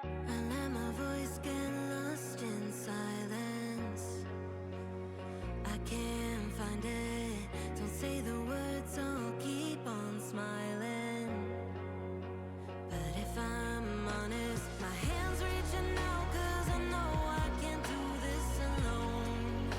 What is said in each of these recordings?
I let my voice get lost in silence. I can't find it. Don't say the words, I'll keep on smiling. But if I'm honest, my hands reaching out, 'cause I know I can't do this alone.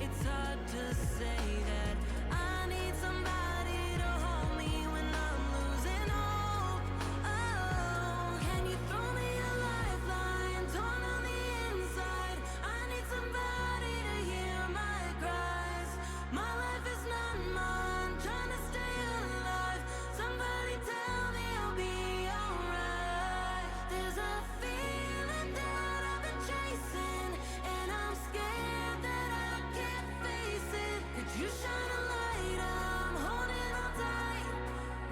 It's hard to say that I need somebody to hold me when I'm losing hope. Oh, can you throw me a lifeline, torn on the inside? I need somebody to hear my cries. My life is not mine, trying to stay alive. Somebody tell me I'll be alright. There's a feeling that I've been chasing, and I'm scared that I can't face it. Could you shine a light? I'm holding on tight,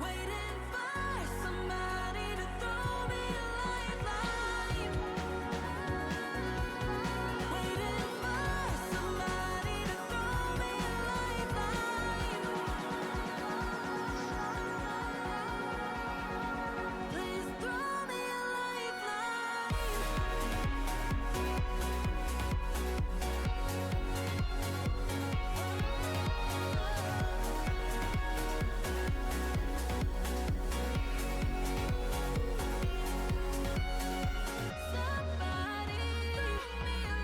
waiting for somebody to throw me a lifeline. Waiting for somebody to throw me a lifeline. Please throw me a lifeline. Somebody throw me a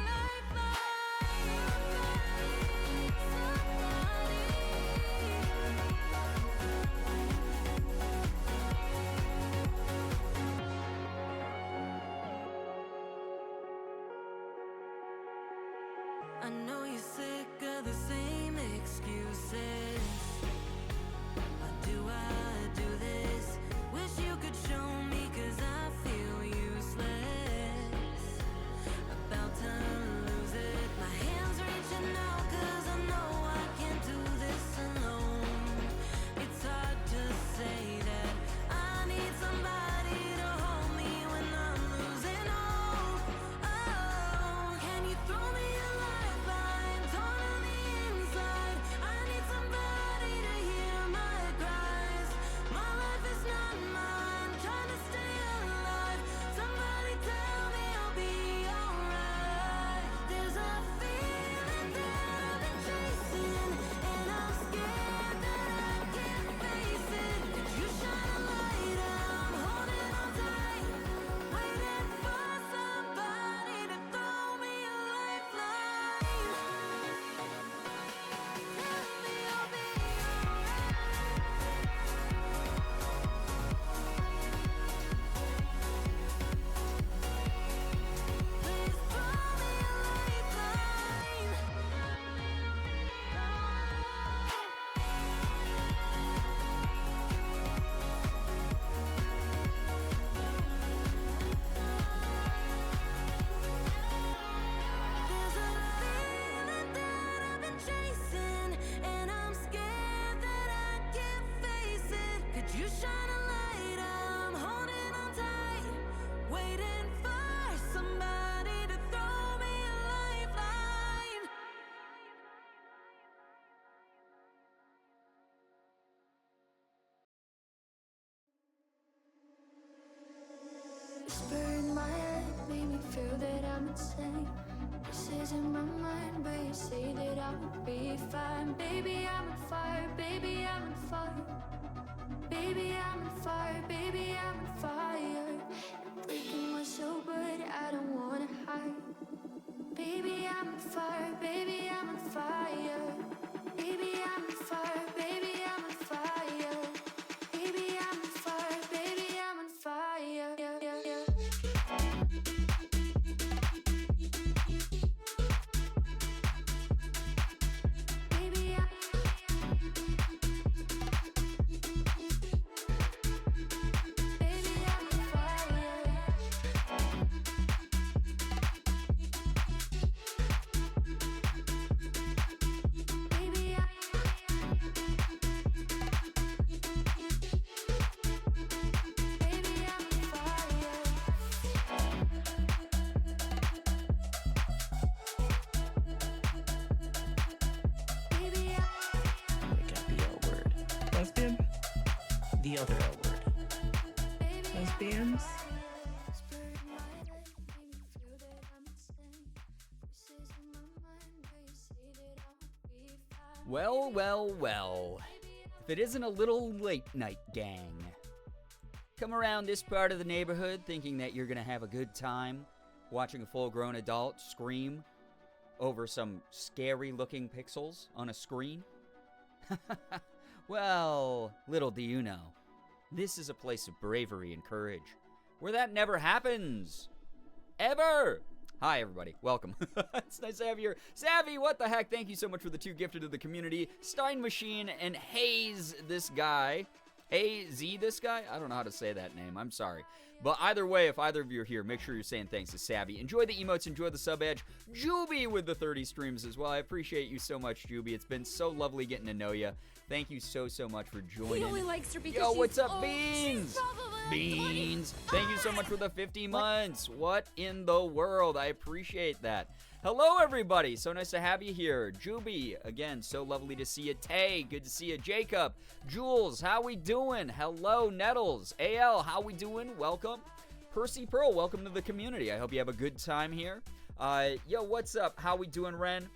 I know you're sick of the same excuses. Or do I do this? Wish you could show me, 'cause I feel useless. About to lose it. My hands reaching out, 'cause I know I can't do this alone. It's hard to say that I need somebody to hold me when I'm losing hope. Oh, can you throw me a lifeline, torn on the inside? I need somebody to hear my cries. My life is not mine, trying to stay alive. Somebody tell me I'll be alright. There's a feeling that I've been chasing, and I'm scared that I can't face it. Could you shine a light? I'm holding on tight, waiting for somebody to throw me a lifeline. Tell me I'll be alright. Please throw me a lifeline. There's a feeling that I've been chasing, and I'm scared that I can't face it. Could you shine a light? I'm holding on tight, waiting for somebody to throw me a lifeline. Whisper in my head, made me feel that I'm insane. Voices in my mind, but you say that I will be fine. Baby, I'm on fire, baby, I'm on fire. Baby, I'm on fire, baby, I'm on fire. You're breaking my soul, but I don't wanna hide. Baby, I'm on fire, baby, I'm on fire. Baby, I'm on fire, baby, I'm on fire. Baby, I'm on fire, baby, I'm on fire. Yeah, yeah, yeah. Baby, baby, I'm on fire. The other L word. Lesbians? Well, well, well. If it isn't a little late night gang. Come around this part of the neighborhood thinking that you're going to have a good time watching a full-grown adult scream over some scary-looking pixels on a screen? Well, little do you know, this is a place of bravery and courage, where that never happens. Ever! Hi, everybody. Welcome. It's nice to have you here. Savvy, what the heck? Thank you so much for the 2 gifted to the community. Stein Machine and Haze, this guy. A-Z, this guy? I don't know how to say that name. I'm sorry. But either way, if either of you are here, make sure you're saying thanks to Savvy. Enjoy the emotes. Enjoy the sub edge. Juby with the 30 streams as well. I appreciate you so much, Juby. It's been so lovely getting to know you. Thank you so much for joining. He only likes her because Yo, she's what's up, old. Beans? Beans. Thank you so much for the 50 What? months. What in the world? I appreciate that. Hello, everybody. So nice to have you here. Juby, again, so lovely to see you. Tay, good to see you. Jacob, Jules, how we doing? Hello, Nettles. AL, how we doing? Welcome. Percy Pearl, welcome to the community. I hope you have a good time here. Yo, what's up? How we doing, Ren?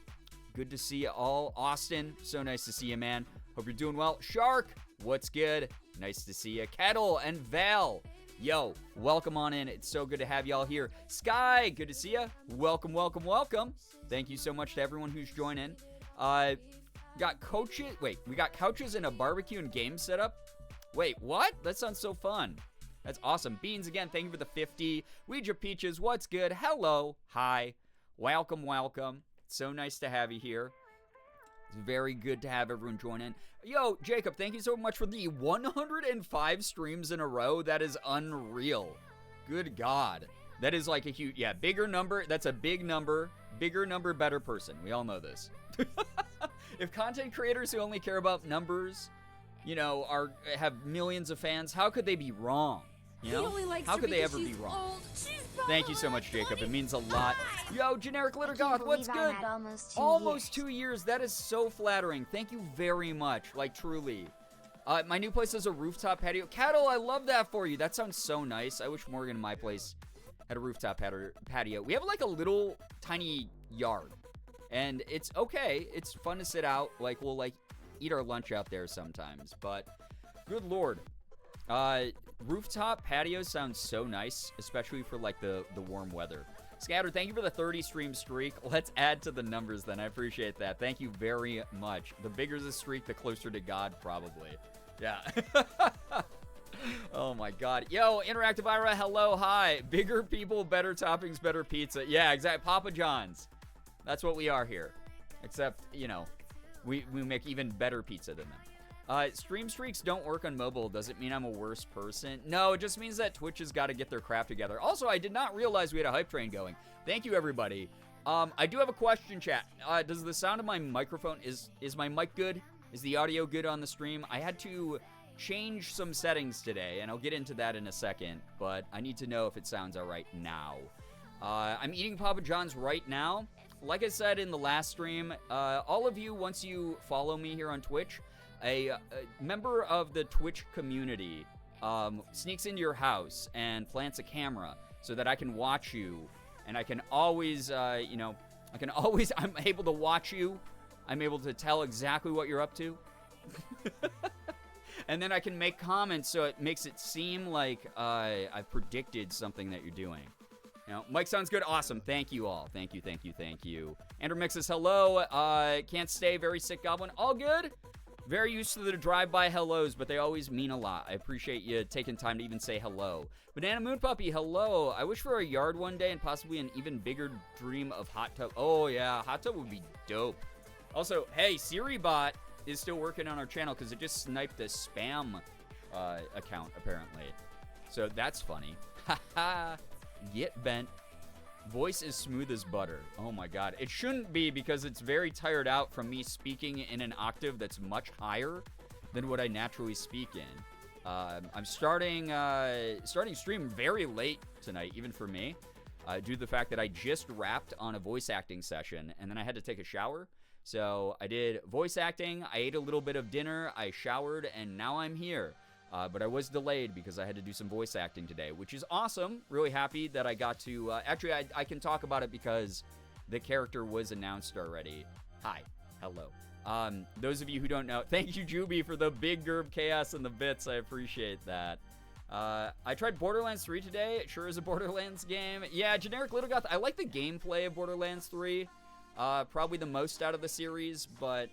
Good to see you all. Austin, so nice to see you, man. Hope you're doing well. Shark, what's good? Nice to see you. Kettle and Val. Yo, welcome on in. It's so good to have y'all here. Sky, good to see you. Welcome, welcome, welcome. Thank you so much to everyone who's joining. Got coaches. Wait, we got couches and a barbecue and game setup. Wait, what? That sounds so fun. That's awesome. Beans, again, thank you for the 50. Ouija Peaches, what's good? Hello. Hi. Welcome, welcome. So nice to have you here. It's very good to have everyone join in. Yo, Jacob, thank you so much for the 105 streams in a row. That is unreal. Good God. That is like a huge, yeah, bigger number. That's a big number. Bigger number, better person. We all know this. If content creators who only care about numbers, you know, have millions of fans, how could they be wrong? You know? He only likes How her could they because ever be she's wrong? old. She's Thank you so much, Jacob. It means a lot. Yo, Generic Litter Goth, what's good? Almost 2 years. That is so flattering. Thank you very much. Like, truly. My new place has a rooftop patio. Cattle, I love that for you. That sounds so nice. I wish Morgan in my place had a rooftop patio. We have, like, a little tiny yard. And it's okay. It's fun to sit out. Like, we'll, like, eat our lunch out there sometimes. But, good Lord. Rooftop patio sounds so nice, especially for like the warm weather. Scatter, thank you for the 30 stream streak. Let's add to the numbers then. I appreciate that. Thank you very much. The bigger the streak, the closer to God, probably. Yeah. Oh my God. Yo, Interactive Ira, hello, hi. Bigger people, better toppings, better pizza. Yeah, exactly. Papa John's. That's what we are here. Except, you know, we make even better pizza than them. Stream streaks don't work on mobile. Does it mean I'm a worse person? No, it just means that Twitch has got to get their crap together. Also, I did not realize we had a hype train going. Thank you, everybody. I do have a question, chat. Does the sound of my microphone, is my mic good? Is the audio good on the stream? I had to change some settings today, and I'll get into that in a second, but I need to know if it sounds all right now. I'm eating Papa John's right now. Like I said in the last stream, all of you, once you follow me here on Twitch, a member of the Twitch community sneaks into your house and plants a camera so that I can watch you, and I can always, you know, I'm able to watch you. I'm able to tell exactly what you're up to. And then I can make comments so it makes it seem like I've predicted something that you're doing. You know, Mike sounds good. Awesome. Thank you all. Thank you, thank you, thank you. Andrew Mixes, hello. Can't stay. Very sick goblin. All good. Very used to the drive-by hellos, but they always mean a lot. I appreciate you taking time to even say hello. Banana Moon Puppy, hello. I wish for a yard one day and possibly an even bigger dream of hot tub. Oh, yeah. Hot tub would be dope. Also, hey, SiriBot is still working on our channel because it just sniped a spam account, apparently. So that's funny. Haha. Get bent. Voice is smooth as butter. Oh my God. It shouldn't be because it's very tired out from me speaking in an octave that's much higher than what I naturally speak in. I'm starting stream very late tonight, even for me, due to the fact that I just wrapped on a voice acting session and then I had to take a shower. So I did voice acting, I ate a little bit of dinner, I showered, and now I'm here. But I was delayed because I had to do some voice acting today, which is awesome. Really happy that I got to... actually, I can talk about it because the character was announced already. Hi. Hello. Those of you who don't know, thank you, Juby, for the big Gerb Chaos and the bits. I appreciate that. I tried Borderlands 3 today. It sure is a Borderlands game. Yeah, generic Little Goth. I like the gameplay of Borderlands 3. Probably the most out of the series, but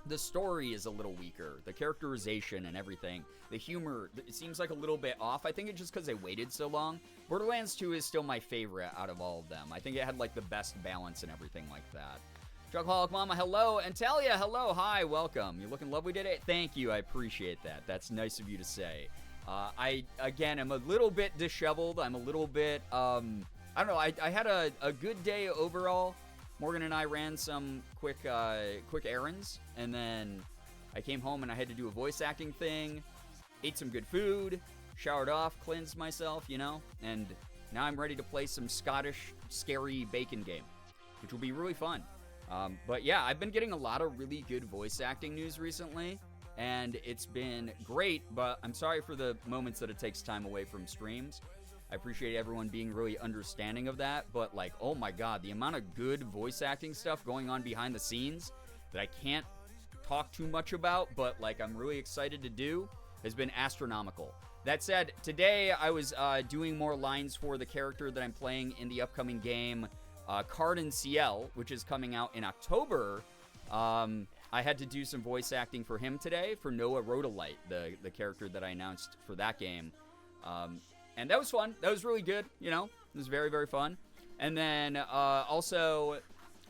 the story is a little weaker. The characterization and everything. The humor, it seems like a little bit off. I think it's just because they waited so long. Borderlands 2 is still my favorite out of all of them. I think it had like the best balance and everything like that. Drugaholic Mama, hello. And Talia, hello. Hi, welcome. You're looking lovely today. Thank you. I appreciate that. That's nice of you to say. I, again, am a little bit disheveled. I'm a little bit, I don't know. I had a good day overall. Morgan and I ran some quick errands, and then I came home and I had to do a voice acting thing, ate some good food, showered off, cleansed myself, you know, and now I'm ready to play some Scottish scary bacon game, which will be really fun. But yeah, I've been getting a lot of really good voice acting news recently, and it's been great, but I'm sorry for the moments that it takes time away from streams. I appreciate everyone being really understanding of that, but like, oh my god, the amount of good voice acting stuff going on behind the scenes that I can't talk too much about, but like I'm really excited to do, has been astronomical. That said, today I was doing more lines for the character that I'm playing in the upcoming game, Cardin CL, which is coming out in October. I had to do some voice acting for him today, for Noah Rhodolite, the character that I announced for that game. And that was fun. That was really good, you know. It was very, very fun. And then also,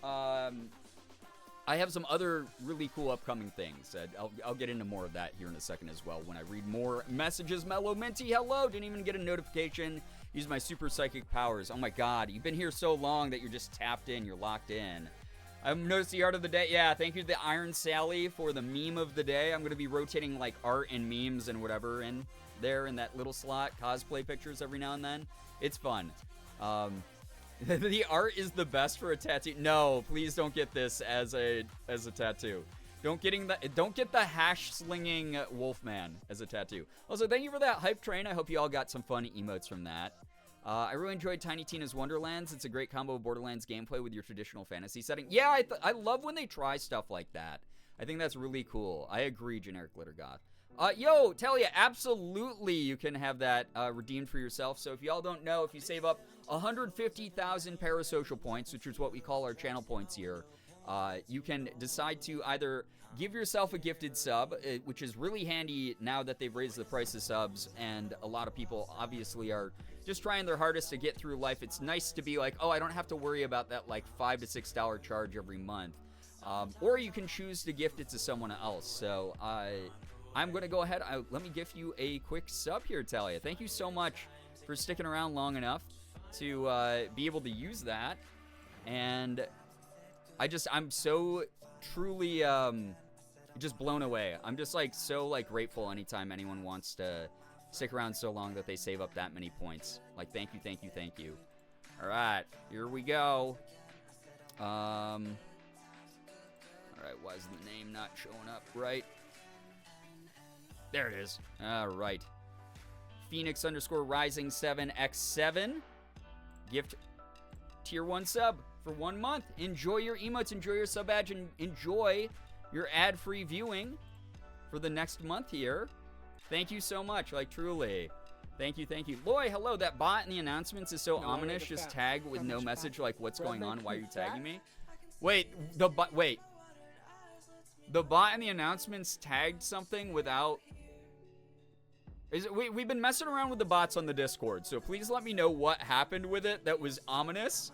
I have some other really cool upcoming things. I'll get into more of that here in a second as well when I read more messages. Mellow Minty, hello. Didn't even get a notification. Use my super psychic powers. Oh my god, you've been here so long that you're just tapped in. You're locked in. I've noticed the art of the day. Yeah, thank you to the Iron Sally for the meme of the day. I'm going to be rotating like art and memes and whatever in there in that little slot. Cosplay pictures every now and then. It's fun. The art is the best for a tattoo. No, please don't get this as a tattoo. Don't get the hash slinging Wolfman as a tattoo. Also, thank you for that hype train. I hope you all got some fun emotes from that. I really enjoyed Tiny Tina's Wonderlands. It's a great combo of Borderlands gameplay with your traditional fantasy setting. Yeah, I love when they try stuff like that. I think that's really cool. I agree, Generic Glitter Goth. Yo, Talia, absolutely you can have that redeemed for yourself. So if y'all don't know, if you save up 150,000 parasocial points, which is what we call our channel points here, you can decide to either give yourself a gifted sub, which is really handy now that they've raised the price of subs, and a lot of people obviously are just trying their hardest to get through life. It's nice to be like, oh, I don't have to worry about that like $5 to $6 charge every month. Or you can choose to gift it to someone else. So I'm going to go ahead. Let me gift you a quick sub here, Talia. Thank you so much for sticking around long enough to be able to use that. And I'm so truly just blown away. I'm just like so like grateful anytime anyone wants to stick around so long that they save up that many points. Like, thank you, thank you, thank you. All right, here we go. All right, why is the name not showing up right? There it is. All right. Phoenix _ Rising 7x7. Gift tier 1 sub for 1 month. Enjoy your emotes, enjoy your sub badge, and enjoy your ad-free viewing for the next month here. Thank you so much, like truly. Thank you, thank you. Loy, hello. That bot in the announcements is so ominous. Just tag with no message like what's going on, why are you tagging me? Wait, the bot in the announcements tagged something without... We've been messing around with the bots on the Discord, so please let me know what happened with it that was ominous.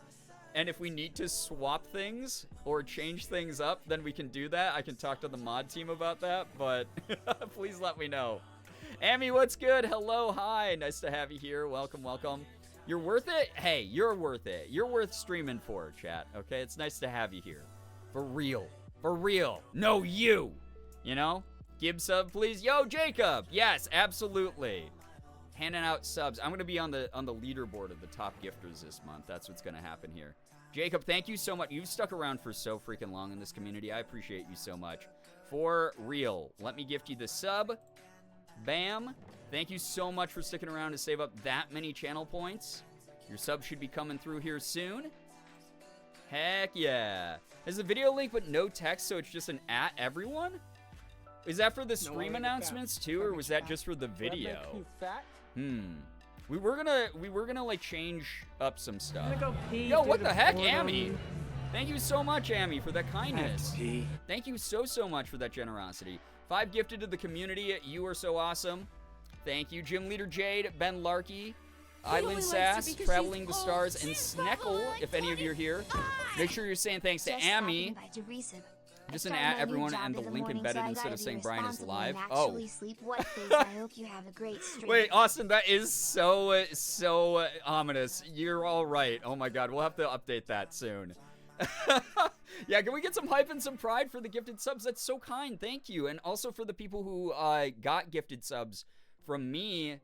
And if we need to swap things or change things up, then we can do that. I can talk to the mod team about that, but please let me know. Amy, what's good? Hello, hi. Nice to have you here. Welcome, welcome. You're worth it? Hey, you're worth it. You're worth streaming for, chat, okay? It's nice to have you here. For real. For real. No, you. You know? Gib sub, please. Yo, Jacob. Yes, absolutely. Handing out subs. I'm going to be on the leaderboard of the top gifters this month. That's what's going to happen here. Jacob, thank you so much. You've stuck around for so freaking long in this community. I appreciate you so much. For real. Let me gift you the sub. Bam. Thank you so much for sticking around to save up that many channel points. Your sub should be coming through here soon. Heck yeah. Has the video link but no text, so it's just an at everyone? Is that for the stream announcements too, or was that just for the video? We were gonna like change up some stuff. Yo, what the heck, Amy? Thank you so much, Amy, for that kindness. Thank you so much for that generosity. 5 gifted to the community. You are so awesome. Thank you, Gym Leader Jade, Ben Larkey, Island Sass, Traveling the Stars, and Sneckle, if any of you are here. Make sure you're saying thanks to Amy. Just an at everyone and the link embedded instead of saying Brian is live. Oh. I hope you have a great stream. Wait, Austin, that is so ominous. You're all right. Oh my god, we'll have to update that soon. Yeah, can we get some hype and some pride for the gifted subs? That's so kind. Thank you. And also for the people who got gifted subs from me,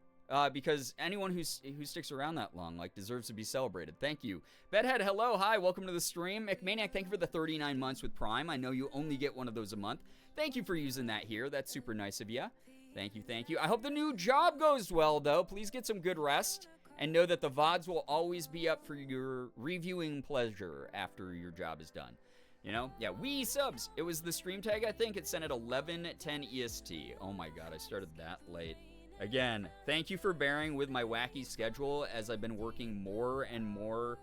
because anyone who sticks around that long, like, deserves to be celebrated. Thank you. Bedhead, hello, hi, welcome to the stream. McManiac, thank you for the 39 months with Prime. I know you only get one of those a month. Thank you for using that here. That's super nice of you. Thank you, thank you. I hope the new job goes well, though. Please get some good rest. And know that the VODs will always be up for your reviewing pleasure after your job is done. You know? Yeah, we subs. It was the stream tag, I think. It sent at 11:10 EST. Oh my god, I started that late. Again, thank you for bearing with my wacky schedule as I've been working more and more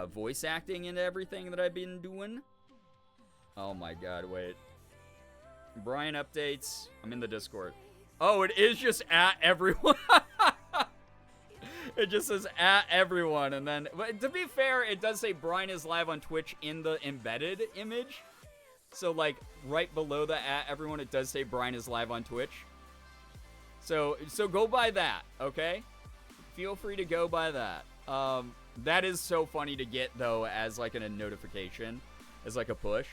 voice acting into everything that I've been doing. Oh my god, wait. Brian updates. I'm in the Discord. Oh, it is just at everyone. It just says at everyone, and then, but to be fair, it does say Brian is live on Twitch in the embedded image. So, like, right below the at everyone, it does say Brian is live on Twitch. So go by that, okay? Feel free to go by that. That is so funny to get, though, as, like, a notification, as, like, a push.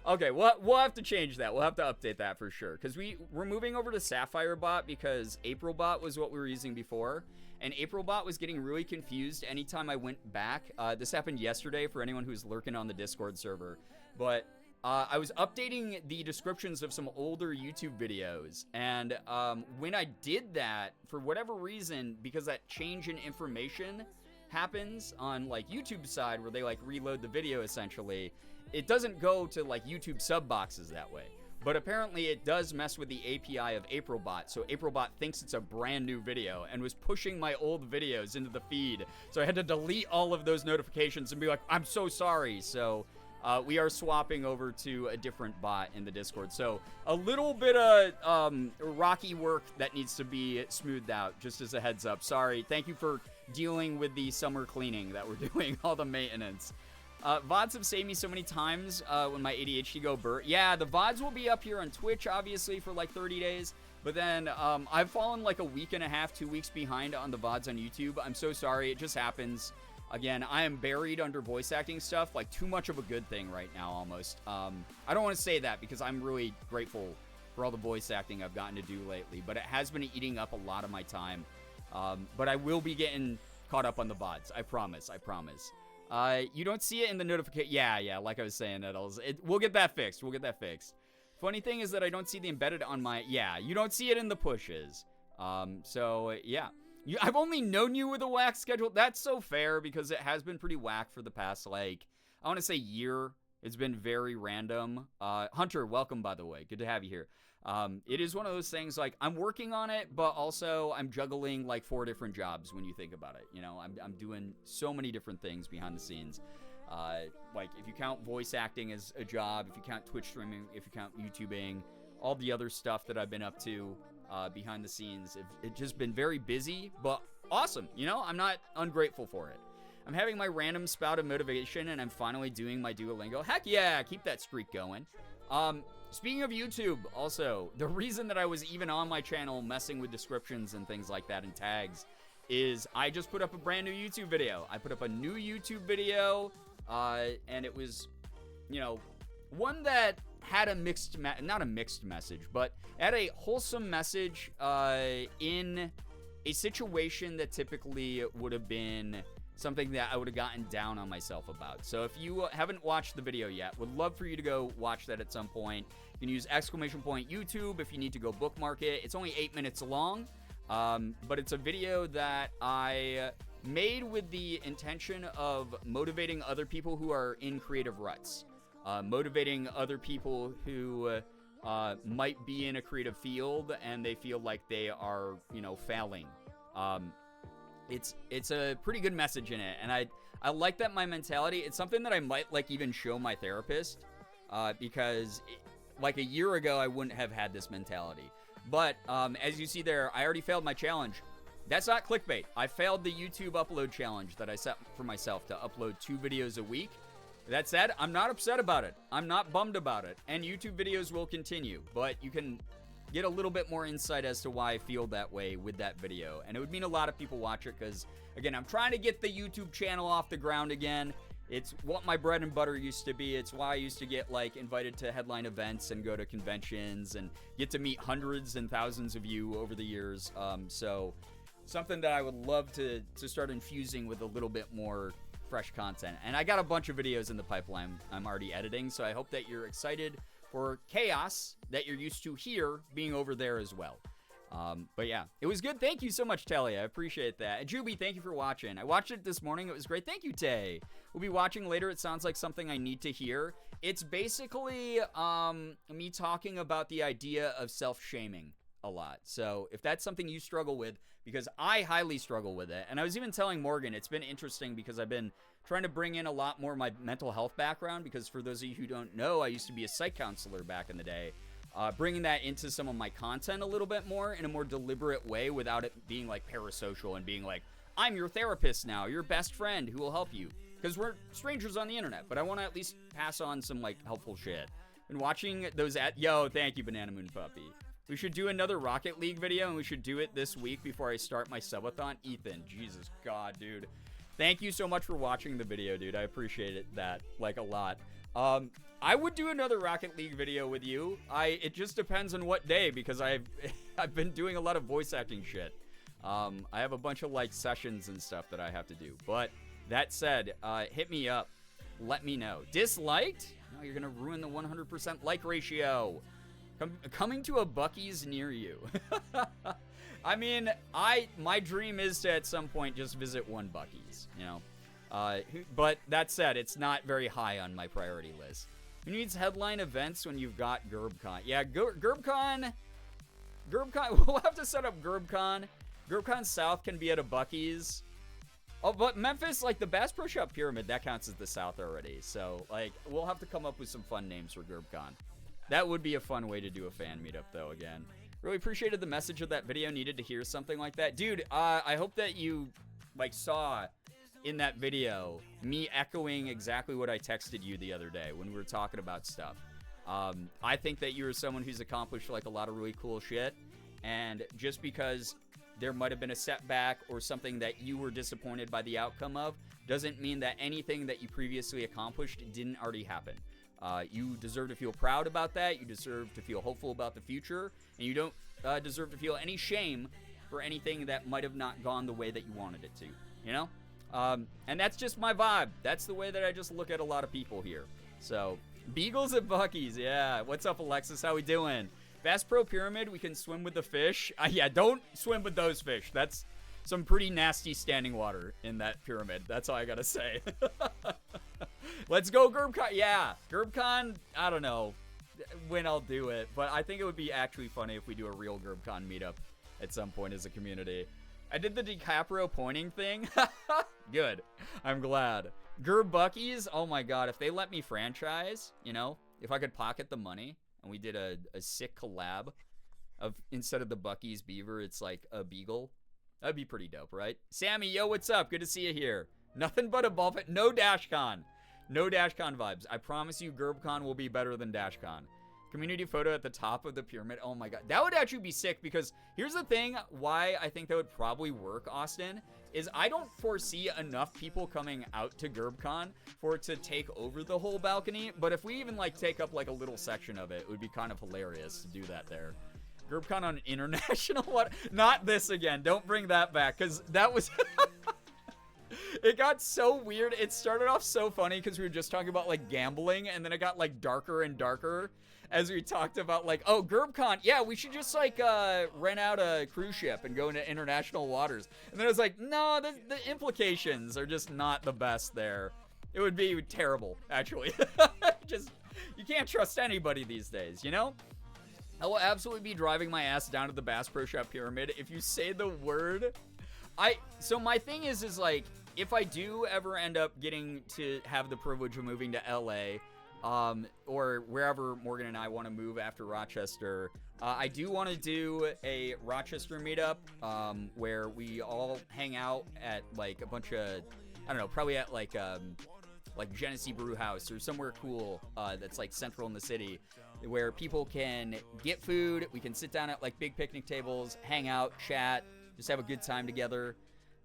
Okay, we'll have to change that. We'll have to update that for sure. Because we're moving over to Sapphire Bot because April Bot was what we were using before. And April Bot was getting really confused anytime I went back. This happened yesterday for anyone who's lurking on the Discord server. But I was updating the descriptions of some older YouTube videos. And when I did that, for whatever reason, because that change in information happens on like YouTube side where they like reload the video essentially, it doesn't go to like YouTube sub boxes that way. But apparently it does mess with the API of AprilBot, so AprilBot thinks it's a brand new video and was pushing my old videos into the feed. So I had to delete all of those notifications and be like, I'm so sorry. So we are swapping over to a different bot in the Discord. So a little bit of rocky work that needs to be smoothed out, just as a heads up. Sorry. Thank you for dealing with the summer cleaning that we're doing, all the maintenance. VODs have saved me so many times when my ADHD go burr. Yeah, the VODs will be up here on Twitch, obviously, for like 30 days. But then I've fallen like a week and a half, 2 weeks behind on the VODs on YouTube. I'm so sorry. It just happens. Again, I am buried under voice acting stuff, like too much of a good thing right now almost. I don't want to say that because I'm really grateful for all the voice acting I've gotten to do lately. But it has been eating up a lot of my time. But I will be getting caught up on the VODs. I promise. I promise. You don't see it in the notification. Yeah, like I was saying, we'll get that fixed. We'll get that fixed. Funny thing is that I don't see the embedded on my, you don't see it in the pushes. So, yeah. I've only known you with a whack schedule. That's so fair because it has been pretty whack for the past, like, I want to say year. It's been very random. Hunter, welcome, by the way. Good to have you here. It is one of those things, like, I'm working on it, but also I'm juggling, like, 4 different jobs when you think about it. You know, I'm doing so many different things behind the scenes. Like, if you count voice acting as a job, if you count Twitch streaming, if you count YouTubing, all the other stuff that I've been up to behind the scenes, it's just been very busy, but awesome. You know, I'm not ungrateful for it. I'm having my random spout of motivation, and I'm finally doing my Duolingo. Heck yeah, keep that streak going. Speaking of YouTube, also, the reason that I was even on my channel messing with descriptions and things like that and tags is I just put up a brand new YouTube video. I put up a new YouTube video, and it was, you know, one that had a mixed, not a mixed message, but had a wholesome message in a situation that typically would have been something that I would have gotten down on myself about. So if you haven't watched the video yet, would love for you to go watch that at some point. You can use !YouTube if you need to go bookmark it. It's only 8 minutes long, but it's a video that I made with the intention of motivating other people who are in creative ruts, motivating other people who might be in a creative field and they feel like they are, failing. It's a pretty good message in it, and I like that my mentality. It's something that I might even show my therapist, because like a year ago I wouldn't have had this mentality. But as you see there, I already failed my challenge. That's not clickbait. I failed the YouTube upload challenge that I set for myself to upload 2 videos a week. That said, I'm not upset about it. I'm not bummed about it. And YouTube videos will continue, but you can get a little bit more insight as to why I feel that way with that video. And it would mean a lot of people watch it because, again, I'm trying to get the YouTube channel off the ground again. It's what my bread and butter used to be. It's why I used to get invited to headline events and go to conventions and get to meet hundreds and thousands of you over the years. So something that I would love to start infusing with a little bit more fresh content. And I got a bunch of videos in the pipeline I'm already editing, so I hope that you're excited for chaos that you're used to here being over there as well. But yeah, it was good. Thank you so much, Talia. I appreciate that. And Juby, thank you for watching. I watched it this morning. It was great. Thank you, Tay. We'll be watching later. It sounds like something I need to hear. It's basically me talking about the idea of self-shaming a lot. So if that's something you struggle with, because I highly struggle with it, and I was even telling Morgan, it's been interesting because I've been trying to bring in a lot more of my mental health background, because for those of you who don't know, I used to be a psych counselor back in the day. Bringing that into some of my content a little bit more in a more deliberate way without it being parasocial and being I'm your therapist now, your best friend who will help you. Because we're strangers on the internet, but I want to at least pass on some helpful shit. Been watching those yo, thank you, Banana Moon Puppy. We should do another Rocket League video, and we should do it this week before I start my subathon. Ethan, Jesus God, dude. Thank you so much for watching the video, dude. I appreciate it that a lot. I would do another Rocket League video with you. It just depends on what day, because I've been doing a lot of voice acting shit. I have a bunch of sessions and stuff that I have to do. But that said, hit me up. Let me know. Disliked? No, you're gonna ruin the 100% like ratio. Coming to a Buc-ee's near you. I mean, my dream is to at some point just visit one Buc-ee's, but that said, it's not very high on my priority list. Who needs headline events when you've got GirbCon? Yeah, GirbCon, we'll have to set up GirbCon. GirbCon South can be at a Buc-ee's. Oh, but Memphis, the Bass Pro Shop Pyramid, that counts as the South already. So, we'll have to come up with some fun names for GirbCon. That would be a fun way to do a fan meetup, though, again. Really appreciated the message of that video. Needed to hear something like that. Dude, I hope that you, saw in that video me echoing exactly what I texted you the other day when we were talking about stuff. I think that you're someone who's accomplished, a lot of really cool shit. And just because there might have been a setback or something that you were disappointed by the outcome of doesn't mean that anything that you previously accomplished didn't already happen. You deserve to feel proud about that. You deserve to feel hopeful about the future. And you don't deserve to feel any shame for anything that might have not gone the way that you wanted it to, And that's just my vibe. That's the way that I just look at a lot of people here. So, Beagles at Buc-ee's, yeah. What's up, Alexis? How we doing? Bass Pro Pyramid, we can swim with the fish. Yeah, don't swim with those fish. That's some pretty nasty standing water in that pyramid. That's all I gotta say. Let's go GirbCon. Yeah, GirbCon, I don't know when I'll do it, but I think it would be actually funny if we do a real GirbCon meetup at some point as a community. I did the DiCaprio pointing thing. Good. I'm glad. Buc-ee's, oh my god, if they let me franchise, if I could pocket the money and we did a sick collab of, instead of the Buc-ee's beaver, it's a beagle. That'd be pretty dope, right? Sammy, yo, what's up? Good to see you here. Nothing but a ball pit. No DashCon. No DashCon vibes. I promise you GirbCon will be better than DashCon. Community photo at the top of the pyramid. Oh my god. That would actually be sick, because here's the thing why I think that would probably work, Austin, is I don't foresee enough people coming out to GirbCon for it to take over the whole balcony. But if we even take up a little section of it, it would be kind of hilarious to do that there. GirbCon on international what? Not this again. Don't bring that back, because that was It got so weird. It started off so funny because we were just talking about like gambling, and then it got like darker and darker as we talked about like, oh, GerbCon, yeah, we should just like rent out a cruise ship and go into international waters. And then I was like, no, the implications are just not the best there. It would be terrible, actually. Just, you can't trust anybody these days, you know? I will absolutely be driving my ass down to the Bass Pro Shop Pyramid if you say the word. So my thing is like, if I do ever end up getting to have the privilege of moving to LA, or wherever Morgan and I want to move after Rochester, I do want to do a Rochester meetup, where we all hang out at like a bunch of, I don't know, probably at like Genesee Brew House or somewhere cool, that's like central in the city, where people can get food. We can sit down at like big picnic tables, hang out, chat, just have a good time together.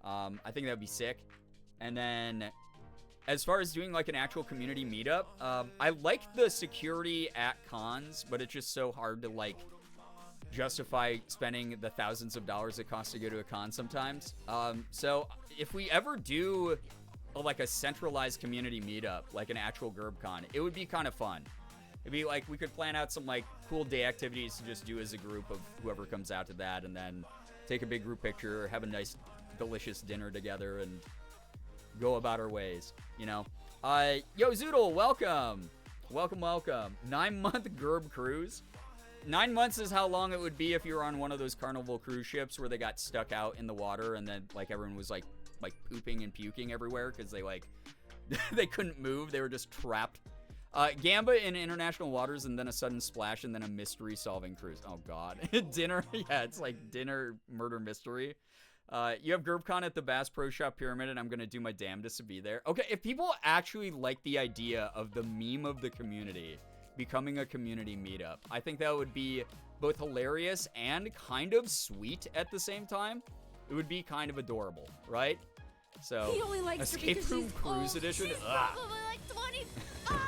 I think that would be sick. And then as far as doing like an actual community meetup, I like the security at cons, but it's just so hard to like justify spending the thousands of dollars it costs to go to a con sometimes. So if we ever do like a centralized community meetup, like an actual GerbCon, it would be kind of fun. It'd be like we could plan out some like cool day activities to just do as a group of whoever comes out to that, and then take a big group picture, have a nice delicious dinner together, and go about our ways, you know. Yo, Zoodle, welcome. Welcome. 9-month Gerb cruise. 9 months is how long it would be if you were on one of those Carnival cruise ships where they got stuck out in the water and then like everyone was like pooping and puking everywhere because they like they couldn't move. They were just trapped. Gamba in international waters, and then a sudden splash, and then a mystery solving cruise. Oh god. Dinner. Yeah, it's like dinner murder mystery. You have GerbCon at the Bass Pro Shop Pyramid, and I'm going to do my damnedest to be there. Okay, if people actually like the idea of the meme of the community becoming a community meetup, I think that would be both hilarious and kind of sweet at the same time. It would be kind of adorable, right? So, He only likes Escape Room Cruise Edition. She's Ugh. probably like 25.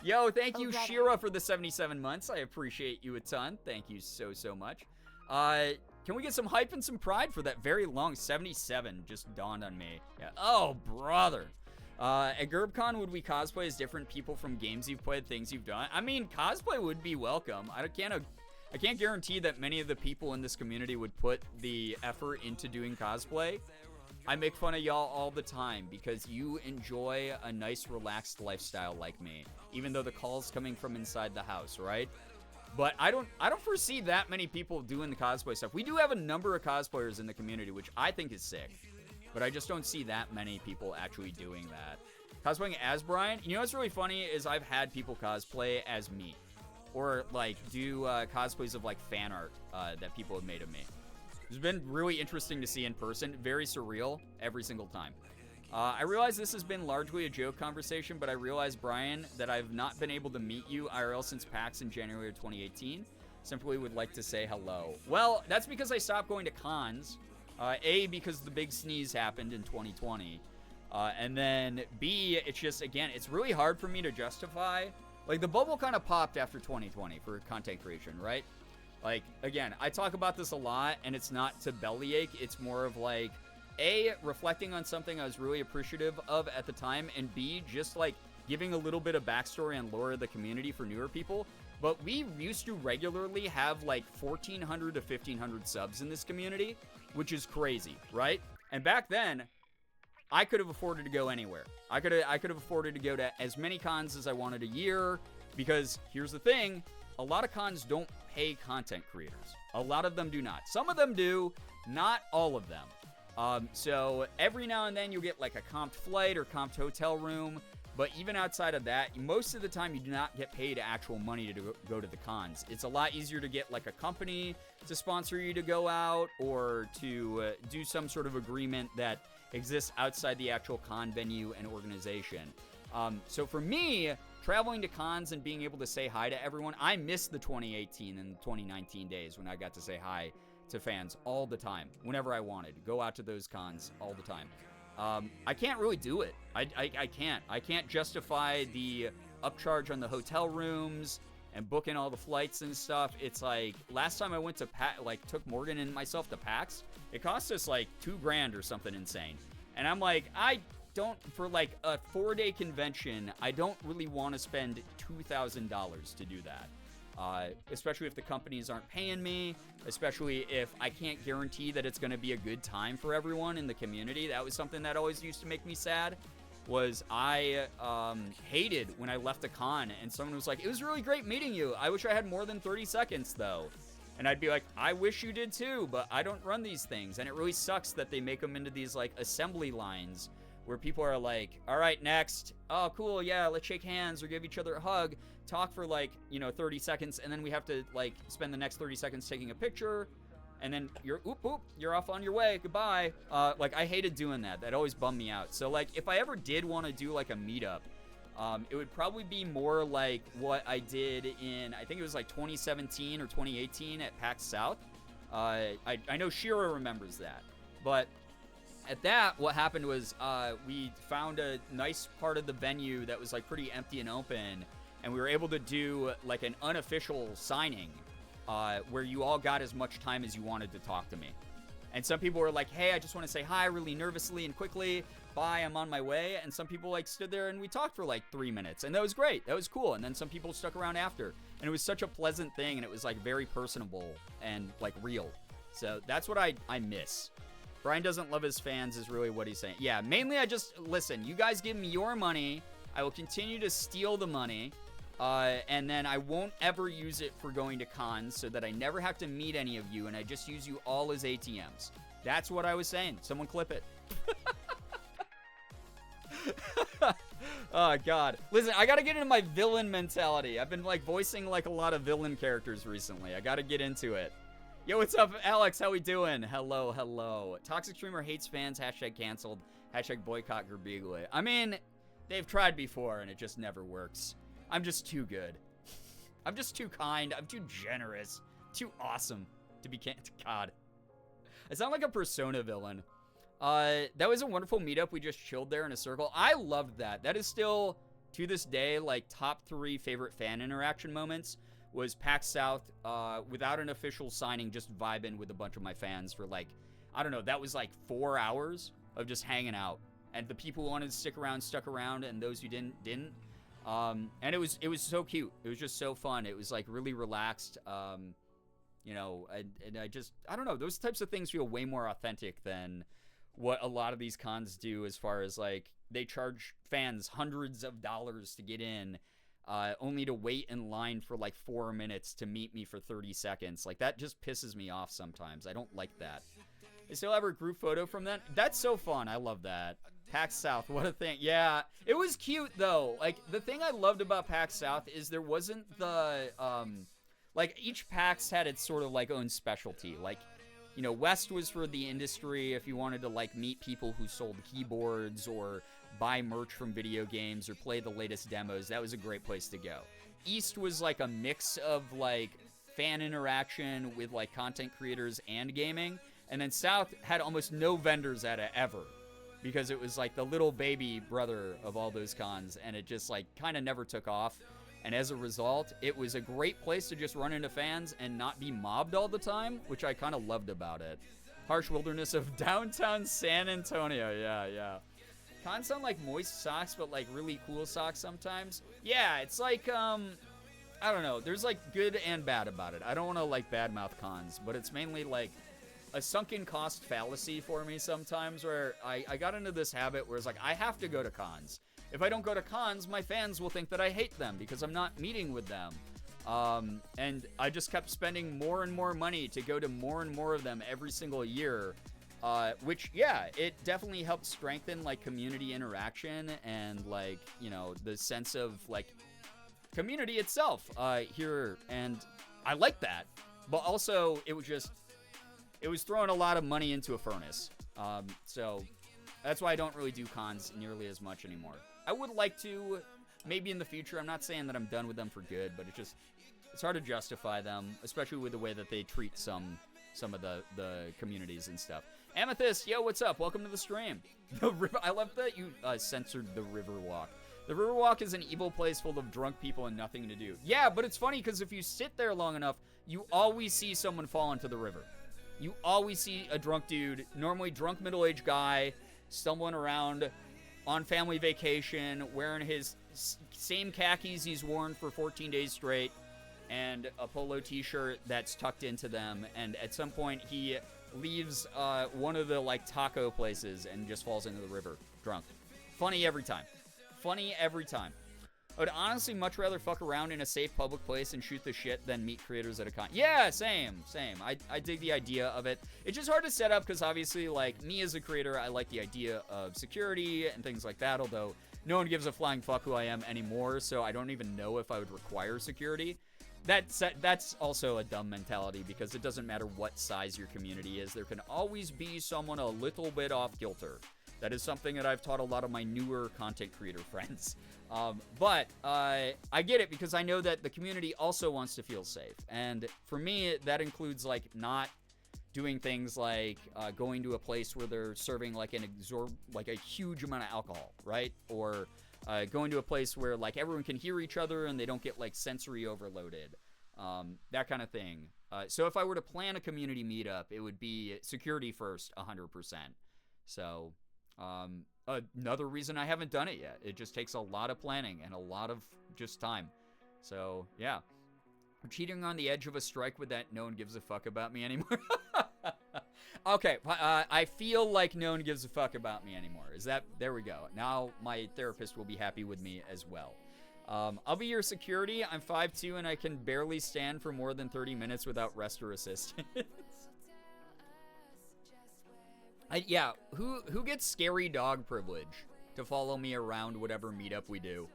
Yo, thank you, Oh, God. Shira, for the 77 months. I appreciate you a ton. Thank you so much. Can we get some hype and some pride for that very long 77? Just dawned on me. Yeah. Oh, brother. At GerbCon, would we cosplay as different people from games you've played, things you've done? I mean, cosplay would be welcome. I can't guarantee that many of the people in this community would put the effort into doing cosplay. I make fun of y'all all the time because you enjoy a nice, relaxed lifestyle like me, even though the call's coming from inside the house, right? But I don't foresee that many people doing the cosplay stuff. We do have a number of cosplayers in the community, which I think is sick. But I just don't see that many people actually doing that. Cosplaying as Brian, you know what's really funny is I've had people cosplay as me. Or, like, do cosplays of, like, fan art that people have made of me. It's been really interesting to see in person. Very surreal every single time. I realize this has been largely a joke conversation, but I realize, Brian, that I've not been able to meet you IRL since PAX in January of 2018. Simply would like to say hello. Well, that's because I stopped going to cons. A, because the big sneeze happened in 2020. And then B, it's just, again, it's really hard for me to justify. Like, the bubble kind of popped after 2020 for content creation, right? Like, again, I talk about this a lot, and it's not to bellyache. It's more of, like, A, reflecting on something I was really appreciative of at the time, and B, just, like, giving a little bit of backstory and lore of the community for newer people. But we used to regularly have, like, 1,400 to 1,500 subs in this community, which is crazy, right? And back then, I could have afforded to go anywhere. I could have afforded to go to as many cons as I wanted a year, because here's the thing, a lot of cons don't pay content creators. A lot of them do not. Some of them do, not all of them. So every now and then you'll get like a comped flight or comped hotel room, but even outside of that, most of the time you do not get paid actual money to go to the cons. It's a lot easier to get like a company to sponsor you to go out, or to do some sort of agreement that exists outside the actual con venue and organization. So for me, traveling to cons and being able to say hi to everyone, I miss the 2018 and 2019 days when I got to say hi to fans all the time, whenever I wanted. Go out to those cons all the time. I can't really do it. I can't justify the upcharge on the hotel rooms and booking all the flights and stuff. It's like, last time I went to took Morgan and myself to PAX, it cost us like $2,000 or something insane. And I'm like, I don't, for like a 4-day convention, I don't really want to spend $2,000 to do that. Especially if the companies aren't paying me, especially if I can't guarantee that it's going to be a good time for everyone in the community. That was something that always used to make me sad, was I hated when I left a con and someone was like, it was really great meeting you. I wish I had more than 30 seconds though. And I'd be like, I wish you did too, but I don't run these things. And it really sucks that they make them into these like assembly lines where people are like, all right, next. Oh, cool. Yeah, let's shake hands or give each other a hug. Talk for like, 30 seconds. And then we have to like spend the next 30 seconds taking a picture. And then you're off on your way. Goodbye. Like, I hated doing that. That always bummed me out. So like, if I ever did want to do like a meetup, it would probably be more like what I did in, I think it was like 2017 or 2018 at PAX South. I know Shira remembers that. But at that, what happened was we found a nice part of the venue that was like pretty empty and open, and we were able to do like an unofficial signing where you all got as much time as you wanted to talk to me. And some people were like, hey, I just want to say hi really nervously and quickly. Bye, I'm on my way. And some people like stood there and we talked for like 3 minutes, and that was great. That was cool. And then some people stuck around after, and it was such a pleasant thing, and it was like very personable and like real. So that's what I miss. Brian doesn't love his fans is really what he's saying. Yeah, mainly I just, listen, you guys give me your money. I will continue to steal the money. And then I won't ever use it for going to cons so that I never have to meet any of you, and I just use you all as ATMs. That's what I was saying. Someone clip it. Oh, God. Listen, I gotta get into my villain mentality. I've been, like, voicing, like, a lot of villain characters recently. I gotta get into it. Yo, what's up, Alex? How we doing? Hello, hello. Toxic Streamer hates fans. Hashtag canceled. Hashtag boycott Girbeagly. I mean, they've tried before, and it just never works. I'm just too good. I'm just too kind. I'm too generous. Too awesome to be God. I sound like a Persona villain. That was a wonderful meetup. We just chilled there in a circle. I loved that. That is still, to this day, like top 3 favorite fan interaction moments was PAX South without an official signing, just vibing with a bunch of my fans for like, I don't know, that was like 4 hours of just hanging out. And the people who wanted to stick around, stuck around, and those who didn't. And it was so cute. It was just so fun. It was like really relaxed. And I don't know, those types of things feel way more authentic than what a lot of these cons do, as far as like they charge fans hundreds of dollars to get in, only to wait in line for like 4 minutes to meet me for 30 seconds. Like, that just pisses me off sometimes. I don't like that. They still have a group photo from that? That's so fun. I love that. PAX South, what a thing. Yeah, it was cute though. Like, the thing I loved about PAX South is there wasn't the, like, each PAX had its sort of like own specialty. Like, West was for the industry if you wanted to like meet people who sold keyboards or buy merch from video games or play the latest demos. That was a great place to go. East was like a mix of like fan interaction with like content creators and gaming. And then South had almost no vendors at it ever, because it was like the little baby brother of all those cons, and it just like kind of never took off. And as a result, it was a great place to just run into fans and not be mobbed all the time, which I kind of loved about it. Harsh wilderness of downtown San Antonio. Yeah. Cons sound like moist socks, but like really cool socks sometimes. Yeah, it's like, I don't know. There's like good and bad about it. I don't want to like badmouth cons, but it's mainly like a sunken cost fallacy for me sometimes, where I got into this habit where it's like, I have to go to cons. If I don't go to cons, my fans will think that I hate them because I'm not meeting with them. And I just kept spending more and more money to go to more and more of them every single year, which, yeah, it definitely helped strengthen like community interaction and like, the sense of like community itself here. And I like that. But also it was throwing a lot of money into a furnace. So that's why I don't really do cons nearly as much anymore. I would like to, maybe in the future. I'm not saying that I'm done with them for good, but it's hard to justify them, especially with the way that they treat some of the communities and stuff. Amethyst, yo, what's up? Welcome to the stream. I love that you censored the Riverwalk. The Riverwalk is an evil place full of drunk people and nothing to do. Yeah, but it's funny because if you sit there long enough, you always see someone fall into the river. You always see a drunk dude, normally drunk middle-aged guy, stumbling around. on family vacation, wearing his same khakis he's worn for 14 days straight, and a polo t-shirt that's tucked into them, and at some point he leaves one of the like taco places and just falls into the river drunk. Funny every time. Funny every time. I would honestly much rather fuck around in a safe public place and shoot the shit than meet creators at a con. Yeah, same. I dig the idea of it. It's just hard to set up because obviously, like, me as a creator, I like the idea of security and things like that, although no one gives a flying fuck who I am anymore, so I don't even know if I would require security. That's also a dumb mentality because it doesn't matter what size your community is. There can always be someone a little bit off kilter. That is something that I've taught a lot of my newer content creator friends. But I get it because I know that the community also wants to feel safe. And for me, that includes like not doing things like going to a place where they're serving like a huge amount of alcohol, right? Or going to a place where like everyone can hear each other and they don't get like sensory overloaded, that kind of thing. So if I were to plan a community meetup, it would be security first, 100%. So another reason I haven't done it yet. It just takes a lot of planning and a lot of just time. So yeah, I'm cheating on the edge of a strike with that no one gives a fuck about me anymore. Okay, I feel like no one gives a fuck about me anymore. There we go. Now my therapist will be happy with me as well. I'll be your security. I'm 5'2" and I can barely stand for more than 30 minutes without rest or assistance. Yeah, who gets scary dog privilege to follow me around whatever meetup we do?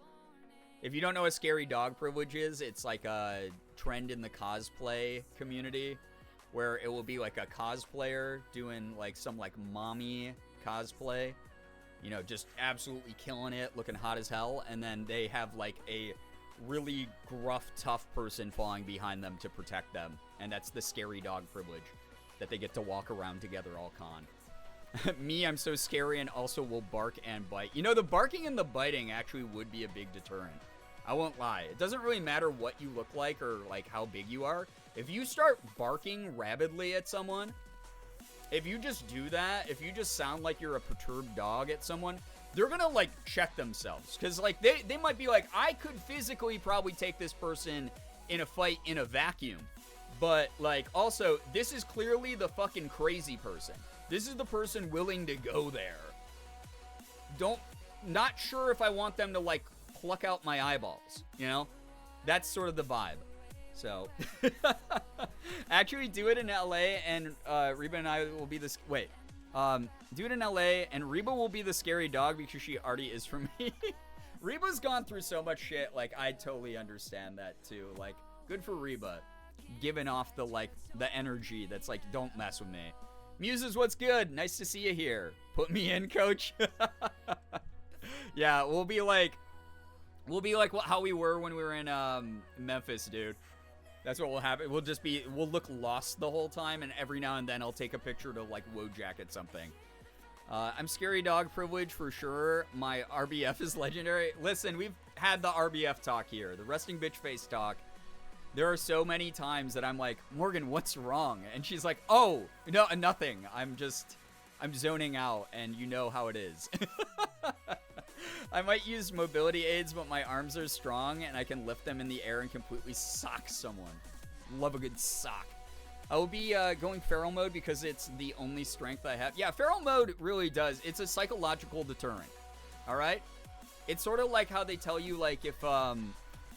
If you don't know what scary dog privilege is, it's like a trend in the cosplay community where it will be like a cosplayer doing like some like mommy cosplay, you know, just absolutely killing it, looking hot as hell, and then they have like a really gruff, tough person following behind them to protect them, and that's the scary dog privilege that they get to walk around together all con. Me, I'm so scary and also will bark and bite. You know, the barking and the biting actually would be a big deterrent. I won't lie. It doesn't really matter what you look like or like how big you are. If you start barking rabidly at someone, if you just do that, if you just sound like you're a perturbed dog at someone, they're gonna like check themselves. Because like they might be like, I could physically probably take this person in a fight in a vacuum. But like also, this is clearly the fucking crazy person. This is the person willing to go there. Not sure if I want them to like pluck out my eyeballs, you know? That's sort of the vibe. So, actually do it in LA and Reba and I will be the, do it in LA and Reba will be the scary dog because she already is for me. Reba's gone through so much shit, like I totally understand that too. Like, good for Reba. Giving off the like, the energy that's like, don't mess with me. Muses, what's good? Nice to see you here. Put me in, coach. Yeah, we'll be like how we were when we were in Memphis, dude. That's what will happen. We'll look lost the whole time, and every now and then I'll take a picture to like Wojak at something. I'm scary dog privilege for sure. My RBF is legendary. Listen, we've had the RBF talk here, the resting bitch face talk. There are so many times that I'm like, Morgan, what's wrong? And she's like, oh, no, nothing. I'm zoning out, and you know how it is. I might use mobility aids, but my arms are strong, and I can lift them in the air and completely sock someone. Love a good sock. I will be going feral mode because it's the only strength I have. Yeah, feral mode really does. It's a psychological deterrent, all right? It's sort of like how they tell you, like, if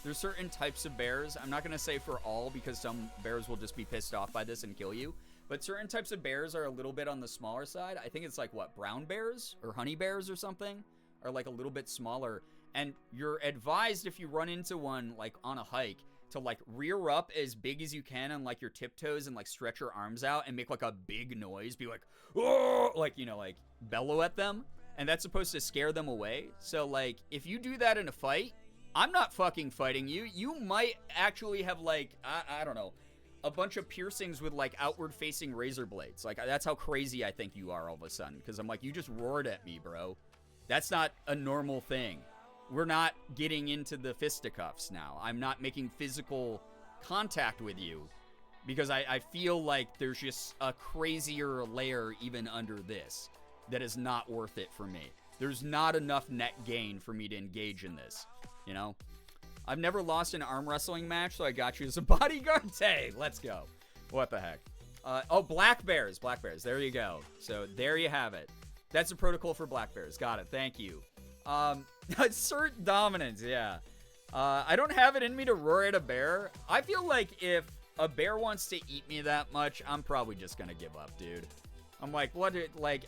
there's certain types of bears. I'm not going to say for all because some bears will just be pissed off by this and kill you. But certain types of bears are a little bit on the smaller side. I think it's like, what, brown bears or honey bears or something? Are like a little bit smaller. And you're advised if you run into one, like, on a hike, to, like, rear up as big as you can on, like, your tiptoes and, like, stretch your arms out and make, like, a big noise. Be like, oh! Like, you know, like, bellow at them. And that's supposed to scare them away. So, like, if you do that in a fight, I'm not fucking fighting you. You might actually have, like, I don't know, a bunch of piercings with, like, outward-facing razor blades. Like, that's how crazy I think you are all of a sudden. Because I'm like, you just roared at me, bro. That's not a normal thing. We're not getting into the fisticuffs now. I'm not making physical contact with you because I feel like there's just a crazier layer even under this that is not worth it for me. There's not enough net gain for me to engage in this, you know? I've never lost an arm wrestling match, so I got you as a bodyguard. Hey, let's go. What the heck? Oh, black bears. Black bears. There you go. So there you have it. That's a protocol for black bears. Got it. Thank you. Assert dominance. Yeah. I don't have it in me to roar at a bear. I feel like if a bear wants to eat me that much, I'm probably just going to give up, dude. I'm like, what? Like,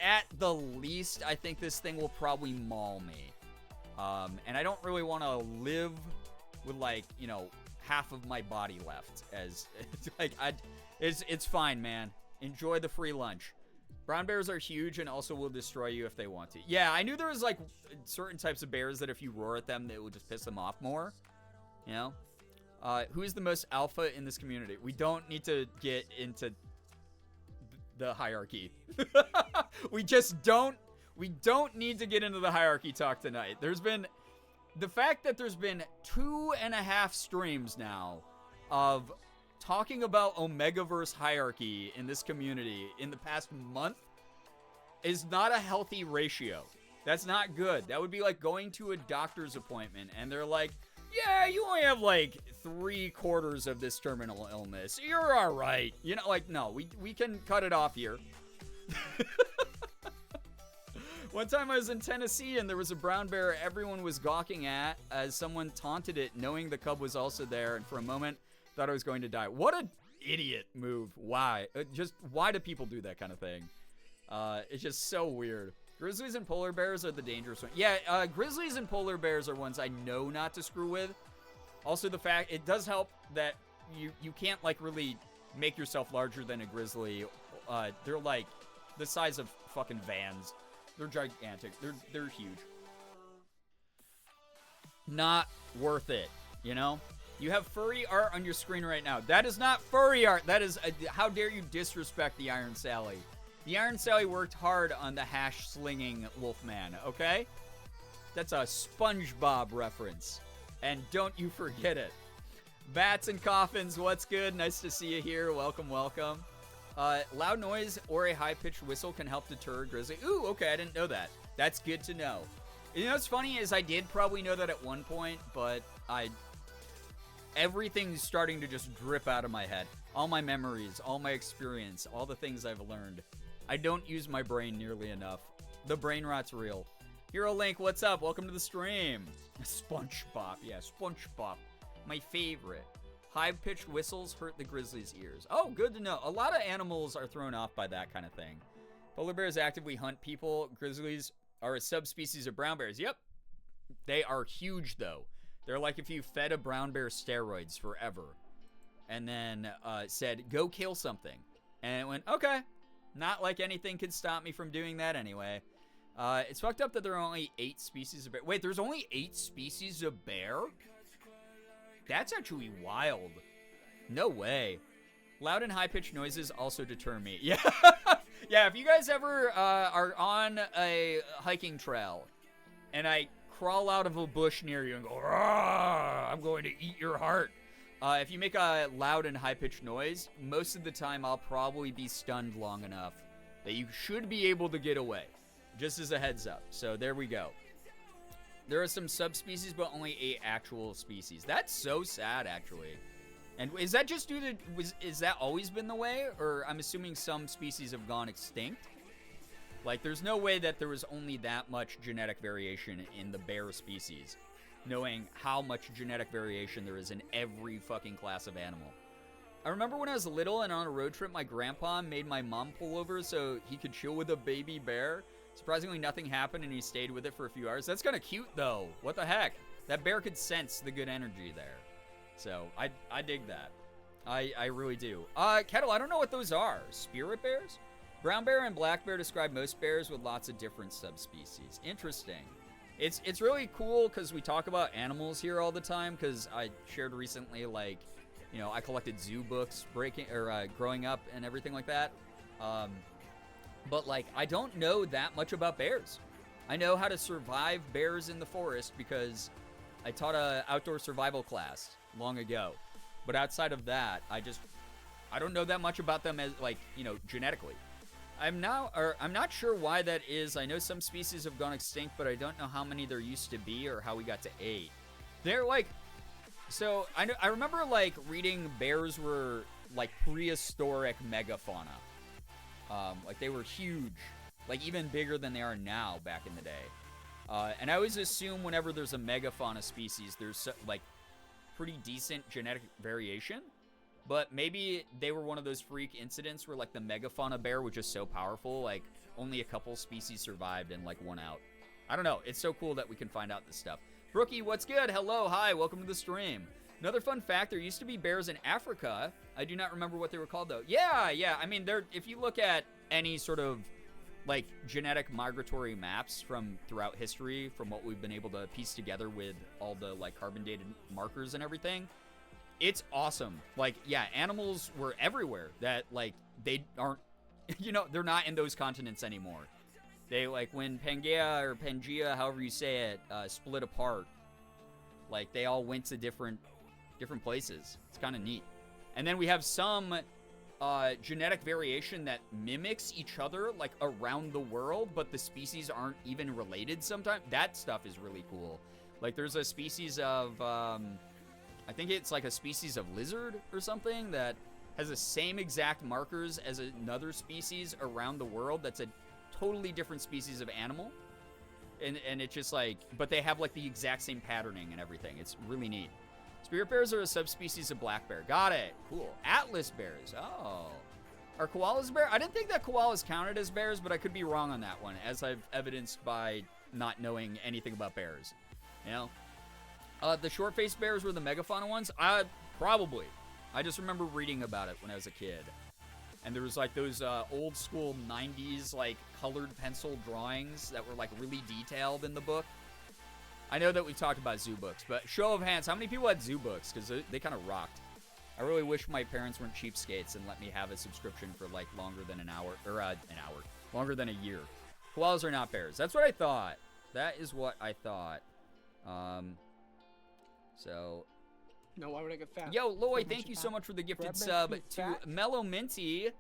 at the least, I think this thing will probably maul me. And I don't really want to live with, like, you know, half of my body left. As like, it's fine, man. Enjoy the free lunch. Brown bears are huge and also will destroy you if they want to. Yeah, I knew there was, like, certain types of bears that if you roar at them, they would just piss them off more. You know? Who is the most alpha in this community? We don't need to get into the hierarchy. We don't need to get into the hierarchy talk tonight. The fact that there's been 2.5 streams now of talking about Omegaverse hierarchy in this community in the past month is not a healthy ratio. That's not good. That would be like going to a doctor's appointment and they're like, yeah, you only have like 3/4 of this terminal illness. You're all right. You know, like, no, we can cut it off here. One time I was in Tennessee and there was a brown bear everyone was gawking at as someone taunted it knowing the cub was also there, and for a moment thought I was going to die. What an idiot move. Why? Why do people do that kind of thing? It's just so weird. Grizzlies and polar bears are the dangerous ones. Yeah, grizzlies and polar bears are ones I know not to screw with. Also, the fact, it does help that you can't, like, really make yourself larger than a grizzly. They're, like, the size of fucking vans. They're gigantic. They're huge. Not worth it, you know? You have furry art on your screen right now. That is not furry art. That is, how dare you disrespect the Iron Sally. The Iron Sally worked hard on the hash-slinging Wolfman, okay? That's a SpongeBob reference. And don't you forget it. Bats and coffins, what's good? Nice to see you here. Welcome, welcome. Loud noise or a high-pitched whistle can help deter a grizzly. Ooh, okay, I didn't know that. That's good to know. You know what's funny is I did probably know that at one point, but everything's starting to just drip out of my head. All my memories, all my experience, all the things I've learned. I don't use my brain nearly enough. The brain rot's real. Hero Link, what's up? Welcome to the stream. SpongeBob. Yeah, SpongeBob. My favorite. High-pitched whistles hurt the grizzly's ears. Oh, good to know. A lot of animals are thrown off by that kind of thing. Polar bears actively hunt people. Grizzlies are a subspecies of brown bears. Yep. They are huge, though. They're like if you fed a brown bear steroids forever and then said, go kill something. And it went, okay. Not like anything could stop me from doing that anyway. It's fucked up that there are only 8 species of bear. Wait, there's only 8 species of bear? That's actually wild. No way. Loud and high-pitched noises also deter me. Yeah. Yeah, if you guys ever are on a hiking trail and I crawl out of a bush near you and go, I'm going to eat your heart. If you make a loud and high-pitched noise, most of the time I'll probably be stunned long enough that you should be able to get away. Just as a heads up. So there we go. There are some subspecies, but only 8 actual species. That's so sad, actually. And is that just due to, is that always been the way? Or I'm assuming some species have gone extinct? Like, there's no way that there was only that much genetic variation in the bear species, knowing how much genetic variation there is in every fucking class of animal. I remember when I was little and on a road trip, my grandpa made my mom pull over so he could chill with a baby bear. Surprisingly, nothing happened, and he stayed with it for a few hours. That's kind of cute, though. What the heck? That bear could sense the good energy there. So, I dig that. I really do. Kettle, I don't know what those are. Spirit bears? Brown bear and black bear describe most bears with lots of different subspecies. Interesting. It's really cool because we talk about animals here all the time, because I shared recently, like, you know, I collected zoo books growing up and everything like that. But, like, I don't know that much about bears. I know how to survive bears in the forest because I taught a outdoor survival class long ago. But outside of that, I don't know that much about them as, like, you know, genetically. I'm not sure why that is. I know some species have gone extinct, but I don't know how many there used to be or how we got to 8. They're like, so I remember like reading bears were like prehistoric megafauna. Like they were huge, like even bigger than they are now back in the day. And I always assume whenever there's a megafauna species, there's like pretty decent genetic variation. But maybe they were one of those freak incidents where like the megafauna bear was just so powerful, like only a couple species survived and like won out. I don't know. It's so cool that we can find out this stuff. Brookie, what's good? Hello, hi, welcome to the stream. Another fun fact, there used to be bears in Africa. I do not remember what they were called though. Yeah. I mean, if you look at any sort of like genetic migratory maps from throughout history, from what we've been able to piece together with all the like carbon dated markers and everything, it's awesome. Like, yeah, animals were everywhere that, like, they aren't, you know, they're not in those continents anymore. They, like, when Pangea or Pangea, however you say it, split apart, like, they all went to different places. It's kind of neat. And then we have some genetic variation that mimics each other, like, around the world, but the species aren't even related sometimes. That stuff is really cool. Like, there's a species of, I think it's like a species of lizard or something that has the same exact markers as another species around the world that's a totally different species of animal. And it's just like, but they have like the exact same patterning and everything. It's really neat. Spirit bears are a subspecies of black bear. Got it. Cool. Atlas bears. Oh. Are koalas bear? I didn't think that koalas counted as bears, but I could be wrong on that one, as I've evidenced by not knowing anything about bears. You know? The short-faced bears were the megafauna ones? Probably. I just remember reading about it when I was a kid. And there was like those old-school 90s like colored pencil drawings that were like really detailed in the book. I know that we talked about zoo books, but show of hands, how many people had zoo books? Because they kind of rocked. I really wish my parents weren't cheapskates and let me have a subscription for like longer than longer than a year. Koalas are not bears. That's what I thought. That is what I thought. So, no, why would I get fat? Yo, Lloyd, thank you so much for the gifted sub to Mellow Minty.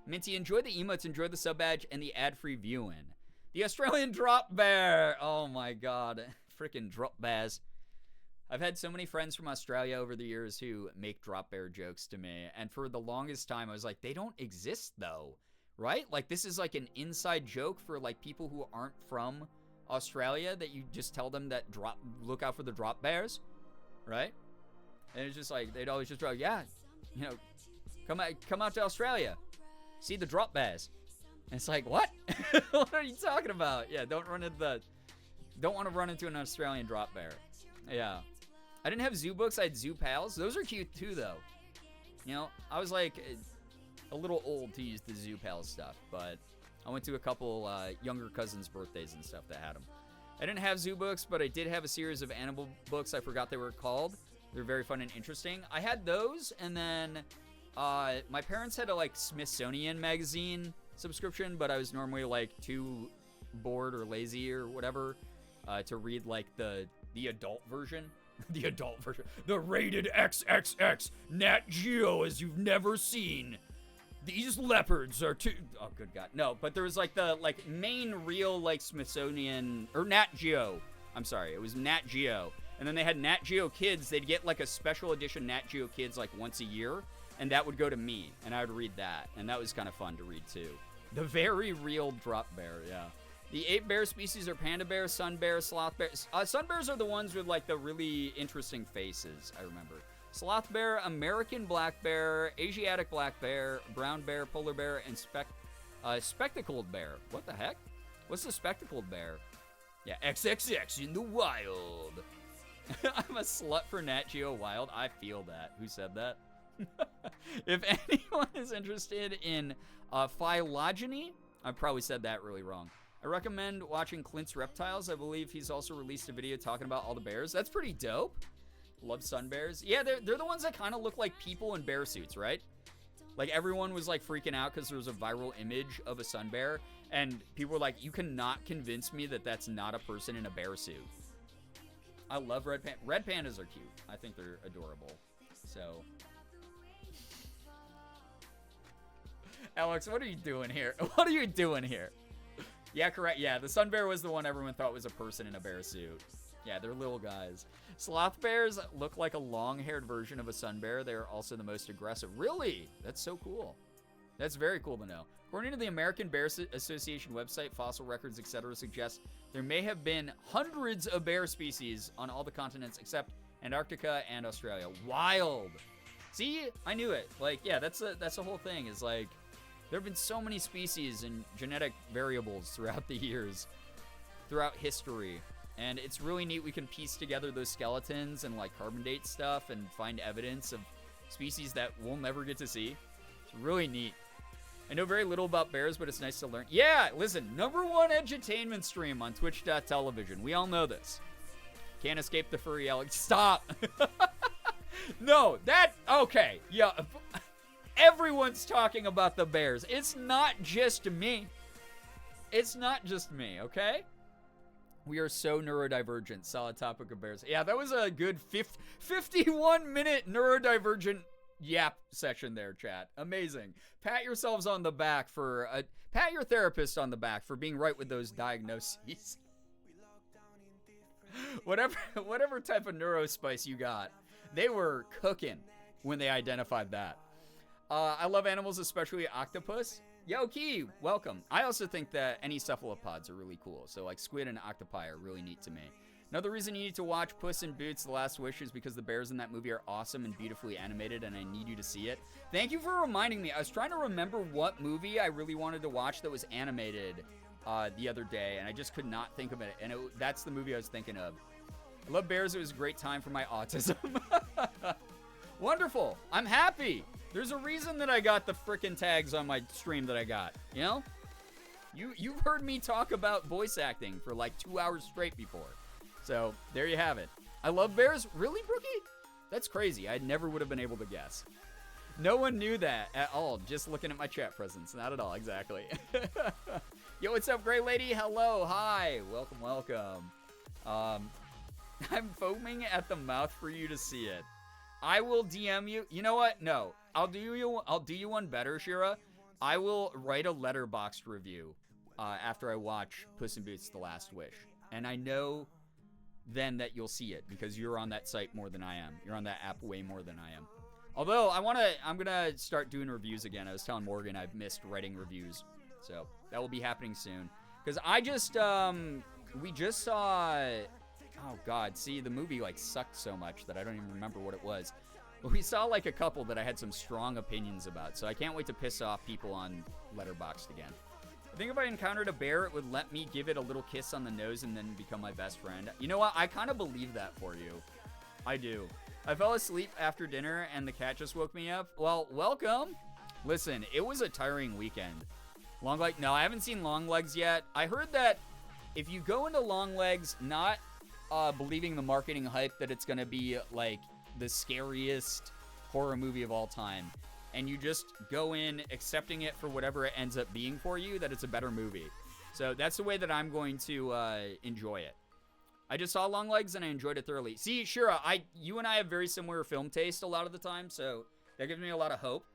Minty, enjoy the emotes, enjoy the sub badge, and the ad-free viewing. The Australian drop bear. Oh my god, freaking drop bears. I've had so many friends from Australia over the years who make drop bear jokes to me, and for the longest time I was like, they don't exist though, right? Like this is like an inside joke for like people who aren't from Australia, that you just tell them that look out for the drop bears. Right? And it's just like, they'd always just go, yeah, you know, come out to Australia. See the drop bears. And it's like, what? What are you talking about? Yeah, don't want to run into an Australian drop bear. Yeah. I didn't have zoo books, I had zoo pals. Those are cute too, though. You know, I was like a little old to use the zoo pal stuff, but I went to a couple younger cousins' birthdays and stuff that had them. I didn't have zoo books, but I did have a series of animal books. I forgot they were called. They're very fun and interesting. I had those, and then my parents had a like Smithsonian magazine subscription, but I was normally like too bored or lazy or whatever to read like the adult version. The adult version. The rated XXX Nat Geo as you've never seen. These leopards are too... Oh, good God. No, but there was, like, the, like, main real, like, Smithsonian... Or Nat Geo. I'm sorry. It was Nat Geo. And then they had Nat Geo Kids. They'd get, like, a special edition Nat Geo Kids, like, once a year. And that would go to me. And I would read that. And that was kind of fun to read, too. The very real drop bear, yeah. The 8 bear species are panda bear, sun bear, sloth bear. Sun bears are the ones with, like, the really interesting faces, I remember. Sloth bear, American black bear, Asiatic black bear, brown bear, polar bear, and spectacled bear. What the heck? What's the spectacled bear? Yeah, XXX in the wild. I'm a slut for Nat Geo Wild. I feel that. Who said that? If anyone is interested in phylogeny, I probably said that really wrong. I recommend watching Clint's Reptiles. I believe he's also released a video talking about all the bears. That's pretty dope. Love sun bears. Yeah, they're the ones that kind of look like people in bear suits, right? Like, everyone was, like, freaking out because there was a viral image of a sun bear, and people were like, you cannot convince me that that's not a person in a bear suit. I love red pandas. Red pandas are cute. I think they're adorable. So... Alex, what are you doing here? What are you doing here? Yeah, correct. Yeah, the sun bear was the one everyone thought was a person in a bear suit. Yeah, they're little guys. Sloth bears look like a long-haired version of a sun bear. They're also the most aggressive. Really? That's so cool. That's very cool to know. According to the American Bear Association website, fossil records, etc., suggest there may have been hundreds of bear species on all the continents except Antarctica and Australia. Wild. See, I knew it. Like, yeah, that's the whole thing. Is like, there have been so many species and genetic variables throughout the years, throughout history, and it's really neat. We can piece together those skeletons and like carbon date stuff and find evidence of species that we'll never get to see. It's really neat. I know very little about bears, but it's nice to learn. Yeah, listen, #1 edutainment stream on twitch.tv. We all know this. Can't escape the furry Alex. Stop. No, okay. Yeah, everyone's talking about the bears. It's not just me. It's not just me, okay? We are so neurodivergent. Solid topic of bears. Yeah, that was a good 51-minute neurodivergent yap session there, chat. Amazing. Pat yourselves on the back pat your therapist on the back for being right with those diagnoses. Whatever type of neurospice you got, they were cooking when they identified that. I love animals, especially octopus. Yo, Key, welcome. I also think that any cephalopods are really cool. So like squid and octopi are really neat to me. Another reason you need to watch Puss in Boots: The Last Wish is because the bears in that movie are awesome and beautifully animated, and I need you to see it. Thank you for reminding me. I was trying to remember what movie I really wanted to watch that was animated the other day, and I just could not think of it, and that's the movie I was thinking of. I love bears. It was a great time for my autism. Wonderful. I'm happy. There's a reason that I got the frickin' tags on my stream that I got, you know? You've heard me talk about voice acting for like 2 hours straight before. So, there you have it. I love bears. Really, Brookie? That's crazy. I never would have been able to guess. No one knew that at all, just looking at my chat presence. Not at all, exactly. Yo, what's up, Gray Lady? Hello, hi. Welcome, welcome. I'm foaming at the mouth for you to see it. I will DM you. You know what? No. I'll do you one better, Shira. I will write a letterboxd review after I watch Puss in Boots: The Last Wish. And I know then that you'll see it because you're on that site more than I am. You're on that app way more than I am. Although I'm gonna start doing reviews again. I was telling Morgan I've missed writing reviews, so that will be happening soon. Because we just saw. Oh God, see, the movie like sucked so much that I don't even remember what it was. But we saw like a couple that I had some strong opinions about, so I can't wait to piss off people on Letterboxd again. I think if I encountered a bear, it would let me give it a little kiss on the nose and then become my best friend. You know what? I kind of believe that for you. I do. I fell asleep after dinner and the cat just woke me up. Well, welcome. Listen, it was a tiring weekend. No, I haven't seen Longlegs yet. I heard that if you go into Longlegs not believing the marketing hype that it's going to be like the scariest horror movie of all time, and you just go in accepting it for whatever it ends up being for you, that it's a better movie. So that's the way that I'm going to enjoy it. I just saw Longlegs and I enjoyed it thoroughly. See, Shira, you and I have very similar film taste a lot of the time, so that gives me a lot of hope.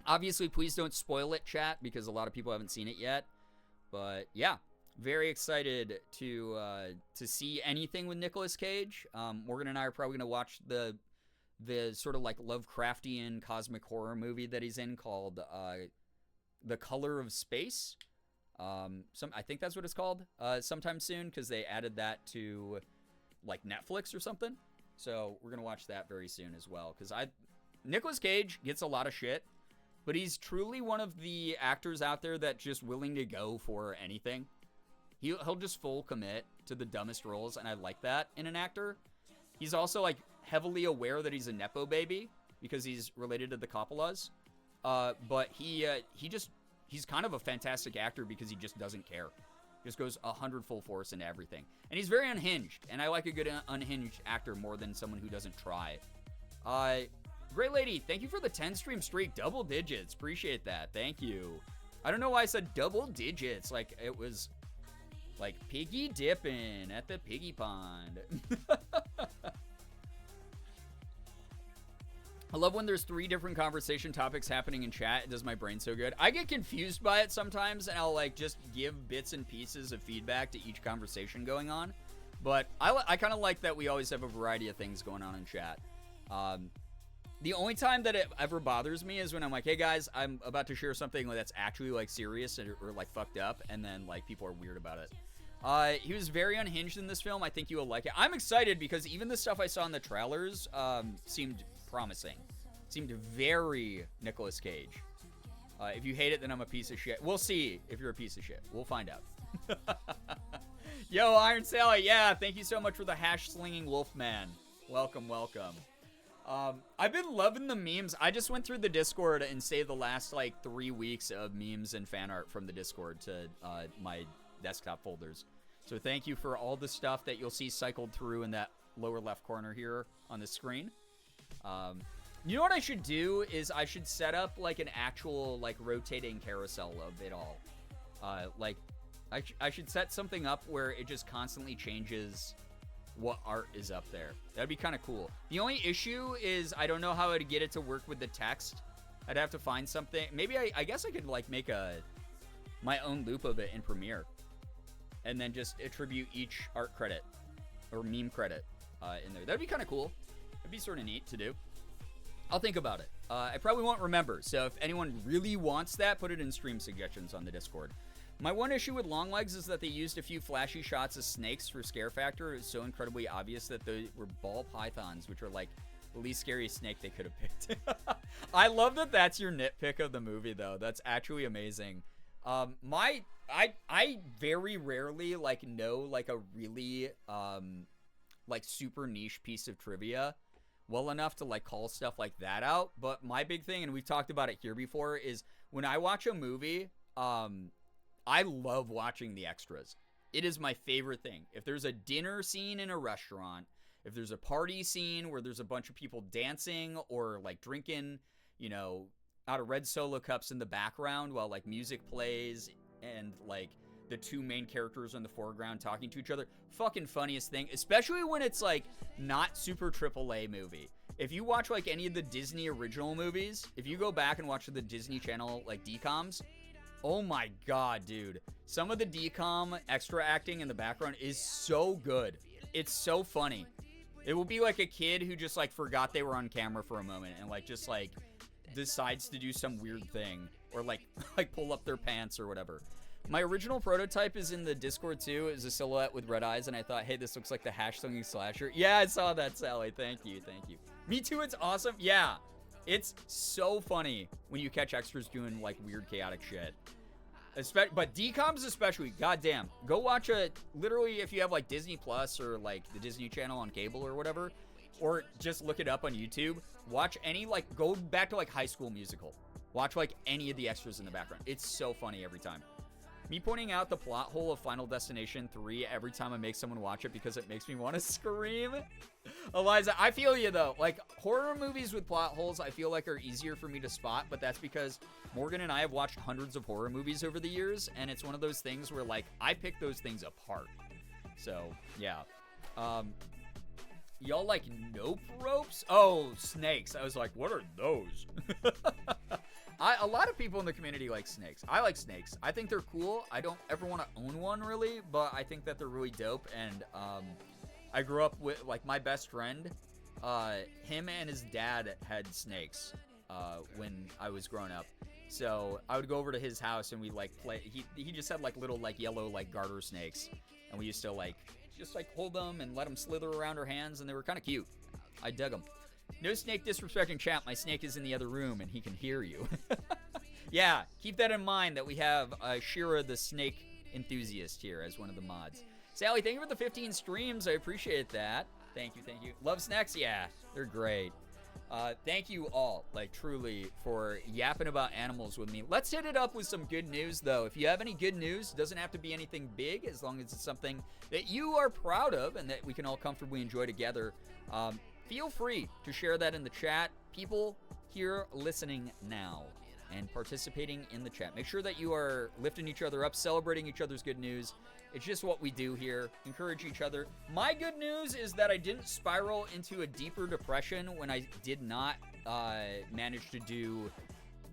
Obviously, please don't spoil it, chat, because a lot of people haven't seen it yet. But yeah, very excited to see anything with Nicolas Cage. Morgan and I are probably going to watch the sort of like Lovecraftian cosmic horror movie that he's in called The Color of Space. I think that's what it's called. Sometime soon, because they added that to like Netflix or something. So we're gonna watch that very soon as well. Because Nicolas Cage gets a lot of shit, but he's truly one of the actors out there that's just willing to go for anything. He'll just full commit to the dumbest roles, and I like that in an actor. He's also like heavily aware that he's a nepo baby because he's related to the Coppolas. But he's kind of a fantastic actor because he just doesn't care. Just goes 100 full force into everything. And he's very unhinged, and I like a good unhinged actor more than someone who doesn't try. Great Lady, thank you for the 10 stream streak. Double digits. Appreciate that. Thank you. I don't know why I said double digits. Like, it was like piggy dipping at the piggy pond. I love when there's 3 different conversation topics happening in chat. It does my brain so good. I get confused by it sometimes, and I'll like just give bits and pieces of feedback to each conversation going on. But I kind of like that we always have a variety of things going on in chat. The only time that it ever bothers me is when I'm like, hey guys, I'm about to share something that's actually like serious or like fucked up, and then like people are weird about it. He was very unhinged in this film. I think you will like it. I'm excited because even the stuff I saw in the trailers seemed promising. Seemed very Nicolas Cage. If you hate it, then I'm a piece of shit. We'll see if you're a piece of shit. We'll find out. Yo, Iron Sally, yeah, thank you so much for the hash-slinging Wolfman. Welcome, welcome. I've been loving the memes. I just went through the Discord and saved the last, like, 3 weeks of memes and fan art from the Discord to my desktop folders. So thank you for all the stuff that you'll see cycled through in that lower left corner here on the screen. You know what I should do is I should set up, like, an actual, like, rotating carousel of it all. Like, I should set something up where it just constantly changes what art is up there. That'd be kind of cool. The only issue is I don't know how to get it to work with the text. I'd have to find something. Maybe I guess I could, like, make my own loop of it in Premiere. And then just attribute each art credit or meme credit in there. That'd be kind of cool. It'd be sort of neat to do. I'll think about it. I probably won't remember. So if anyone really wants that, put it in stream suggestions on the Discord. My one issue with Longlegs is that they used a few flashy shots of snakes for scare factor. It was so incredibly obvious that they were ball pythons, which are like the least scary snake they could have picked. I love that that's your nitpick of the movie, though. That's actually amazing. I very rarely like know like a really like super niche piece of trivia well enough to like call stuff like that out. But my big thing, and we've talked about it here before, is when I watch a movie, I love watching the extras. It is my favorite thing. If there's a dinner scene in a restaurant, if there's a party scene where there's a bunch of people dancing or like drinking, you know, out of red Solo cups in the background while like music plays and like the 2 main characters in the foreground talking to each other, fucking funniest thing, especially when it's like not super AAA movie. If you watch like any of the Disney original movies, if you go back and watch the Disney Channel like DComs, oh my god, dude. Some of the DCOM extra acting in the background is so good. It's so funny. It will be like a kid who just like forgot they were on camera for a moment and like just like decides to do some weird thing or like pull up their pants or whatever. My original prototype is in the Discord too. It was a silhouette with red eyes and I thought, hey, this looks like the hash-slinging slasher. Yeah, I saw that, Sally. Thank you, thank you. Me too, it's awesome. Yeah. It's so funny when you catch extras doing like weird chaotic shit. But DComs especially, goddamn. Go watch literally if you have like Disney Plus or like the Disney Channel on cable or whatever, or just look it up on YouTube. Watch any like, go back to like High School Musical. Watch like any of the extras in the background. It's so funny every time. Me pointing out the plot hole of Final Destination 3 every time I make someone watch it because it makes me want to scream. Eliza, I feel you though. Like horror movies with plot holes I feel like are easier for me to spot, but that's because Morgan and I have watched hundreds of horror movies over the years, and it's one of those things where like I pick those things apart. So yeah. Y'all like nope ropes? Oh, snakes. I was like, what are those? A lot of people in the community like snakes. I like snakes. I think they're cool. I don't ever want to own one really, but I think that they're really dope. And I grew up with like my best friend. Him and his dad had snakes when I was growing up. So I would go over to his house and we like play. He just had like little like yellow like garter snakes, and we used to like just like hold them and let them slither around our hands, and they were kind of cute. I dug them. No snake disrespecting chat. My snake is in the other room and he can hear you. Yeah, keep that in mind that we have Shira the snake enthusiast here as one of the mods. Sally, thank you for the 15 streams. I appreciate that. Thank you, thank you. Love snacks? Yeah, they're great. Thank you all, like truly, for yapping about animals with me. Let's hit it up with some good news, though. If you have any good news, it doesn't have to be anything big, as long as it's something that you are proud of and that we can all comfortably enjoy together. Feel free to share that in the chat. People here listening now and participating in the chat. Make sure that you are lifting each other up, celebrating each other's good news. It's just what we do here. Encourage each other. My good news is that I didn't spiral into a deeper depression when I did not manage to do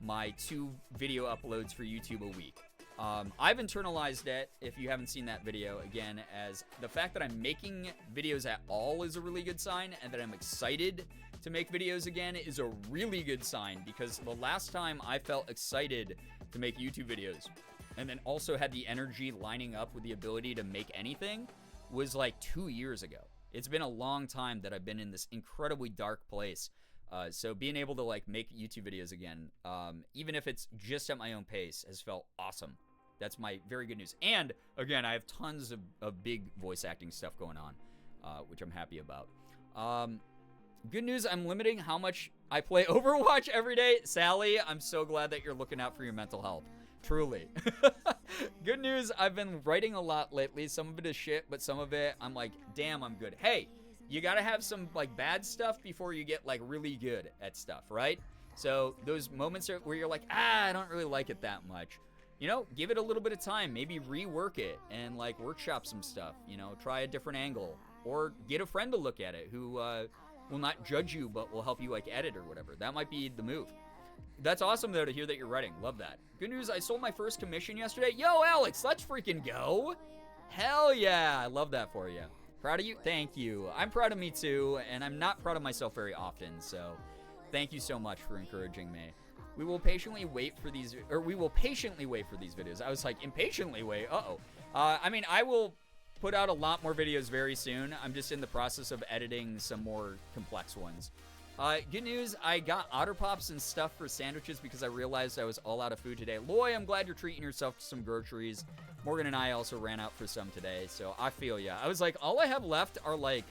my 2 video uploads for YouTube a week. I've internalized it, if you haven't seen that video, again, as the fact that I'm making videos at all is a really good sign, and that I'm excited to make videos again is a really good sign, because the last time I felt excited to make YouTube videos, and then also had the energy lining up with the ability to make anything, was like 2 years ago. It's been a long time that I've been in this incredibly dark place. So being able to like make YouTube videos again, even if it's just at my own pace, has felt awesome. That's my very good news. And again, I have tons of big voice acting stuff going on, which I'm happy about. Good news, I'm limiting how much I play Overwatch every day. Sally, I'm so glad that you're looking out for your mental health. Truly. Good news, I've been writing a lot lately. Some of it is shit, but some of it, I'm like, damn, I'm good. Hey, you gotta have some like bad stuff before you get like really good at stuff, right? So those moments where you're like, I don't really like it that much. You know, give it a little bit of time. Maybe rework it and like workshop some stuff. You know, try a different angle, or get a friend to look at it who will not judge you but will help you like edit or whatever. That might be the move. That's awesome though to hear that you're writing. Love that. Good news, I sold my first commission yesterday. Yo, Alex, let's freaking go. Hell yeah, I love that for you. Proud of you? Thank you. I'm proud of me too, and I'm not proud of myself very often, so thank you so much for encouraging me. We will patiently wait for these videos. I was like, impatiently wait, I mean, I will put out a lot more videos very soon. I'm just in the process of editing some more complex ones. Good news, I got Otter Pops and stuff for sandwiches because I realized I was all out of food today. Loy, I'm glad you're treating yourself to some groceries. Morgan and I also ran out for some today, so I feel ya. I was like, all I have left are like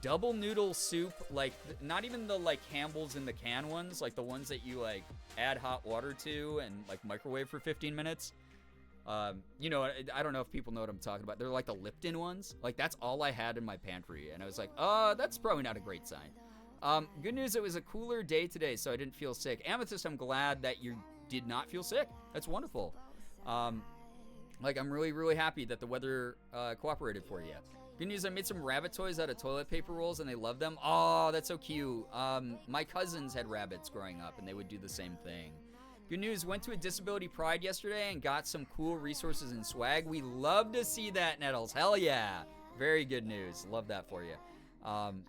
double noodle soup, like not even the like Campbell's in the can ones, like the ones that you like add hot water to and like microwave for 15 minutes. You know, I don't know if people know what I'm talking about. They're like the Lipton ones. Like that's all I had in my pantry, and I was like, that's probably not a great sign. Good news, it was a cooler day today, so I didn't feel sick. Amethyst, I'm glad that you did not feel sick. That's wonderful. Like, I'm really, really happy that the weather cooperated for you. Good news, I made some rabbit toys out of toilet paper rolls, and they love them. Oh, that's so cute. My cousins had rabbits growing up, and they would do the same thing. Good news, went to a Disability Pride yesterday and got some cool resources and swag. We love to see that, Nettles. Hell yeah. Very good news. Love that for you.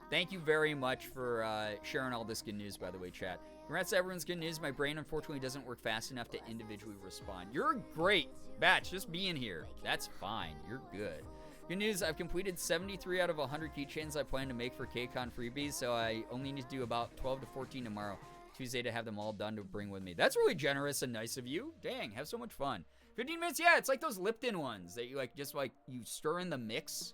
Thank you very much for sharing all this good news, by the way, chat. Congrats to everyone's good news. My brain, unfortunately, doesn't work fast enough to individually respond. You're great, Batch. Just being here. That's fine. You're good. Good news, I've completed 73 out of 100 keychains I plan to make for KCON freebies, so I only need to do about 12 to 14 tomorrow, Tuesday, to have them all done to bring with me. That's really generous and nice of you. Dang, have so much fun. 15 minutes, yeah, it's like those Lipton ones that you like, just like, you stir in the mix.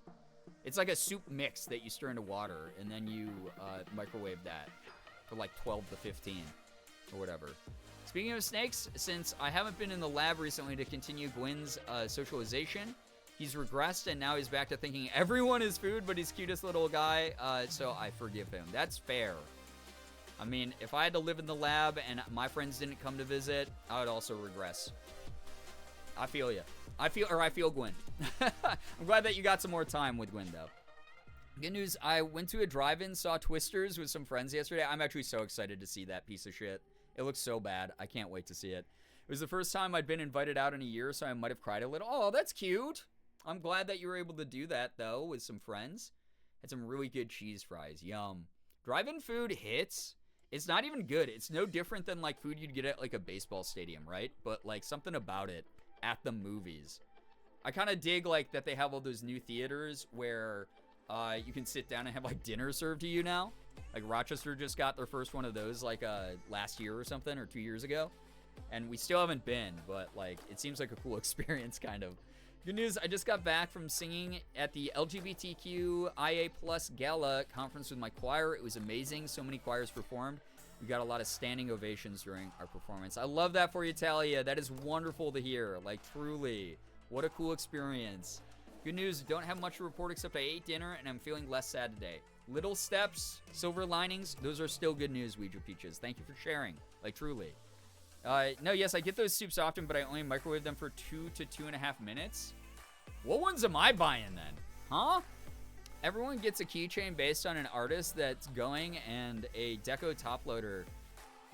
It's like a soup mix that you stir into water, and then you microwave that for like 12 to 15 or whatever. Speaking of snakes, since I haven't been in the lab recently to continue Gwen's socialization, he's regressed, and now he's back to thinking everyone is food, but he's cutest little guy, so I forgive him. That's fair. I mean, if I had to live in the lab and my friends didn't come to visit, I would also regress. I feel you. I feel Gwen. I'm glad that you got some more time with Gwen, though. Good news, I went to a drive-in, saw Twisters with some friends yesterday. I'm actually so excited to see that piece of shit. It looks so bad. I can't wait to see it. It was the first time I'd been invited out in a year, so I might have cried a little. Oh, that's cute. I'm glad that you were able to do that, though, with some friends. Had some really good cheese fries. Yum. Drive-in food hits. It's not even good. It's no different than, like, food you'd get at, like, a baseball stadium, right? But, like, something about it at the movies. I kind of dig, like, that they have all those new theaters where you can sit down and have, like, dinner served to you now. Like, Rochester just got their first one of those, like, last year or something, or 2 years ago. And we still haven't been, but, like, it seems like a cool experience, kind of. Good news, I just got back from singing at the LGBTQIA+ Gala conference with my choir. It was amazing. So many choirs performed. We got a lot of standing ovations during our performance. I love that for you, Talia. That is wonderful to hear. Like, truly. What a cool experience. Good news, don't have much to report except I ate dinner and I'm feeling less sad today. Little steps, silver linings, those are still good news, Ouija Peaches. Thank you for sharing. Like, truly. No, yes, I get those soups often, but I only microwave them for 2 to 2.5 minutes. What ones am I buying then? Huh? Everyone gets a keychain based on an artist that's going and a deco top loader,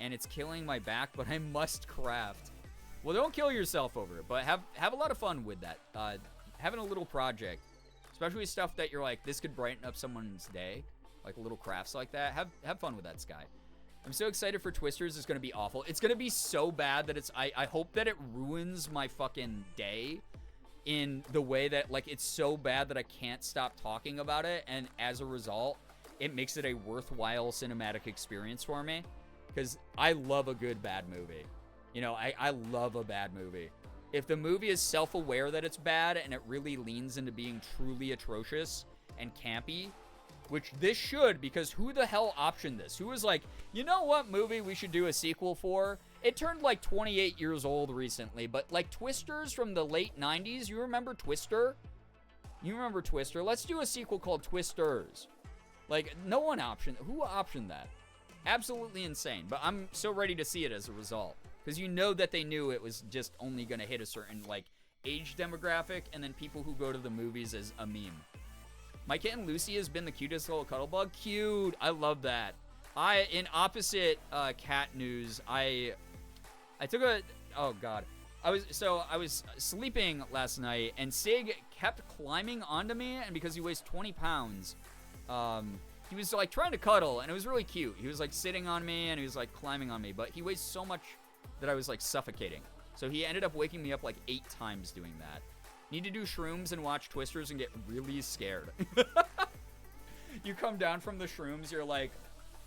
and it's killing my back, but I must craft. Well, don't kill yourself over it, but have a lot of fun with that. Having a little project, especially stuff that you're like, this could brighten up someone's day, like little crafts like that. Have fun with that, Sky. I'm so excited for Twisters. It's going to be awful. It's going to be so bad that I hope that it ruins my fucking day in the way that, like, it's so bad that I can't stop talking about it, and as a result, it makes it a worthwhile cinematic experience for me, because I love a good bad movie. You know, I love a bad movie. If the movie is self-aware that it's bad and it really leans into being truly atrocious and campy, which this should, because who the hell optioned this? Who was like, you know what movie we should do a sequel for? It turned like 28 years old recently, but like Twisters from the late 90s, you remember Twister? You remember Twister? Let's do a sequel called Twisters. Like, no one optioned. Who optioned that? Absolutely insane, but I'm so ready to see it as a result. Because you know that they knew it was just only going to hit a certain, like, age demographic, and then people who go to the movies as a meme. My kitten Lucy has been the cutest little cuddle bug. Cute. I love that. In opposite cat news, I took a, oh god. I was sleeping last night, and Sig kept climbing onto me, and because he weighs 20 pounds, he was like trying to cuddle, and it was really cute. He was like sitting on me, and he was like climbing on me, but he weighs so much that I was like suffocating. So he ended up waking me up like 8 times doing that. Need to do shrooms and watch Twisters and get really scared. You come down from the shrooms, you're like,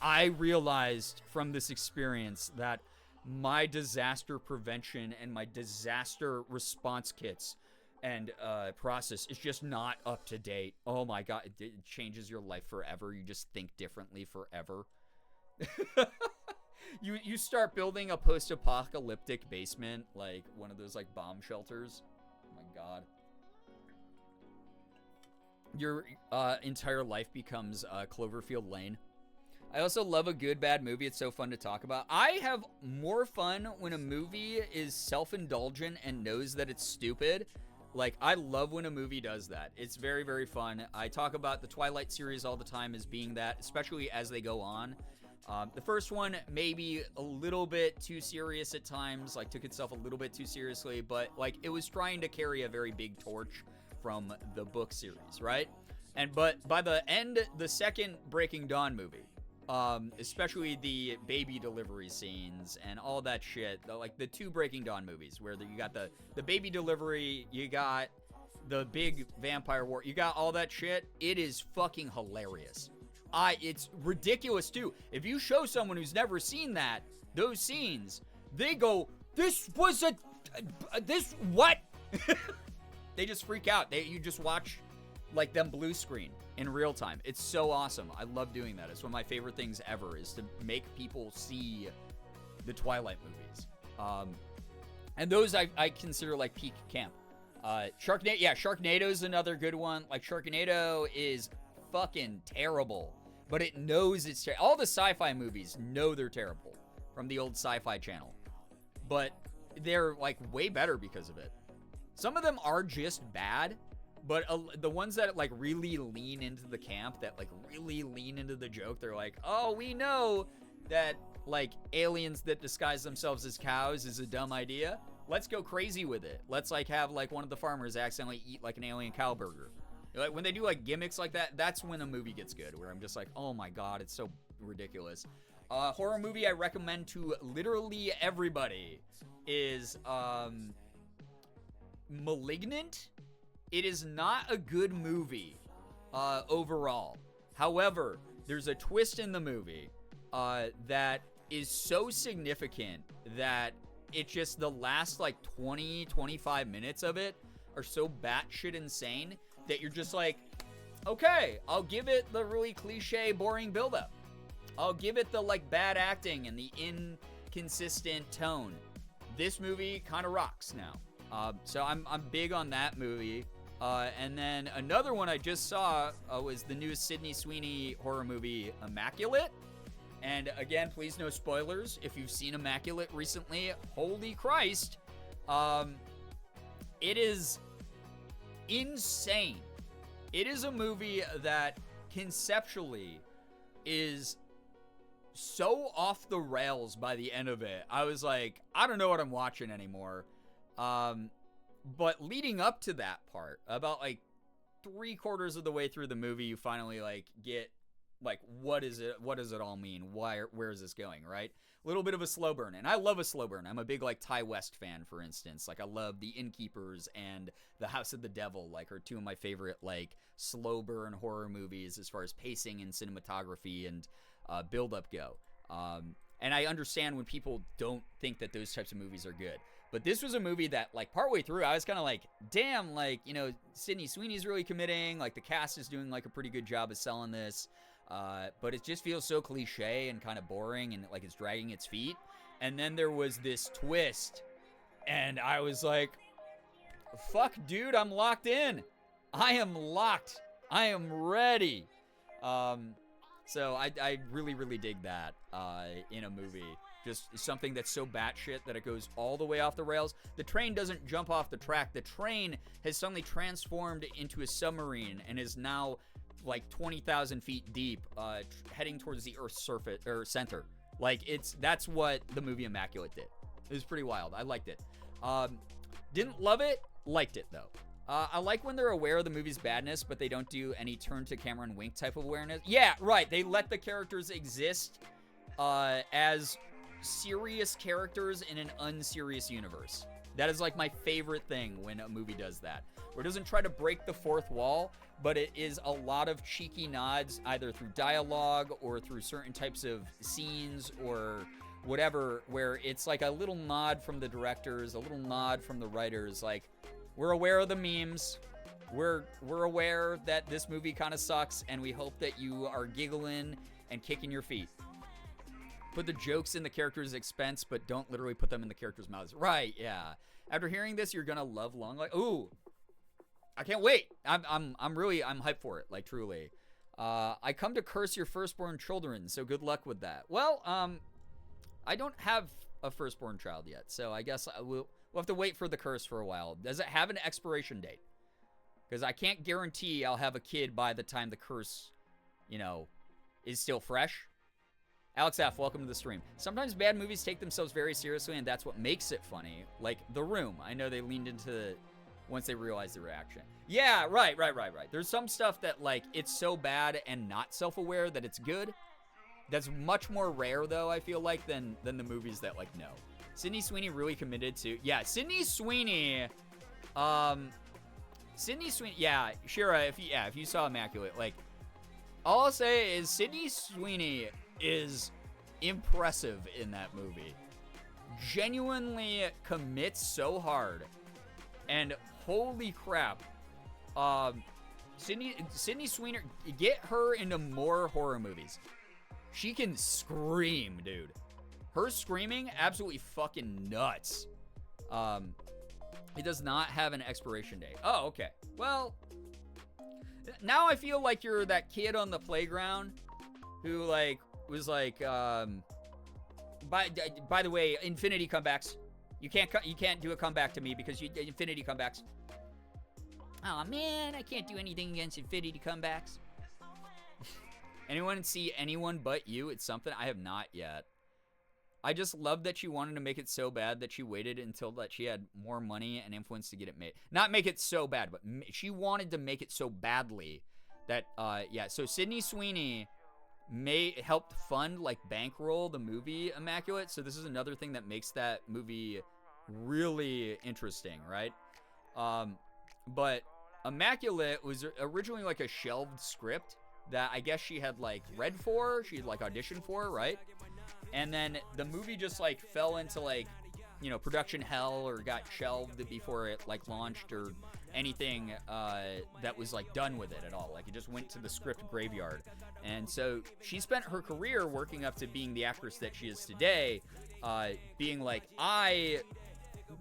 I realized from this experience that my disaster prevention and my disaster response kits and process is just not up to date. Oh my god, it changes your life forever. You just think differently forever. You start building a post-apocalyptic basement, like one of those like bomb shelters. Oh my god. Your entire life becomes Cloverfield Lane. I also love a good bad movie. It's so fun to talk about. I have more fun when a movie is self-indulgent and knows that it's stupid. Like, I love when a movie does that. It's very, very fun. I talk about the Twilight series all the time as being that, especially as they go on. The first one, maybe a little bit too serious at times, like took itself a little bit too seriously, but like it was trying to carry a very big torch from the book series, right? But by the end, the second Breaking Dawn movie, especially the baby delivery scenes and all that shit, like the 2 Breaking Dawn movies, where you got the baby delivery, you got the big vampire war, you got all that shit. It is fucking hilarious. It's ridiculous too. If you show someone who's never seen those scenes, they go, this what? They just freak out. You just watch like them blue screen in real time. It's so awesome. I love doing that. It's one of my favorite things ever, is to make people see the Twilight movies. And those I consider like peak camp. Sharknado's another good one. Like, Sharknado is fucking terrible, but it knows it's all the sci-fi movies know they're terrible from the old Sci-Fi Channel, but they're like way better because of it. Some of them are just bad, but the ones that like really lean into the camp, that like really lean into the joke, they're like, oh, we know that like aliens that disguise themselves as cows is a dumb idea. Let's go crazy with it. Let's like have like one of the farmers accidentally eat like an alien cow burger. Like, when they do like gimmicks like that, that's when a movie gets good, where I'm just like, oh my god, it's so ridiculous. Horror movie I recommend to literally everybody is Malignant. It is not a good movie overall. However, there's a twist in the movie that is so significant that it just, the last like 20-25 minutes of it are so batshit insane that you're just like, okay, I'll give it the really cliche, boring buildup. I'll give it the like bad acting and the inconsistent tone. This movie kind of rocks now. So I'm big on that movie. And then another one I just saw was the new Sydney Sweeney horror movie, Immaculate. And again, please no spoilers. If you've seen Immaculate recently, holy Christ. It is insane. It is a movie that conceptually is so off the rails by the end of it. I was like, I don't know what I'm watching anymore. But leading up to that part, about like 3/4 of the way through the movie, you finally like get like, what is it? What does it all mean? Where is this going? Right? A little bit of a slow burn, and I love a slow burn. I'm a big like Ty West fan, for instance. Like I love The Innkeepers and The House of the Devil. Like are two of my favorite like slow burn horror movies as far as pacing and cinematography and build up go. And I understand when people don't think that those types of movies are good. But this was a movie that, like, partway through, I was kind of like, damn, like, you know, Sydney Sweeney's really committing. Like, the cast is doing, like, a pretty good job of selling this. But it just feels so cliche and kind of boring and, like, it's dragging its feet. And then there was this twist. And I was like, fuck, dude, I'm locked in. I am locked. I am ready. So I really, really dig that in a movie. Just something that's so batshit that it goes all the way off the rails. The train doesn't jump off the track. The train has suddenly transformed into a submarine and is now like 20,000 feet deep, heading towards the Earth's surface or center. Like that's what the movie Immaculate did. It was pretty wild. I liked it. Didn't love it. Liked it though. I like when they're aware of the movie's badness, but they don't do any turn to camera and wink type of awareness. Yeah, right. They let the characters exist as serious characters in an unserious universe. That is like my favorite thing when a movie does that, where it doesn't try to break the fourth wall, but it is a lot of cheeky nods either through dialogue or through certain types of scenes or whatever, where it's like a little nod from the directors, a little nod from the writers, like, we're aware of the memes, we're aware that this movie kind of sucks, and we hope that you are giggling and kicking your feet. Put the jokes in the characters' expense, but don't literally put them in the characters' mouths. Right, yeah. After hearing this, you're gonna love Long Life. Ooh, I can't wait. I'm hyped for it. Like truly. I come to curse your firstborn children, so good luck with that. Well, I don't have a firstborn child yet, so I guess we'll have to wait for the curse for a while. Does it have an expiration date? Because I can't guarantee I'll have a kid by the time the curse, is still fresh. Alex F., welcome to the stream. Sometimes bad movies take themselves very seriously, and that's what makes it funny. Like The Room. I know they leaned into once they realized the reaction. Yeah, right. There's some stuff that, like, it's so bad and not self-aware that it's good. That's much more rare, though, I feel like, than the movies that, like, no. Sydney Sweeney really committed to... Yeah, Sydney Sweeney... Yeah, Shira, if you saw Immaculate, like... All I'll say is Sydney Sweeney is impressive in that movie. Genuinely commits so hard. And holy crap. Sydney Sweeney, get her into more horror movies. She can scream, dude. Her screaming, absolutely fucking nuts. It does not have an expiration date. Oh, okay. Well, now I feel like you're that kid on the playground who, like, was like, by the way, infinity comebacks. You can't do a comeback to me because you infinity comebacks. Oh man, I can't do anything against infinity comebacks. Anyone see Anyone But You? It's something I have not yet. I just love that she wanted to make it so bad that she waited until that she had more money and influence to get it made. Not make it so bad, but she wanted to make it so badly that, yeah. So Sydney Sweeney helped fund, like, bankroll the movie Immaculate. So this is another thing that makes that movie really interesting, right? But Immaculate was originally like a shelved script that I guess she had, like, read for, she had, like, auditioned for, right? And then the movie just, like, fell into, like, production hell or got shelved before it, like, launched or anything that was, like, done with it at all. Like, it just went to the script graveyard. And so she spent her career working up to being the actress that she is today, being like, I,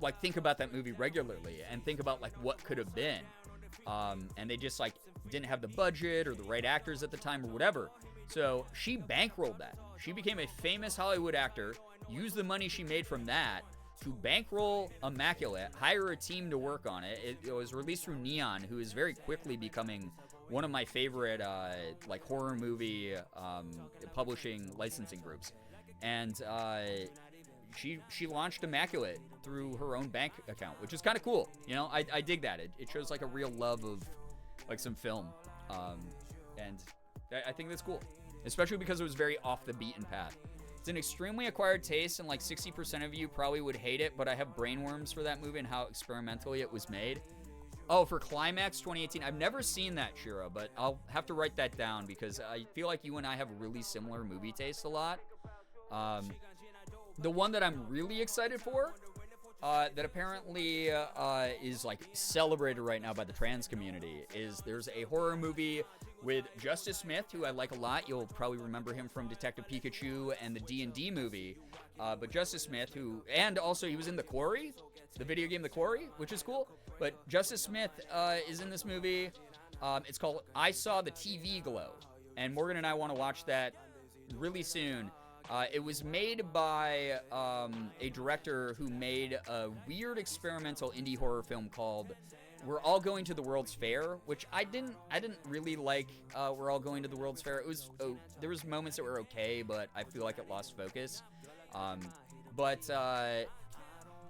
like, think about that movie regularly and think about, like, what could have been. And they just, like, didn't have the budget or the right actors at the time or whatever. So she bankrolled that. She became a famous Hollywood actor, used the money she made from that to bankroll Immaculate, hire a team to work on it. It was released through Neon, who is very quickly becoming one of my favorite like horror movie publishing licensing groups. And she launched Immaculate through her own bank account, which is kind of cool. You know, I dig that. It shows like a real love of like some film, and I think that's cool, especially because it was very off the beaten path. It's an extremely acquired taste, and like 60% of you probably would hate it, but I have brainworms for that movie and how experimentally it was made. Oh, for Climax 2018, I've never seen that, Shira, but I'll have to write that down because I feel like you and I have really similar movie taste a lot. The one that I'm really excited for, that apparently is like celebrated right now by the trans community, is there's a horror movie with Justice Smith, who I like a lot. You'll probably remember him from Detective Pikachu and the D&D movie. But Justice Smith, and also he was in The Quarry, the video game The Quarry, which is cool. But Justice Smith is in this movie. It's called I Saw the TV Glow. And Morgan and I want to watch that really soon. It was made by a director who made a weird experimental indie horror film called We're All Going to the World's Fair, which I didn't really like. We're All Going to the World's Fair. There was moments that were okay, but I feel like it lost focus. But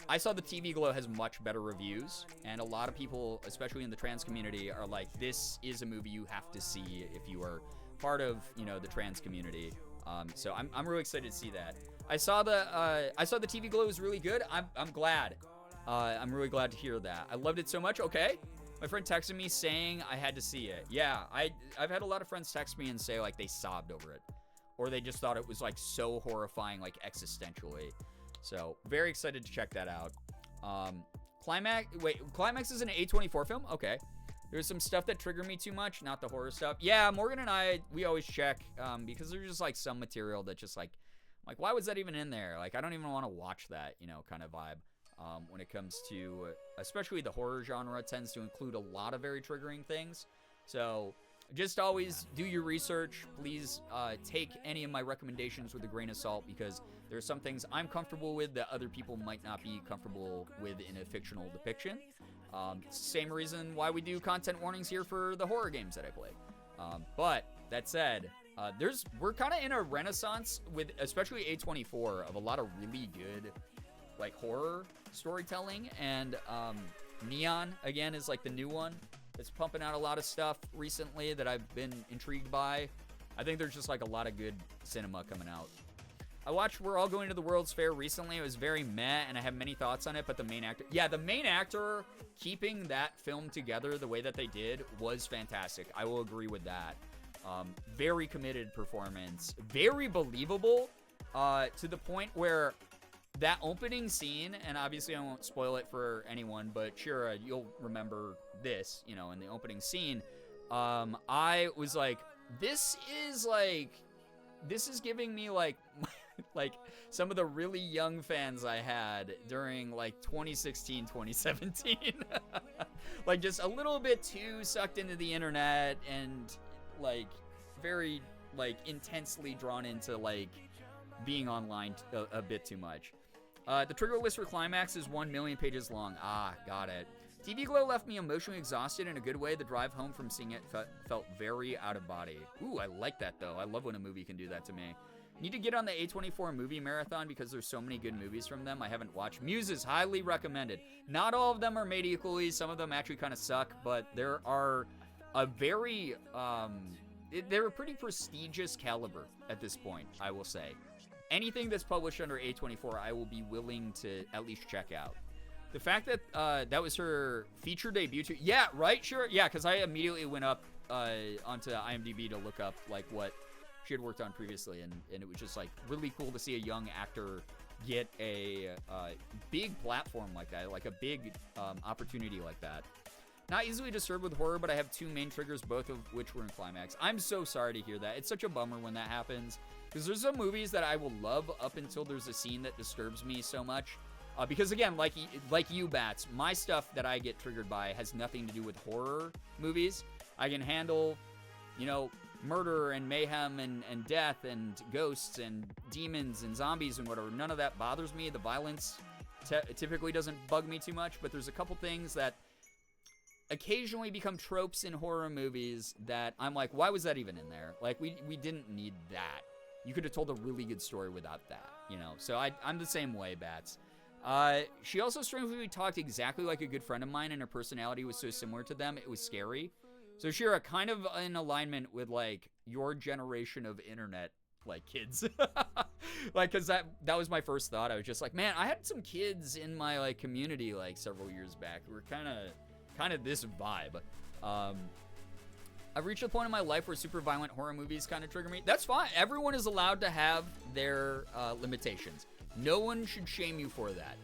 I Saw the TV Glow has much better reviews, and a lot of people, especially in the trans community, are like, this is a movie you have to see if you are part of, you know, the trans community. So I'm really excited to see that. I saw the TV Glow was really good. I'm glad. I'm really glad to hear that. I loved it so much. Okay. My friend texted me saying I had to see it. Yeah, I've had a lot of friends text me and say like they sobbed over it, or they just thought it was like so horrifying, like existentially. So very excited to check that out. Climax is an A24 film. Okay. There's some stuff that triggered me too much, not the horror stuff. Yeah, Morgan and I, we always check because there's just like some material that just like why was that even in there? Like I don't even want to watch that, you know, kind of vibe. When it comes to, especially the horror genre tends to include a lot of very triggering things. So just always do your research. Please take any of my recommendations with a grain of salt, because there are some things I'm comfortable with that other people might not be comfortable with in a fictional depiction. Same reason why we do content warnings here for the horror games that I play. But that said, we're kind of in a renaissance with especially A24 of a lot of really good like horror storytelling, and Neon again is like the new one that's pumping out a lot of stuff recently that I've been intrigued by. I think there's just like a lot of good cinema coming out. I watched We're All Going to the World's Fair recently. It was very meh, and I have many thoughts on it, but the main actor keeping that film together the way that they did was fantastic. I will agree with that. Very committed performance, very believable, to the point where that opening scene, and obviously I won't spoil it for anyone, but sure, you'll remember this, you know, in the opening scene, I was like, this is giving me like like some of the really young fans I had during like 2016, 2017. Like just a little bit too sucked into the internet and like very like intensely drawn into like being online a bit too much. The trigger list for Climax is 1 million pages long. Ah, got it. TV Glow left me emotionally exhausted in a good way. The drive home from seeing it felt very out of body. Ooh, I like that though. I love when a movie can do that to me. Need to get on the A24 movie marathon because there's so many good movies from them I haven't watched. Muse is highly recommended. Not all of them are made equally. Some of them actually kind of suck, but there are a very, they're a pretty prestigious caliber at this point, I will say. Anything that's published under A24, I will be willing to at least check out. The fact that that was her feature debut, too. Yeah, right? Sure. Yeah, because I immediately went up onto IMDb to look up like what she had worked on previously, and it was just like really cool to see a young actor get a big platform like that, like a big opportunity like that. Not easily disturbed with horror, but I have two main triggers, both of which were in Climax. I'm so sorry to hear that. It's such a bummer when that happens, because there's some movies that I will love up until there's a scene that disturbs me so much. Because again, like you, Bats, my stuff that I get triggered by has nothing to do with horror movies. I can handle, you know, murder and mayhem and death and ghosts and demons and zombies and whatever. None of that bothers me. The violence typically doesn't bug me too much, but there's a couple things that occasionally become tropes in horror movies that I'm like, why was that even in there? Like, we didn't need that. You could have told a really good story without that, you know? So I'm the same way, Bats. She also strangely talked exactly like a good friend of mine, and her personality was so similar to them, it was scary. So Shira, kind of in alignment with, like, your generation of internet, like, kids. Like, because that was my first thought. I was just like, man, I had some kids in my, like, community, like, several years back who were kind of this vibe. I've reached a point in my life where super violent horror movies kind of trigger me. That's fine. Everyone is allowed to have their limitations. No one should shame you for that.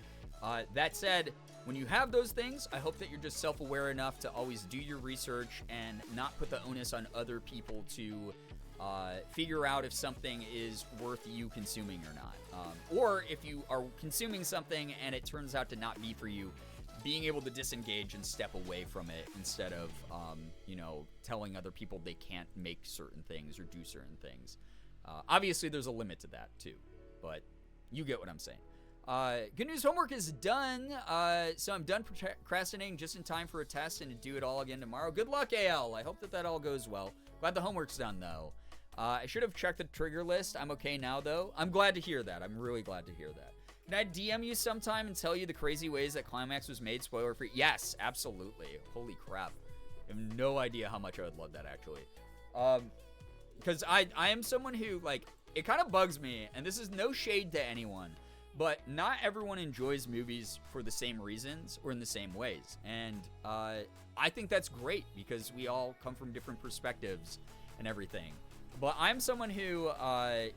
That said, when you have those things, I hope that you're just self-aware enough to always do your research and not put the onus on other people to figure out if something is worth you consuming or not. Or if you are consuming something and it turns out to not be for you, being able to disengage and step away from it instead of, telling other people they can't make certain things or do certain things. Obviously, there's a limit to that, too. But you get what I'm saying. Good news, homework is done. So I'm done procrastinating just in time for a test and to do it all again tomorrow. Good luck, AL. I hope that all goes well. Glad the homework's done, though. I should have checked the trigger list. I'm okay now, though. I'm glad to hear that. I'm really glad to hear that. Can I DM you sometime and tell you the crazy ways that Climax was made spoiler-free? Yes, absolutely. Holy crap. I have no idea how much I would love that, actually. Because I am someone who, like, it kind of bugs me, and this is no shade to anyone, but not everyone enjoys movies for the same reasons or in the same ways. And I think that's great because we all come from different perspectives and everything. But I'm someone who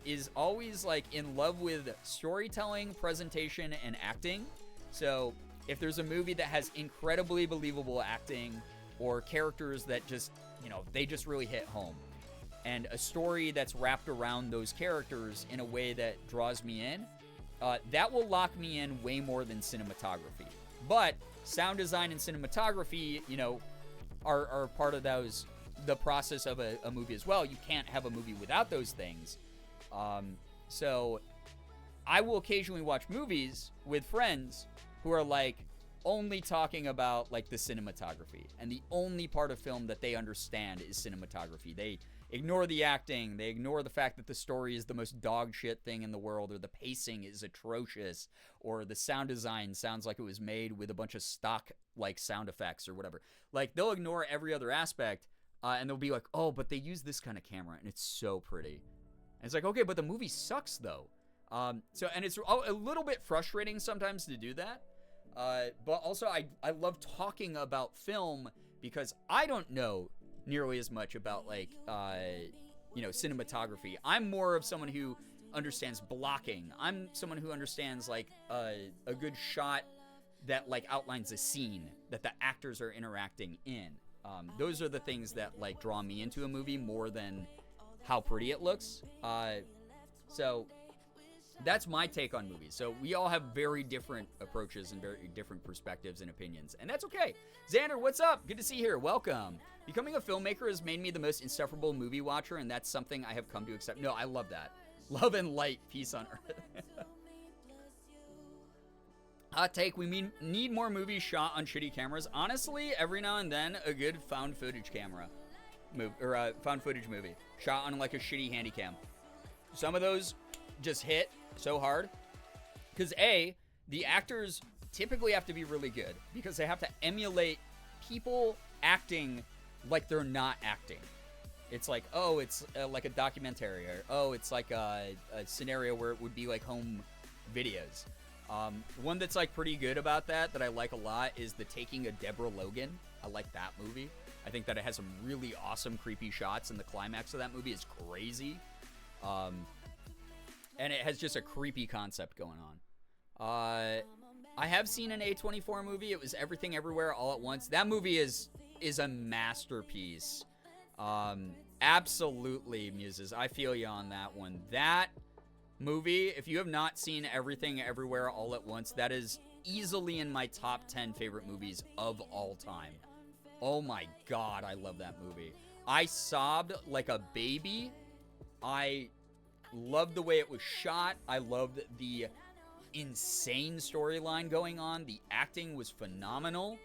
is always, like, in love with storytelling, presentation, and acting. So if there's a movie that has incredibly believable acting or characters that just, they just really hit home, and a story that's wrapped around those characters in a way that draws me in, that will lock me in way more than cinematography. But sound design and cinematography, are part of the process of a movie as well. You can't have a movie without those things. So I will occasionally watch movies with friends who are, like, only talking about, like, the cinematography, and the only part of film that they understand is cinematography. They ignore the acting, they ignore the fact that the story is the most dog shit thing in the world, or the pacing is atrocious, or the sound design sounds like it was made with a bunch of stock, like, sound effects or whatever. Like, they'll ignore every other aspect, and they'll be like, oh, but they use this kind of camera, and it's so pretty. And it's like, okay, but the movie sucks, though. And it's a little bit frustrating sometimes to do that. But also, I love talking about film because I don't know nearly as much about, like, cinematography. I'm more of someone who understands blocking. I'm someone who understands, like, a good shot that, like, outlines a scene that the actors are interacting in. Those are the things that, like, draw me into a movie more than how pretty it looks. So that's my take on movies. So we all have very different approaches and very different perspectives and opinions, and that's okay. Xander, what's up? Good to see you here. Welcome. Becoming a filmmaker has made me the most insufferable movie watcher, and that's something I have come to accept. No, I love that. Love and light, peace on earth. Hot take, we need more movies shot on shitty cameras. Honestly, every now and then, a good found footage found footage movie shot on, like, a shitty handycam. Some of those just hit so hard because the actors typically have to be really good because they have to emulate people acting like they're not acting. It's like, oh, it's like a documentary, or oh, it's like a scenario where it would be like home videos. One that's, like, pretty good about that I like a lot is The Taking of Deborah Logan. I like that movie. I think that it has some really awesome creepy shots, and the climax of that movie is crazy. And it has just a creepy concept going on. I have seen an A24 movie. It was Everything Everywhere All at Once. That movie is a masterpiece. Absolutely, Muses. I feel you on that one. That movie, if you have not seen Everything Everywhere All at Once, that is easily in my top 10 favorite movies of all time. Oh my God, I love that movie. I sobbed like a baby. I loved the way it was shot. I loved the insane storyline going on. The acting was phenomenal.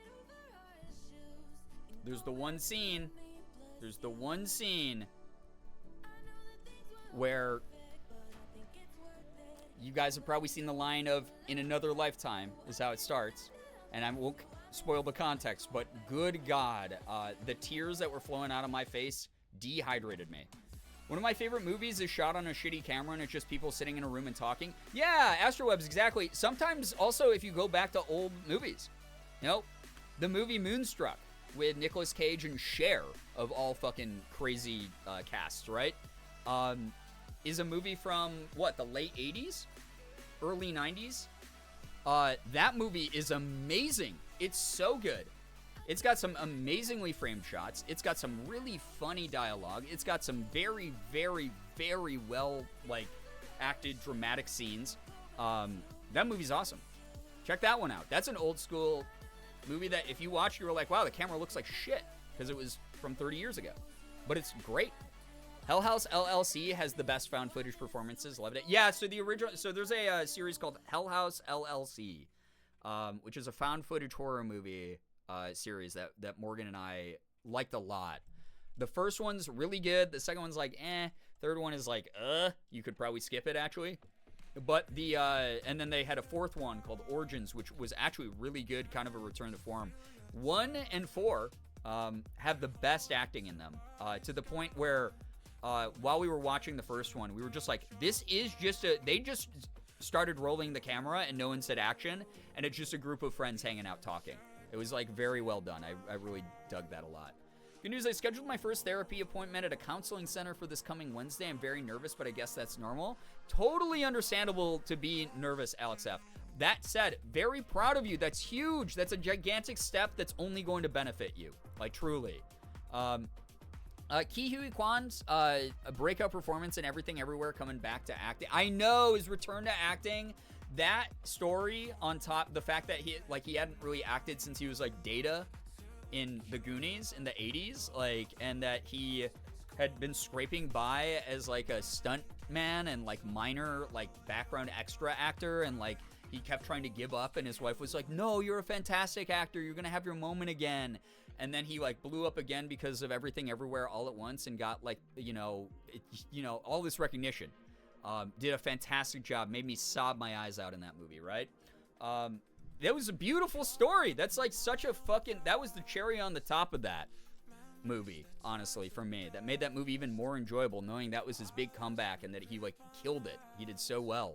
There's the one scene where you guys have probably seen the line of "in another lifetime" is how it starts, and I won't spoil the context, but good God, the tears that were flowing out of my face dehydrated me. One of my favorite movies is shot on a shitty camera and it's just people sitting in a room and talking. Yeah, Astrowebs, exactly. Sometimes also if you go back to old movies, you know, the movie Moonstruck with Nicolas Cage and Cher, of all fucking crazy casts, right? Is a movie from, what, the late 80s? Early 90s? That movie is amazing. It's so good. It's got some amazingly framed shots. It's got some really funny dialogue. It's got some very, very, very well, like, acted dramatic scenes. That movie's awesome. Check that one out. That's an old school movie that if you watch, you were like, wow, the camera looks like shit, because it was from 30 years ago. But it's great. Hell House LLC has the best found footage performances. Loved it. Yeah, so there's a series called Hell House LLC, which is a found footage horror movie series that Morgan and I liked a lot. The first one's really good. The second one's like, eh. Third one is like, you could probably skip it, actually. But and then they had a fourth one called Origins, which was actually really good, kind of a return to form. 1 and 4 have the best acting in them, to the point where while we were watching the first one, we were just like, this is just they just started rolling the camera and no one said action, and it's just a group of friends hanging out talking. It was like very well done. I really dug that a lot. Good news, I scheduled my first therapy appointment at a counseling center for this coming Wednesday. I'm very nervous, but I guess that's normal. Totally understandable to be nervous, Alex F. That said, very proud of you. That's huge. That's a gigantic step that's only going to benefit you. Like, truly. Ki Hui Kwan's a breakout performance in Everything Everywhere, coming back to acting. I know, his return to acting. That story on top, the fact that he hadn't really acted since he was like Data in the Goonies in the 80s, like, and that he had been scraping by as like a stunt man and like minor like background extra actor, and like he kept trying to give up, and his wife was like, no, you're a fantastic actor, you're gonna have your moment again. And then he like blew up again because of Everything Everywhere all at once and got like, all this recognition. Did a fantastic job, made me sob my eyes out in that movie, right? That was a beautiful story. That's like such a that was the cherry on the top of that movie, honestly, for me. That made that movie even more enjoyable, knowing that was his big comeback and that he like killed it. He did so well.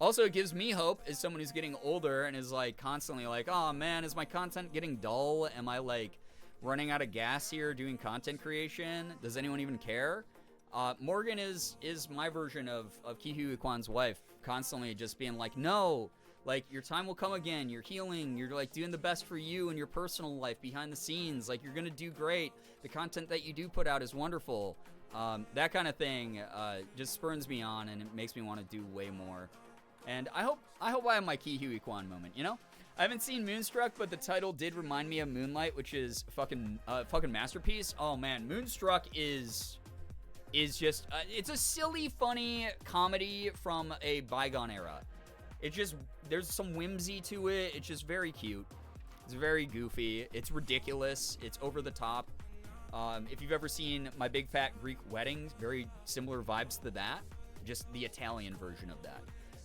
Also, it gives me hope as someone who's getting older and is like constantly like, oh man, is my content getting dull? Am I like running out of gas here doing content creation? Does anyone even care? Morgan is my version of Ki Hui Kwan's wife, constantly just being like, no, like, your time will come again, you're healing, you're like doing the best for you in your personal life behind the scenes, like, you're gonna do great, the content that you do put out is wonderful. That kind of thing just spurns me on, and it makes me want to do way more. And I hope I have my Ki Hui Kwan moment, you know? I haven't seen Moonstruck, but the title did remind me of Moonlight, which is fucking masterpiece. Oh man, Moonstruck is just it's a silly, funny comedy from a bygone era. It just, there's some whimsy to it. It's just very cute. It's very goofy. It's ridiculous. It's over the top. If you've ever seen My Big Fat Greek Wedding, very similar vibes to that. Just the Italian version of that.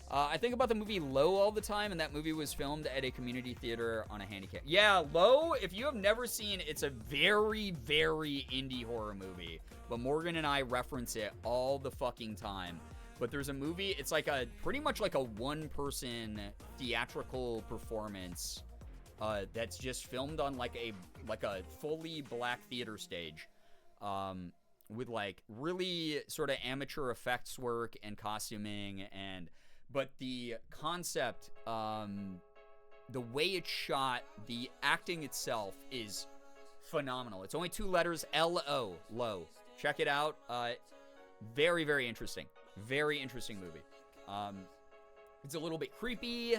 I think about the movie Low all the time, and that movie was filmed at a community theater on a handicap. Yeah, Low, if you have never seen, it's a very, very indie horror movie. But Morgan and I reference it all the fucking time. But there's a movie, it's like pretty much like a one-person theatrical performance that's just filmed on like a fully black theater stage, with like really sort of amateur effects work and costuming, but the concept, the way it's shot, the acting itself is phenomenal. It's only 2 letters, L-O, Low. Check it out. Very, very interesting. Very interesting movie. It's a little bit creepy.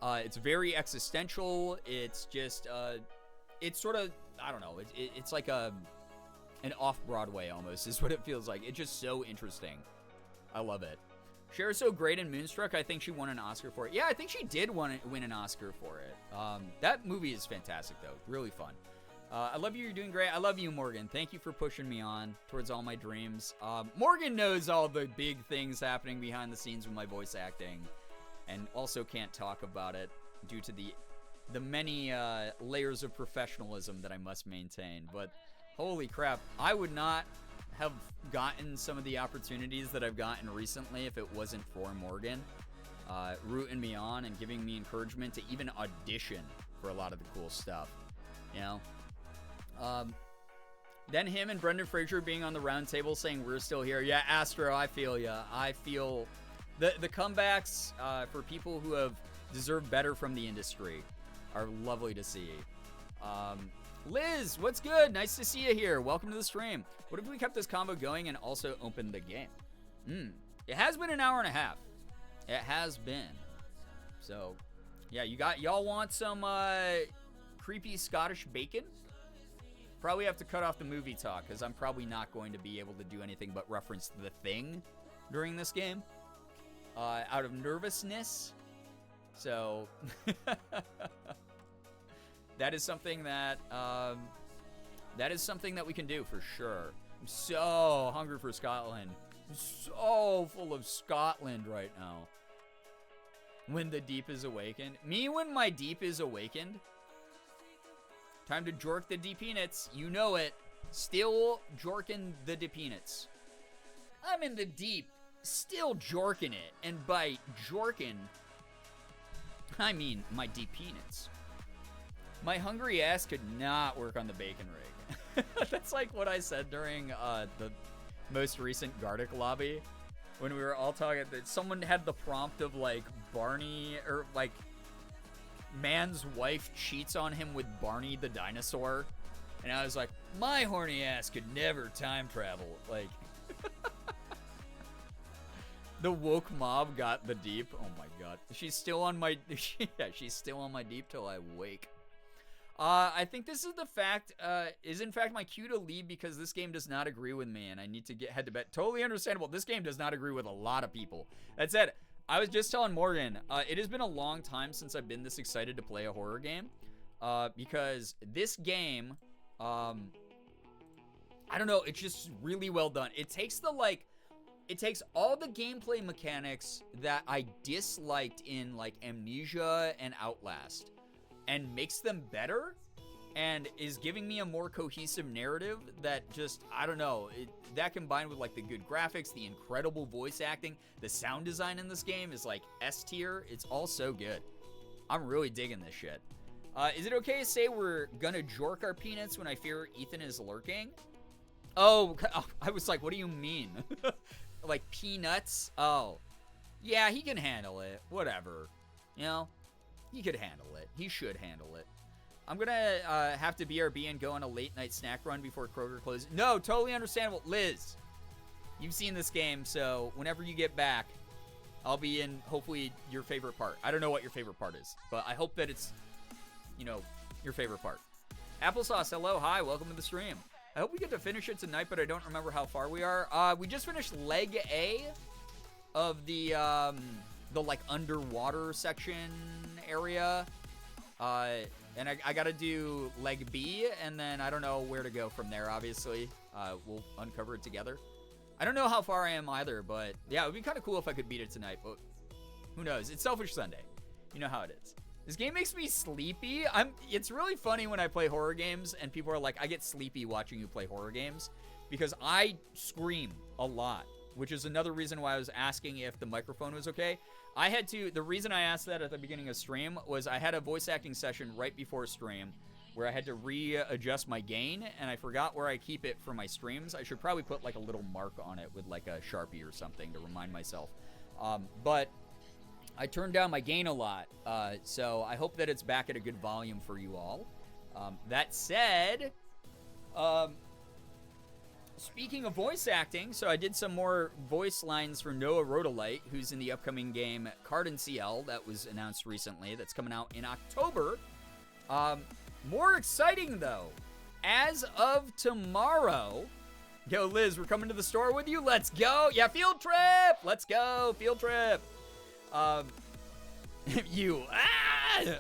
It's very existential. It's just, it's sort of, I don't know. It's like an off-Broadway almost is what it feels like. It's just so interesting. I love it. Cher's so great in Moonstruck, I think she won an Oscar for it. Yeah, I think she did win an Oscar for it. That movie is fantastic, though. Really fun. I love you. You're doing great. I love you, Morgan. Thank you for pushing me on towards all my dreams. Morgan knows all the big things happening behind the scenes with my voice acting, and also can't talk about it due to the many layers of professionalism that I must maintain. But holy crap, I would not have gotten some of the opportunities that I've gotten recently if it wasn't for Morgan rooting me on and giving me encouragement to even audition for a lot of the cool stuff, you know. Then him and Brendan Fraser being on the round table saying we're still here. Yeah, Astro, I feel ya. I feel the comebacks for people who have deserved better from the industry are lovely to see. Liz, what's good? Nice to see you here. Welcome to the stream. What if we kept this combo going and also opened the game? It has been an hour and a half. It has been. So, yeah, y'all want some creepy Scottish bacon? Probably have to cut off the movie talk because I'm probably not going to be able to do anything but reference The Thing during this game out of nervousness. So that is something that we can do for sure. I'm so hungry for Scotland. I'm so full of Scotland right now. When the deep is awakened. Me when my deep is awakened. Time to jork the D-peanuts. You know it. Still jorking the D-peanuts. I'm in the deep. Still jorking it. And by jorking, I mean my D-peanuts. My hungry ass could not work on the bacon rig. That's like what I said during the most recent Gardic lobby. When we were all talking, that someone had the prompt of like Barney, or like man's wife cheats on him with Barney the dinosaur. And I was like, my horny ass could never time travel. Like, the woke mob got the deep. Oh my god. She's still on my, yeah, she's still on my deep till I wake. I think this is is in fact my cue to leave because this game does not agree with me and I need to head to bed. Totally understandable. This game does not agree with a lot of people. That said, I was just telling Morgan, it has been a long time since I've been this excited to play a horror game. Because this game, I don't know, it's just really well done. It takes all the gameplay mechanics that I disliked in like Amnesia and Outlast and makes them better and is giving me a more cohesive narrative that just, I don't know, that combined with like the good graphics, the incredible voice acting, the sound design in this game is like S tier. It's all so good. I'm really digging this shit. Is it okay to say we're gonna jork our peanuts when I fear Ethan is lurking? Oh, I was like, what do you mean? Like peanuts? Oh, yeah, he can handle it. Whatever. You know? He could handle it. He should handle it. I'm gonna have to BRB and go on a late night snack run before Kroger closes. No, totally understandable. Liz, you've seen this game, so whenever you get back, I'll be in, hopefully, your favorite part. I don't know what your favorite part is, but I hope that it's, you know, your favorite part. Applesauce, hello, hi, welcome to the stream. I hope we get to finish it tonight, but I don't remember how far we are. We just finished leg A of the like underwater section area. And I gotta do leg B, and then I don't know where to go from there, obviously. We'll uncover it together. I don't know how far I am either, but yeah, it would be kind of cool if I could beat it tonight, but who knows? It's Selfish Sunday. You know how it is. This game makes me sleepy. It's really funny when I play horror games, and people are like, I get sleepy watching you play horror games, because I scream a lot, which is another reason why I was asking if the microphone was okay. The reason I asked that at the beginning of stream was I had a voice acting session right before stream where I had to readjust my gain, and I forgot where I keep it for my streams. I should probably put like a little mark on it with like a Sharpie or something to remind myself. But I turned down my gain a lot, so I hope that it's back at a good volume for you all. That said, speaking of voice acting, so I did some more voice lines for Noah Rodolite, who's in the upcoming game Cardin CL that was announced recently, that's coming out in October. More exciting, though, as of tomorrow, Yo, Liz, we're coming to the store with you. Let's go. Yeah, field trip. Let's go. Field trip.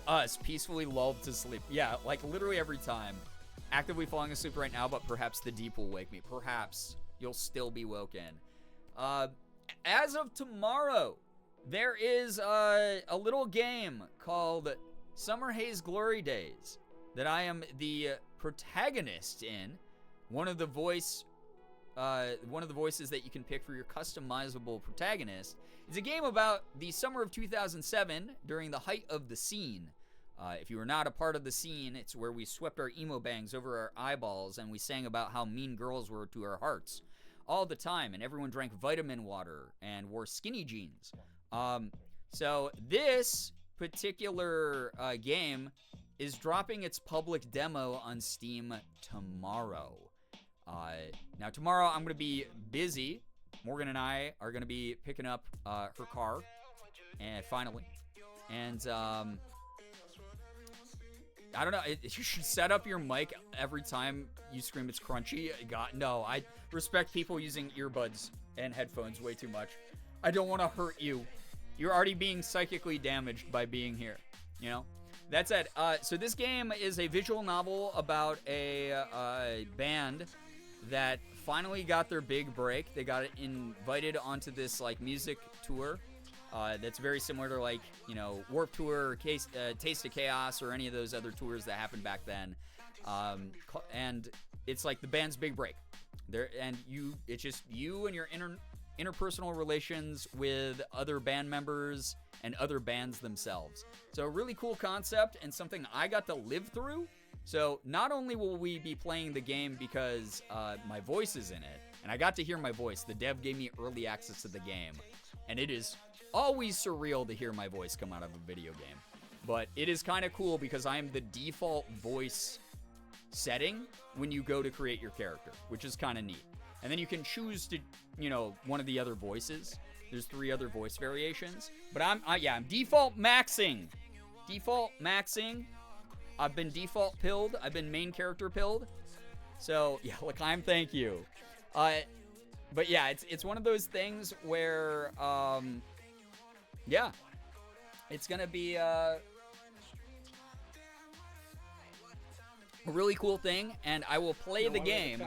Us peacefully lulled to sleep. Yeah, like literally every time. Actively falling asleep right now, but perhaps the deep will wake me. Perhaps you'll still be woken. As of tomorrow, there is a little game called Summer Haze Glory Days that I am the protagonist in. One of the voices that you can pick for your customizable protagonist. It's a game about the summer of 2007 during the height of the scene. If you were not a part of the scene, it's where we swept our emo bangs over our eyeballs and we sang about how mean girls were to our hearts all the time, and everyone drank vitamin water and wore skinny jeans. So this particular game is dropping its public demo on Steam tomorrow. Now tomorrow I'm going to be busy. Morgan and I are going to be picking up her car, and finally. And I don't know, you should set up your mic every time you scream it's crunchy. God, no, I respect people using earbuds and headphones way too much. I don't want to hurt you. You're already being psychically damaged by being here, you know? That's it. So this game is a visual novel about a band that finally got their big break. They got invited onto this like music tour that's very similar to like, you know, Warped Tour, or Taste of Chaos, or any of those other tours that happened back then. And it's like the band's big break. It's just you and your interpersonal relations with other band members and other bands themselves. So a really cool concept and something I got to live through. So not only will we be playing the game because my voice is in it, and I got to hear my voice. The dev gave me early access to the game, and it is always surreal to hear my voice come out of a video game. But it is kind of cool because I am the default voice setting when you go to create your character, which is kind of neat. And then you can choose to, you know, one of the other voices. There's 3 other voice variations. But I'm default maxing. Default maxing. I've been default pilled. I've been main character pilled. So, yeah, look, thank you. But yeah, it's one of those things where, yeah, it's going to be a really cool thing, and I will play the game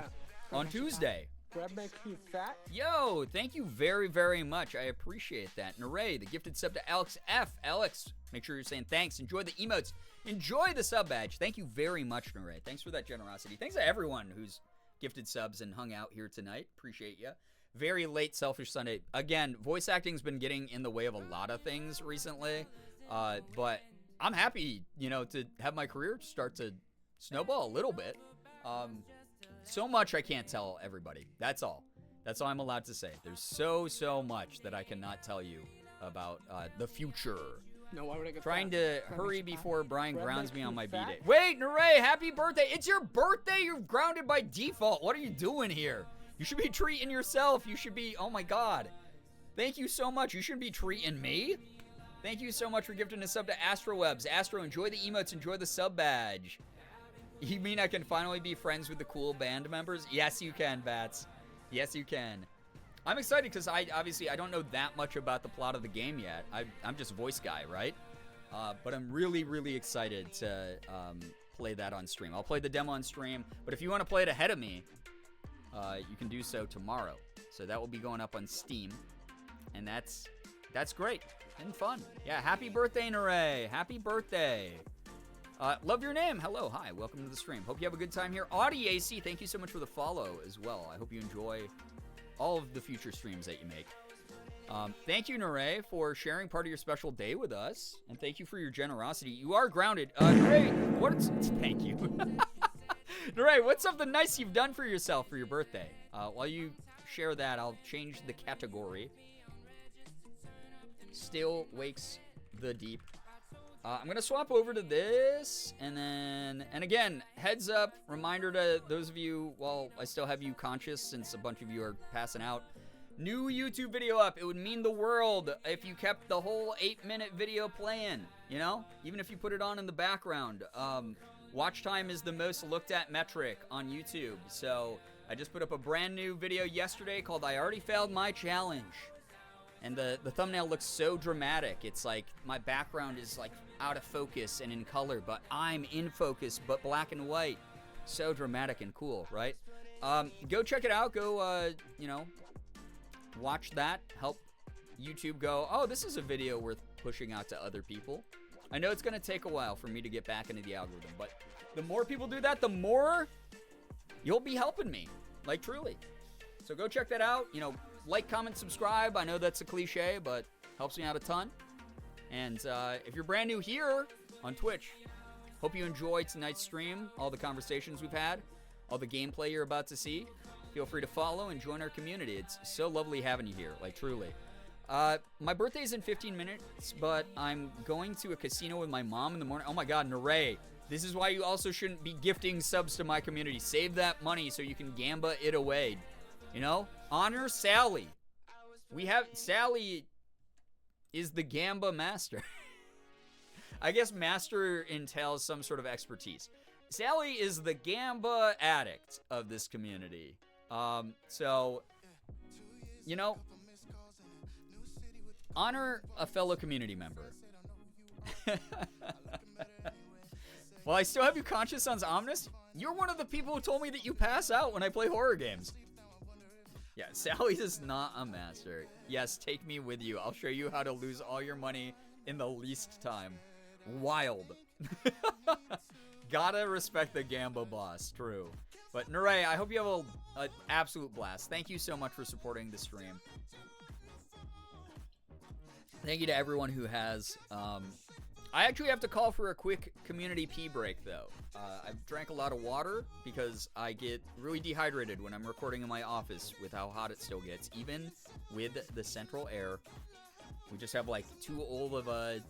on Tuesday. Grab makes you fat. Yo, thank you very, very much. I appreciate that. Naray, the gifted sub to Alex F. Alex, make sure you're saying thanks. Enjoy the emotes. Enjoy the sub badge. Thank you very much, Naray. Thanks for that generosity. Thanks to everyone who's gifted subs and hung out here tonight. Appreciate you. Very late Selfish Sunday. Again, voice acting's been getting in the way of a lot of things recently, but I'm happy, you know, to have my career start to snowball a little bit. So much I can't tell everybody. That's all. That's all I'm allowed to say. There's so much that I cannot tell you about the future. No, why would I get Trying fat? to hurry before Brian grounds me on my fat? B-Day. Wait, Naray, happy birthday. It's your birthday. You're grounded by default. What are you doing here? You should be treating yourself. You should be, oh my God. Thank you so much. You shouldn't be treating me. Thank you so much for gifting a sub to AstroWebs. Astro, enjoy the emotes. Enjoy the sub badge. You mean I can finally be friends with the cool band members? Yes, you can, Bats. Yes, you can. I'm excited because I don't know that much about the plot of the game yet. I'm just voice guy, right? But I'm really excited to play that on stream. I'll play the demo on stream, but if you want to play it ahead of me, you can do so tomorrow. So that will be going up on Steam, and that's great and fun. Yeah, happy birthday, Naray. Happy birthday. Love your name. Hello, hi, welcome to the stream. Hope you have a good time here. Audi AC, thank you so much for the follow as well. I hope you enjoy all of the future streams that you make. Thank you, Naray, for sharing part of your special day with us, and thank you for your generosity. You are grounded. Naray, thank you. Naray, what's something nice you've done for yourself for your birthday? While you share that, I'll change the category. Still wakes the deep. I'm going to swap over to this, and again, heads up, reminder to those of you, while I still have you conscious since a bunch of you are passing out, new YouTube video up. It would mean the world if you kept the whole 8-minute video playing, you know, even if you put it on in the background. Watch time is the most looked at metric on YouTube, so I just put up a brand new video yesterday called I Already Failed My Challenge. And the thumbnail looks so dramatic. It's like my background is like out of focus and in color, but I'm in focus, but black and white. So dramatic and cool, right? Go check it out. Go, watch that. Help YouTube go, oh, this is a video worth pushing out to other people. I know it's going to take a while for me to get back into the algorithm, but the more people do that, the more you'll be helping me. Like, truly. So go check that out. Like, comment, subscribe. I know that's a cliche, but helps me out a ton. And if you're brand new here on Twitch, hope you enjoyed tonight's stream, all the conversations we've had, all the gameplay you're about to see. Feel free to follow and join our community. It's so lovely having you here, like, truly. My birthday's in 15 minutes, but I'm going to a casino with my mom in the morning. Oh my god, Naray. This is why you also shouldn't be gifting subs to my community. Save that money so you can gamba it away. Honor Sally. Sally is the gamba master. I guess master entails some sort of expertise. Sally is the gamba addict of this community. Honor a fellow community member. Well, I still have you conscious on Omnis. You're one of the people who told me that you pass out when I play horror games. Yeah, Sally is not a master. Yes, take me with you. I'll show you how to lose all your money in the least time. Wild. Gotta respect the Gamba boss, true. But Naray, I hope you have an absolute blast. Thank you so much for supporting the stream. Thank you to everyone who has. I actually have to call for a quick community pee break, though. I've drank a lot of water because I get really dehydrated when I'm recording in my office with how hot it still gets, even with the central air. We just have like too old of a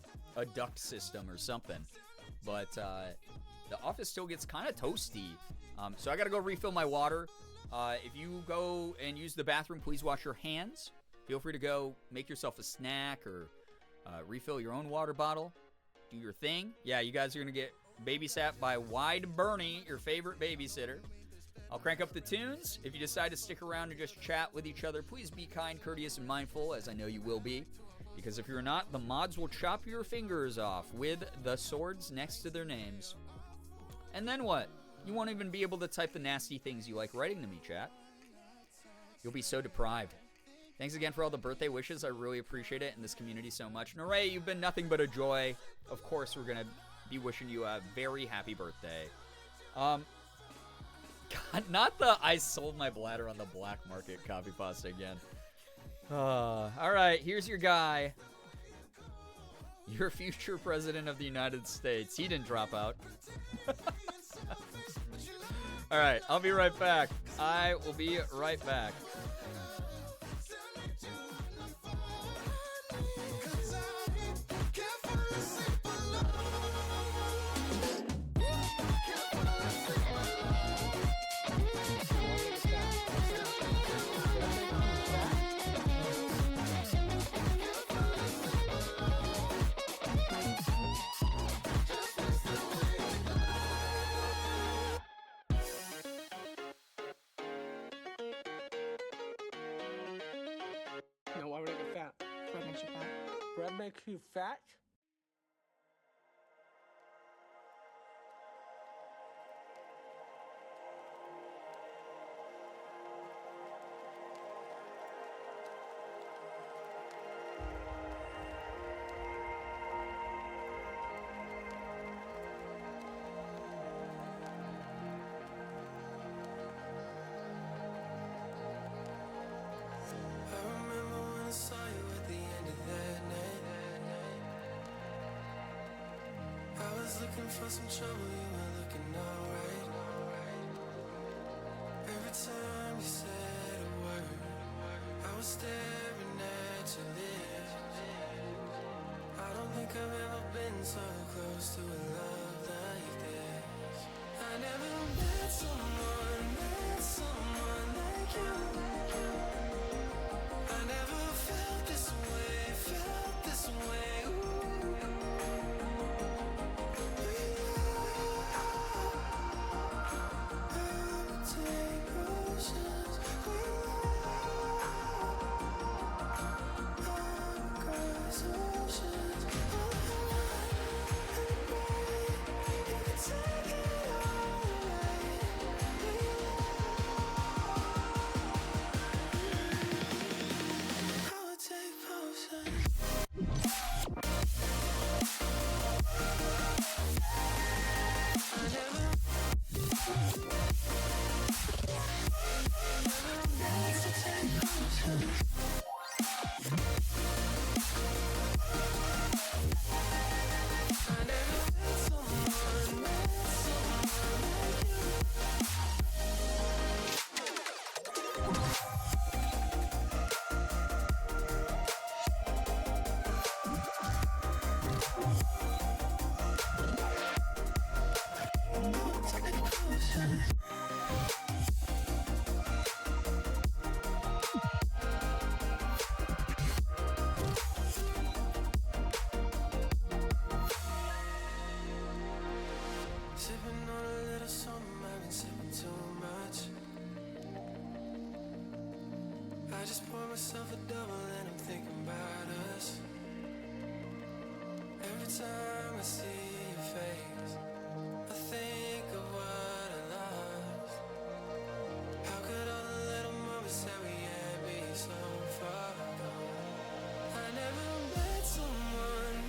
duct system or something. But the office still gets kind of toasty. So I gotta go refill my water. If you go and use the bathroom, please wash your hands. Feel free to go make yourself a snack or refill your own water bottle. Do your thing. Yeah, you guys are going to get babysat by Wide Bernie, your favorite babysitter. I'll crank up the tunes. If you decide to stick around and just chat with each other, please be kind, courteous, and mindful, as I know you will be. Because if you're not, the mods will chop your fingers off with the swords next to their names. And then what? You won't even be able to type the nasty things you like writing to me, chat. You'll be so deprived. Thanks again for all the birthday wishes. I really appreciate it, and this community so much. Naray, you've been nothing but a joy. Of course, we're going to be wishing you a very happy birthday. God, not the I sold my bladder on the black market copy pasta again. All right, here's your guy. Your future president of the United States. He didn't drop out. All right, I'll be right back. I will be right back. No, why would I get fat? Bread makes you fat. Bread makes you fat? I remember when I saw you at the end of that night. I was looking for some trouble, you were looking alright. Every time you said a word, I was staring at your lips. I don't think I've ever been so close to a love like this. I never met someone like you. I never felt this way, ooh. I would take a Sipping on a little something, I've been sipping too much. I just pour myself a double and I'm thinking about us. Every time I see your face, I think of what I lost. How could all the little moments that we had be so far gone? I never met someone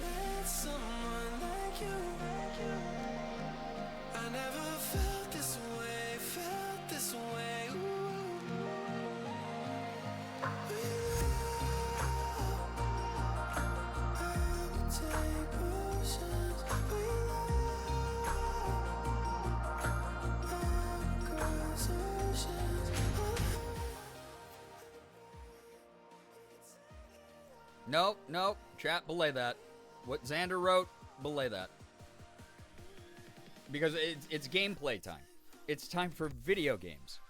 like you. I never felt this way, ooh. I would take potions, cross oceans. Nope. Chat, belay that. What Xander wrote, belay that. Because it's gameplay time. It's time for video games.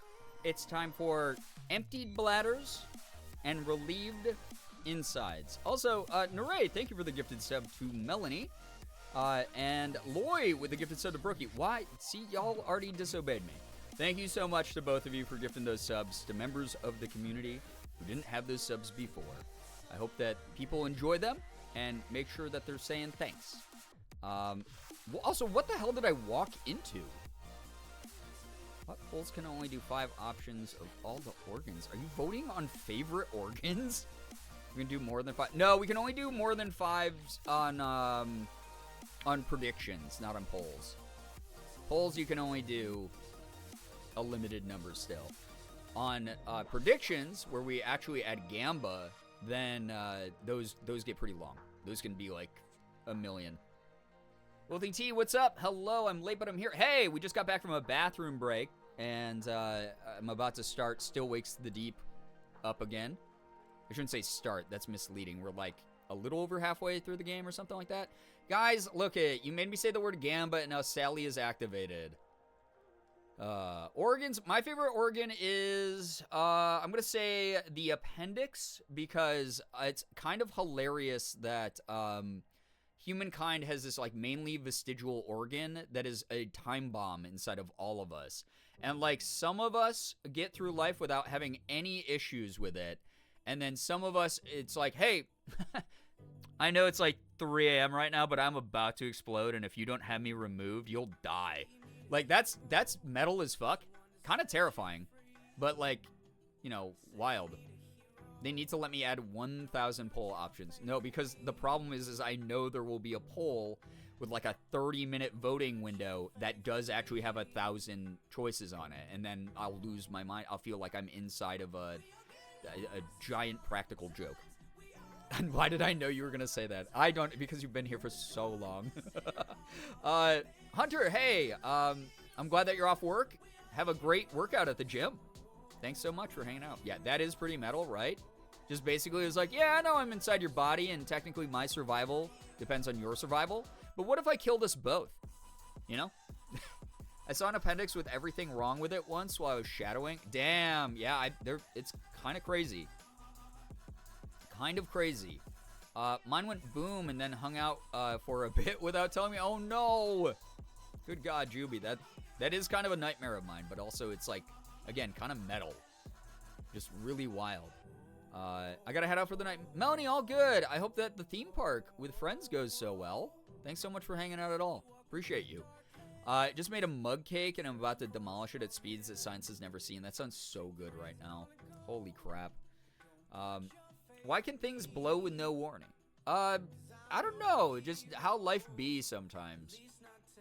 It's time for emptied bladders and relieved insides. Also, Naray, thank you for the gifted sub to Melanie. And Loy with the gifted sub to Brookie. Why? See, y'all already disobeyed me. Thank you so much to both of you for gifting those subs to members of the community who didn't have those subs before. I hope that people enjoy them and make sure that they're saying thanks. Well, also, what the hell did I walk into? What polls can only do 5 options of all the organs? Are you voting on favorite organs? We can do more than 5. No, we can only do more than 5s on predictions, not on polls. Polls you can only do a limited number still. On predictions, where we actually add Gamba, then those get pretty long. Those can be like a million. Wilting T, what's up? Hello, I'm late, but I'm here. Hey, we just got back from a bathroom break, and I'm about to start Still Wakes the Deep up again. I shouldn't say start. That's misleading. We're like a little over halfway through the game or something like that. Guys, look it. You made me say the word Gamba, and now Sally is activated. Organs. My favorite organ is, I'm going to say the appendix, because it's kind of hilarious that, humankind has this like mainly vestigial organ that is a time bomb inside of all of us. And like some of us get through life without having any issues with it. And then some of us, it's like, hey, I know it's like 3 a.m. right now, but I'm about to explode. And if you don't have me removed, you'll die. Like that's metal as fuck. Kind of terrifying, but like, you know, wild. They need to let me add 1,000 poll options. No, because the problem is I know there will be a poll with like a 30-minute voting window that does actually have 1,000 choices on it. And then I'll lose my mind. I'll feel like I'm inside of a giant practical joke. And why did I know you were going to say that? I don't, because you've been here for so long. Hunter, hey, I'm glad that you're off work. Have a great workout at the gym. Thanks so much for hanging out. Yeah, that is pretty metal, right? Just basically it was like, yeah, I know I'm inside your body, and technically my survival depends on your survival. But what if I killed us both? You know? I saw an appendix with everything wrong with it once while I was shadowing. Damn, yeah, it's kind of crazy. Kind of crazy. Mine went boom and then hung out for a bit without telling me. Oh, no! Good God, Juby, that is kind of a nightmare of mine, but also it's like, again, kind of metal. Just really wild. I gotta head out for the night. Melanie, all good. I hope that the theme park with friends goes so well. Thanks so much for hanging out at all. Appreciate you. Just made a mug cake, and I'm about to demolish it at speeds that science has never seen. That sounds so good right now. Holy crap. Why can things blow with no warning? I don't know. Just how life be sometimes.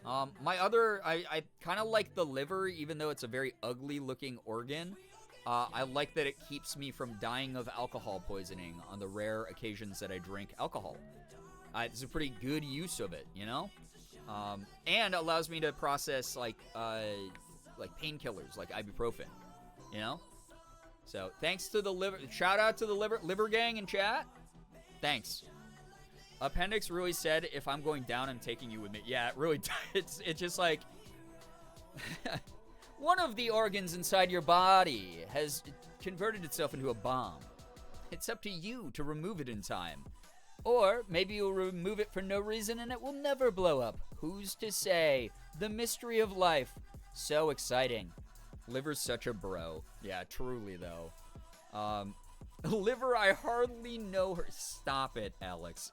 I kind of like the liver, even though it's a very ugly looking organ. I like that it keeps me from dying of alcohol poisoning on the rare occasions that I drink alcohol. It's a pretty good use of it, you know? And allows me to process like painkillers, like ibuprofen, you know? So thanks to the liver, shout out to the liver gang in chat. Thanks. Appendix really said, if I'm going down, I'm taking you with me. Yeah, it really, it's just like, One of the organs inside your body has converted itself into a bomb. It's up to you to remove it in time. Or maybe you'll remove it for no reason and it will never blow up. Who's to say? The mystery of life. So exciting. Liver's such a bro. Yeah, truly though. Liver, I hardly know her. Stop it, Alex.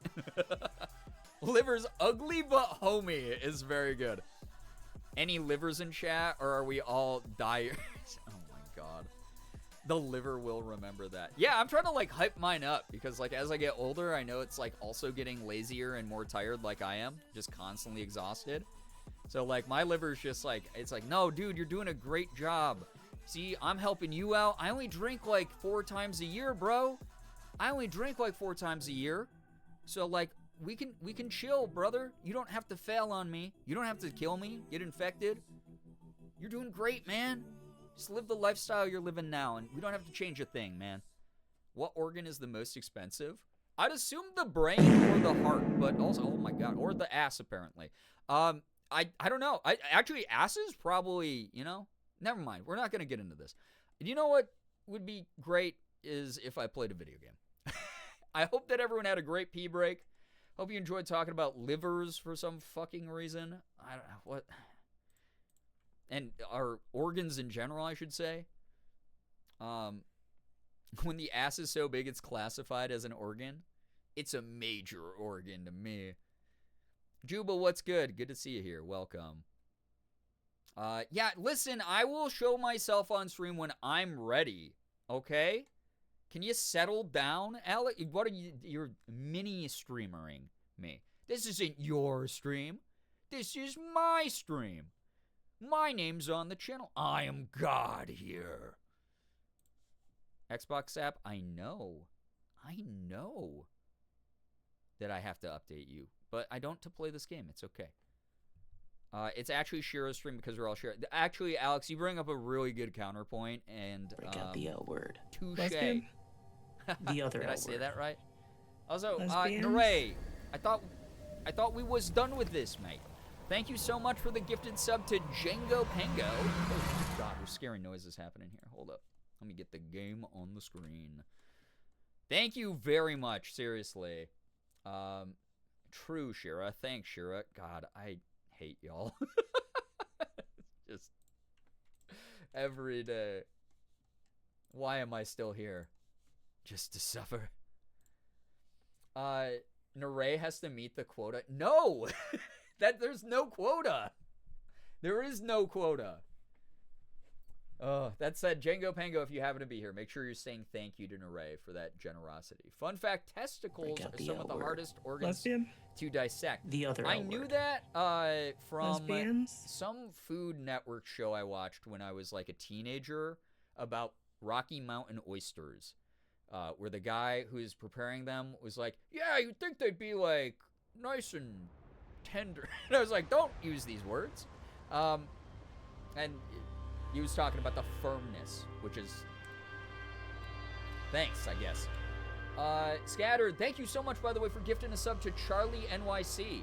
Liver's ugly but homie is very good. Any livers in chat, or are we all dyers? Oh my god. The liver will remember that. Yeah, I'm trying to like hype mine up because like as I get older, I know it's like also getting lazier and more tired like I am, just constantly exhausted. So like my liver's just like, it's like, no dude, you're doing a great job. See, I'm helping you out. I only drink like 4 times a year, bro. I only drink like 4 times a year. So like we can chill, brother. You don't have to fail on me. You don't have to kill me, get infected. You're doing great, man. Just live the lifestyle you're living now, and we don't have to change a thing, man. What organ is the most expensive? I'd assume the brain or the heart, but also, oh my god, or the ass apparently. I don't know. Actually, ass is probably, you know, never mind. We're not gonna get into this. You know what would be great is if I played a video game. I hope that everyone had a great pee break. Hope you enjoyed talking about livers for some fucking reason. I don't know what. And our organs in general, I should say. When the ass is so big it's classified as an organ, it's a major organ to me. Juba, what's good? Good to see you here. Welcome. Yeah, listen, I will show myself on stream when I'm ready, okay? Can you settle down, Alec? What are you? You're mini streamering me. This isn't your stream. This is my stream. My name's on the channel. I am God here. Xbox app, I know that I have to update you, but I don't to play this game. It's okay. It's actually Shiro's stream because we're all Shiro. Actually, Alex, you bring up a really good counterpoint, and break out the L word. Touche. The other Did L I say word. that right? Also, Lesbians? Naray, I thought we was done with this, mate. Thank you so much for the gifted sub to Django Pango. Oh god, there's scary noises happening here. Hold up. Let me get the game on the screen. Thank you very much, seriously. True, Shira. Thanks, Shira. God, I hate y'all. Just every day. Why am I still here? Just to suffer. Naray has to meet the quota. No! There's no quota. There is no quota. That said, Django Pango, if you happen to be here, make sure you're saying thank you to Naray for that generosity. Fun fact, testicles are some of the hardest organs to dissect. The other I L knew word. that from Lesbians? some Food Network show I watched when I was like a teenager about Rocky Mountain oysters, where the guy who's preparing them was like, yeah, you'd think they'd be like nice and tender. And I was like, don't use these words. And he was talking about the firmness, which is thanks, I guess. Scattered, thank you so much, by the way, for gifting a sub to Charlie NYC.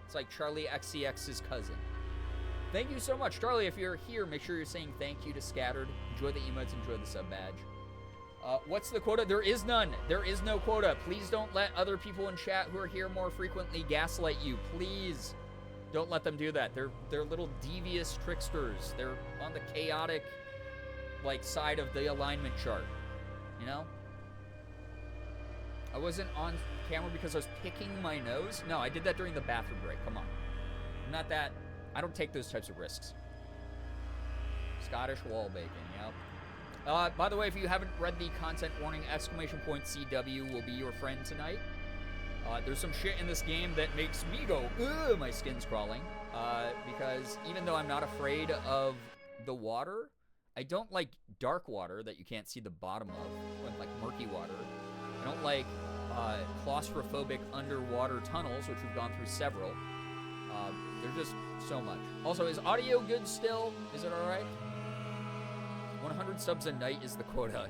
It's like Charlie XCX's cousin. Thank you so much. Charlie, if you're here, make sure you're saying thank you to Scattered. Enjoy the emotes, enjoy the sub badge. What's the quota? There is none. There is no quota. Please don't let other people in chat who are here more frequently gaslight you. Please don't let them do that. They're little devious tricksters. They're on the chaotic, like, side of the alignment chart. You know? I wasn't on camera because I was picking my nose. No, I did that during the bathroom break. Come on. I'm not that. I don't take those types of risks. Scottish wall bacon, yep. By the way, if you haven't read the content warning, !CW will be your friend tonight. There's some shit in this game that makes me go, ugh, my skin's crawling. Because even though I'm not afraid of the water, I don't like dark water that you can't see the bottom of, like murky water. I don't like claustrophobic underwater tunnels, which we've gone through several. There's just so much. Also, is audio good still? Is it alright? 100 subs a night is the quota.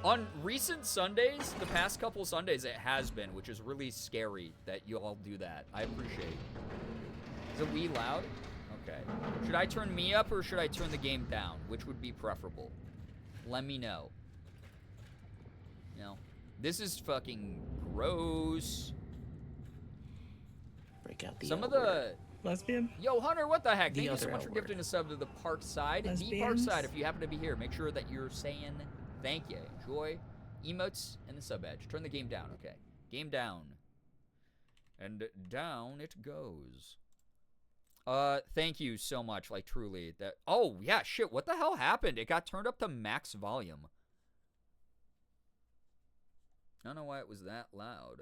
On recent Sundays, the past couple Sundays, it has been, which is really scary that you all do that. I appreciate it. Is it wee loud? Okay. Should I turn me up or should I turn the game down? Which would be preferable? Let me know. No. This is fucking gross. Break out the Some L of the... word. Lesbian? Yo, Hunter, what the heck? The Thank you so other much for L gifting a sub to the Park Side. The Lesbians? Park Side, if you happen to be here, make sure that you're saying thank you. Enjoy emotes and the sub badge. Turn the game down, okay? Game down. And down it goes. Thank you so much, like, truly. Oh, yeah, shit, what the hell happened? It got turned up to max volume. I don't know why it was that loud.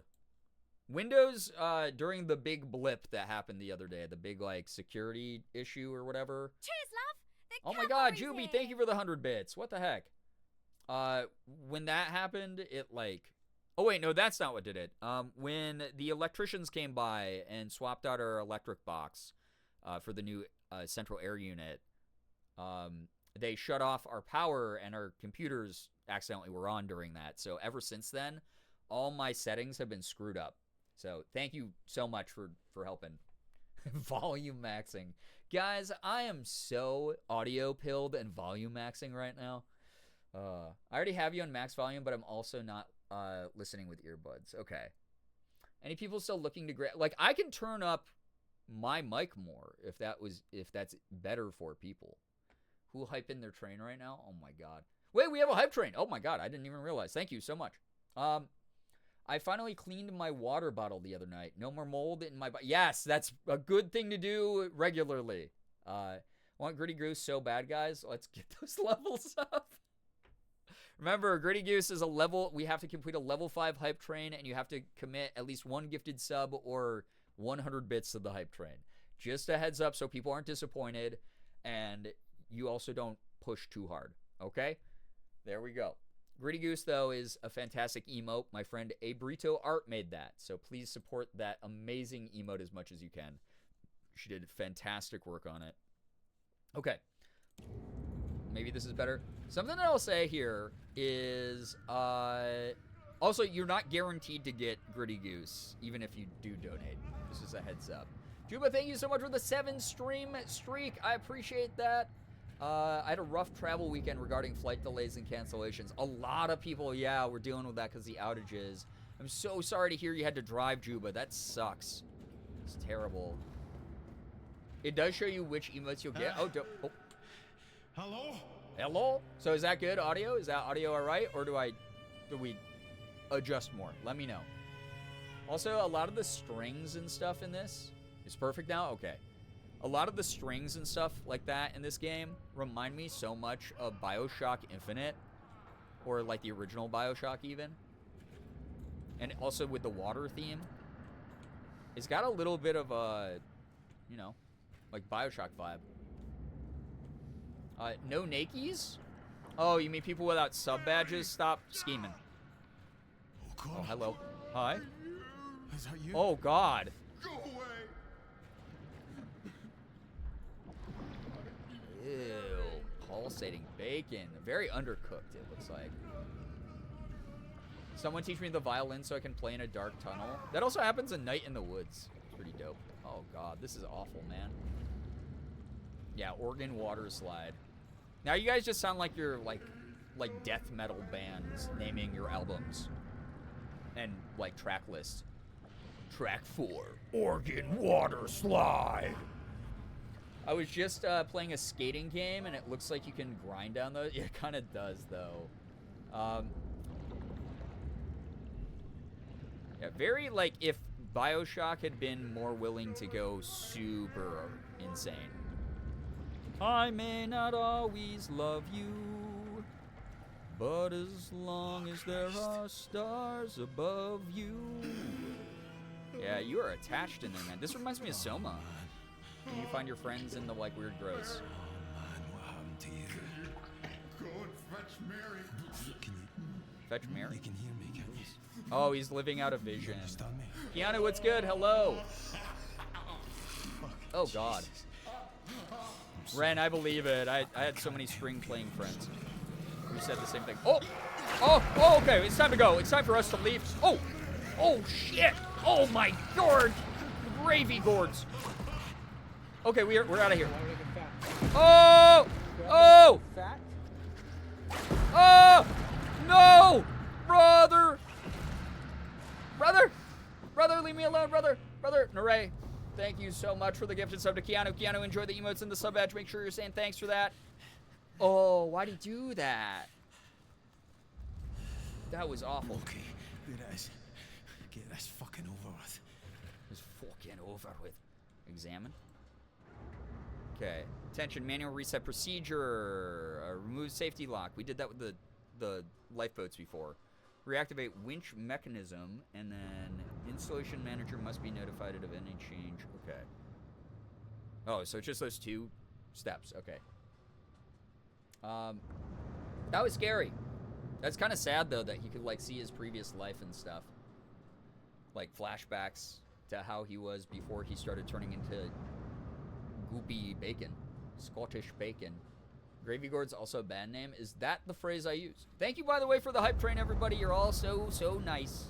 Windows, during the big blip that happened the other day, the big, like, security issue or whatever. Cheers, love. The Oh my god, cavalry's Juby, here. thank you for the 100 bits. What the heck? When that happened, it, like... Oh, wait, no, that's not what did it. When the electricians came by and swapped out our electric box for the new central air unit, they shut off our power and our computers accidentally were on during that. So ever since then, all my settings have been screwed up. So thank you so much for helping. Volume maxing. Guys, I am so audio pilled and volume maxing right now. I already have you on max volume, but I'm also not listening with earbuds. Okay. Any people still looking to like, I can turn up my mic more if that's better for people. Who will hype in their train right now? Oh my god. Wait, we have a hype train. Oh my god, I didn't even realize. Thank you so much. I finally cleaned my water bottle the other night. No more mold in my yes, that's a good thing to do regularly. Want Gritty Goose so bad, guys? Let's get those levels up. Remember, Gritty Goose is a level, we have to complete a level 5 hype train, and you have to commit at least one gifted sub or 100 bits to the hype train. Just a heads up so people aren't disappointed, and you also don't push too hard, okay? There we go. Gritty Goose, though, is a fantastic emote. My friend Abrito Art made that, so please support that amazing emote as much as you can. She did fantastic work on it. Okay. Maybe this is better. Something that I'll say here is, also, you're not guaranteed to get Gritty Goose, even if you do donate. This is a heads up. Juba, thank you so much for the 7 stream streak. I appreciate that. I had a rough travel weekend regarding flight delays and cancellations. A lot of people, yeah, were dealing with that because the outages. I'm so sorry to hear you had to drive, Juba. That sucks. It's terrible. It does show you which emotes you'll get. Oh. Hello? Hello? So is that good audio? Is that audio all right? Or do we adjust more? Let me know. Also, a lot of the strings and stuff in this is perfect now. Okay. A lot of the strings and stuff like that in this game remind me so much of BioShock Infinite, or like the original BioShock even. And also with the water theme, it's got a little bit of a, you know, like BioShock vibe. No nakies? Oh, you mean people without sub badges? Stop scheming. Oh, hello. Hi. Is that you? Oh, God. Go away. Ew. Pulsating bacon. Very undercooked, it looks like. Someone teach me the violin so I can play in a dark tunnel. That also happens a Night in the Woods. It's pretty dope. Oh, God. This is awful, man. Yeah, organ water slide. Now you guys just sound like you're like death metal bands naming your albums. And like track list. Track 4, organ water slide. I was just playing a skating game and it looks like you can grind down those. It kind of does though. Yeah, very like if BioShock had been more willing to go super insane. I may not always love you, but as long as there are stars above you. Yeah, you are attached in there, man. This reminds me of Soma. When you find your friends in the, like, weird gross. Oh, man, what happened to you? Go and fetch Mary. Fetch Mary? You can hear me, can you? Oh, he's living out a vision. You understand me? Keanu, what's good? Hello. Oh, God. Ren, I believe it. I had so many string playing friends who said the same thing. Oh, okay. It's time to go. It's time for us to leave. Oh, shit. Oh, my God. Gravy gourds. Okay, we're out of here. Why would I get fat? Oh! Oh! Fat? Oh! No! Brother! Brother! Brother, leave me alone, brother! Brother! Naray, thank you so much for the gifted sub to Keanu. Keanu, enjoy the emotes in the sub badge. Make sure you're saying thanks for that. Oh, why'd he do that? That was awful. Okay, there it is. Get this fucking over with. It's fucking over with. Examine. Okay. Attention, manual reset procedure. Remove safety lock. We did that with the lifeboats before. Reactivate winch mechanism, and then installation manager must be notified of any change. Okay. Oh, so it's just those 2 steps. Okay. That was scary. That's kind of sad, though, that he could, like, see his previous life and stuff. Like, flashbacks to how he was before he started turning into goopy bacon. Scottish bacon. Gravy Gourd's also a band name. Is that the phrase I use? Thank you, by the way, for the hype train, everybody. You're all so nice.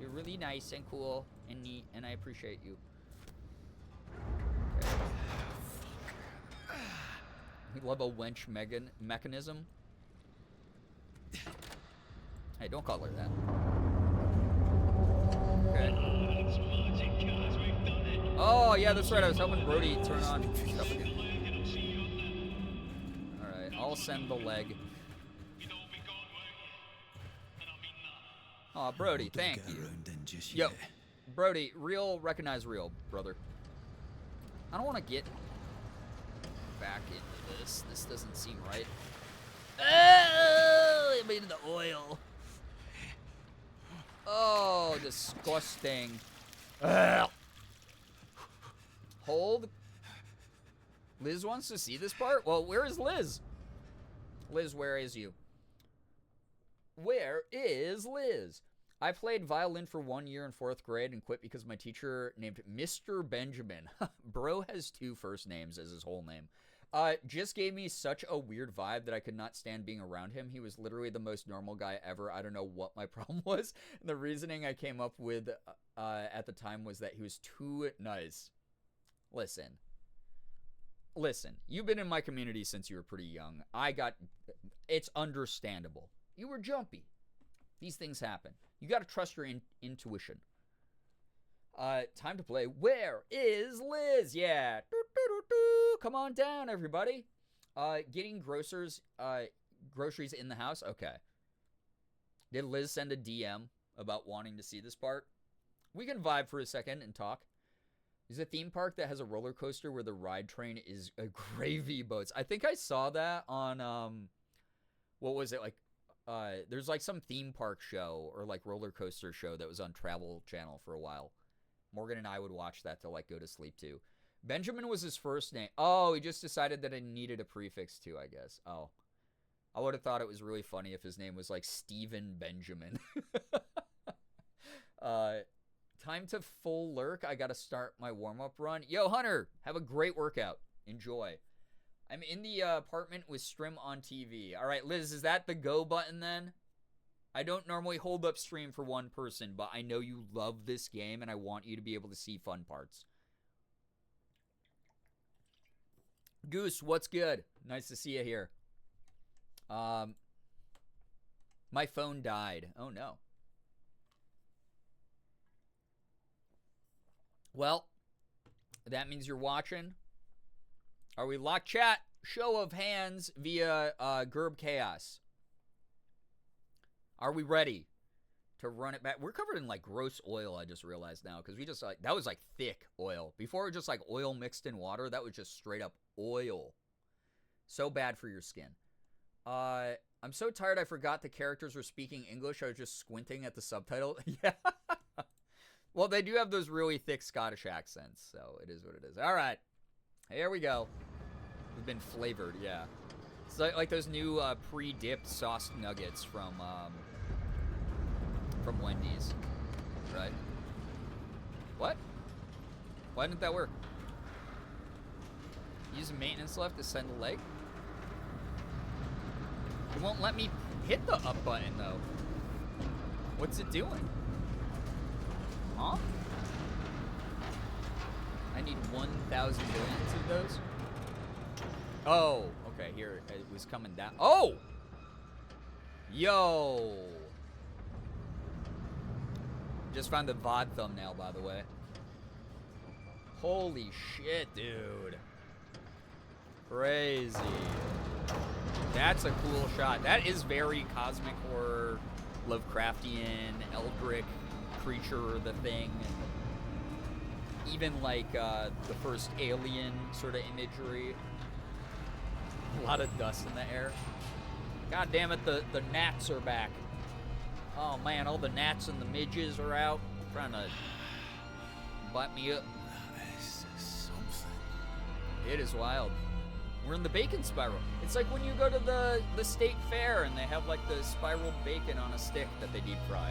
You're really nice and cool and neat, and I appreciate you. Okay. We love a wench mechanism. Hey, don't call her that. Okay. Oh, yeah, that's right. I was helping Brody turn on stuff again. Alright, I'll send the leg. Aw, Brody, thank you. Yo, Brody, real, recognize real, brother. I don't want to get back into this. This doesn't seem right. Oh, it made the oil. Oh, disgusting. Hold. Liz wants to see this part? Well, where is Liz? Liz, where is you? Where is Liz? I played violin for 1 year in 4th grade and quit because my teacher named Mr. Benjamin. Bro has 2 first names as his whole name. Just gave me such a weird vibe that I could not stand being around him. He was literally the most normal guy ever. I don't know what my problem was. The reasoning I came up with at the time was that he was too nice. Listen, you've been in my community since you were pretty young. It's understandable. You were jumpy. These things happen. You got to trust your intuition. Time to play. Where is Liz? Yeah. Come on down, everybody. Getting groceries in the house? Okay. Did Liz send a DM about wanting to see this part? We can vibe for a second and talk. There's a theme park that has a roller coaster where the ride train is a gravy boats. I think I saw that on, what was it, like, there's like some theme park show or like roller coaster show that was on Travel Channel for a while. Morgan and I would watch that to like go to sleep too. Benjamin was his first name. Oh, he just decided that I needed a prefix too, I guess. Oh. I would have thought it was really funny if his name was like Steven Benjamin. Time to full lurk. I gotta start my warm-up run. Yo, Hunter, have a great workout. Enjoy. I'm in the apartment with stream on TV. All right, Liz, is that the go button then? I don't normally hold up stream for one person, but I know you love this game, and I want you to be able to see fun parts. Goose, what's good? Nice to see you here. My phone died. Oh, no. Well, that means you're watching. Are we locked, chat? Show of hands via Gerb Chaos. Are we ready to run it back? We're covered in like gross oil, I just realized now, because we just like, that was like thick oil. Before it was just like oil mixed in water. That was just straight up oil. So bad for your skin. I'm so tired I forgot the characters were speaking English. I was just squinting at the subtitle. Yeah. Well, they do have those really thick Scottish accents, so it is what it is. All right. Here we go. We've been flavored, yeah. It's like those new pre-dipped sauce nuggets from Wendy's, right? What? Why didn't that work? Use maintenance left to send the leg? It won't let me hit the up button, though. What's it doing? Huh? I need 1,000 billions of those. Oh, okay, here, it was coming down. Oh! Yo! Just found the VOD thumbnail, by the way. Holy shit, dude. Crazy. That's a cool shot. That is very cosmic horror, Lovecraftian, Eldritch creature, the thing. Even like the first Alien sort of imagery. A lot of dust in the air. God damn it, the gnats are back. Oh man, all the gnats and the midges are out trying to bite me up. This is something. It is wild. We're in the bacon spiral. It's like when you go to the state fair and they have like the spiraled bacon on a stick that they deep fry.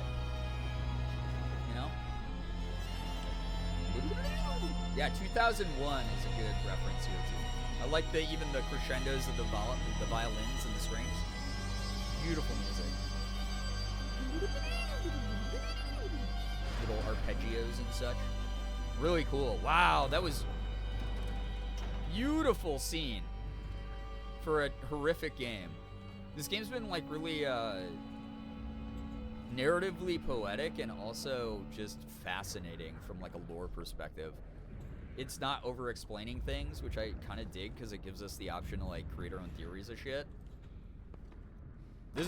You know? Yeah, 2001 is a good reference here too. I like even the crescendos of the violins and the strings. Beautiful music. Little arpeggios and such. Really cool. Wow, that was beautiful scene for a horrific game. This game's been like really narratively poetic and also just fascinating from like a lore perspective. It's not over-explaining things, which I kind of dig because it gives us the option to like create our own theories of shit. This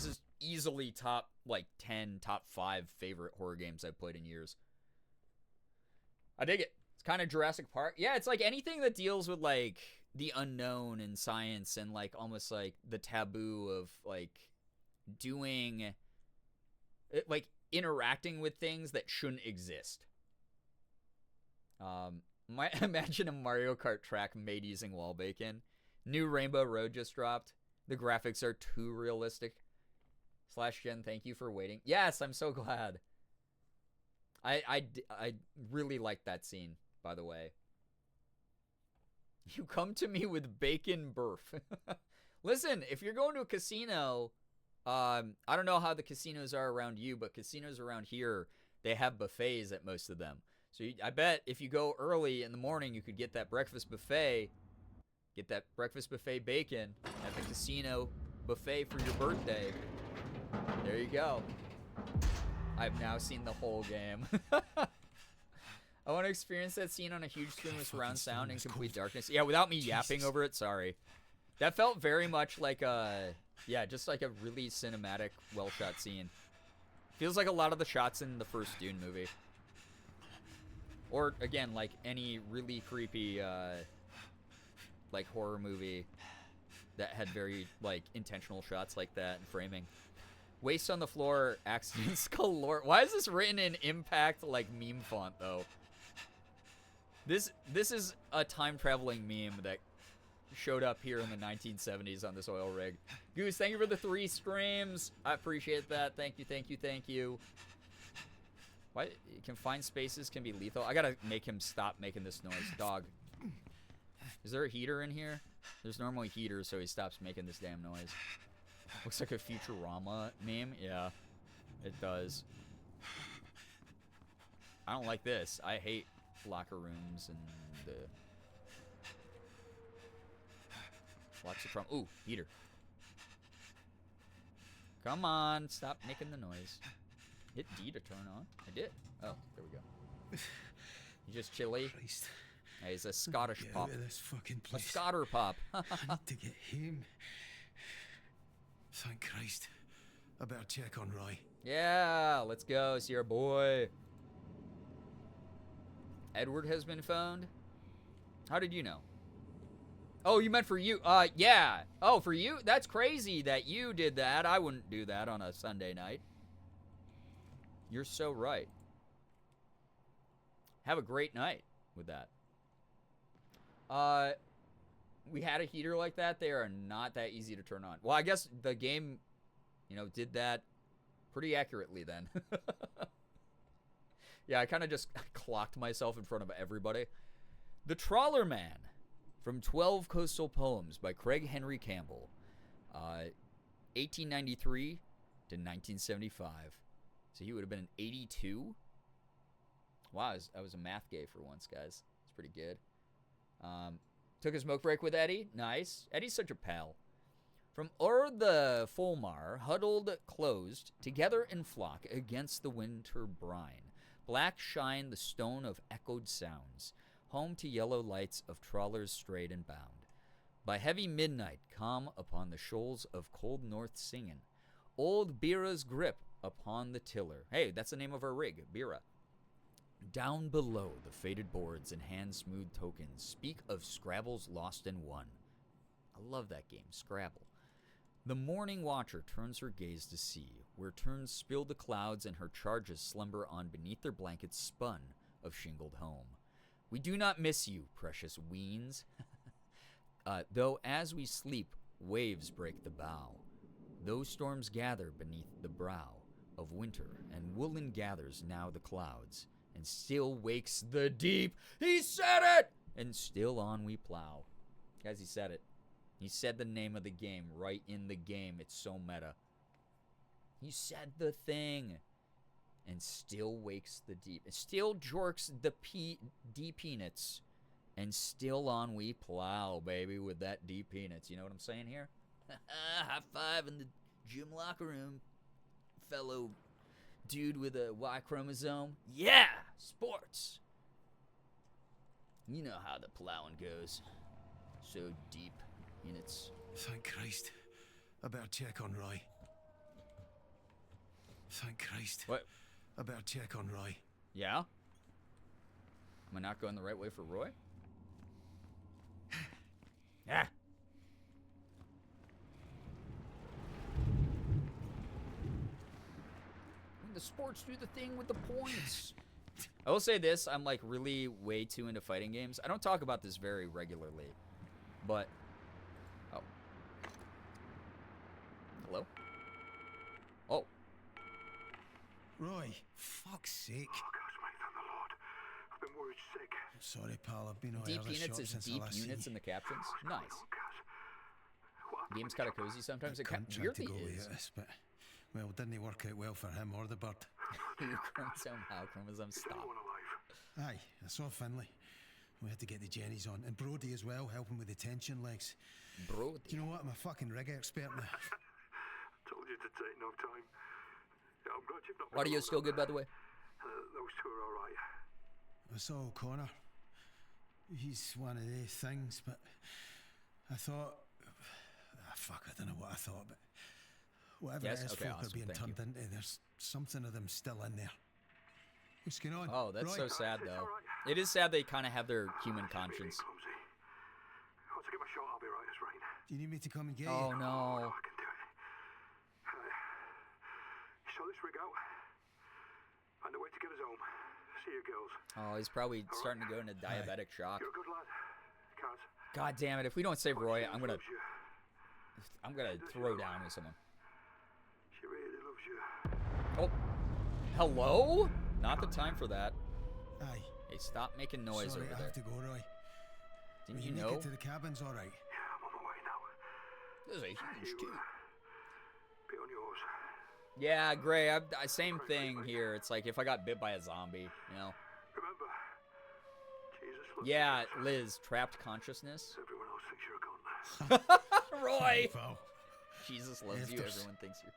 is easily top like 10, top 5 favorite horror games I've played in years. I dig it. It's kind of Jurassic Park. Yeah, it's like anything that deals with like the unknown and science and like almost like the taboo of like doing like interacting with things that shouldn't exist. Imagine a Mario Kart track made using wall bacon. New Rainbow Road just dropped. The graphics are too realistic. /Jen, thank you for waiting. Yes, I'm so glad. I really like that scene, by the way. You come to me with bacon burf. Listen, if you're going to a casino, I don't know how the casinos are around you, but casinos around here, they have buffets at most of them. So I bet if you go early in the morning, you could get that breakfast buffet, get that breakfast buffet bacon at the casino buffet for your birthday. There you go. I've now seen the whole game. I want to experience that scene on a huge screen with surround sound in complete darkness. Yeah, without me yapping over it, sorry. That felt very much like yeah, just like a really cinematic, well-shot scene. Feels like a lot of the shots in the first Dune movie. Or, again, like any really creepy, like, horror movie that had very, like, intentional shots like that and framing. Waste on the floor, accidents galore. Why is this written in Impact, like, meme font, though? This is a time-traveling meme that showed up here in the 1970s on this oil rig. Goose, thank you for the 3 streams. I appreciate that. Thank you, thank you, thank you. Why? Confined spaces can be lethal. I gotta make him stop making this noise. Dog. Is there a heater in here? There's normally heaters, so he stops making this damn noise. Looks like a Futurama meme. Yeah, it does. I don't like this. I hate locker rooms and the... Lots of trauma. Ooh, heater. Come on, stop making the noise. Hit D to turn on. I did. Oh, there we go. You just chilly. Christ. Hey, he's a Scottish Get pop. out of this fucking A place. Scotter pop. I need to get home. Thank Christ. I better check on Roy. Yeah, let's go. See our boy. Edward has been found. How did you know? Oh, you meant for you. Yeah. Oh, for you? That's crazy that you did that. I wouldn't do that on a Sunday night. You're so right. Have a great night with that. We had a heater like that. They are not that easy to turn on. Well, I guess the game, you know, did that pretty accurately then. Yeah, I kind of just clocked myself in front of everybody. The Trawler Man from 12 Coastal Poems by Craig Henry Campbell. 1893 to 1975. So he would have been an 82. Wow, I was a math gay for once, guys. It's pretty good. Took a smoke break with Eddie. Nice. Eddie's such a pal. From o'er the Fulmar, huddled closed, together in flock against the winter brine. Black shine the stone of echoed sounds, home to yellow lights of trawlers strayed and bound. By heavy midnight come upon the shoals of cold north singin'. Old Bira's grip upon the tiller. Hey, that's the name of our rig, Bira. Down below the faded boards and hand-smooth tokens speak of Scrabble's lost and won. I love that game, Scrabble. The morning watcher turns her gaze to see, where turns spill the clouds and her charges slumber on beneath their blankets spun of shingled home. We do not miss you, precious weens, though as we sleep, waves break the bow. Those storms gather beneath the brow of winter, and woolen gathers now the clouds, and still wakes the deep. He said it! And still on we plow. Guys, he said it. He said the name of the game right in the game. It's so meta. He said the thing. And still wakes the deep. And still jorks the D peanuts. And still on we plow, baby, with that D peanuts. You know what I'm saying here? High five in the gym locker room, fellow dude with a Y chromosome. Yeah, sports. You know how the plowing goes. So deep in its... Thank Christ. I better check on Roy. Thank Christ. What? I better check on Roy. Yeah? Am I not going the right way for Roy? Ah. When the sports do the thing with the points. I will say this, I'm like really way too into fighting games. I don't talk about this very regularly, but... Oh. Hello? Oh. Roy, fuck's sake. Oh, gosh, mate, thank the Lord. I've been worried sick. Sorry, pal, I've been out Deep of the units shop is since I deep last units seen in the captions. What's Nice. going on, Kaz? What happened Game's when kind you of cozy sometimes. It Cunt tried to weirdly go is. with us, but, well, didn't work out well for him or the bird. Chromosome, how chromosome, Is stop. anyone alive? Aye, I saw Finlay. We had to get the Jennies on. And Brody as well, helping with the tension legs. Bro, Do you know what? I'm a fucking rig expert now. Told you to take no time. Yeah, I'm glad you've not been audio alone still out good, by there. the way? Those two are all right. I saw O'Connor. He's one of the things, but I thought... fuck, I don't know what I thought, but... Whatever Yes? it is Okay, folk awesome, are being thank turned you. into, there's something of them still in there. What's going on? Oh, that's Roy? so sad, It's though. all right. It is sad they kind of have their human Just being conscience. clumsy. Once I get my shot, I'll be right as rain. Do you need me to come and get Oh, you? no. I can do it. You saw this rig out? Find a way to get us home. See you, girls. Oh, he's probably starting to go into diabetic shock. You're a good lad, Kaz. God damn it. If we don't save Roy, I'm going to... Loves you. I'm going to throw down with someone. She really loves you. Oh. Hello? Not the time for that. Aye. Hey, stop making noise Sorry, over I there. have to go, Roy. Didn't Will you make know? it to the cabins all right? Yeah, I'm on my way now. This is a huge You, too. be on yours. Yeah, Gray, same thing here. It's like if I got bit by a zombie, you know? Remember, Jesus loves Yeah, you. Liz, trapped consciousness. Everyone else thinks you're a cunt. Roy! Pal. Jesus loves you. Afters. Everyone thinks you're...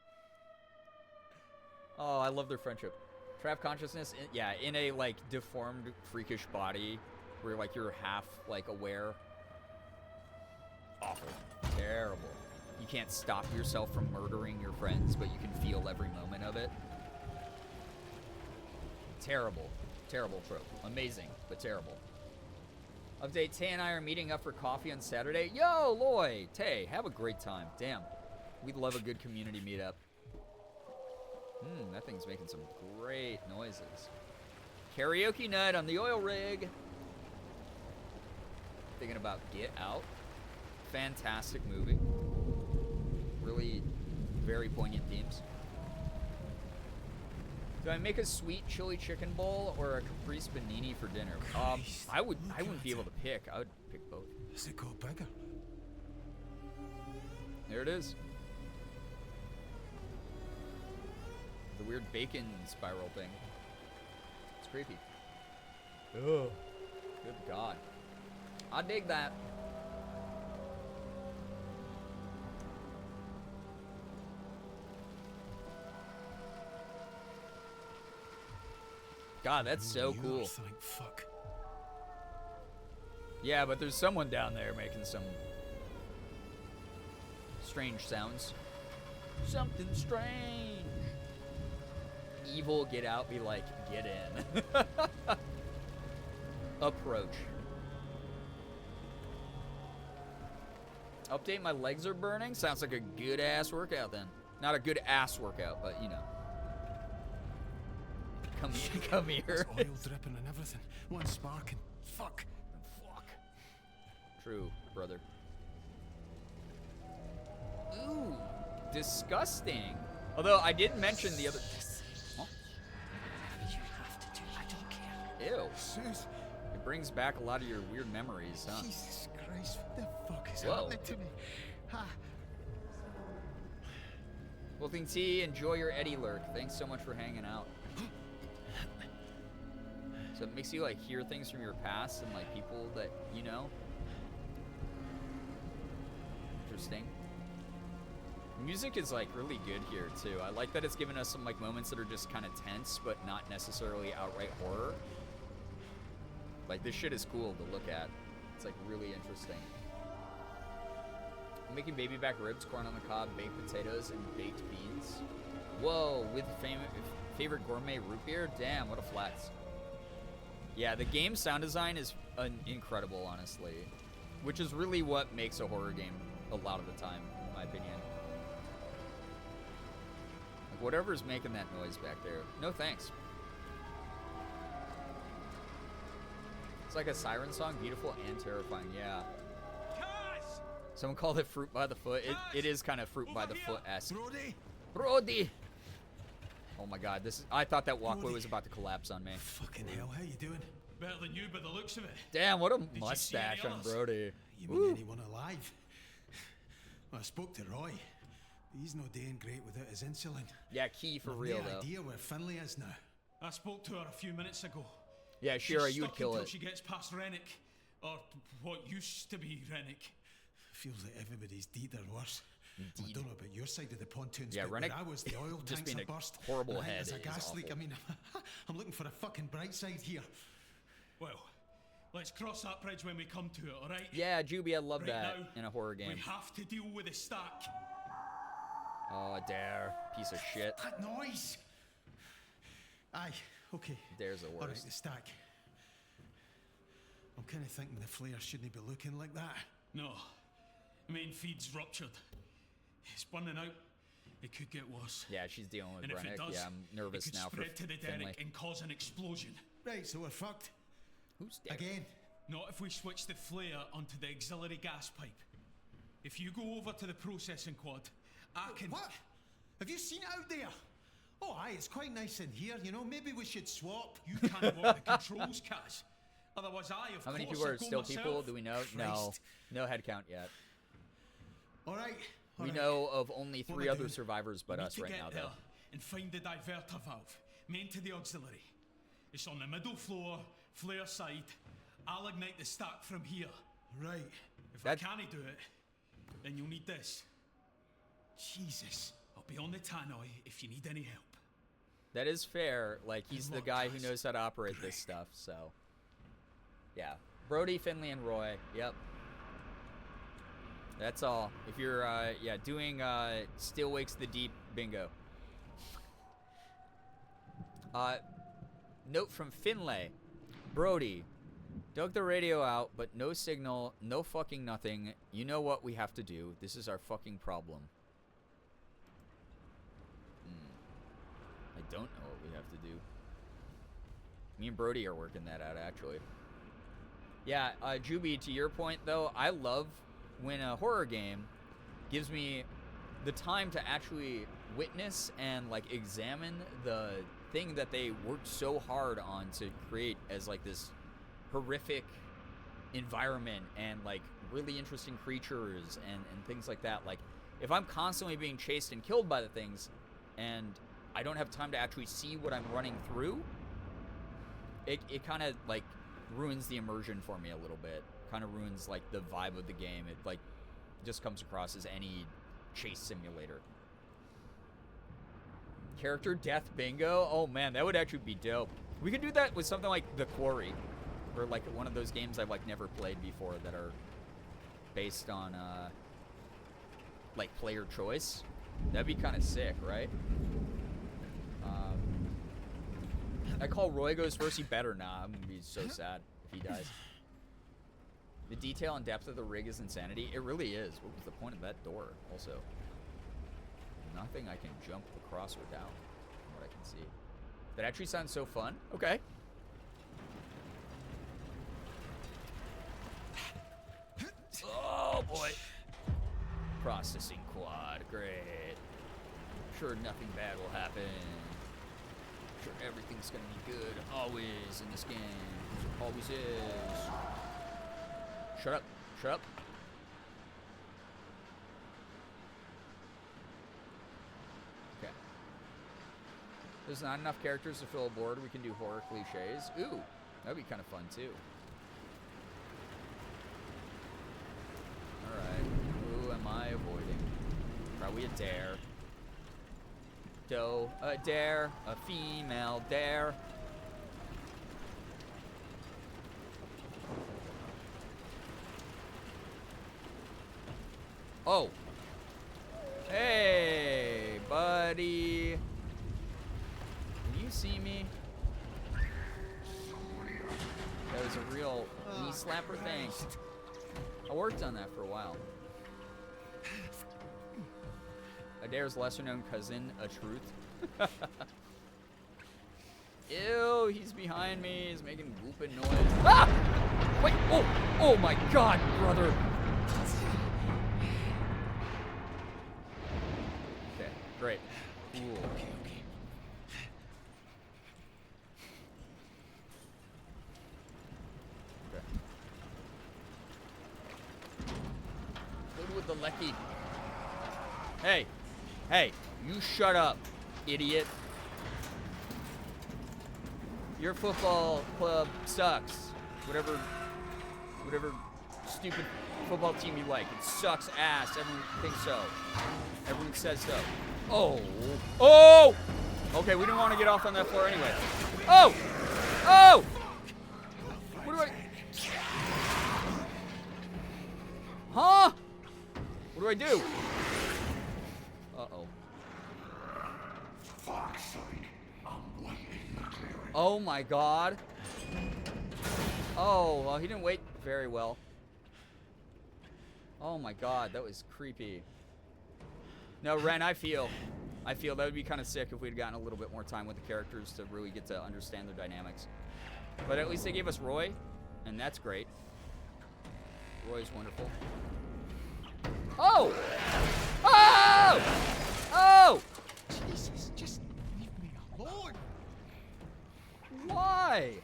Oh, I love their friendship. Trapped consciousness, in a, like, deformed, freakish body where, like, you're half, like, aware. Awful. Terrible. You can't stop yourself from murdering your friends, but you can feel every moment of it. Terrible. Terrible trope. Amazing, but terrible. Update, Tay and I are meeting up for coffee on Saturday. Yo, Loy! Tay, have a great time. Damn. We'd love a good community meetup. That thing's making some great noises. Karaoke night on the oil rig. Thinking about Get Out. Fantastic movie. Really very poignant themes. Do I make a sweet chili chicken bowl or a caprese panini for dinner? Christ, I wouldn't look be at able to pick. I would pick both. Has it got bigger? There it is. The weird bacon spiral thing. It's creepy. Ugh. Good God. I dig that. God, that's so cool. Thank fuck. Yeah, but there's someone down there making some strange sounds. Something strange. Evil, get out, be like, get in. Approach. Update, my legs are burning? Sounds like a good ass workout then. Not a good ass workout, but you know. Come here. There's oil dripping and everything. One spark and fuck. Fuck. True, brother. Ooh, disgusting. Although I did mention the other. Huh? You have to do. I don't care. Ew. Sus, It brings back a lot of your weird memories, huh? Jesus Christ, what the fuck is Whoa. happening to me? Ha. Wolfing T, enjoy your Eddie lurk. Thanks so much for hanging out. So it makes you like hear things from your past and like people that you know. Interesting. Music is like really good here too. I like that it's given us some like moments that are just kind of tense, but not necessarily outright horror. Like this shit is cool to look at. It's like really interesting. I'm making baby back ribs, corn on the cob, baked potatoes, and baked beans. Whoa, with favorite gourmet root beer? Damn, what a flex. Yeah, the game sound design is incredible, honestly. Which is really what makes a horror game a lot of the time, in my opinion. Like, whatever's making that noise back there. No thanks. It's like a siren song, beautiful and terrifying, yeah. Someone called it fruit by the foot. It is kind of fruit by the foot-esque. Brody? Brody! Oh my god, this is, I thought that walkway was about to collapse on me. Fucking hell, how you doing? Better than you by the looks of it. Damn, what a you see mustache any on others? Brody. You mean anyone alive? Well, I spoke to Roy. He's no doing great without his insulin. Yeah, key for I've real no though. idea where Finley is now. I spoke to her a few minutes ago. Yeah, Shira, She's you would stuck kill until it. she gets past Rennick, or what used to be Rennick. Feels like everybody's deed or worse. I don't know about your side of the pontoons, Yeah, but Rennick where I was, the oil just tanks being are a burst. horrible and I think head there's a is gas leak. awful. I mean, I'm looking for a fucking bright side here. Well, let's cross that bridge when we come to it, alright? Yeah, Juby, I love Right that now, in a horror game. We have to deal with the stack. Oh, Dare. Piece of shit. That noise! Aye, okay. Dare's the Alright, worst. the stack. I'm kind of thinking the flare shouldn't be looking like that. No, main feed's ruptured. It's burning out. It could get worse. Yeah, she's dealing with And if Rennick. it does, Yeah, I'm nervous it could now for spread to the Finley. derrick and cause an explosion. Right, so we're fucked. Who's Dare? Again. Not if we switch the flare onto the auxiliary gas pipe. If you go over to the processing quad, I can... What? Have you seen it out there? Oh, aye, it's quite nice in here, you know. Maybe we should swap. You can't work the controls, Kaz. Otherwise, of How many course, people are I'd go still myself. people? Do we know? No. Christ. No head count yet. All right. We know of only What 3 am I other doing? survivors but We need us to right get now, there though. and find the diverter valve, main to the auxiliary. It's on the middle floor, flare side. I'll ignite the stack from here. Right. If That- I can't do it, then you'll need this. Jesus. I'll be on the tannoy if you need any help. That is fair. Like, he's the luck, guy who guys. knows how to operate this stuff, so. Yeah. Brody, Finley, and Roy. Yep. That's all. If you're, yeah, doing, Still Wakes the Deep bingo. Note from Finlay. Brody, dug the radio out, but no signal, no fucking nothing. You know what we have to do. This is our fucking problem. I don't know what we have to do. Me and Brody are working that out, actually. Yeah, Juby, to your point, though, I love when a horror game gives me the time to actually witness and, like, examine the thing that they worked so hard on to create as, like, this horrific environment and, like, really interesting creatures and things like that. Like, if I'm constantly being chased and killed by the things and I don't have time to actually see what I'm running through, it kind of, like, ruins the immersion for me a little bit. Kind of ruins like the vibe of the game. It like just comes across as any chase simulator. Character death bingo? Oh man, that would actually be dope. We could do that with something like The Quarry, or like one of those games I've like never played before that are based on like player choice. That'd be kind of sick, right? I call Roy goes first. He better not. I'm gonna be so sad if he dies. The detail and depth of the rig is insanity. It really is. What was the point of that door? Also, nothing I can jump across or down, from what I can see. That actually sounds so fun. Okay. Oh boy. Processing quad. Great. Sure, nothing bad will happen. Sure, everything's gonna be good. Always in this game. Always is. Shut up. Shut up. Okay. There's not enough characters to fill a board. We can do horror cliches. Ooh, that'd be kind of fun too. Alright. Who am I avoiding? Probably a dare. Doe, a dare, a female dare. Oh. Hey, buddy. Can you see me? That was a real knee slapper thing. I worked on that for a while. Adair's lesser known cousin, a truth. Ew, he's behind me. He's making whooping noise. Ah! Wait, oh my god, brother. Okay, great. Cool. Okay. Good with the lecky. Hey, you shut up, idiot. Your football club sucks. Whatever stupid football team you like. It sucks ass. Everyone thinks so. Everyone says so. Oh! Okay, we didn't want to get off on that floor anyway. Oh! What do I... Huh? What do I do? Uh-oh. Oh my god. Oh, well, he didn't wait very well. Oh my god, that was creepy. No, Ren, I feel that would be kind of sick if we'd gotten a little bit more time with the characters to really get to understand their dynamics. But at least they gave us Roy, and that's great. Roy's wonderful. Oh! Jesus, just leave me alone. Why?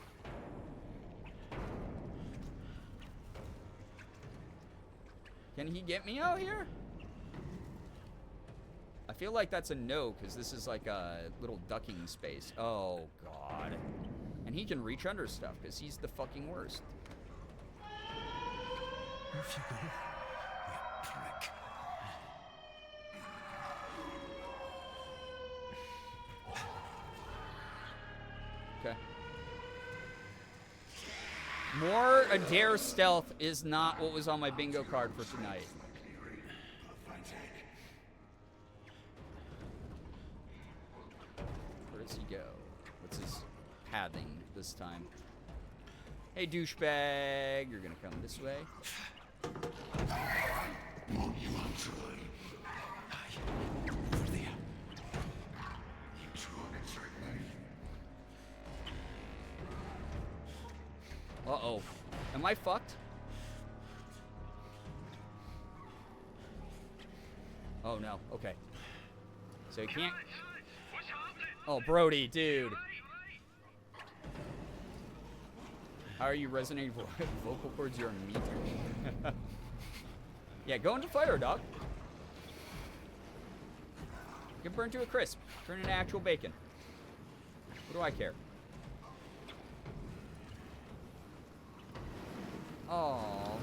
Can he get me out here? I feel like that's a no, because this is like a little ducking space. Oh, God. And he can reach under stuff, because he's the fucking worst. Off you go, you prick. Okay. More Adair stealth is not what was on my bingo card for tonight. Where does he go? What's his pathing this time? Hey, douchebag, you're gonna come this way. Uh-oh. Am I fucked? Oh, no. Okay. So he can't... Oh, Brody, dude. How are you resonating vocal cords? You're a meat. Yeah, go into fire, dog. Get burned to a crisp. Turn into actual bacon. What do I care? Oh.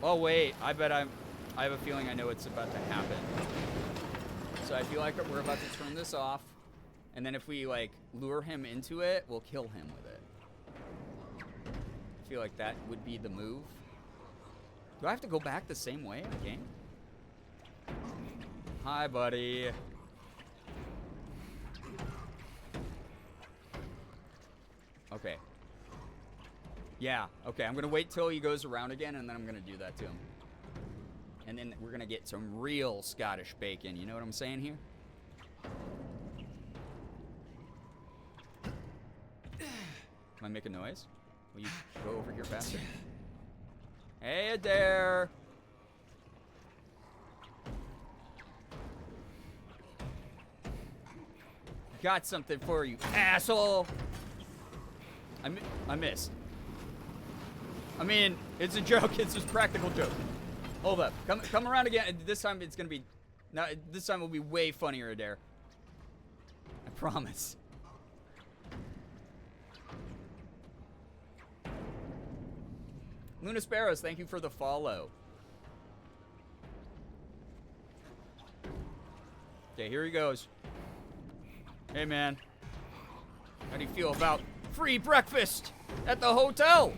Oh, wait. I have a feeling I know what's about to happen. So I feel like we're about to turn this off. And then if we, like, lure him into it, we'll kill him with it. I feel like that would be the move. Do I have to go back the same way in the game? Hi, buddy. Okay. Yeah, okay. I'm going to wait till he goes around again, and then I'm going to do that to him. And then we're going to get some real Scottish bacon. You know what I'm saying here? Am I making noise? Will you go over here faster? Hey, Adair! Got something for you, asshole! I missed. I mean, it's a joke. It's just a practical joke. Hold up. Come around again. This time it's gonna be... No, this time will be way funnier, Adair. I promise. Luna Sparrows, thank you for the follow. Okay, here he goes. Hey, man. How do you feel about free breakfast at the hotel?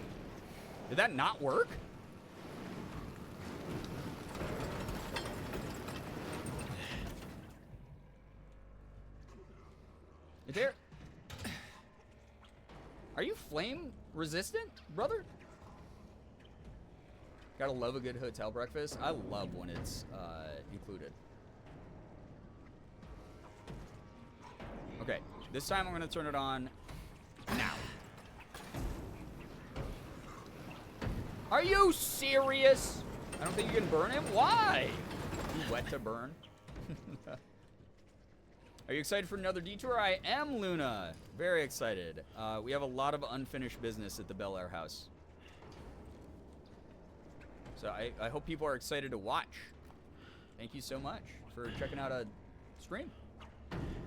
Did that not work? Is there... Are you flame resistant, brother? Gotta love a good hotel breakfast. I love when it's included. Okay, this time I'm gonna turn it on now. Are you serious? I don't think you can burn him? Why? You wet to burn? Are you excited for another detour? I am, Luna. Very excited. We have a lot of unfinished business at the Bel Air house. So I hope people are excited to watch. Thank you so much for checking out a stream.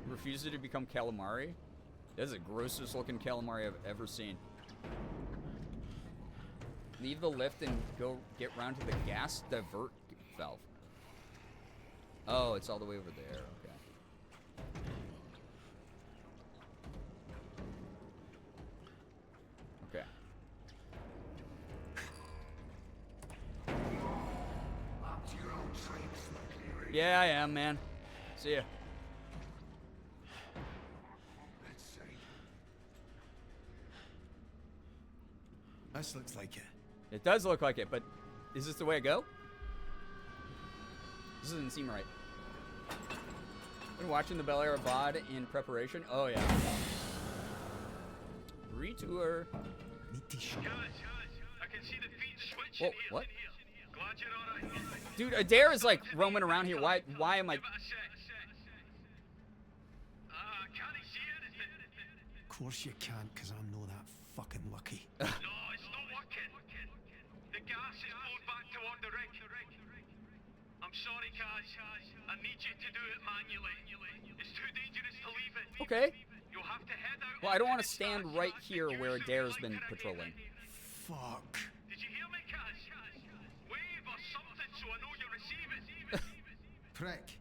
Refuses to become calamari. That is the grossest looking calamari I've ever seen. Leave the lift and go get round to the gas divert valve. Oh, it's all the way over there. Okay. Okay. Yeah, I am, man. See ya. This looks like it. It does look like it, but is this the way I go? This doesn't seem right. Been watching the Bel Air VOD in preparation. Oh, yeah. Retour. Whoa, what? Dude, Adair is like roaming around here. Why am I... Of course you can't, because I'm no that fucking lucky. No, it's not working. The gas is pulled back toward the rig. I'm sorry, Kaz. I need you to do it manually. It's too dangerous to leave it. Okay. You'll have to head out. Well, I don't want to stand right here where Adair's been patrolling. Fuck. Did you hear me, Kaz? Wave or something so I know you receive it. Prick.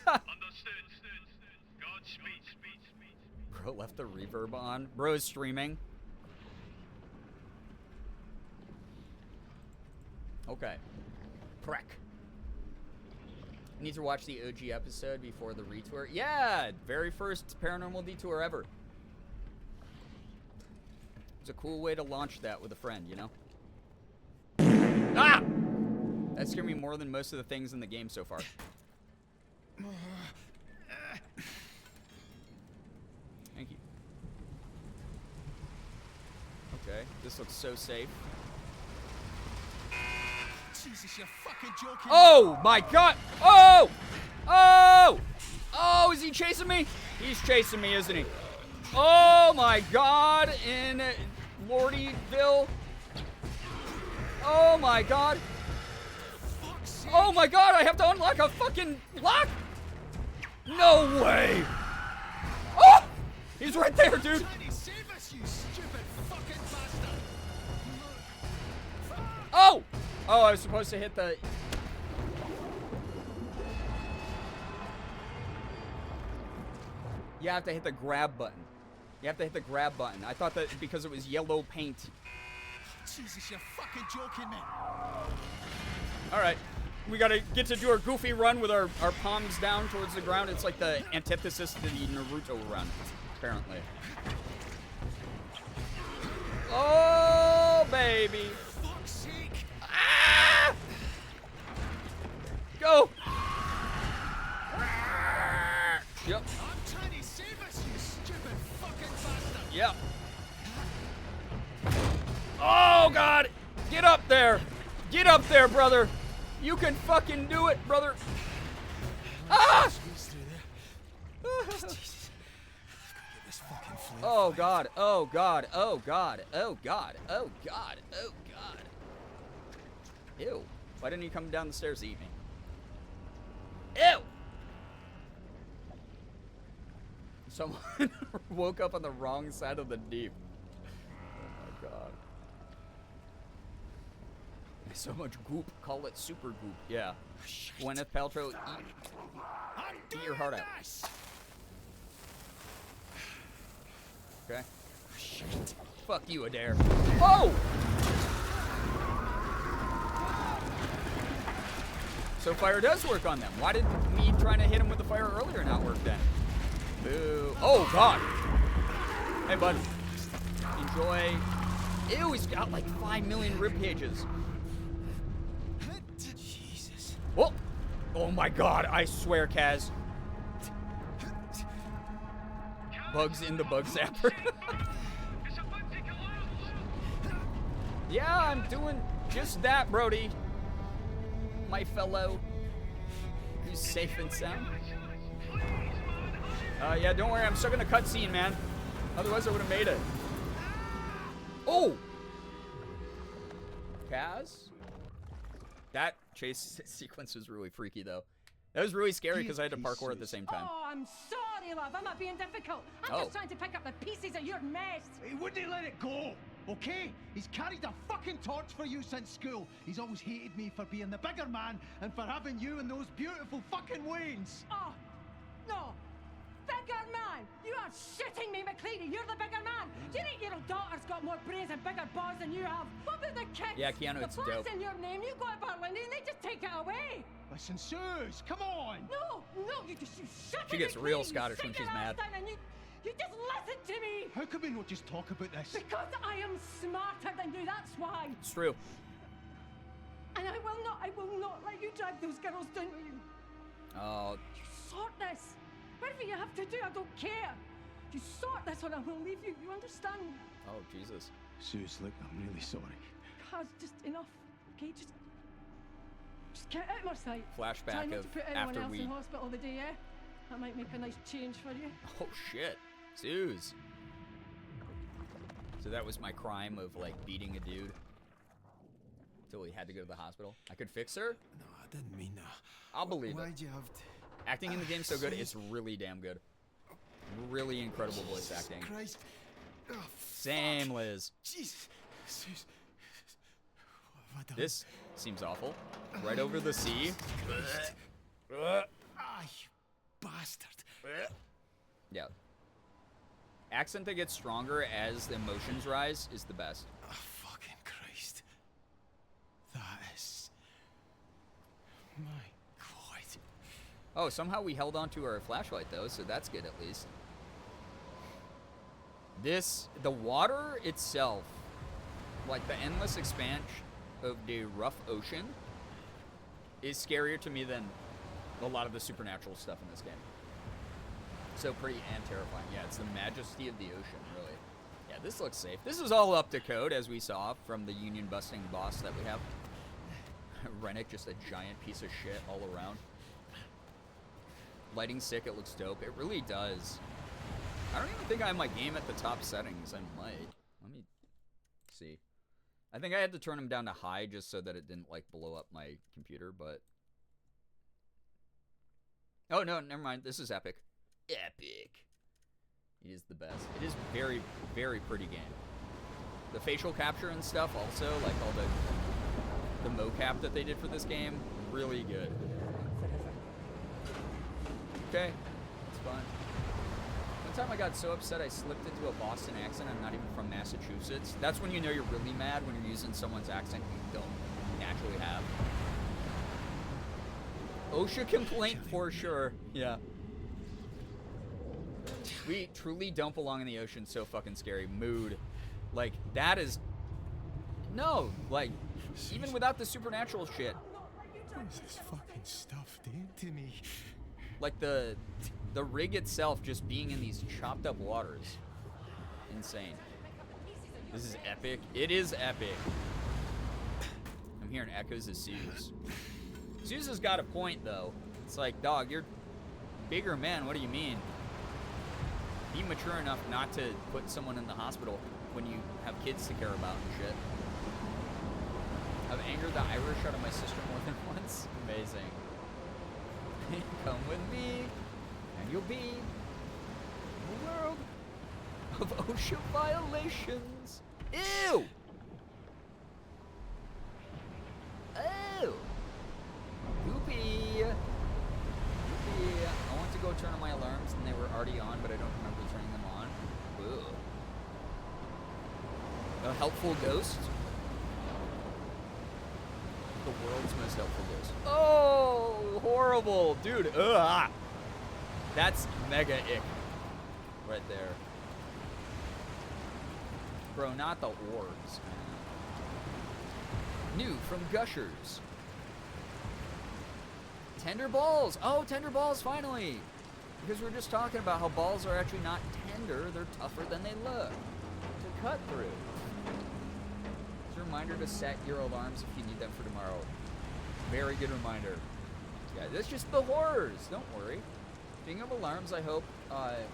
Understood. Godspeed. Bro left the reverb on. Bro is streaming. Okay. Prick. Need to watch the OG episode before the retour. Yeah, very first Paranormal Detour ever. It's a cool way to launch that with a friend, you know? Ah! That scared me more than most of the things in the game so far. Thank you. Okay, this looks so safe. Jesus, you're fucking joking. Oh my god! Oh! Oh! Oh, is he chasing me? He's chasing me, isn't he? Oh my god, in Lordyville. Oh my god. Oh my god, I have to unlock a fucking lock? No way! Oh! He's right there, dude! Save us, you stupid fucking bastard. Oh! Oh, I was supposed to hit the... You have to hit the grab button. You have to hit the grab button. I thought that because it was yellow paint. Jesus, you're fucking joking me. Alright. We gotta get to do our goofy run with our palms down towards the ground. It's like the antithesis to the Naruto run, apparently. Oh, baby. Fuck's sake. Ah! Go! Yep. I'm trying to save us, you stupid fucking bastard. Yep. Oh, God! Get up there! Get up there, brother! You can fucking do it, brother! Ah! Squeeze through there. Jesus. I've got to get this fucking flame. Oh, God. Oh, God. Oh, God. Oh, God. Oh, God. Oh, God. Ew. Why didn't he come down the stairs to eat me? Ew! Someone woke up on the wrong side of the deep. Oh, my God. So much goop. Call it super goop. Yeah. Gwyneth Paltrow, eat your heart out. Okay. Shit. Fuck you, Adair. Oh! So fire does work on them. Why did me trying to hit him with the fire earlier not work then? Boo. Oh, God. Hey, bud. Enjoy. Ew, he's got like 5 million rib cages. Jesus. Oh! Oh my God, I swear, Kaz. Bugs in the bug zapper. Yeah, I'm doing just that, Brody. My fellow. Who's safe and sound. Yeah, don't worry, I'm stuck in a cutscene, man. Otherwise, I would have made it. Oh! Kaz? That chase sequence was really freaky, though. That was really scary because I had to parkour at the same time. Oh, I'm sorry, love. I'm not being difficult. I'm just trying to pick up the pieces of your mess. He wouldn't let it go, okay? He's carried a fucking torch for you since school. He's always hated me for being the bigger man and for having you and those beautiful fucking wains. Oh, no. Bigger man! You are shitting me, McCleary. You're the bigger man. Do you think your daughter's got more brains and bigger balls than you have? What about the kids? Yeah, Keanu, it's the dope. in your name. You go to Berlin and they just take it away. Listen, Suze, come on. No, you shut She it, gets real McCleary. Scottish when Sit she's your mad. ass down and you just listen to me. How can we not just talk about this? Because I am smarter than you, that's why. It's true. And I will not let you drag those girls down with you. Oh, You sort this. Whatever you have to do, I don't care. You sort this or I will leave you. You understand? oh, Jesus. Suze, look, I'm really sorry. Kaz, just enough. Okay, just get out of my sight. Try Flashback not of to put anyone after else we. in hospital the day, eh? That might make a nice change for you. Oh shit, Suze. So that was my crime of like beating a dude until he had to go to the hospital. I could fix her. No, I didn't mean that. I'll believe it. Why'd you have to... Acting in the game's so good, it's really damn good. Really incredible voice acting. Christ. Oh, Same, Liz. Jesus. Suze. What have I done? This seems awful. Right over the sea. Ah, you bastard. Yeah. Accent that gets stronger as the emotions rise is the best. Oh, fucking Christ. That is... My God. Oh, somehow we held onto our flashlight though, so that's good at least. The water itself, like the endless expanse of the rough ocean, is scarier to me than a lot of the supernatural stuff in this game. So pretty and terrifying. Yeah, it's the majesty of the ocean, really. Yeah, this looks safe. This is all up to code, as we saw from the union-busting boss that we have. Rennick, just a giant piece of shit all around. Lighting sick, it looks dope. It really does. I don't even think I have my game at the top settings. I might. Let me see. I think I had to turn them down to high just so that it didn't, like, blow up my computer, but... Oh, no, never mind. This is epic. Epic. It is the best. It is very, very pretty game. The facial capture and stuff also, like all the The mocap that they did for this game, really good. Okay, it's fine. One time I got so upset I slipped into a Boston accent. I'm not even from Massachusetts. That's when you know you're really mad, when you're using someone's accent you don't naturally have. OSHA complaint for sure. Yeah. We truly don't belong in the ocean. So fucking scary. Mood. Like, that is... No, like, even without the supernatural shit. What is this fucking stuff doing to me? Like, the rig itself just being in these chopped up waters. Insane. This is epic. It is epic. I'm hearing echoes of Suze. Suze has got a point, though. It's like, dog, you're bigger man. What do you mean? Be mature enough not to put someone in the hospital when you have kids to care about and shit. I've angered the Irish out of my sister more than once. Amazing. Come with me, and you'll be in a world of OSHA violations. Ew! Oh! Goopy! Goopy! I want to go turn on my alarms, and they were already on, but I don't remember turning them on. Ooh. A helpful ghost? The world's most helpful ghost. Oh, horrible, dude. Ugh. That's mega ick right there. Bro, not the orbs. New from Gushers. Tender balls. Oh, tender balls, finally. Because we were just talking about how balls are actually not tender. They're tougher than they look to cut through. It's a reminder to set your alarms if you need them for tomorrow. Very good reminder. Yeah, that's just the horrors. Don't worry. Speaking of alarms, I hope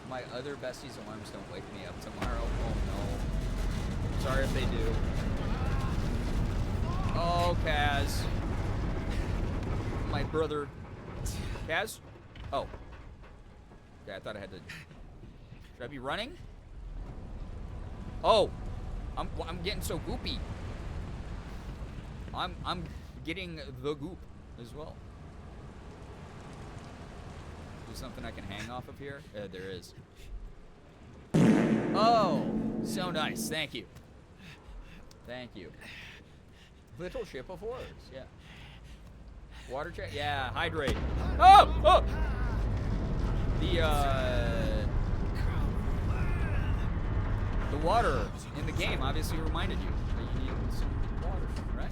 my other besties' alarms don't wake me up tomorrow. Oh no. Sorry if they do. Oh, Kaz. My brother. Kaz? Oh. Yeah, I thought I had to. Should I be running? Oh. I'm getting so goopy. I'm getting the goop as well. There's something I can hang off of here? There is. Oh, so nice. Thank you. Thank you. Little ship of horrors. Yeah. Water check. Yeah. Hydrate. Oh! Oh! The water in the game obviously reminded you that you need some water, right?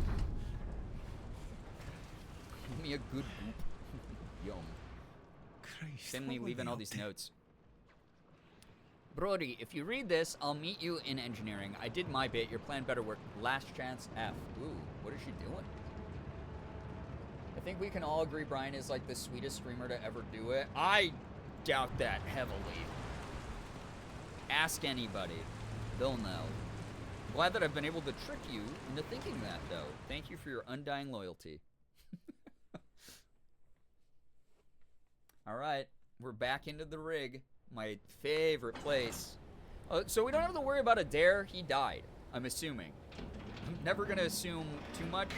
Give me a good goop. Yum. Christ, Finley what were leaving they all up these to? notes. Brody, if you read this, I'll meet you in engineering. I did my bit. Your plan better work. Last chance F. Ooh, what is she doing? I think we can all agree Brian is like the sweetest streamer to ever do it. I doubt that heavily. Ask anybody. They'll know. Glad that I've been able to trick you into thinking that, though. Thank you for your undying loyalty. All right, we're back into the rig. My favorite place. So we don't have to worry about Adair. He died, I'm assuming. I'm never going to assume too much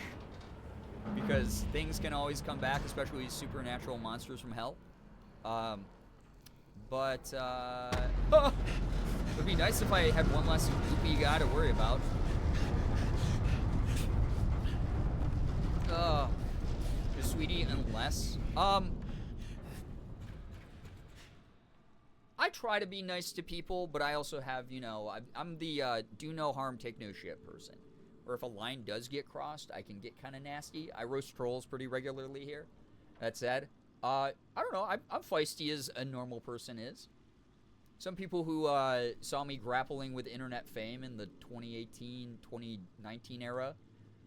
because things can always come back, especially supernatural monsters from hell. But it would be nice if I had one less goopy guy to worry about. Just sweetie, unless I try to be nice to people, but I also have, you know, I'm the do no harm, take no shit person. Or if a line does get crossed, I can get kind of nasty. I roast trolls pretty regularly here. That said, I don't know. I'm feisty as a normal person is. Some people who saw me grappling with internet fame in the 2018, 2019 era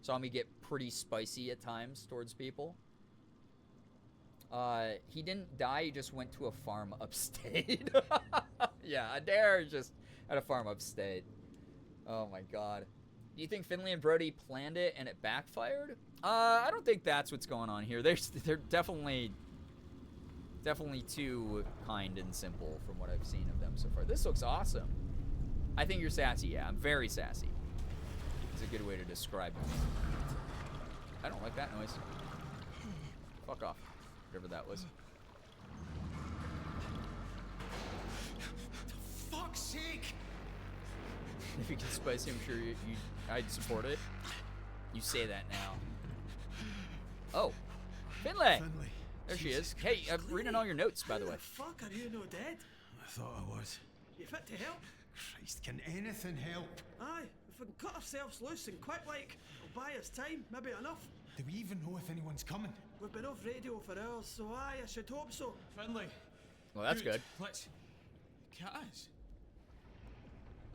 saw me get pretty spicy at times towards people. He didn't die, he just went to a farm upstate. Yeah, Adair just at a farm upstate. Oh my god. Do you think Finley and Brody planned it and it backfired? I don't think that's what's going on here. They're definitely too kind and simple from what I've seen of them so far. This looks awesome. I think you're sassy. Yeah, I'm very sassy. It's a good way to describe me. I don't like that noise. Fuck off. Whatever that was. For fuck's sake! If you can spice it, I'm sure I'd support it. You say that now. Oh, Finlay! Finlay. There she Jesus is. Hey, I'm reading all your notes, by the way. Fuck, are you no dead? I thought I was. You fit to help? Christ, can anything help? Aye, if we can cut ourselves loose and quick like, it'll buy us time, maybe enough. Do we even know if anyone's coming? We've been off radio for hours, so aye, I should hope so. Finlay. Well, that's good. Let's... Kaz.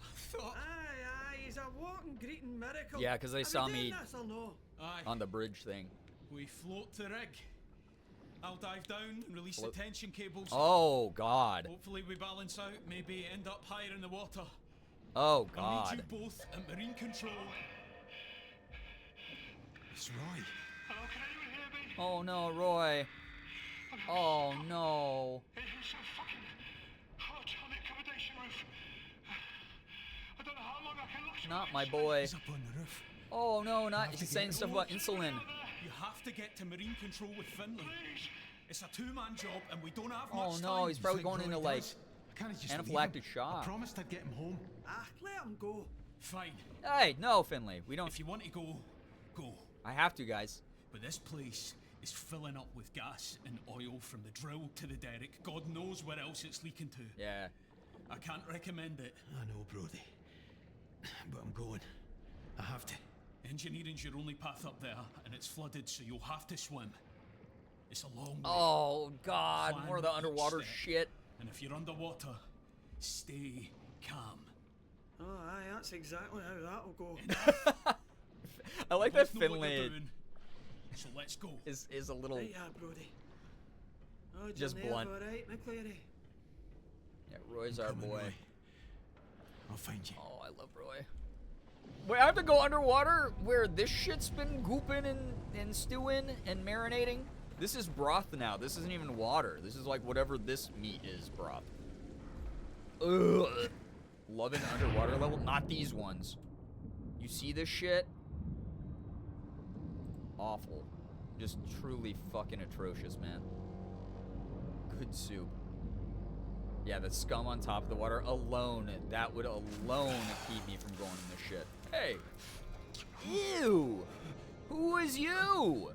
I thought... Aye, he's a walking greeting miracle. Yeah, 'cause they Are saw we doing me- this or no? Aye. On the bridge thing. We float the rig. I'll dive down and release Float. the tension cables. Oh, God. Hopefully we balance out, maybe end up higher in the water. Oh, I'll God. need you both at marine control. It's Roy. Hello, can anyone hear me? Oh, no, Roy. Oh, no. It is so fucking hot on the accommodation roof. I don't know how long I can look. Not my boy. He's up on the roof. Oh, no, not... have He's to saying get stuff home. about insulin. You have to get to marine control with Finlay. It's a two-man job and we don't have Oh, much no, time. he's probably Think going Roy into, like... does? I can't just leave anaphylactic him. shock. I promised I'd get him home. Ah, let him go. Fine. Hey, no, Finlay. We don't... If you want to go, go. I have to, guys. But this place is filling up with gas and oil from the drill to the derrick. God knows where else it's leaking to. Yeah. I can't recommend it. I know, Brody. But I'm going. I have to. Engineering's your only path up there, and it's flooded, so you'll have to swim. It's a long way. Oh, God. Plan More of the each underwater step. shit. And if you're underwater, stay calm. Oh, aye, that's exactly how that'll go. I like Both that know what you're Finlay doing, so let's go. is a little... Right, yeah, Brody. Oh, Just you're blunt. all right, McCleary. Yeah, Roy's our Coming, boy. Roy. I'll find you. Oh, I love Roy. Wait, I have to go underwater where this shit's been gooping and stewing and marinating? This is broth now. This isn't even water. This is like whatever this meat is broth. Ugh. Love an underwater level. Not these ones. You see this shit? Awful. Just truly fucking atrocious, man. Good soup. Yeah, the scum on top of the water alone, that would alone keep me from going in this shit. Hey. Ew. Who was you?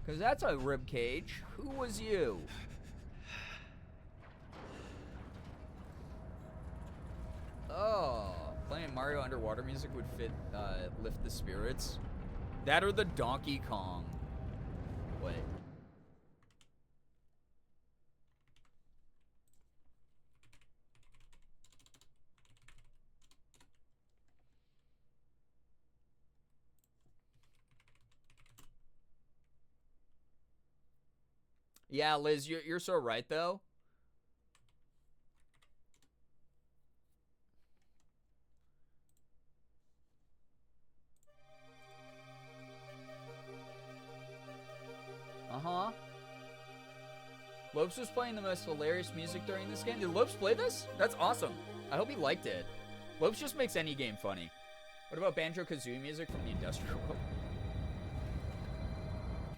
Because that's a rib cage. Who was you? Oh, playing Mario underwater music would fit, lift the spirits. That or the Donkey Kong. Wait. Yeah, Liz, you're so right, though. Uh-huh. Lopes was playing the most hilarious music during this game. Did Lopes play this? That's awesome. I hope he liked it. Lopes just makes any game funny. What about Banjo-Kazooie music from the Industrial World?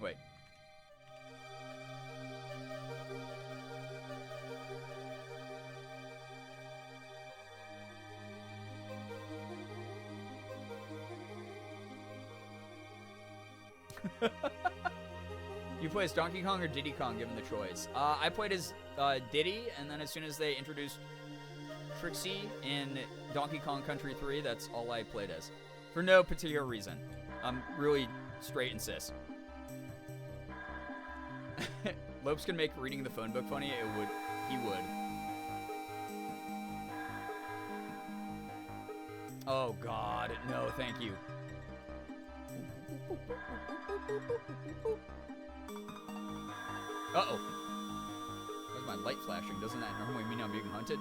Wait. You play as Donkey Kong or Diddy Kong, given the choice? I played as Diddy, and then as soon as they introduced Trixie in Donkey Kong Country 3, that's all I played as. For no particular reason. I'm really straight and cis. Lopes can make reading the phone book funny. He would. Oh God, no, thank you. Uh-oh. Where's my light flashing? Doesn't that normally mean I'm being hunted?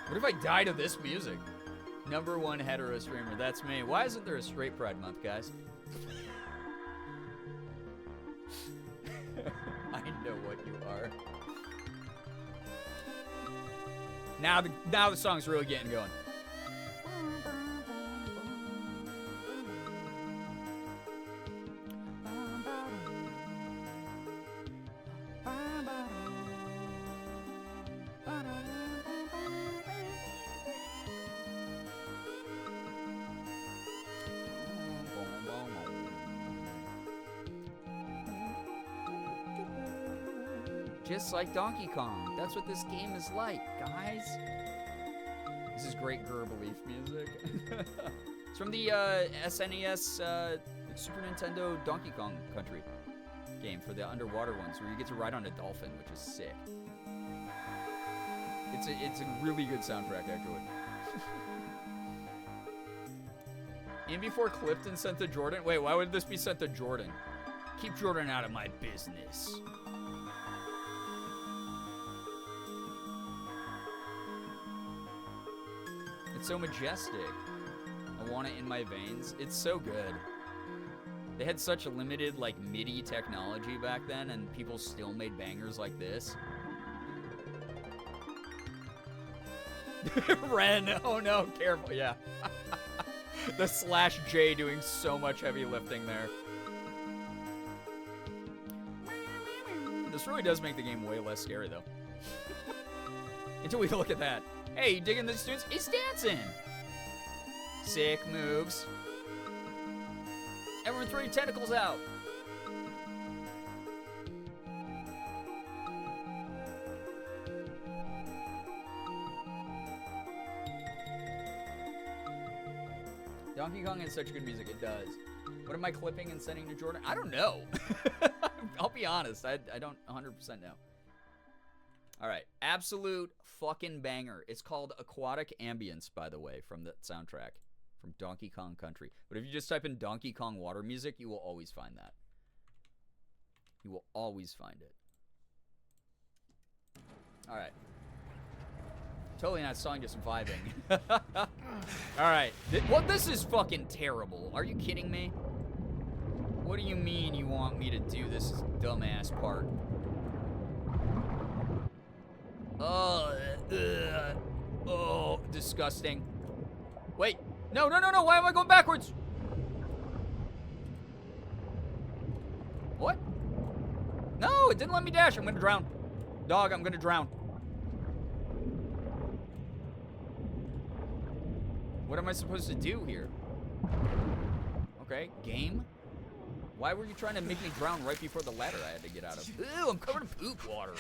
What if I die to this music? #1 hetero streamer, that's me. Why isn't there a straight pride month, guys? I know what you are. Now the song's really getting going. Just like Donkey Kong. That's what this game is like, guys. This is great Girbeagly music. It's from the SNES Super Nintendo Donkey Kong Country game for the underwater ones, where you get to ride on a dolphin, which is sick. It's a really good soundtrack, actually. And before Clifton sent to Jordan. Wait, why would this be sent to Jordan? Keep Jordan out of my business. It's so majestic. I want it in my veins. It's so good. They had such limited, like, MIDI technology back then, and people still made bangers like this. Ren, oh no, careful, yeah. The slash J doing so much heavy lifting there. This really does make the game way less scary, though. Until we look at that. Hey, you digging this dude? He's dancing! Sick moves. Everyone throw your tentacles out. Donkey Kong has such good music, it does. What am I clipping and sending to Jordan? I don't know. I'll be honest, I don't 100% know. All right, absolute fucking banger. It's called Aquatic Ambience, by the way, from the soundtrack from Donkey Kong Country. But if you just type in Donkey Kong water music, you will always find that. You will always find it. All right. Totally not song, just vibing. All right. Well, this is fucking terrible. Are you kidding me? What do you mean you want me to do this dumbass part? Oh, disgusting. Wait. No, no, no, no. Why am I going backwards? What? No, it didn't let me dash. I'm going to drown. Dog, I'm going to drown. What am I supposed to do here? Okay, game. Why were you trying to make me drown right before the ladder I had to get out of? Ew, I'm covered in poop water.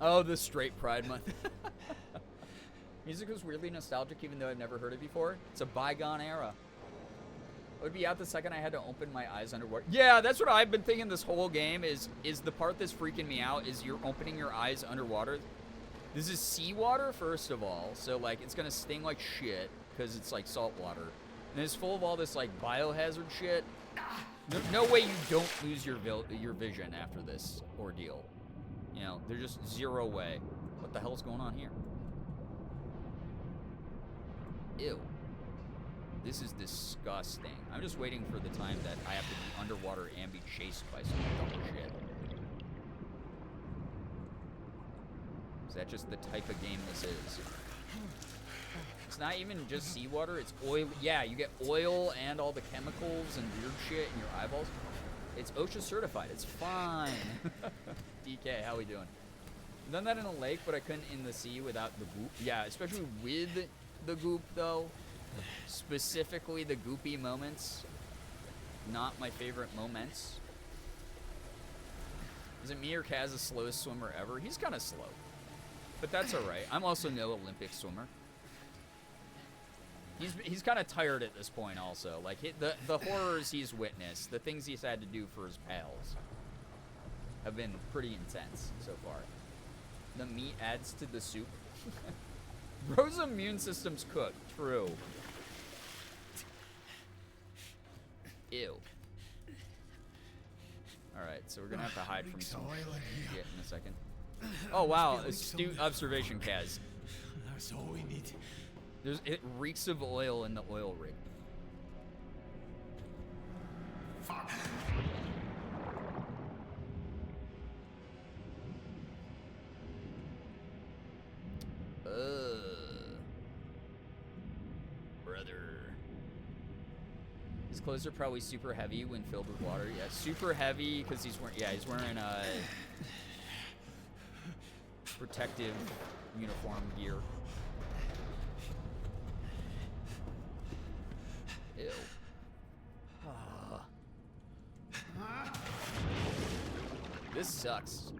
Oh, the straight pride month. Music was weirdly nostalgic even though I've never heard it before. It's a bygone era. It would be out the second I had to open my eyes underwater. Yeah, that's what I've been thinking this whole game is the part that's freaking me out is you're opening your eyes underwater. This is seawater, first of all, so, like, it's gonna sting like shit because it's, like, salt water. And it's full of all this, like, biohazard shit. No way you don't lose your vision after this ordeal. You know, there's just zero way. What the hell's going on here? Ew. This is disgusting. I'm just waiting for the time that I have to be underwater and be chased by some dumb shit. Is that just the type of game this is? It's not even just seawater, it's oil. Yeah, you get oil and all the chemicals and weird shit in your eyeballs. It's OSHA certified, it's fine. DK, how we doing? I've done that in a lake, but I couldn't in the sea without the goop. Yeah, especially with the goop, though. Specifically the goopy moments. Not my favorite moments. Is it me or Kaz the slowest swimmer ever? He's kind of slow. But that's alright. I'm also no Olympic swimmer. He's kind of tired at this point also. Like, the horrors he's witnessed, the things he's had to do for his pals have been pretty intense so far. The meat adds to the soup. Bro's immune system's cooked. True. Ew. Alright, so we're gonna have to hide from some shit in a second. Oh wow, astute observation, Kaz. That's all we need. It reeks of oil in the oil rig. Fuck. Brother. This clothes are probably super heavy when filled with water. Yeah, super heavy because he's wearing protective uniform gear. Ew. This sucks.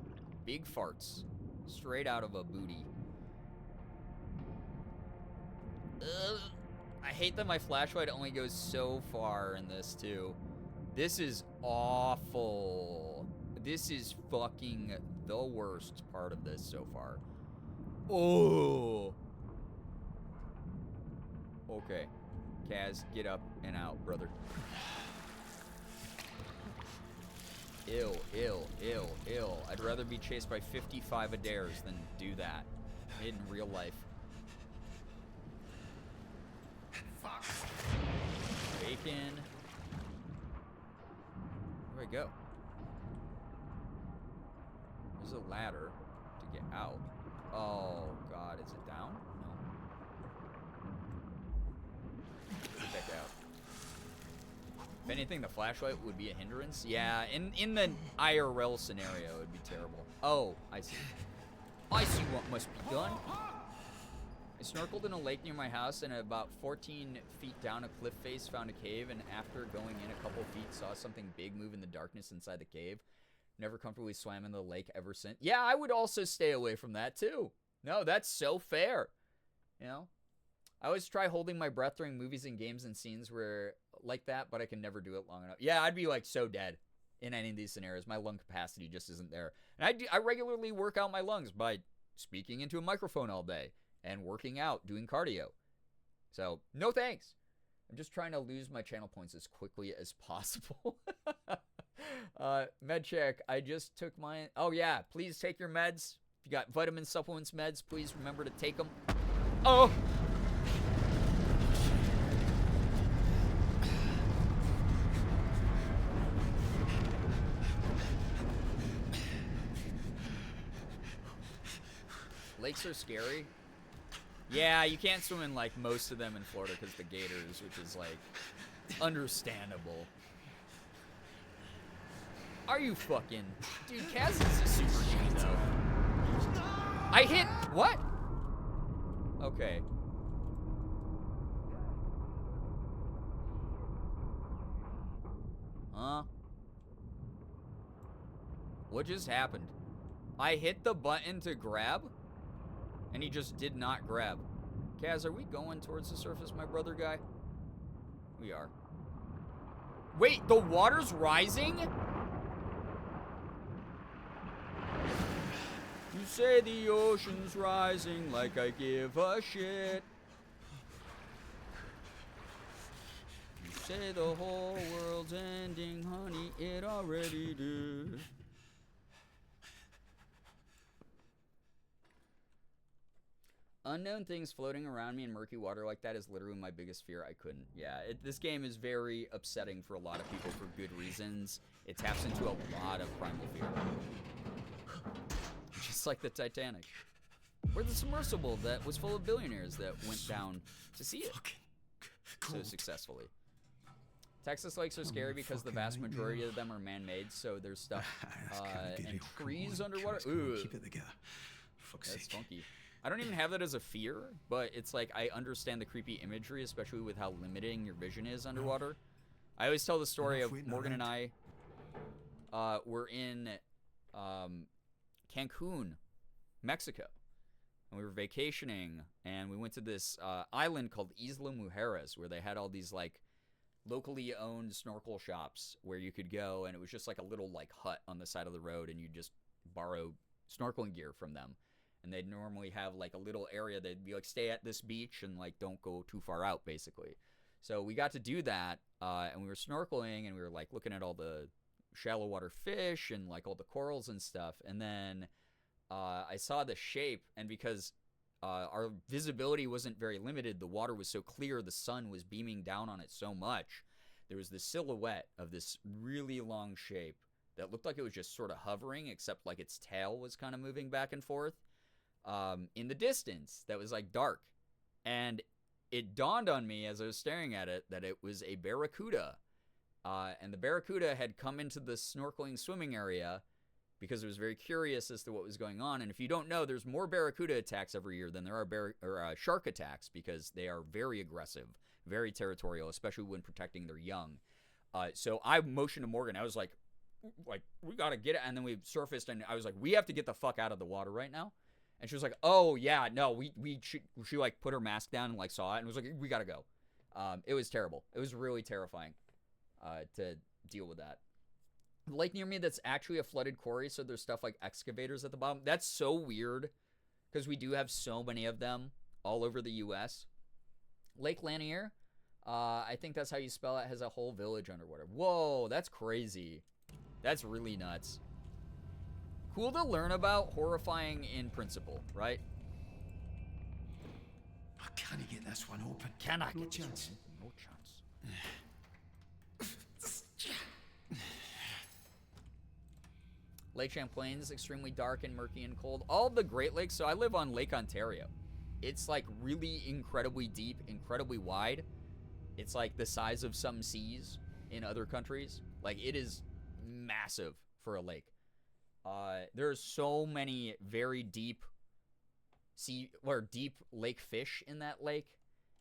Big farts. Straight out of a booty. Ugh. I hate that my flashlight only goes so far in this, too. This is awful. This is fucking the worst part of this so far. Oh. Okay. Kaz, get up and out, brother. Ill. I'd rather be chased by 55 Adaires than do that in real life. Fuck. Bacon. Where do I go? There's a ladder to get out. Oh, God. Is it down? No. Get back out. If anything, the flashlight would be a hindrance. Yeah, in the IRL scenario, it would be terrible. Oh, I see. I see what must be done. I snorkeled in a lake near my house, and about 14 feet down a cliff face found a cave, and after going in a couple feet, saw something big move in the darkness inside the cave. Never comfortably swam in the lake ever since. Yeah, I would also stay away from that, too. No, that's so fair. You know? I always try holding my breath during movies and games and scenes where like that, but I can never do it long enough. Yeah, I'd be like so dead in any of these scenarios. My lung capacity just isn't there. And I regularly work out my lungs by speaking into a microphone all day and working out, doing cardio. So, no thanks. I'm just trying to lose my channel points as quickly as possible. Med check. I just took mine. Oh, yeah. Please take your meds. If you got vitamin supplements, meds, please remember to take them. Oh! Lakes are scary. Yeah, you can't swim in, like, most of them in Florida because the gators, which is, like, understandable. Are you fucking... Dude, Kaz is a super G, though. I hit... What? Okay. Huh? What just happened? I hit the button to grab? And he just did not grab. Kaz, are we going towards the surface, my brother guy? We are. Wait, the water's rising? You say the ocean's rising like I give a shit. You say the whole world's ending, honey, it already did. Unknown things floating around me in murky water like that is literally my biggest fear. I couldn't. Yeah, this game is very upsetting for a lot of people for good reasons. It taps into a lot of primal fear. Just like the Titanic. Or the submersible that was full of billionaires that went down to see it so successfully. Texas lakes are scary because the vast majority of them are man-made, so there's stuff and trees underwater. Ooh, keep it together. That's funky. I don't even have that as a fear, but it's like I understand the creepy imagery, especially with how limiting your vision is underwater. I always tell the story of Morgan and I were in Cancun, Mexico, and we were vacationing, and we went to this island called Isla Mujeres, where they had all these like locally owned snorkel shops where you could go, and it was just like a little like hut on the side of the road, and you just borrow snorkeling gear from them. And they'd normally have like a little area. They'd be like, stay at this beach and like don't go too far out, basically. So we got to do that, and we were snorkeling, and we were like looking at all the shallow water fish and like all the corals and stuff. And then I saw the shape, and because our visibility wasn't very limited, the water was so clear, the sun was beaming down on it so much, there was this silhouette of this really long shape that looked like it was just sort of hovering, except like its tail was kind of moving back and forth. In the distance that was like dark, and it dawned on me as I was staring at it that it was a barracuda, And the barracuda had come into the snorkeling swimming area because it was very curious as to what was going on. And if you don't know, there's more barracuda attacks every year than there are shark attacks because they are very aggressive, very territorial, especially when protecting their young. So I motioned to Morgan. I was like, we got to get it. And then we surfaced, and I was like, we have to get the fuck out of the water right now. And she was like, oh, yeah, no, she like put her mask down and like saw it and was like, we got to go. It was terrible. It was really terrifying to deal with that. The lake near me that's actually a flooded quarry, so there's stuff like excavators at the bottom. That's so weird because we do have so many of them all over the U.S. Lake Lanier, I think that's how you spell it, has a whole village underwater. Whoa, that's crazy. That's really nuts. Cool to learn about, horrifying in principle, right? I can't get this one open. Can I No get chance. No chance. Lake Champlain is extremely dark and murky and cold. All the Great Lakes, so I live on Lake Ontario. It's like really incredibly deep, incredibly wide. It's like the size of some seas in other countries. Like it is massive for a lake. There's so many very deep deep lake fish in that lake,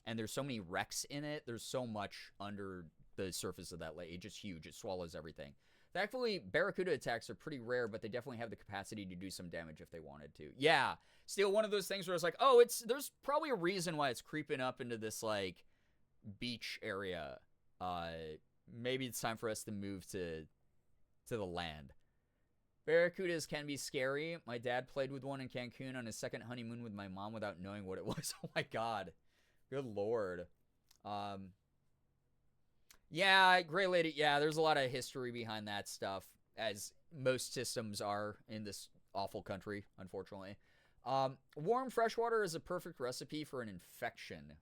and there's so many wrecks in it. There's so much under the surface of that lake. It's just huge. It swallows everything. Thankfully, barracuda attacks are pretty rare, but they definitely have the capacity to do some damage if they wanted to. Yeah, still one of those things where it's like, oh, there's probably a reason why it's creeping up into this like beach area. Maybe it's time for us to move to the land. Barracudas can be scary. My dad played with one in Cancun on his second honeymoon with my mom without knowing what it was. Oh my god. Good lord. Yeah, Gray Lady, yeah, there's a lot of history behind that stuff, as most systems are in this awful country, unfortunately. Warm freshwater is a perfect recipe for an infection.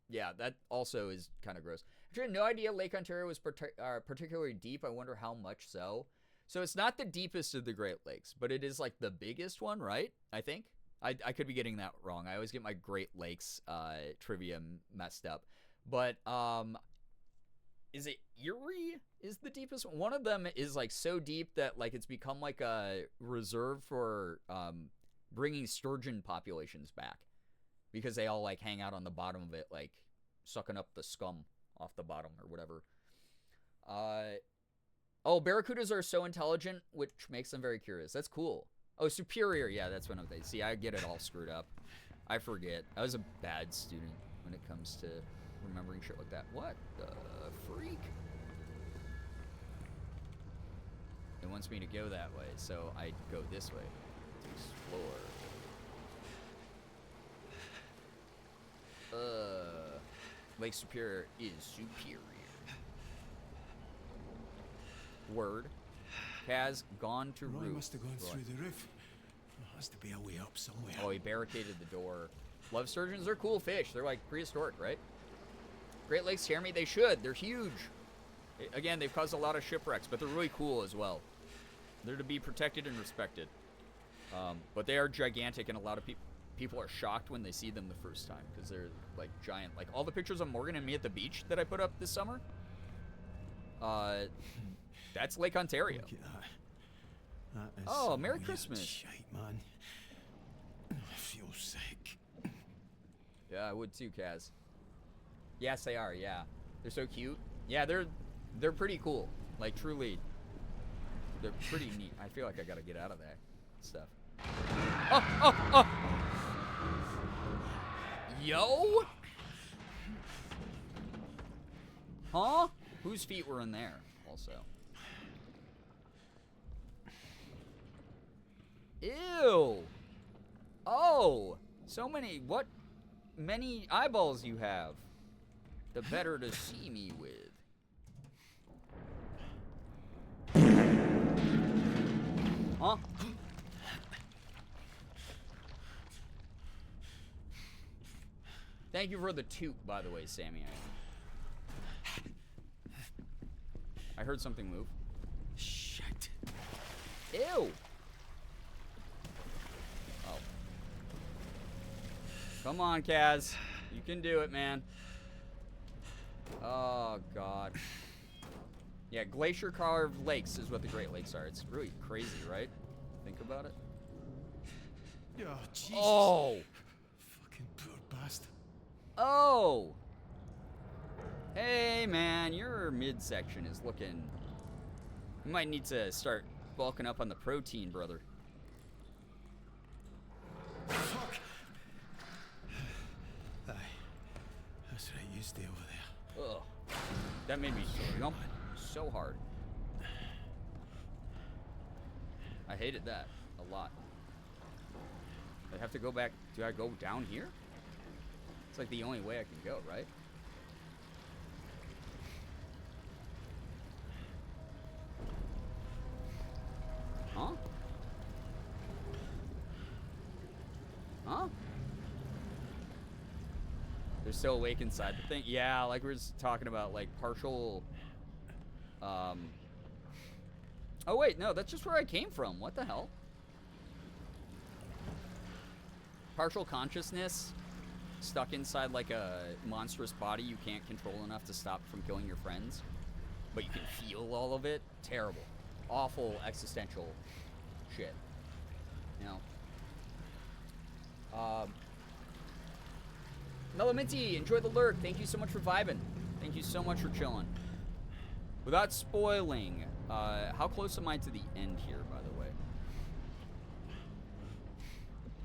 Yeah, that also is kind of gross. I had no idea Lake Ontario was particularly deep. I wonder how much so. So it's not the deepest of the Great Lakes, but it is like the biggest one, right? I think. I could be getting that wrong. I always get my Great Lakes trivia messed up. But is it Erie is the deepest one? One of them is like so deep that like it's become like a reserve for bringing sturgeon populations back, because they all like hang out on the bottom of it, like sucking up the scum off the bottom or whatever. Oh, barracudas are so intelligent, which makes them very curious. That's cool. Oh, superior. Yeah, that's one of they. See, I get it all screwed up. I forget. I was a bad student when it comes to remembering shit like that. What the freak? It wants me to go that way, so I go this way to explore. Lake Superior is superior. Word. Kaz gone to Roy roof. must have gone Roy. through the roof. There has to be a way up somewhere. Oh, he barricaded the door. Love sturgeons, they're cool fish. They're like prehistoric, right? Great Lakes scare me. They should. They're huge. Again, they've caused a lot of shipwrecks, but they're really cool as well. They're to be protected and respected. But they are gigantic, and a lot of people are shocked when they see them the first time because they're like giant. Like all the pictures of Morgan and me at the beach that I put up this summer. That's Lake Ontario. Look at that. That is Oh, Merry weird Christmas. Shite, man. I feel sick. Yeah, I would too, Kaz. Yes, they are. Yeah, they're so cute. Yeah, they're pretty cool. Like truly, they're pretty neat. I feel like I gotta get out of that stuff. Oh! Yo! Huh? Whose feet were in there? Also. Ew! Oh! So many, what many eyeballs you have. The better to see me with. Huh? Thank you for the toot, by the way, Sammy. I heard something move. Shit. Ew! Oh. Come on, Kaz. You can do it, man. Oh, God. Yeah, glacier-carved lakes is what the Great Lakes are. It's really crazy, right? Think about it. Oh, Jesus. Oh! Fucking poor bastard. Oh! Hey, man, your midsection is looking... You might need to start bulking up on the protein, brother. Fuck. Aye. That's right, you stay over there. Ugh. That made me jump so hard. I hated that a lot. I have to go back. Do I go down here? It's like the only way I can go, right? Huh? Huh? They're still awake inside the thing. Yeah, like we were just talking about, like partial. Oh wait, no, that's just where I came from. What the hell? Partial consciousness, stuck inside like a monstrous body you can't control enough to stop from killing your friends, but you can feel all of it. Terrible, awful existential shit. You know. Mellow Minty, enjoy the lurk. Thank you so much for vibing. Thank you so much for chilling. Without spoiling, how close am I to the end here, by the way?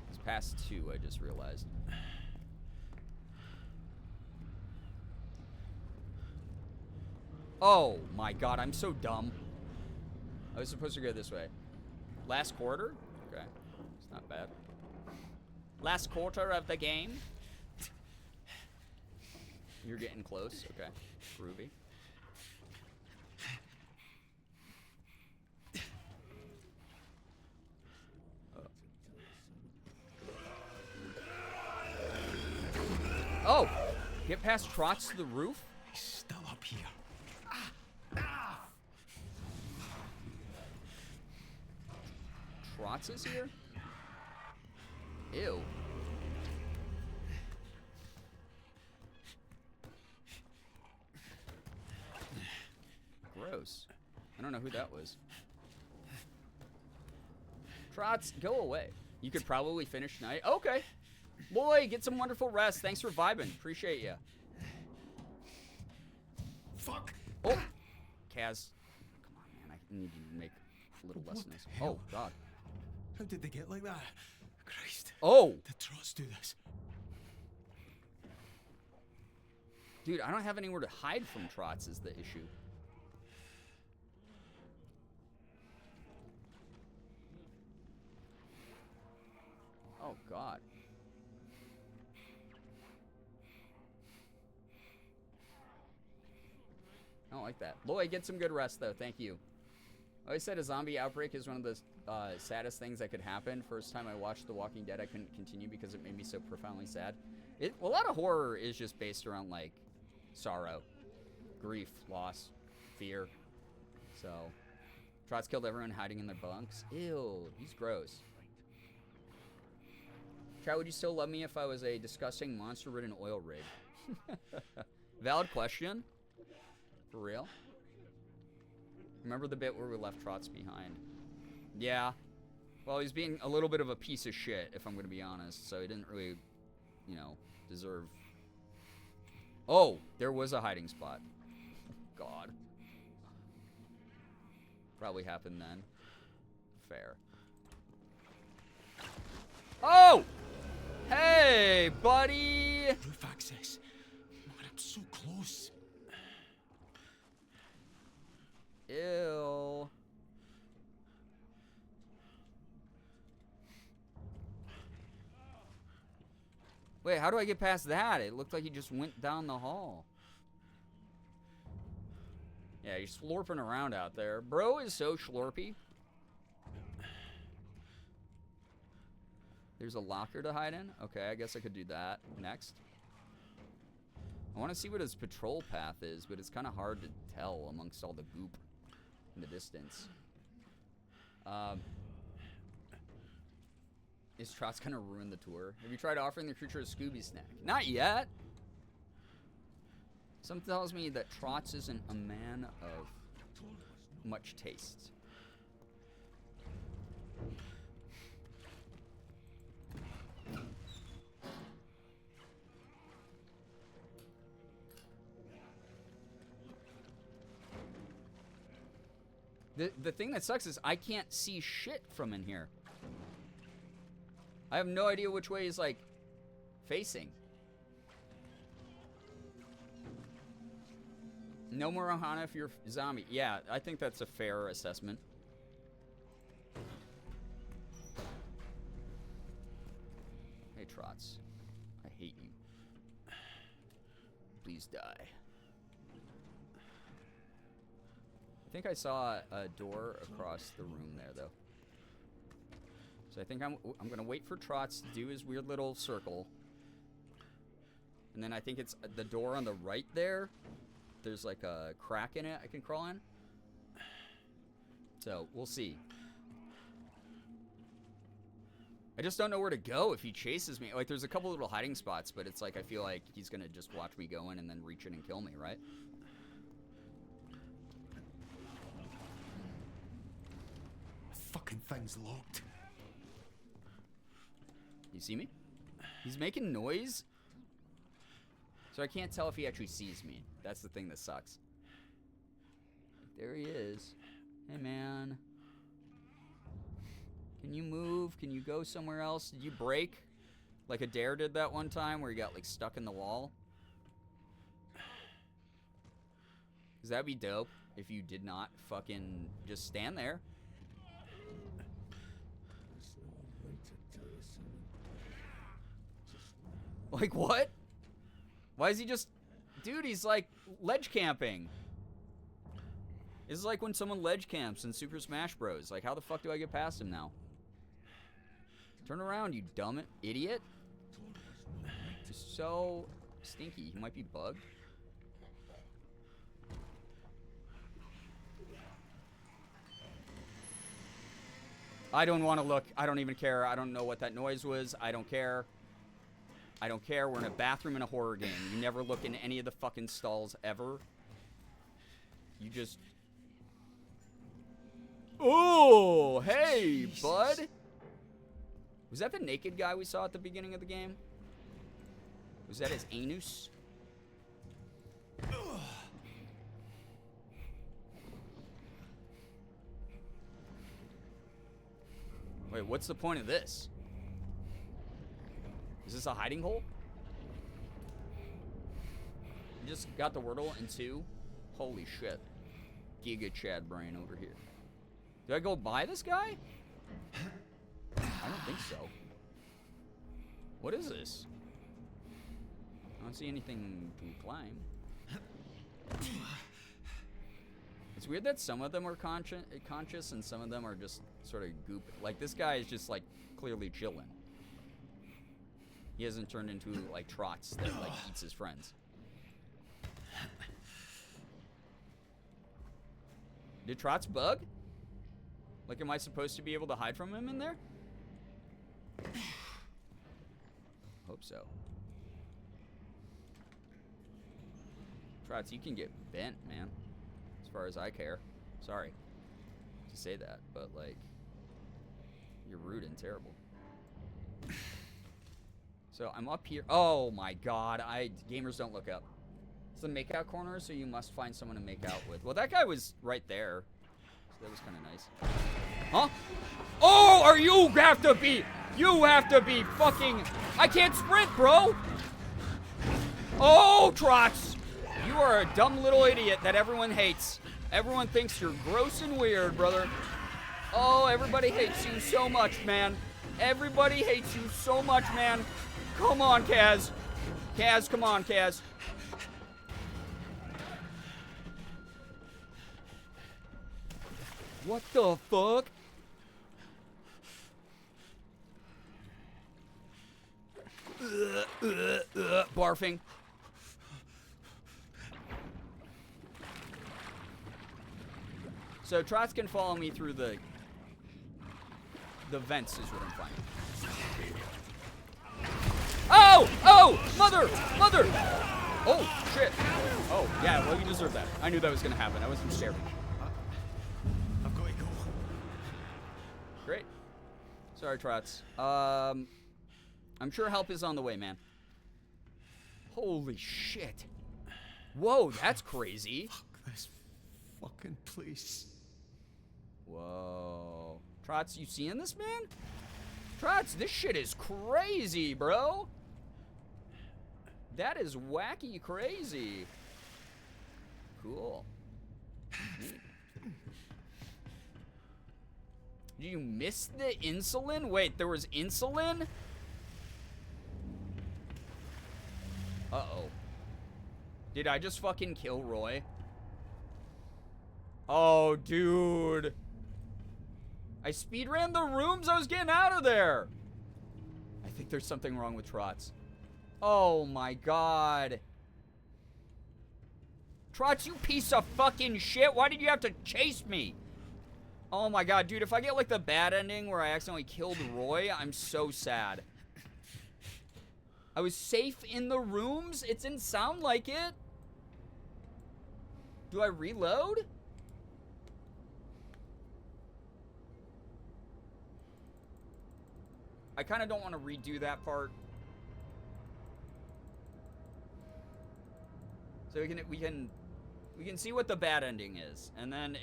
It's past 2, I just realized. Oh my god, I'm so dumb. I was supposed to go this way. Last quarter? Okay, it's not bad. Last quarter of the game? You're getting close. Okay. Groovy. Oh! Get past Trots to the roof? He's still up here. Trots is here? Ew. Gross. I don't know who that was. Trots, go away. You could probably finish tonight. Okay. Boy, get some wonderful rest. Thanks for vibing. Appreciate you. Fuck. Oh. Kaz. Come on, man. I need you to make a little less noise. Oh, God. How did they get like that? Christ. Oh. Did Trots do this? Dude, I don't have anywhere to hide from Trots is the issue. Oh, God. I don't like that. Lloyd, get some good rest, though. Thank you. I always said a zombie outbreak is one of the saddest things that could happen. First time I watched The Walking Dead, I couldn't continue because it made me so profoundly sad. A lot of horror is just based around, like, sorrow, grief, loss, fear. So, Trots killed everyone hiding in their bunks. Ew, he's gross. Chat, would you still love me if I was a disgusting monster-ridden oil rig? Valid question. For real? Remember the bit where we left Trots behind? Yeah. Well, he's being a little bit of a piece of shit, if I'm going to be honest. So he didn't really, you know, deserve... Oh, there was a hiding spot. God. Probably happened then. Fair. Oh! Hey, buddy! Roof access. Man, I'm so close. Ew. Wait, how do I get past that? It looked like he just went down the hall. Yeah, he's slurping around out there. Bro is so slurpy. There's a locker to hide in? Okay, I guess I could do that next. I want to see what his patrol path is, but it's kind of hard to tell amongst all the goop in the distance. Is Trots gonna ruin the tour? Have you tried offering the creature a Scooby snack? Not yet! Something tells me that Trots isn't a man of much taste. The thing that sucks is I can't see shit from in here. I have no idea which way he's, like, facing. No more Ohana if you're zombie. Yeah, I think that's a fair assessment. Hey, Trots. I hate you. Please die. I think I saw a door across the room there, though. So I think I'm gonna wait for Trots to do his weird little circle. And then I think it's the door on the right there. There's like a crack in it I can crawl in. So we'll see. I just don't know where to go if he chases me. Like, there's a couple little hiding spots, but it's like I feel like he's gonna just watch me go in and then reach in and kill me, right? Fucking thing's locked. You see me? He's making noise. So I can't tell if he actually sees me. That's the thing that sucks. There he is. Hey, man. Can you move? Can you go somewhere else? Did you break? Like a dare did that one time where he got, like, stuck in the wall? Because that'd be dope if you did not fucking just stand there. Like, what? Why is he just... Dude, he's, like, ledge camping. This is like when someone ledge camps in Super Smash Bros. Like, how the fuck do I get past him now? Turn around, you dumb idiot. Just so stinky. He might be bugged. I don't want to look. I don't even care. I don't know what that noise was. I don't care. I don't care. We're in a bathroom in a horror game. You never look in any of the fucking stalls ever. You just... Oh, hey, Jesus. Bud. Was that the naked guy we saw at the beginning of the game? Was that his anus? Wait, what's the point of this? Is this a hiding hole? You just got the Wordle in 2? Holy shit. Giga Chad brain over here. Do I go by this guy? I don't think so. What is this? I don't see anything to climb. It's weird that some of them are conscious and some of them are just sort of goop. Like, this guy is just, like, clearly chilling. He hasn't turned into, like, Trots that, like, eats his friends. Did Trots bug? Like, am I supposed to be able to hide from him in there? Hope so. Trots, you can get bent, man. As far as I care. Sorry to say that, but, like, you're rude and terrible. So I'm up here. Oh my god, gamers don't look up. It's the makeout corner, so you must find someone to make out with. Well, that guy was right there. So that was kind of nice. Huh? Oh, you have to be fucking... I can't sprint, bro! Oh, Trots! You are a dumb little idiot that everyone hates. Everyone thinks you're gross and weird, brother. Oh, everybody hates you so much, man. Everybody hates you so much, man. Come on, Kaz. Kaz, come on, Kaz. What the fuck? Barfing. So Trots can follow me through the vents is what I'm finding. Oh! Oh! Mother! Mother! Oh, shit. Oh, yeah, well, you deserve that. I knew that was gonna happen. I wasn't scared. Great. Sorry, Trots. I'm sure help is on the way, man. Holy shit. Whoa, that's crazy. Fuck this fucking place. Whoa. Trots, you seeing this, man? Trots, this shit is crazy, bro. That is wacky crazy. Cool. Neat. Did you miss the insulin? Wait, there was insulin? Uh-oh. Did I just fucking kill Roy? Oh, dude. I speedran the rooms. I was getting out of there. I think there's something wrong with Trots. Oh, my God. Trots, you piece of fucking shit. Why did you have to chase me? Oh, my God, dude. If I get, like, the bad ending where I accidentally killed Roy, I'm so sad. I was safe in the rooms? It didn't sound like it. Do I reload? I kind of don't want to redo that part. So we can see what the bad ending is, and then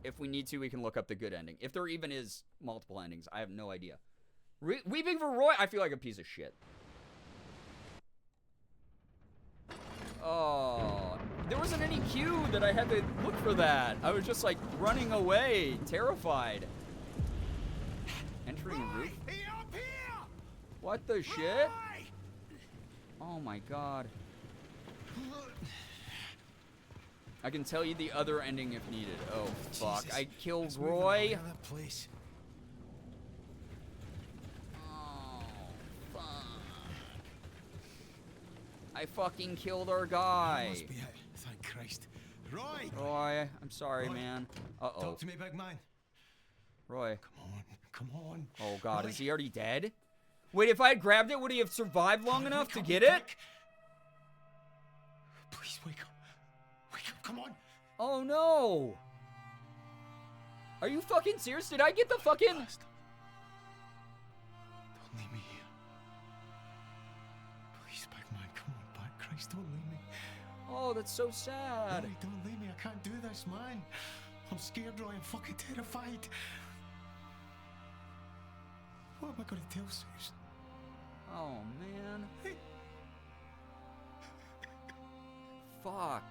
if we need to, we can look up the good ending. If there even is multiple endings, I have no idea. Weeping for Roy, I feel like a piece of shit. Oh, there wasn't any cue that I had to look for that. I was just like running away, terrified. Entering a roof. What the shit? Oh my God. I can tell you the other ending if needed. Oh fuck! Jesus. I killed Roy. Place. Oh fuck! I fucking killed our guy. That must be it. Thank Christ. Roy! Roy, I'm sorry, Roy, man. Uh-oh. Talk to me, big man. Roy. Come on. Oh God, Roy. is he already dead? Wait, if I had grabbed it, would he have survived long enough to get it? Please wake up. Wake up, come on. Oh no! Are you fucking serious? Did I get the fucking... Don't leave me here. Please, big man, come on back. Christ, don't leave me. Oh, that's so sad. Roy, don't leave me. I can't do this, man. I'm scared, Roy. I'm fucking terrified. What am I going to tell Susan? Oh, man. Fuck.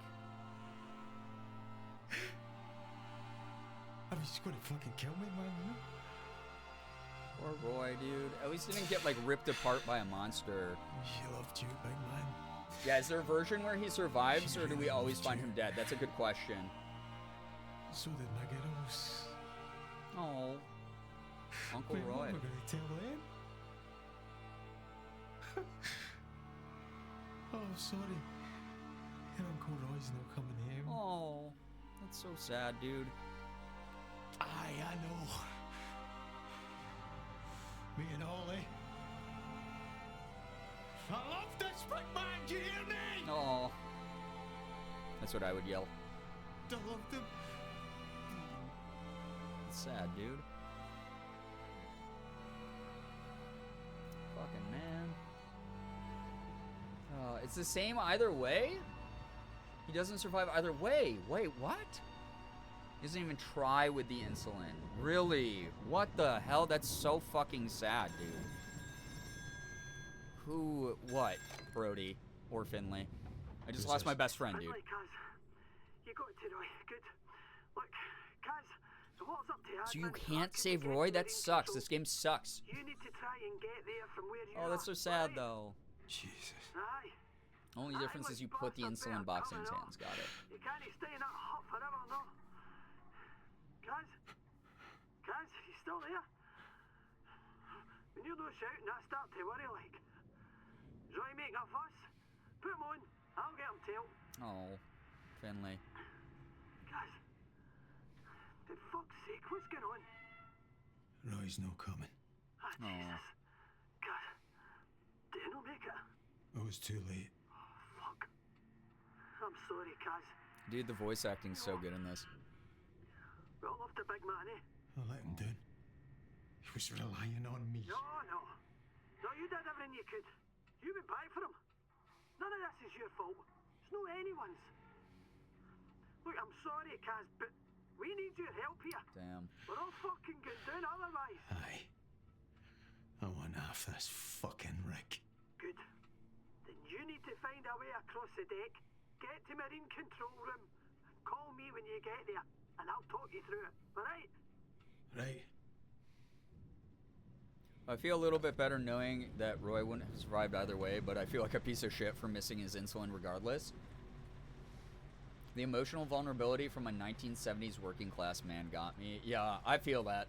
I mean, she's going to fucking kill me, man. Poor Roy, dude. At least he didn't get, like, ripped apart by a monster. She loved you, big man. Yeah, is there a version where he survives, or do we always find him dead? That's a good question. So did my girls. Oh. Uncle Wait, Roy. what am I going to tell them? Oh, sorry. Your Uncle Roy's not coming home. Oh. That's so sad, dude. Aye, I know. Me and Ollie. I love this big man, do you hear me? Oh. That's what I would yell. I loved him. It's sad, dude. Fucking man. It's the same either way? He doesn't survive either way. Wait, what? He doesn't even try with the insulin. Really? What the hell? That's so fucking sad, dude. Who, what, Brody or Finley? I just lost my best friend, dude. Finley, Kaz. You got it to Roy. Good. Look, Kaz, so what's up to So you admin? can't save Roy? That sucks. This game sucks. You need to try and get there from where you Oh, are. that's so sad, right? though. Jesus. Aye. Only difference is you put the insulin box in his hands. Got it. You can't stay in that hut forever, no? Kaz? Kaz, you still there? When you're not shouting, I start to worry like. Is Roy making a fuss? Put him on. I'll get him tailed. Oh, Finley. Kaz. For fuck's sake, what's going on? Roy's no coming. Ah, Jesus. Kaz. Did you not make it? It was too late. Fuck. I'm sorry, Kaz. Dude, the voice acting's so good in this. We all love the big man, eh? I let him down. He was relying on me. No, no. No, you did everything you could. You went back for him. None of this is your fault. It's no anyone's. Look, I'm sorry, Kaz, but we need your help here. Damn. We're all fucking going down otherwise. Aye. I want half this fucking rig. Good. Then you need to find a way across the deck, get to Marine Control Room, and call me when you get there, and I'll talk you through it. Alright? Right. I feel a little bit better knowing that Roy wouldn't have survived either way, but I feel like a piece of shit for missing his insulin regardless. The emotional vulnerability from a 1970s working class man got me. Yeah, I feel that.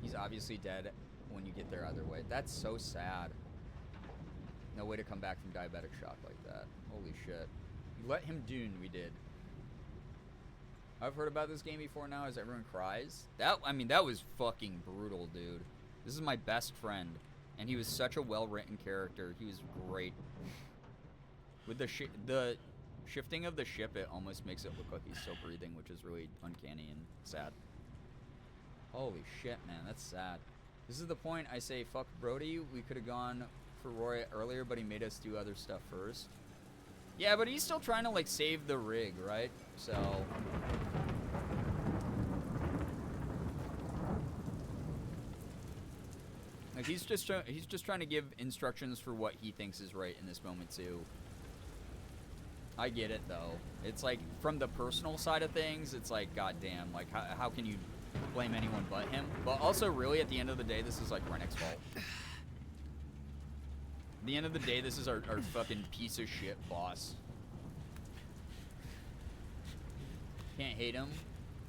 He's obviously dead when you get there either way. That's so sad. No way to come back from diabetic shock like that. Holy shit. You let him dune, we did. I've heard about this game before now as everyone cries. That was fucking brutal, dude. This is my best friend, and he was such a well-written character. He was great. With the shifting of the ship, it almost makes it look like he's still breathing, which is really uncanny and sad. Holy shit, man, that's sad. This is the point I say, fuck Brody. We could have gone for Roy earlier, but he made us do other stuff first. Yeah, but he's still trying to, like, save the rig, right? So... like, he's just trying to give instructions for what he thinks is right in this moment, too. I get it, though. It's like, from the personal side of things, it's like, goddamn, like, how can you blame anyone but him? But also, really, at the end of the day, this is, like, Rennick's fault. At the end of the day, this is our fucking piece of shit boss. Can't hate him,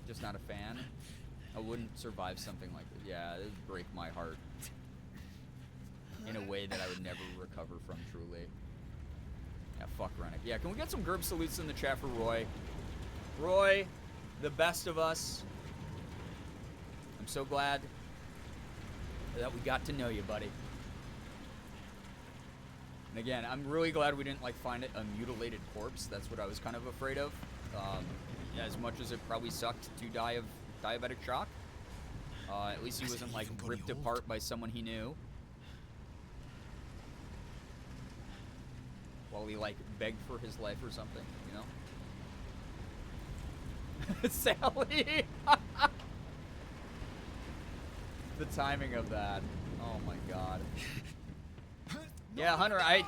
just not a fan. I wouldn't survive something like this. Yeah, it would break my heart. In a way that I would never recover from, truly. Yeah, fuck Rennick. Yeah, can we get some Gerb salutes in the chat for Roy? Roy, the best of us. I'm so glad that we got to know you, buddy. And again, I'm really glad we didn't, like, find a mutilated corpse. That's what I was kind of afraid of. As much as it probably sucked to die of diabetic shock. At least he wasn't, like, ripped apart by someone he knew. While he, like, begged for his life or something, you know? Sally! The timing of that. Oh my god. Yeah, Hunter, I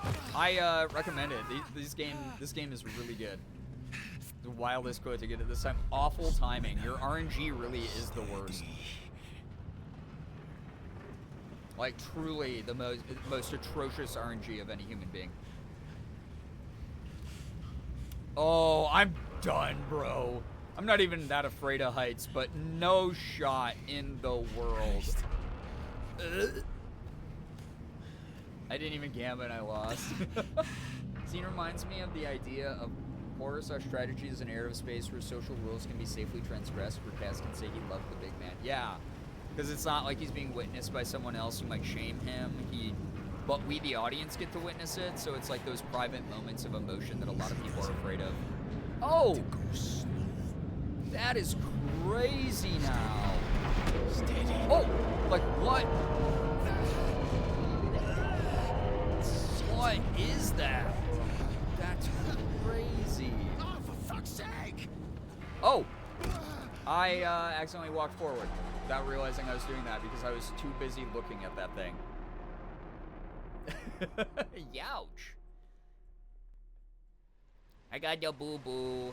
recommend it. This game is really good. The wildest quote to get at this time. Awful timing. Your RNG really is the worst. Like, truly the most atrocious RNG of any human being. Oh, I'm done, bro. I'm not even that afraid of heights, but no shot in the world. I didn't even gamble and I lost. Scene reminds me of the idea of horror/strategy as an area of space where social rules can be safely transgressed, where Cass can say he loved the big man. Yeah, because it's not like he's being witnessed by someone else who might shame him. But we, the audience, get to witness it, so it's like those private moments of emotion that a lot of people are afraid of. Oh! That is crazy now. Steady. Oh! Like, what? What is that? That's crazy. Oh, for fuck's sake! Oh! I accidentally walked forward without realizing I was doing that because I was too busy looking at that thing. Youch. I got your boo-boo.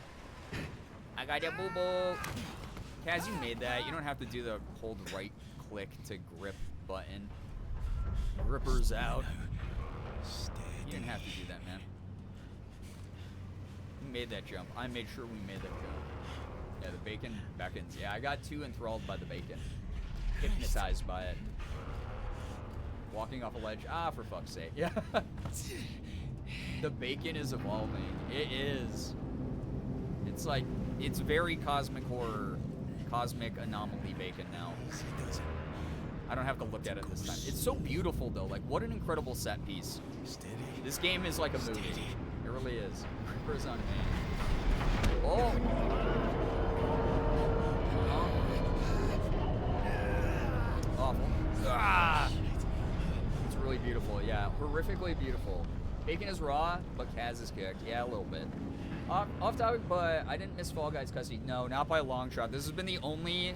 I got your boo-boo. Kaz, you made that. You don't have to do the hold right click to grip button. Grippers out. You didn't have to do that, man. You made that jump. I made sure we made that jump. Yeah, the bacon beckons. Yeah, I got too enthralled by the bacon. Hypnotized by it. Walking off a ledge. Ah, for fuck's sake. Yeah. The bacon is evolving. It is. It's like, it's very cosmic horror, cosmic anomaly bacon now. I don't have to look at it this time. It's so beautiful, though. Like, what an incredible set piece. Steady. This game is like a movie. It really is. Creepers on me. Oh! horrifically beautiful. Yeah, horrifically beautiful. Bacon is raw, but Kaz is cooked. Yeah, a little bit. Off topic, but I didn't miss Fall Guys custody. No, not by a long shot. This has been the only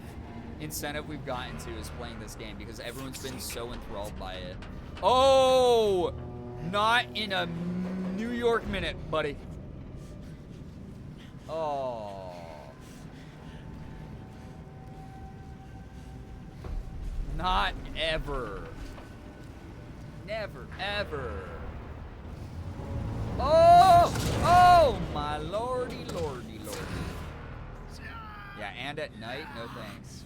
incentive we've gotten to is playing this game because everyone's been so enthralled by it. Oh, not in a New York minute, buddy. Oh. Not ever. Never, ever. Oh! Oh, my lordy, lordy, lordy. Yeah, and at night, no thanks.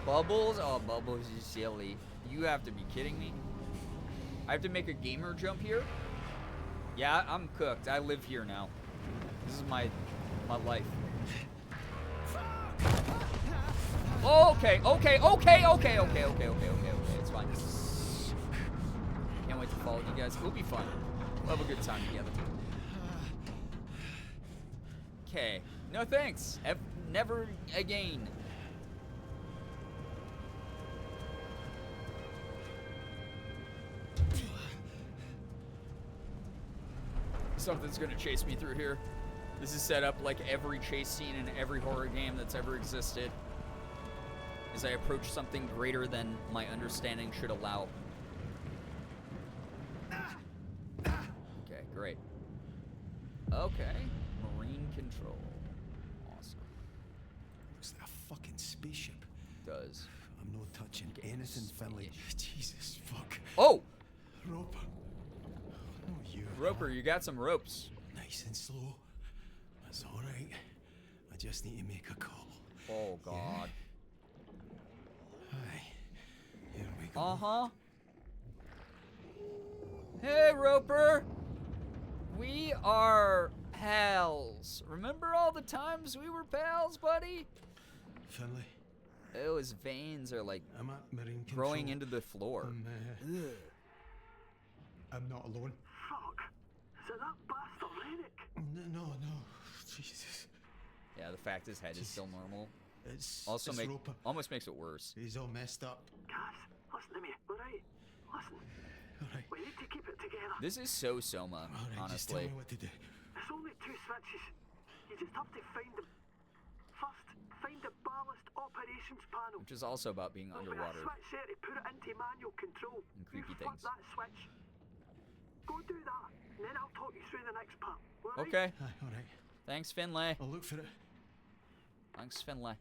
Bubbles? Oh, Bubbles is silly. You have to be kidding me. I have to make a gamer jump here? Yeah, I'm cooked. I live here now. This is my life. Okay. It's fine. Can't wait to follow you guys. It'll be fun. We'll have a good time together. Okay. No thanks. Never again. Something's gonna chase me through here. This is set up like every chase scene in every horror game that's ever existed. As I approach something greater than my understanding should allow. Okay, great. Okay, marine control. Awesome. Looks like a fucking spaceship. Does. I'm not touching anything, Finley. Jesus, fuck. Oh! Roper. No, you. Roper, you got some ropes. Nice and slow. That's all right. I just need to make a call. Oh, God. Hi. Here we go. Uh-huh. Hey, Roper. We are pals. Remember all the times we were pals, buddy? Finley. Oh, his veins are like I'm at marine control. growing into the floor. I'm not alone. Fuck. Is it that bastard Rennick? No. Jesus. Yeah, the fact his head is still normal. It's Also Roper. almost makes it worse. He's all messed up. Guys, listen to me, alright? Listen. Alright. We need to keep it together. This is so Soma, Alright, just tell honestly. me what to do. There's only 2 switches. You just have to find them. First, find the ballast operations panel. Which is also about being There'll underwater. be a switch there to put it into manual control. And creepy you flip things. that switch. Go do that, and then I'll talk you through the next part. All right? Okay. Alright. Thanks, Finlay. I'll look for it. Thanks, Finlay.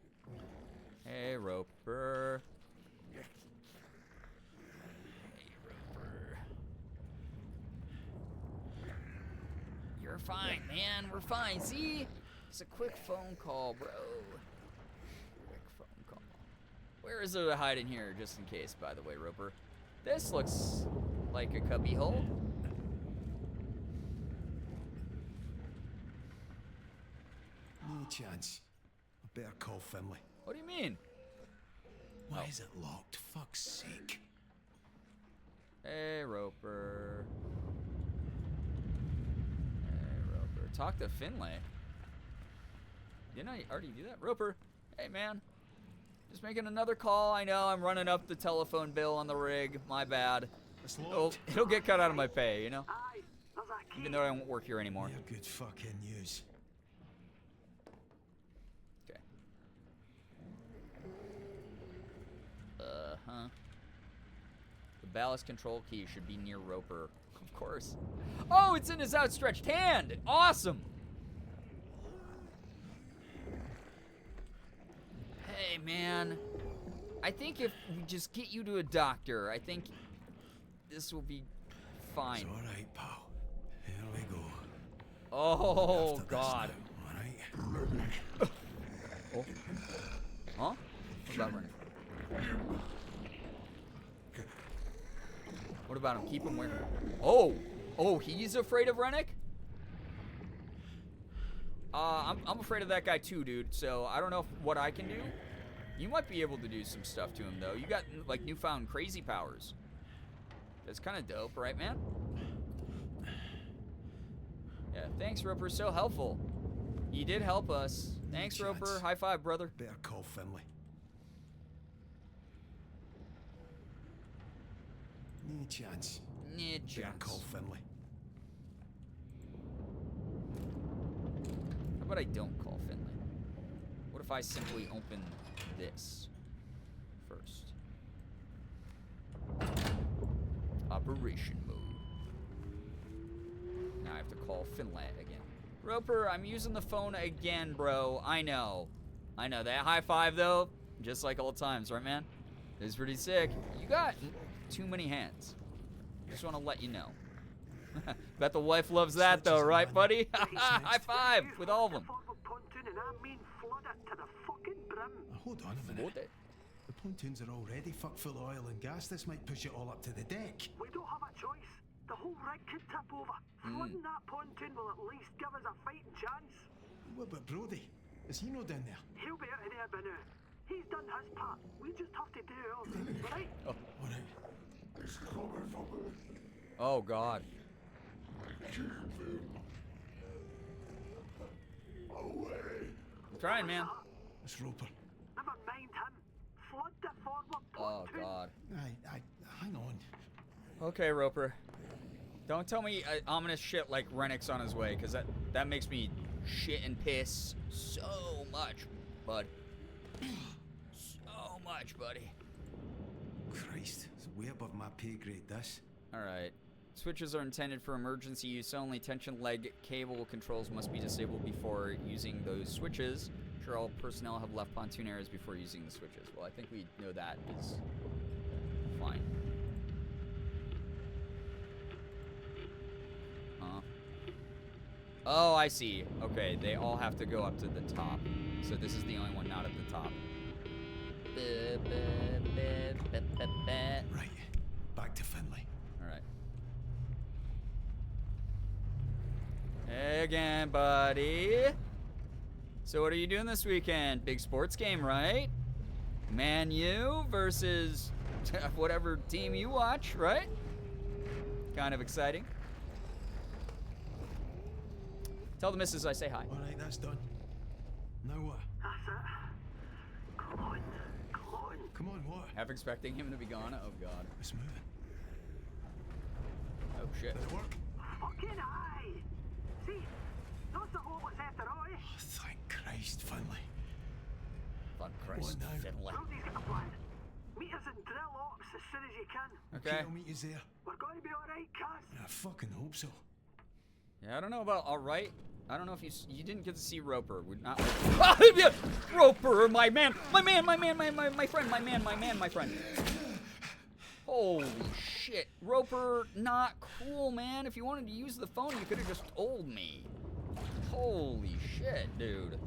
Hey, Roper. Hey, Roper. You're fine, man. We're fine. See? It's a quick phone call, bro. Quick phone call. Where is there to hide in here, just in case, by the way, Roper? This looks like a cubby hole. No chance. I better call Finley. What do you mean? Why is it locked? Fuck's sake. Hey, Roper. Hey, Roper. Talk to Finlay. Didn't I already do that? Roper. Hey, man. Just making another call. I know I'm running up the telephone bill on the rig. My bad. It'll get cut out of my pay, you know? Aye, there's a key. Even though I won't work here anymore. Yeah, good fucking news. Okay. Uh-huh. The ballast control key should be near Roper. Of course. Oh, it's in his outstretched hand! Awesome! Hey, man. I think if we just get you to a doctor, I think this will be fine. It's all right, pal. Here we go. Oh, After God. this now, all right? Oh. Huh? What about running? What about him? Keep him where? Oh! Oh, he's afraid of Rennick? I'm afraid of that guy too, dude. So I don't know what I can do. You might be able to do some stuff to him, though. You got, like, newfound crazy powers. That's kind of dope, right, man? Yeah, thanks, Roper. So helpful. You did help us. Thanks, chance. Roper. High five, brother. Better call Finley. No chance. Nah, Better call Finlay. How about I don't call Finlay? What if I simply open this first? Operation mode. Now I have to call Finlay again. Roper, I'm using the phone again, bro. I know. That high five, though, just like old times, right, man? It's pretty sick. You got too many hands. Just want to let you know. Bet the wife loves that, though, right, buddy? High five with all of them. Hold on a minute. The pontoons are already fucked full of oil and gas. This might push it all up to the deck. We don't have a choice. The whole rig could tip over. Flooding that pontoon will at least give us a fighting chance. What about Brody? Is he not down there? He'll be out of there by now. He's done his part. We just have to do ours, right? Oh. All right. Oh, God. I'm trying, man. It's Roper. Never mind him. Flood the forward pontoon. Oh, God. Hang on. Okay, Roper. Don't tell me ominous shit like Rennick's on his way, because that makes me shit and piss so much, bud. So much, buddy. Christ, it's way above my pay grade, this. Alright. Switches are intended for emergency use only. Tension leg cable controls must be disabled before using those switches. Sure, all personnel have left pontoon areas before using the switches. Well, I think we know that is fine. Oh, I see. Okay, they all have to go up to the top. So this is the only one not at the top. Right. Back to Finlay. Alright. Hey again, buddy. So what are you doing this weekend? Big sports game, right? Man U versus whatever team you watch, right? Kind of exciting. Tell the missus I say hi. All right, that's done. Now what? That's it. Come on. Come on, what? Half expecting him to be gone. Oh, God. It's moving. Oh, shit. Did it work? Fucking aye. See, that's the whole what's after all, eh? Oh, thank Christ, Finlay. Fun Christ, What now? Finlay. Brody's got a plan. Meet us in drill ops as soon as you can. Okay. I'll meet you there. We're going to be alright, Kaz. I fucking hope so. Yeah, I don't know about all right. I don't know if you didn't get to see Roper. We're not. Oh, yeah! Roper, my friend, my friend. Holy shit, Roper, not cool, man. If you wanted to use the phone, you could have just told me. Holy shit, dude.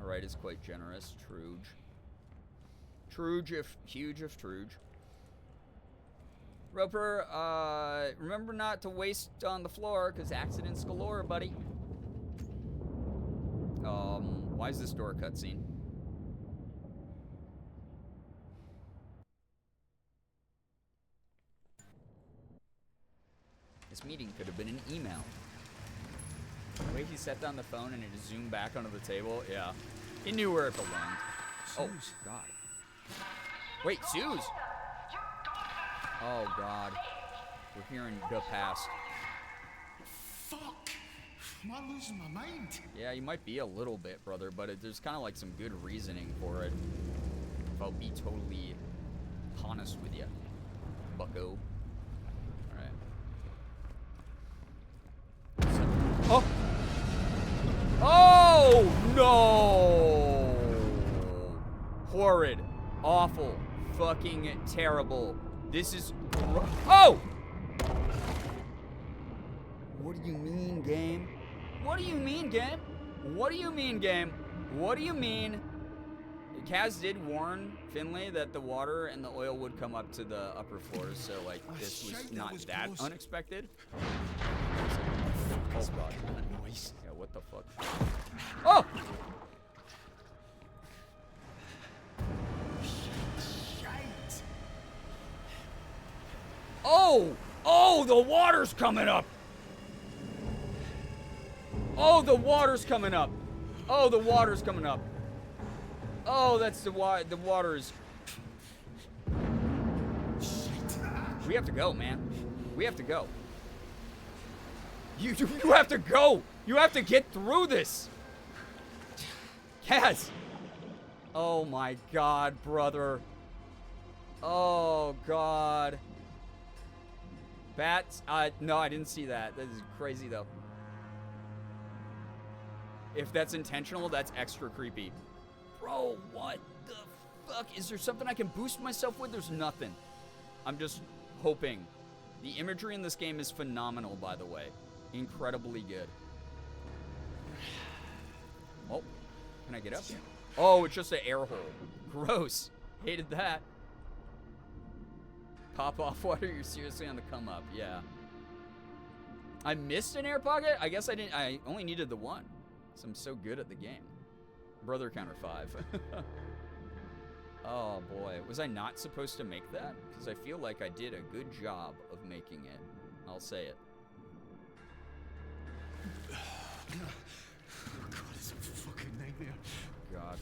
All right is quite generous, Truge. Truge, if huge, if Truge. Roper, remember not to waste on the floor, because accidents galore, buddy. Why is this door cutscene? This meeting could have been an email. The way he set down the phone and it zoomed back onto the table, yeah. He knew where it belonged. Oh, God. Wait, Suze! Oh, God. We're hearing the past. Fuck! Am I losing my mind? Yeah, you might be a little bit, brother, but there's kind of like some good reasoning for it. If I'll be totally honest with you, bucko. Alright. So, oh, no! Horrid. Awful. Fucking terrible. This is... Oh! What do you mean, game? What do you mean, game? What do you mean, game? What do you mean? Kaz did warn Finlay that the water and the oil would come up to the upper floors, so, like, this was not that unexpected. Oh, God. Noise. Yeah, what the fuck? Oh! Oh! Oh, the water's coming up! Oh, the water's coming up! Oh, the water's coming up! Oh, that's the water's... We have to go, man. We have to go. You have to go. You have to get through this. Yes. Oh my God, brother. Oh God. Bats. No, I didn't see that. That is crazy though. If that's intentional, that's extra creepy. Bro, what the fuck? Is there something I can boost myself with? There's nothing. I'm just hoping. The imagery in this game is phenomenal, by the way. Incredibly good. Oh, can I get up here? Oh, it's just an air hole. Gross. Hated that. Pop off water, you're seriously on the come up. Yeah. I missed an air pocket? I guess I didn't. I only needed the one. So I'm so good at the game. Brother counter 5. Oh boy, was I not supposed to make that? Because I feel like I did a good job of making it. I'll say it. God, it's a fucking nightmare. God.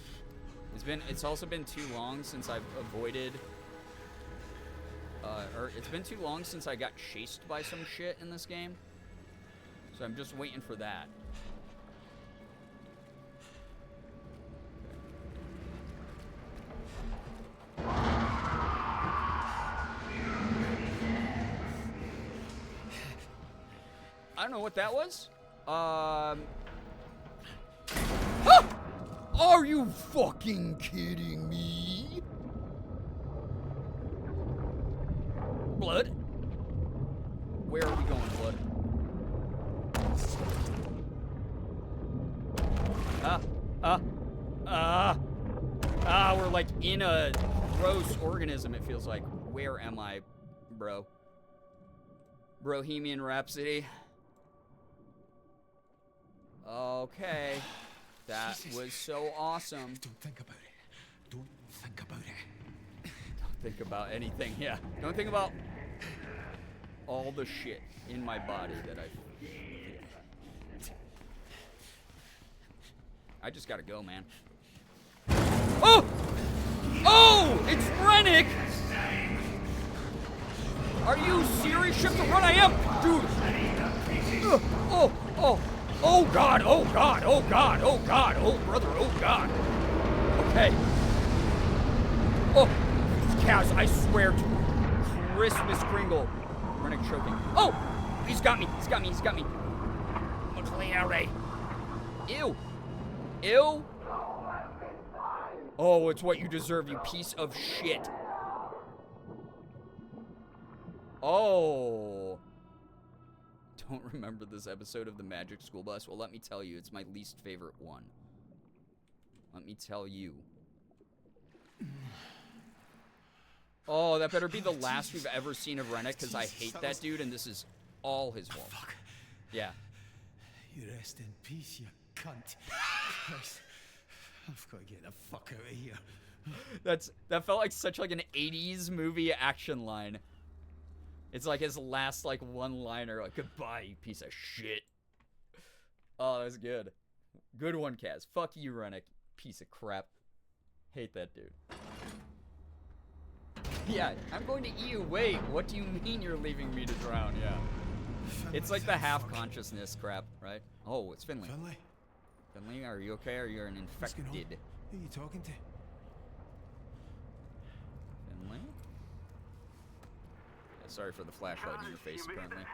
It's also been too long since I've avoided, or it's been too long since I got chased by some shit in this game. So I'm just waiting for that. I don't know what that was. Ah! Are you fucking kidding me? Blood? Where are we going, blood? We're like in a gross organism, it feels like. Where am I, bro? Bohemian Rhapsody. Okay. That was so awesome. Don't think about it. Don't think about it. Don't think about anything, yeah. Don't think about all the shit in my body that I just gotta go, man. Oh! Oh! It's Rennick! Are you serious? Ship to run, I am! Dude! Oh God, oh God, oh God, oh God, oh brother, oh God. Okay. Oh, Kaz, I swear to Christmas Kringle. Rennick choking. Oh! He's got me, he's got me, he's got me. McCleary. Ew. Ew. Oh, it's what you deserve, you piece of shit. Oh. Don't remember this episode of the Magic School Bus? Well, let me tell you, it's my least favorite one. Let me tell you. Oh, that better be the last we've ever seen of Rennick, because I hate that dude, and this is all his fault. Fuck. Yeah. You rest in peace, you cunt. Christ. I've got to get the fuck out of here. That felt like such like an 80s movie action line. It's like his last like one-liner, like, goodbye, you piece of shit. Oh, that was good. Good one, Kaz. Fuck you, Rennick. Piece of crap. Hate that dude. Yeah, I'm going to eat you. Wait, what do you mean you're leaving me to drown? Yeah. It's like the half-consciousness crap, right? Oh, it's Finley. Finley? Finley, are you okay? Or you're an infected? Who are you talking to? Finley? Sorry for the flashlight in your face, currently.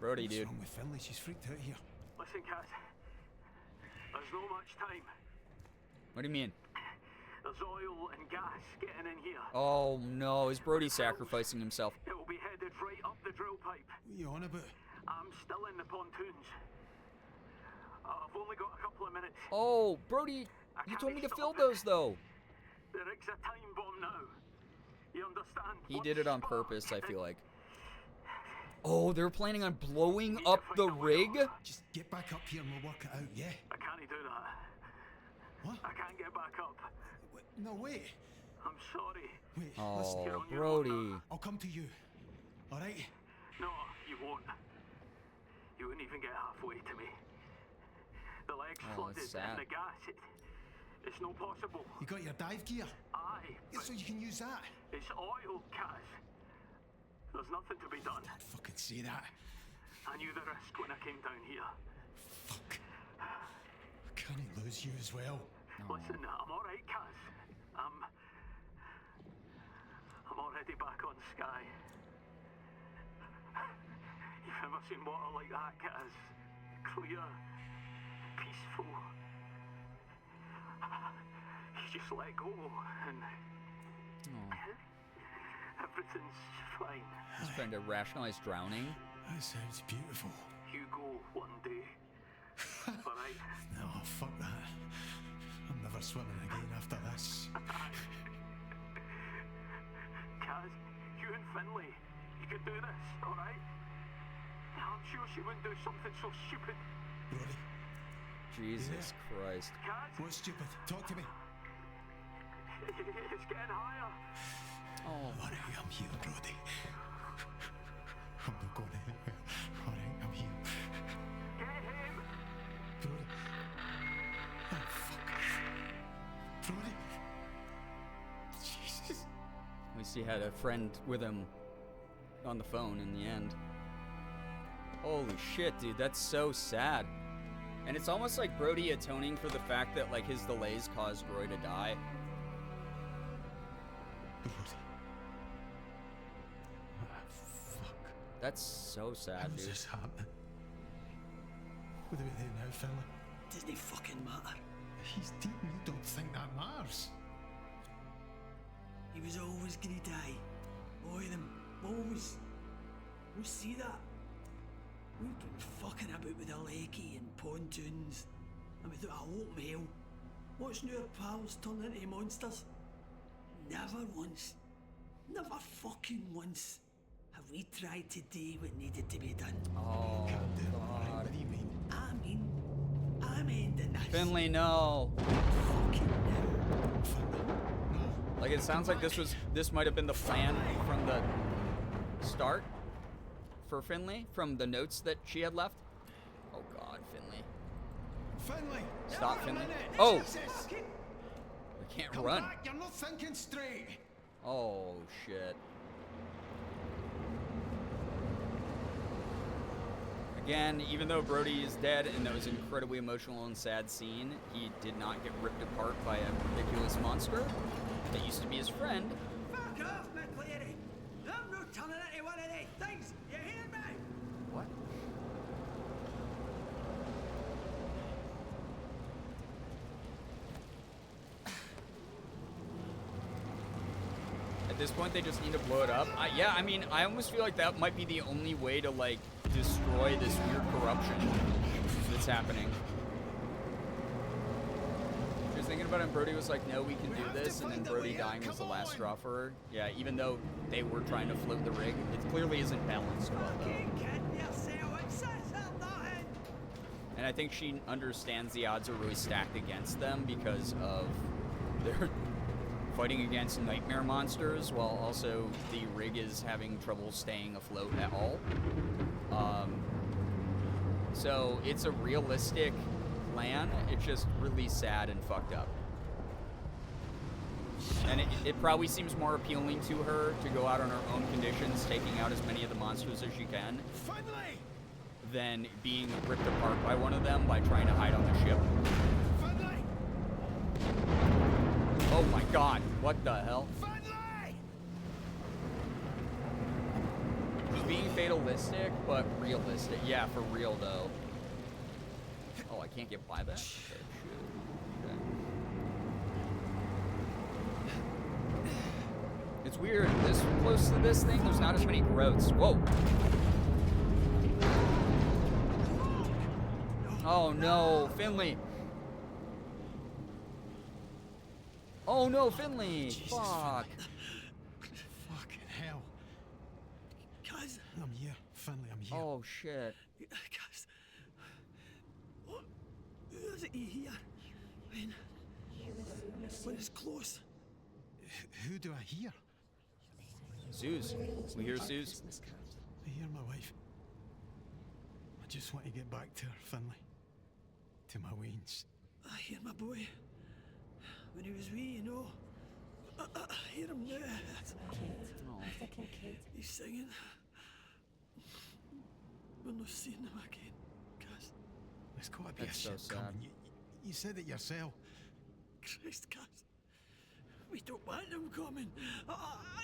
Brody, dude. What's wrong with Finley? She's freaked out here. Listen, Kaz. There's no much time. What do you mean? There's oil and gas getting in here. Oh no, is Brody sacrificing himself? It will be headed right up the drill pipe. What are you on about? I'm still in the pontoons. I've only got a couple of minutes. Oh, Brody, you told me to fill those though. The rig's a time bomb now. You understand? He did it on purpose, I feel like. Oh, they're planning on blowing up the rig? Just get back up here and we'll work it out, yeah? I can't do that. What? I can't get back up. Wait, no, wait. I'm sorry. Wait, oh, listen. Brody. I'll come to you. All right? No, you won't. You wouldn't even get halfway to me. The leg's flooded and the gas, it's not possible. You got your dive gear? Aye. Yeah, so you can use that. It's oil, Kaz. There's nothing to be done. Don't fucking say that. I knew the risk when I came down here. Fuck. I can't lose you as well. Listen, I'm alright, Kaz. I'm already back on Skye. You've never seen water like that, Kaz. Clear, peaceful. You just let go and everything's fine. He's trying to rationalize drowning. That sounds beautiful. You go one day. Alright? No, fuck that. I'm never swimming again after this. Kaz, you and Finlay, you could do this, alright? I'm sure she wouldn't do something so stupid. Brody, Jesus Christ. Kaz, what's stupid? Talk to me. it's getting higher. Oh. Alright, I'm here, Brody. I'm not going anywhere. Alright, I'm here. Get him! Brody. Oh, fuck. Brody. Jesus. At least he had a friend with him on the phone in the end. Holy shit, dude, that's so sad. And it's almost like Brody atoning for the fact that, like, his delays caused Roy to die. Brody. Ah, fuck. That's so sad, How's dude. this happening? What do we do now, Finlay? Doesn't it fucking matter? He's dead and you don't think that matters. He was always gonna die. All of them. Always. We see that. We've been fucking about with a lakey and pontoons and without a hope of hell. Watching our pals turn into monsters. Never once, never fucking once have we tried to do what needed to be done. Oh, Can't do it, alright? God. What do you mean? I'm ending this. Finley, no. Fucking now. Finlay, no. Like, it sounds like this might have been the plan from the start for Finley, from the notes that she had left. Oh God, Finley. Finlay! Stop, wait a Finlay. minute. Oh! Jesus. We can't Come run. back, you're not thinking straight. Oh, shit. Again, even though Brody is dead and that was an incredibly emotional and sad scene, he did not get ripped apart by a ridiculous monster that used to be his friend. Fuck off, McLeary. I'm not turning into one of these things. You hear me? What? At this point, they just need to blow it up. Yeah, I mean, I almost feel like that might be the only way to, like, destroy this weird corruption that's happening. She was thinking about it, and Brody was like, no, we can do this, and then Brody dying was the last straw for her. Yeah, even though they were trying to float the rig, it clearly isn't balanced well, though. Fucking kidding yourself. It's this or nothing. And I think she understands the odds are really stacked against them because of their fighting against nightmare monsters, while also the rig is having trouble staying afloat at all. So it's a realistic plan. It's just really sad and fucked up. And it probably seems more appealing to her to go out on her own conditions, taking out as many of the monsters as she can, Finlay! than being ripped apart by one of them by trying to hide on the ship. Finlay! Oh my God, what the hell? Finlay! She's being fatalistic, but realistic. Yeah, for real though. Oh, I can't get by that? Okay, shit. Okay. It's weird, this close to this thing, there's not as many growths. Whoa. Oh no, Finley. Oh no, Finley. Jesus, Fuck. Fucking hell. Kaz. I'm here. Finlay, I'm here. Oh shit. Kaz. What? Who is it you hear? When it's close. Who do I hear? Zeus. We hear Zeus. I hear my wife. I just want to get back to her, Finlay. To my weans. I hear my boy. When he was wee, you know. I hear him now. Oh. He's singing. We're not seeing him again, Kaz. There's got to be That's a so ship sad. coming. You said it yourself. Christ, Kaz. We don't want him coming.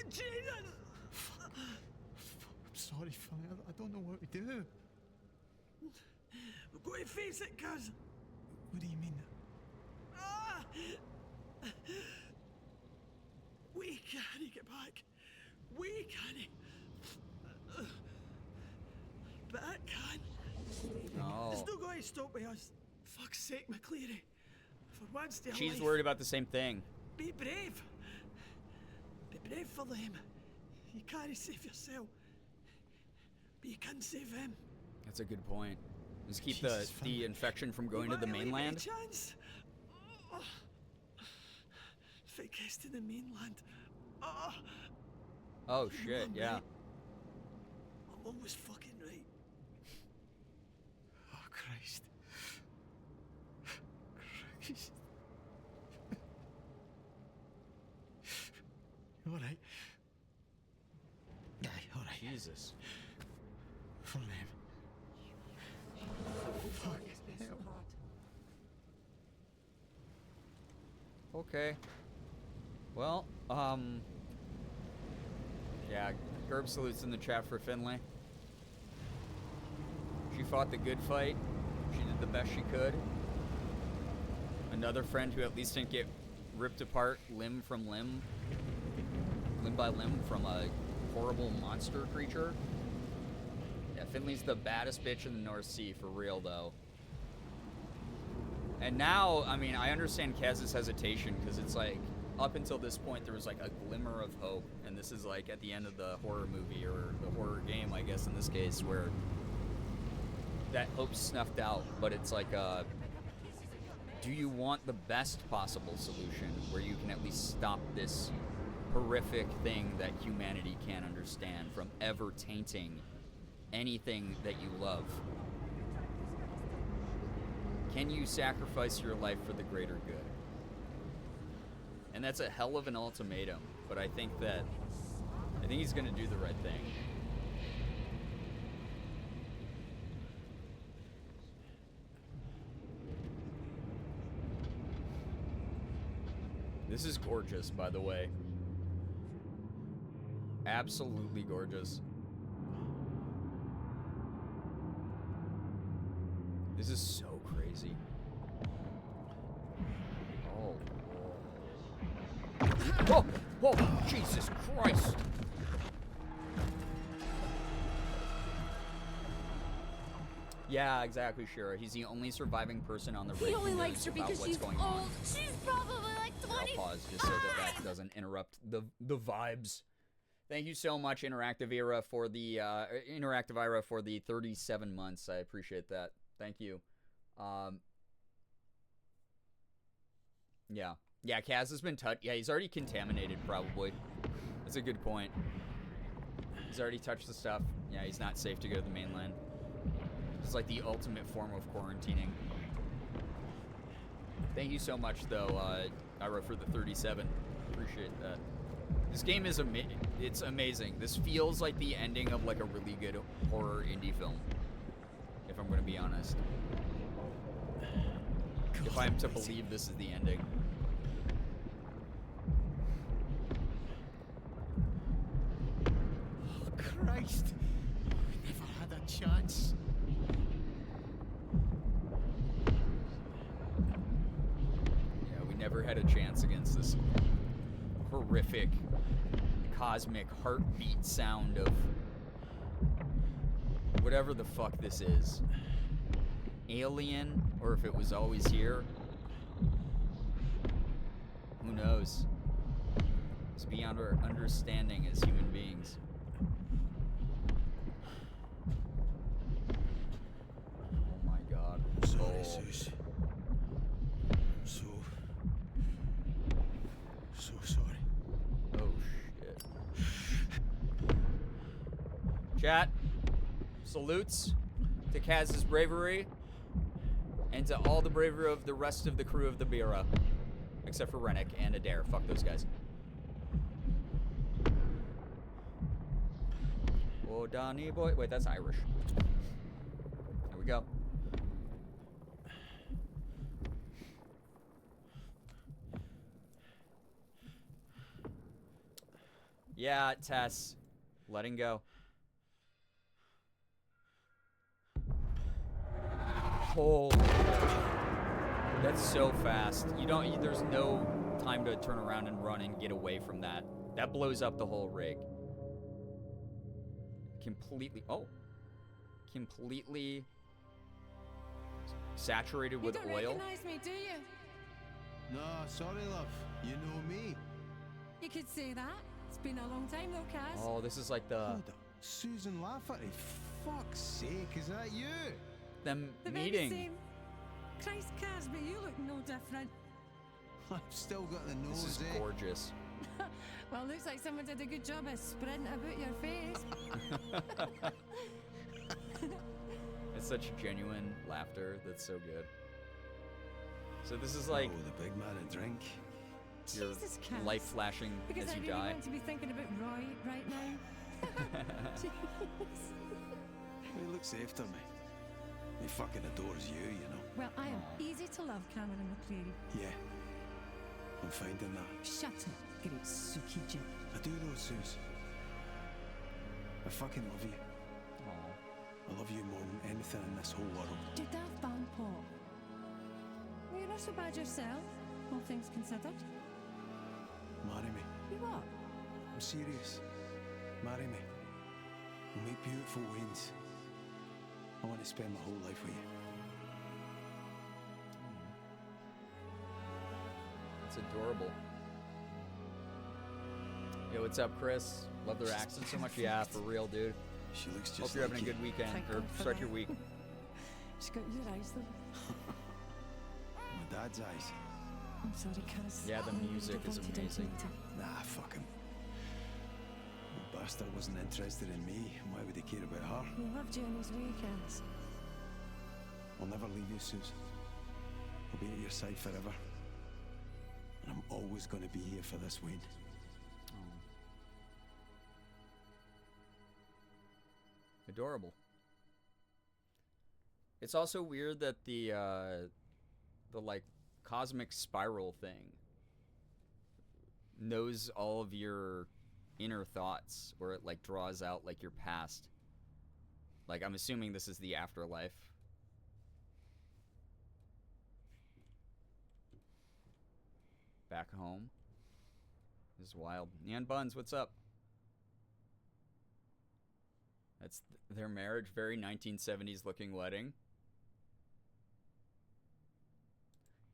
Jesus! I'm sorry, Philly. I don't know what to do. We've got to face it, Kaz. What do you mean? Ah! We can't get back. We can't. But I can. Oh. It's not going to stop with us. Fuck's sake, McCleary. For once, dear She's life, worried about the same thing. be brave. Be brave for them. You can't save yourself, but you can save them. That's a good point. Just keep Jesus, the Philly. infection from going to the Why leave it a mainland. chance? If it gets to the mainland, Oh shit, I'm yeah. right. I'm always fucking right. Oh, Christ. Christ. You all right? Aye, all right. Jesus. For them. Fuck hell. Okay. Well, yeah, Gerb salutes in the chat for Finlay. She fought the good fight. She did the best she could. Another friend who at least didn't get ripped apart limb from limb by limb from a horrible monster creature. Yeah, Finley's the baddest bitch in the North Sea, for real, though. And now, I mean, I understand Kaz's hesitation, because it's like, up until this point, there was like a glimmer of hope, and this is like at the end of the horror movie, or the horror game, I guess, in this case, where that hope's snuffed out, but it's like, do you want the best possible solution, where you can at least stop this horrific thing that humanity can't understand from ever tainting anything that you love? Can you sacrifice your life for the greater good? And that's a hell of an ultimatum, but I think he's gonna do the right thing. This is gorgeous, by the way. Absolutely gorgeous. This is so crazy. Oh. Whoa! Whoa! Jesus Christ! Yeah, exactly, Shira. He's the only surviving person on the rig. He only who knows likes her about because what's she's going old. on. She's probably like 20. I'll pause just so that doesn't interrupt the vibes. Thank you so much, Interactive Era, for the 37 months. I appreciate that. Thank you. Yeah, Kaz has been touched. Yeah, he's already contaminated, probably. That's a good point. He's already touched the stuff. Yeah, he's not safe to go to the mainland. It's like the ultimate form of quarantining. Thank you so much, though, Ira, for the 37. Appreciate that. This game is it's amazing. This feels like the ending of like a really good horror indie film, if I'm going to be honest. If I'm to believe this is the ending. Oh, Christ. We never had a chance. Yeah, we never had a chance against this horrific, cosmic heartbeat sound of whatever the fuck this is. Alien, or if it was always here. Who knows? It's beyond our understanding as human beings. Oh my god. Sorry, Zeus. So sorry. Oh shit. Chat, salutes to Kaz's bravery and to all the bravery of the rest of the crew of the Bira. Except for Rennick and Adair. Fuck those guys. Oh, Donny boy. Wait, that's Irish. Here we go. Yeah, Tess. Letting go. Oh, that's so fast. There's no time to turn around and run and get away from that. That blows up the whole rig. Completely saturated with you don't oil. recognize me, do you? No, sorry, love. You know me. You could say that. It's been a long time though, Kaz. Oh, this is like the Hold up. Susan Lafferty. Fuck's sake, is that you? them The very meeting. same. Christ, Kaz, but you look no different. I've still got the nose, This is eh? gorgeous. Well, looks like someone did a good job of spreading it about your face. It's such genuine laughter. That's so good. So this is like Oh, the big man a drink. your Jesus, Kaz. life flashing Because as I you really die. want to be thinking about Roy right now. Jeez. He looks after me. He fucking adores you, you know. Well, I am easy to love, Cameron McCreary. Yeah. I'm finding that. Shut up, great Suki Jim. I do though, Suze. I fucking love you. Aw. I love you more than anything in this whole world. Do Daft Band Paul. Well, you're not so bad yourself, all things considered. Marry me. You what? I'm serious. Marry me. We'll make beautiful wains. I want to spend my whole life with you. It's adorable. Yo, what's up, Chris? Love their accent so much. Yeah, for real, dude. She looks just Hope you're having a like good weekend, Thank or God for start that. your week. She's got your eyes, though. my dad's eyes. I'm sorry, Kaz. Yeah, the I really music is wanted him amazing. to- Nah, fuck him. The bastard wasn't interested in me. Why would he care about her? He loved you in his way, Kaz. I'll never leave you, Suze. I'll be at your side forever. And I'm always going to be here for this Wayne. Adorable. It's also weird that the like cosmic spiral thing knows all of your inner thoughts, or it like draws out like your past. Like, I'm assuming this is the afterlife. Back home. This is wild. Neon Buns, what's up? That's their marriage, very 1970s looking wedding.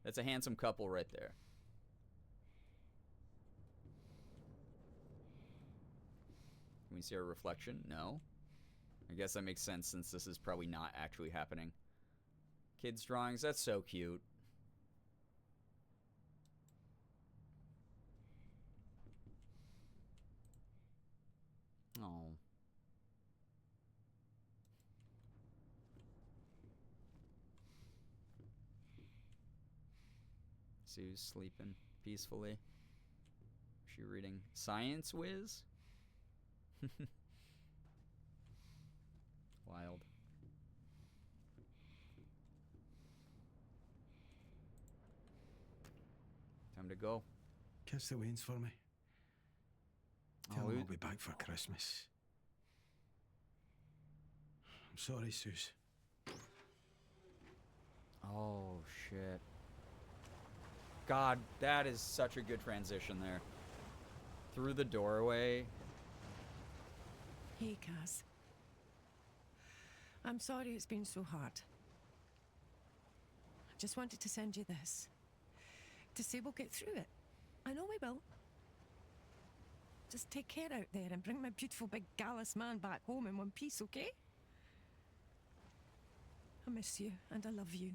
That's a handsome couple right there. Can we see our reflection? No. I guess that makes sense since this is probably not actually happening. Kids' drawings, that's so cute. Oh. Sue's sleeping peacefully. She reading Science Whiz? Wild. Time to go. Kiss the Waynes for me. Tell Oh, them we- I'll be back for Christmas. I'm sorry, Suze. Oh, shit. God, that is such a good transition there. Through the doorway. Hey, Kaz. I'm sorry it's been so hard. I just wanted to send you this. To say we'll get through it. I know we will. Just take care out there and bring my beautiful big gallus man back home in one piece, okay? I miss you and I love you.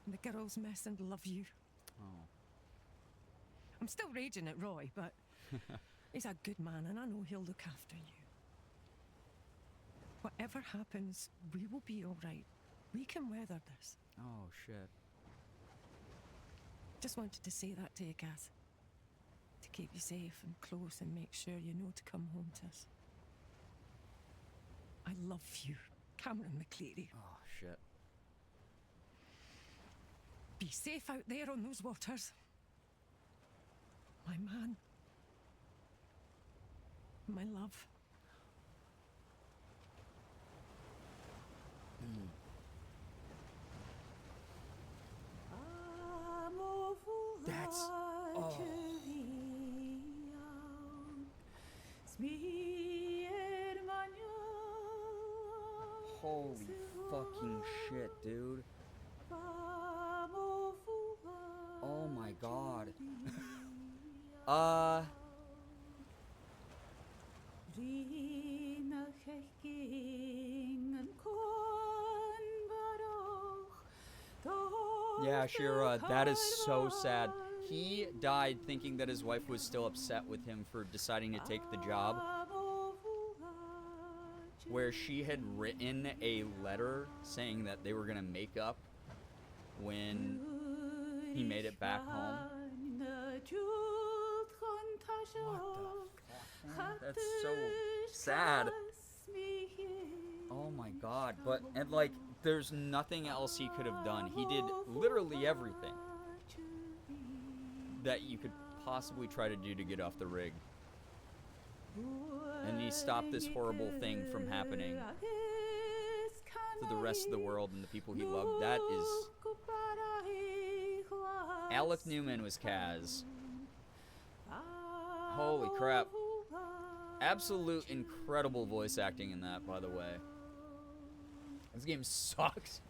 And the girls miss and love you. Oh. I'm still raging at Roy, but he's a good man and I know he'll look after you. Whatever happens, we will be all right. We can weather this. Oh, shit. Just wanted to say that to you, Kaz. To keep you safe and close and make sure you know to come home to us. I love you, Cameron McCleary. Oh, shit. Be safe out there on those waters. My man. My love. That's... Oh. Holy fucking shit, dude. Oh my god. Yeah, Shira, that is so sad. He died thinking that his wife was still upset with him for deciding to take the job, where she had written a letter saying that they were gonna make up when he made it back home. What the fuck, man? That's so sad. Oh my god. But, and like, there's nothing else he could have done. He did literally everything that you could possibly try to do to get off the rig. And he stopped this horrible thing from happening to the rest of the world and the people he loved. That is... Alec Newman was Kaz. Holy crap. Absolute incredible voice acting in that, by the way. This game sucks.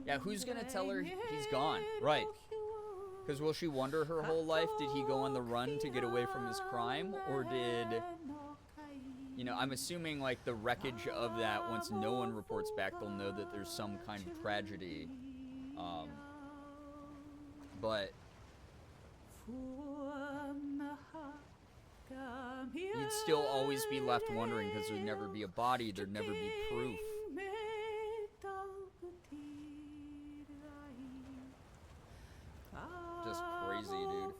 Yeah, who's gonna tell her he's gone? Right. Because will she wonder her whole life, did he go on the run to get away from his crime? Or did... You know, I'm assuming, like, the wreckage of that, once no one reports back, they'll know that there's some kind of tragedy. But... You'd still always be left wondering, because there'd never be a body, there'd never be proof. Just crazy, dude.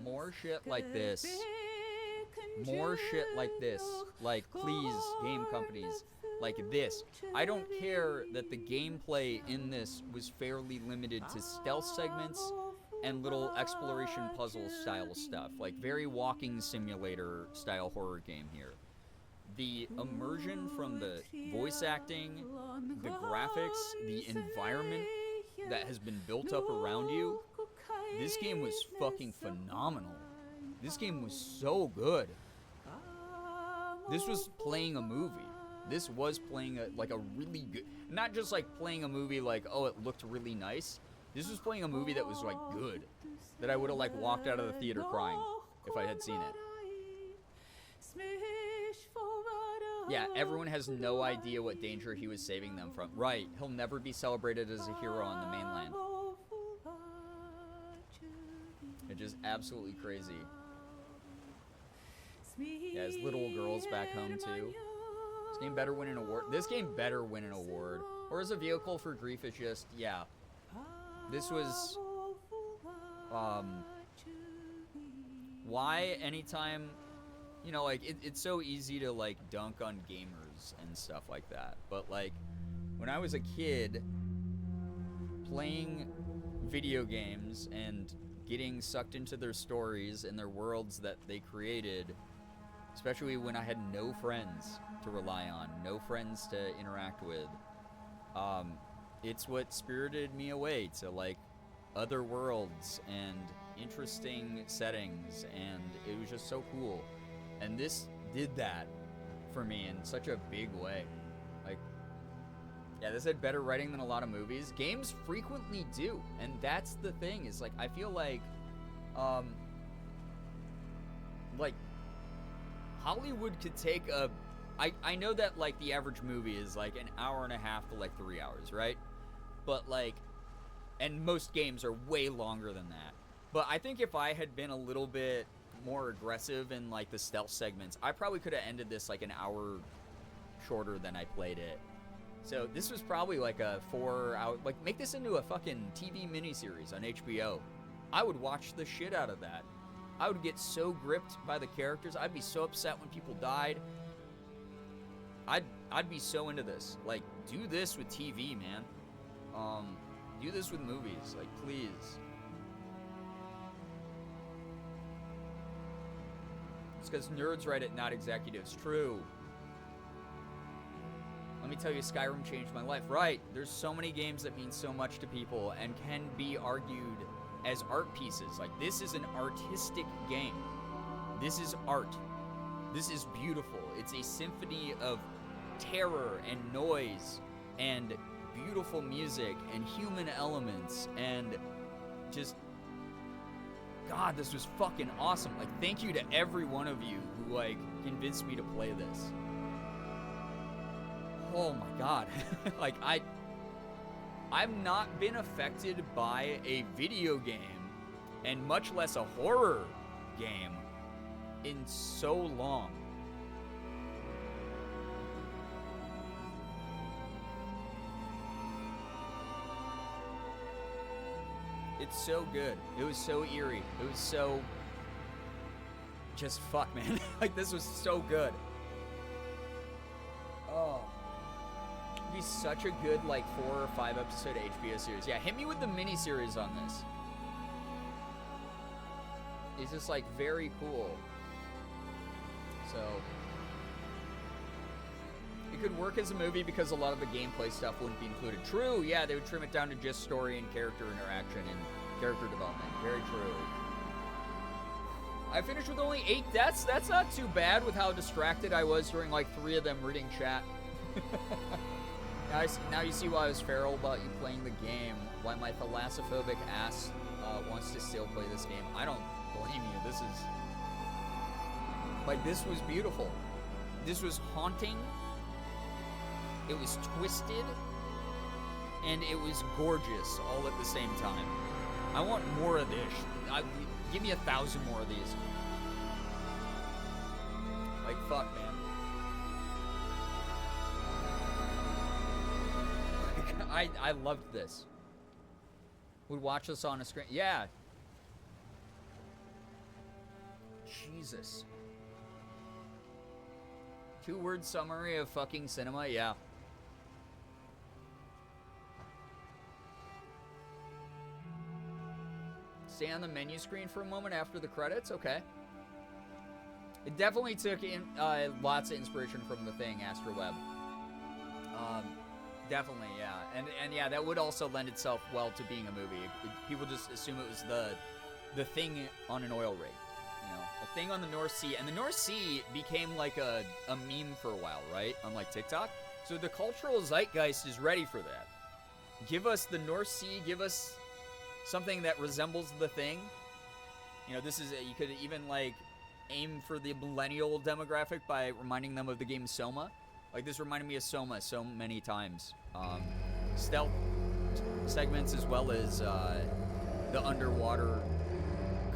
More shit like this. More shit like this. Like, please, game companies. Like this. I don't care that the gameplay in this was fairly limited to stealth segments and little exploration puzzle style stuff. Like, very walking simulator style horror game here. The immersion from the voice acting, the graphics, the environment that has been built up around you, this game was fucking phenomenal. This game was so good. This was playing a movie. This was playing a really good, not just like playing a movie like, oh, it looked really nice. This was playing a movie that was like good, that I would have like walked out of the theater crying if I had seen it. Yeah, everyone has no idea what danger he was saving them from. Right, he'll never be celebrated as a hero on the mainland. It's just absolutely crazy. Yeah, his little girls back home too. This game better win an award. This game better win an award. Or as a vehicle for grief, it's just, yeah. This was, why anytime, you know, like, it's so easy to, like, dunk on gamers and stuff like that. But, like, when I was a kid, playing video games and getting sucked into their stories and their worlds that they created, especially when I had no friends to rely on, no friends to interact with, it's what spirited me away to, like, other worlds and interesting settings, and it was just so cool. And this did that for me in such a big way. Like, yeah, this had better writing than a lot of movies. Games frequently do, and that's the thing, is, like, I feel like, Hollywood could take a... I know that, like, the average movie is, like, an hour and a half to, like, 3 hours, right? But, like... And most games are way longer than that. But I think if I had been a little bit more aggressive in, like, the stealth segments, I probably could have ended this, like, an hour shorter than I played it. So this was probably like a 4-hour, like make this into a fucking TV miniseries on HBO. I would watch the shit out of that. I would get so gripped by the characters. I'd be so upset when people died. I'd be so into this. Like, do this with TV, man. Do this with movies. Like, please. It's because nerds write it, not executives. True. Let me tell you, Skyrim changed my life. Right. There's so many games that mean so much to people and can be argued as art pieces. Like, this is an artistic game. This is art. This is beautiful. It's a symphony of terror and noise and beautiful music and human elements and just, God, this was fucking awesome. Like, thank you to every one of you who, like, convinced me to play this. Oh my God. Like, I've not been affected by a video game, and much less a horror game, in so long. It's so good. It was so eerie. It was so... just fuck, man. Like, this was so good. Oh. It'd be such a good, like, 4 or 5 episode HBO series. Yeah, hit me with the miniseries on this. It's just, like, very cool. So... it could work as a movie because a lot of the gameplay stuff wouldn't be included. True, yeah, they would trim it down to just story and character interaction and character development. Very true. I finished with only 8 deaths. That's not too bad with how distracted I was during like 3 of them reading chat. Now you see why I was feral about you playing the game. Why my thalassophobic ass wants to still play this game. I don't blame you. This is... like, this was beautiful. This was haunting. It was twisted, and it was gorgeous all at the same time. I want more of this. Give me 1,000 more of these. Like, fuck, man. I loved this. Would watch this on a screen. Yeah. Jesus. 2-word summary of fucking cinema, yeah. Stay on the menu screen for a moment after the credits? Okay. It definitely took in lots of inspiration from The Thing, Astro Web. Definitely, yeah. And yeah, that would also lend itself well to being a movie. People just assume it was the thing on an oil rig. You know, a thing on the North Sea. And the North Sea became like a meme for a while, right? On like TikTok. So the cultural zeitgeist is ready for that. Give us the North Sea, give us something that resembles the thing. You know, this is, you could even like aim for the millennial demographic by reminding them of the game Soma. Like, this reminded me of Soma so many times. Stealth segments as well as the underwater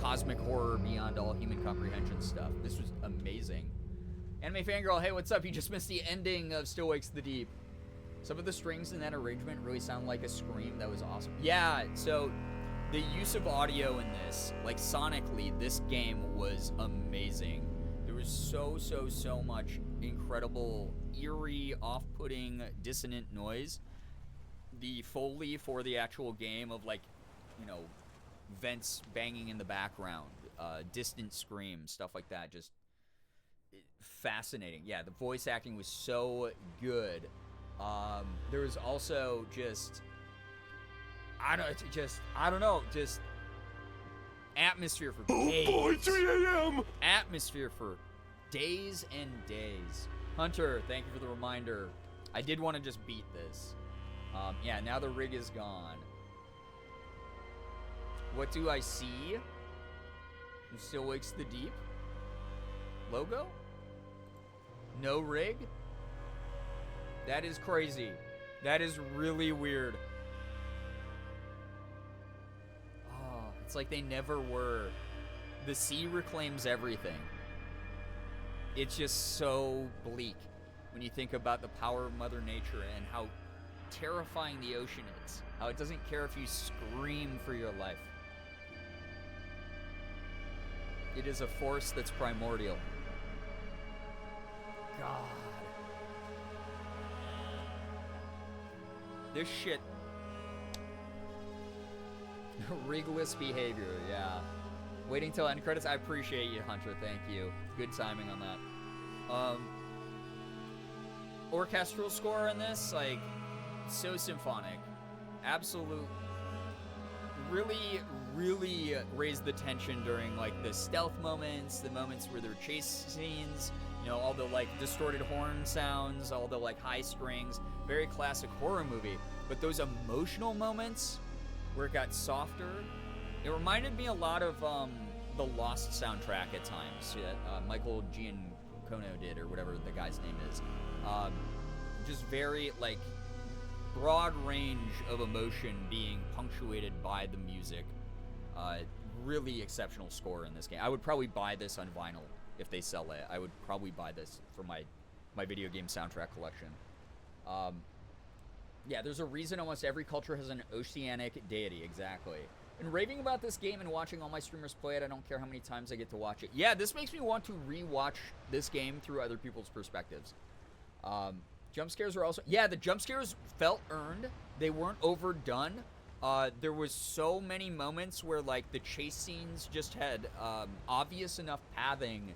cosmic horror beyond all human comprehension stuff. This was amazing. Anime Fangirl, hey, what's up? You just missed the ending of Still Wakes the Deep. Some of the strings in that arrangement really sound like a scream. That was awesome. Yeah, so the use of audio in this, like sonically, this game was amazing. There was so much incredible, eerie, off-putting, dissonant noise. The Foley for the actual game of, like, you know, vents banging in the background, distant screams, stuff like that, just fascinating. Yeah, the voice acting was so good. There was also just atmosphere for days. Oh boy, 3 a.m. Atmosphere for days and days. Hunter, thank you for the reminder. I did want to just beat this. Yeah, now the rig is gone. What do I see? Who Still Wakes the Deep? Logo? No rig? That is crazy. That is really weird. Oh, it's like they never were. The sea reclaims everything. It's just so bleak. when you think about the power of Mother Nature and how terrifying the ocean is. How it doesn't care if you scream for your life. It is a force that's primordial. God. This shit. Rigless behavior, yeah. Waiting till end credits. I appreciate you, Hunter. Thank you. Good timing on that. Orchestral score in this, like, so symphonic. Absolute. Really, really raised the tension during, like, the stealth moments, the moments where there were chase scenes, you know, all the, like, distorted horn sounds, all the, like, high strings. Very classic horror movie. But those emotional moments where it got softer, it reminded me a lot of the Lost soundtrack at times that Michael Giancone did, or whatever the guy's name is. Just very, like, broad range of emotion being punctuated by the music. Really exceptional score in this game. I would probably buy this on vinyl if they sell it. I would probably buy this for my video game soundtrack collection. Yeah, there's a reason almost every culture has an oceanic deity, exactly. And raving about this game and watching all my streamers play it, I don't care how many times I get to watch it. Yeah, this makes me want to re-watch this game through other people's perspectives. Jump scares are also... Yeah, the jump scares felt earned. They weren't overdone. There was so many moments where, like, the chase scenes just had obvious enough pathing,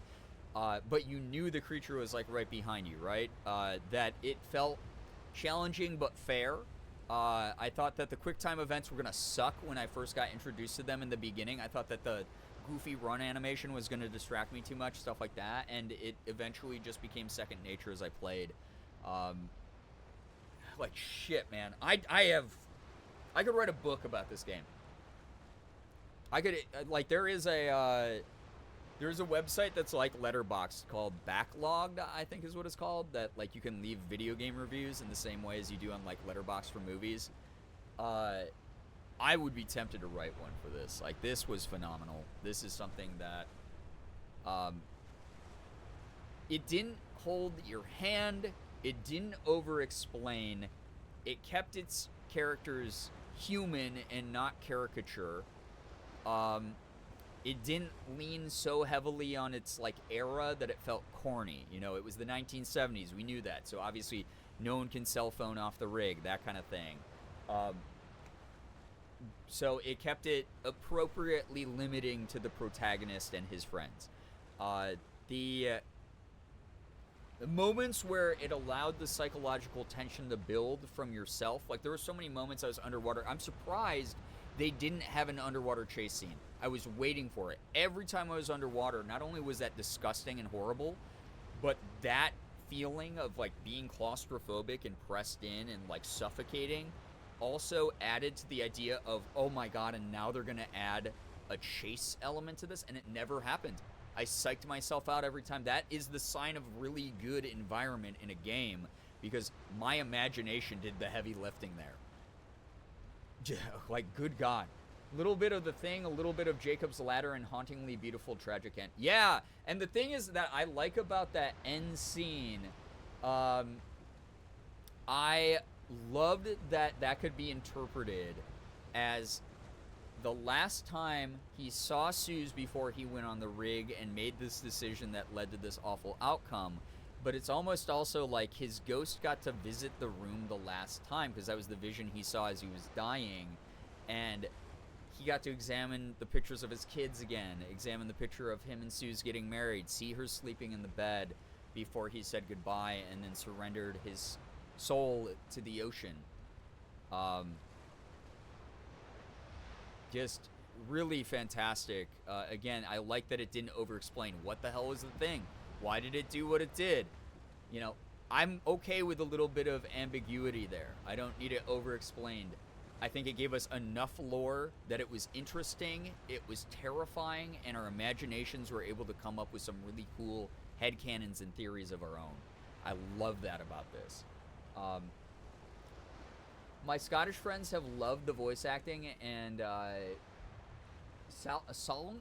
but you knew the creature was, like, right behind you, right? That it felt challenging but fair. I thought that the quick time events were going to suck when I first got introduced to them in the beginning. I thought that the goofy run animation was going to distract me too much, stuff like that, and it eventually just became second nature as I played. Like, shit, man. I could write a book about this game. I could, like, there's a website that's like Letterboxd called Backlogged, I think is what it's called, that, like, you can leave video game reviews in the same way as you do on, like, Letterboxd for movies. I would be tempted to write one for this. Like, this was phenomenal. This is something that, it didn't hold your hand. It didn't over-explain. It kept its characters human and not caricature. It didn't lean so heavily on its, like, era that it felt corny. You know, it was the 1970s. We knew that. So obviously no one can cell phone off the rig, that kind of thing. So it kept it appropriately limiting to the protagonist and his friends. The moments where it allowed the psychological tension to build from yourself, like, there were so many moments I was underwater. I'm surprised they didn't have an underwater chase scene. I was waiting for it. Every time I was underwater, not only was that disgusting and horrible, but that feeling of, like, being claustrophobic and pressed in and, like, suffocating also added to the idea of, oh my god, and now they're gonna add a chase element to this, and it never happened. I psyched myself out every time. That is the sign of really good environment in a game, because my imagination did the heavy lifting there. Like, good god. A little bit of The Thing, a little bit of Jacob's Ladder, and hauntingly beautiful tragic end. Yeah, and the thing is that I like about that end scene, I loved that could be interpreted as the last time he saw Suze before he went on the rig and made this decision that led to this awful outcome. But it's almost also like his ghost got to visit the room the last time, because that was the vision he saw as he was dying. And he got to examine the pictures of his kids again, examine the picture of him and Suze getting married, see her sleeping in the bed before he said goodbye, and then surrendered his soul to the ocean. Just really fantastic. Again, I like that it didn't over-explain. What the hell was the thing? Why did it do what it did? You know, I'm okay with a little bit of ambiguity there. I don't need it over-explained. I think it gave us enough lore that it was interesting, it was terrifying, and our imaginations were able to come up with some really cool headcanons and theories of our own. I love that about this. My Scottish friends have loved the voice acting and song,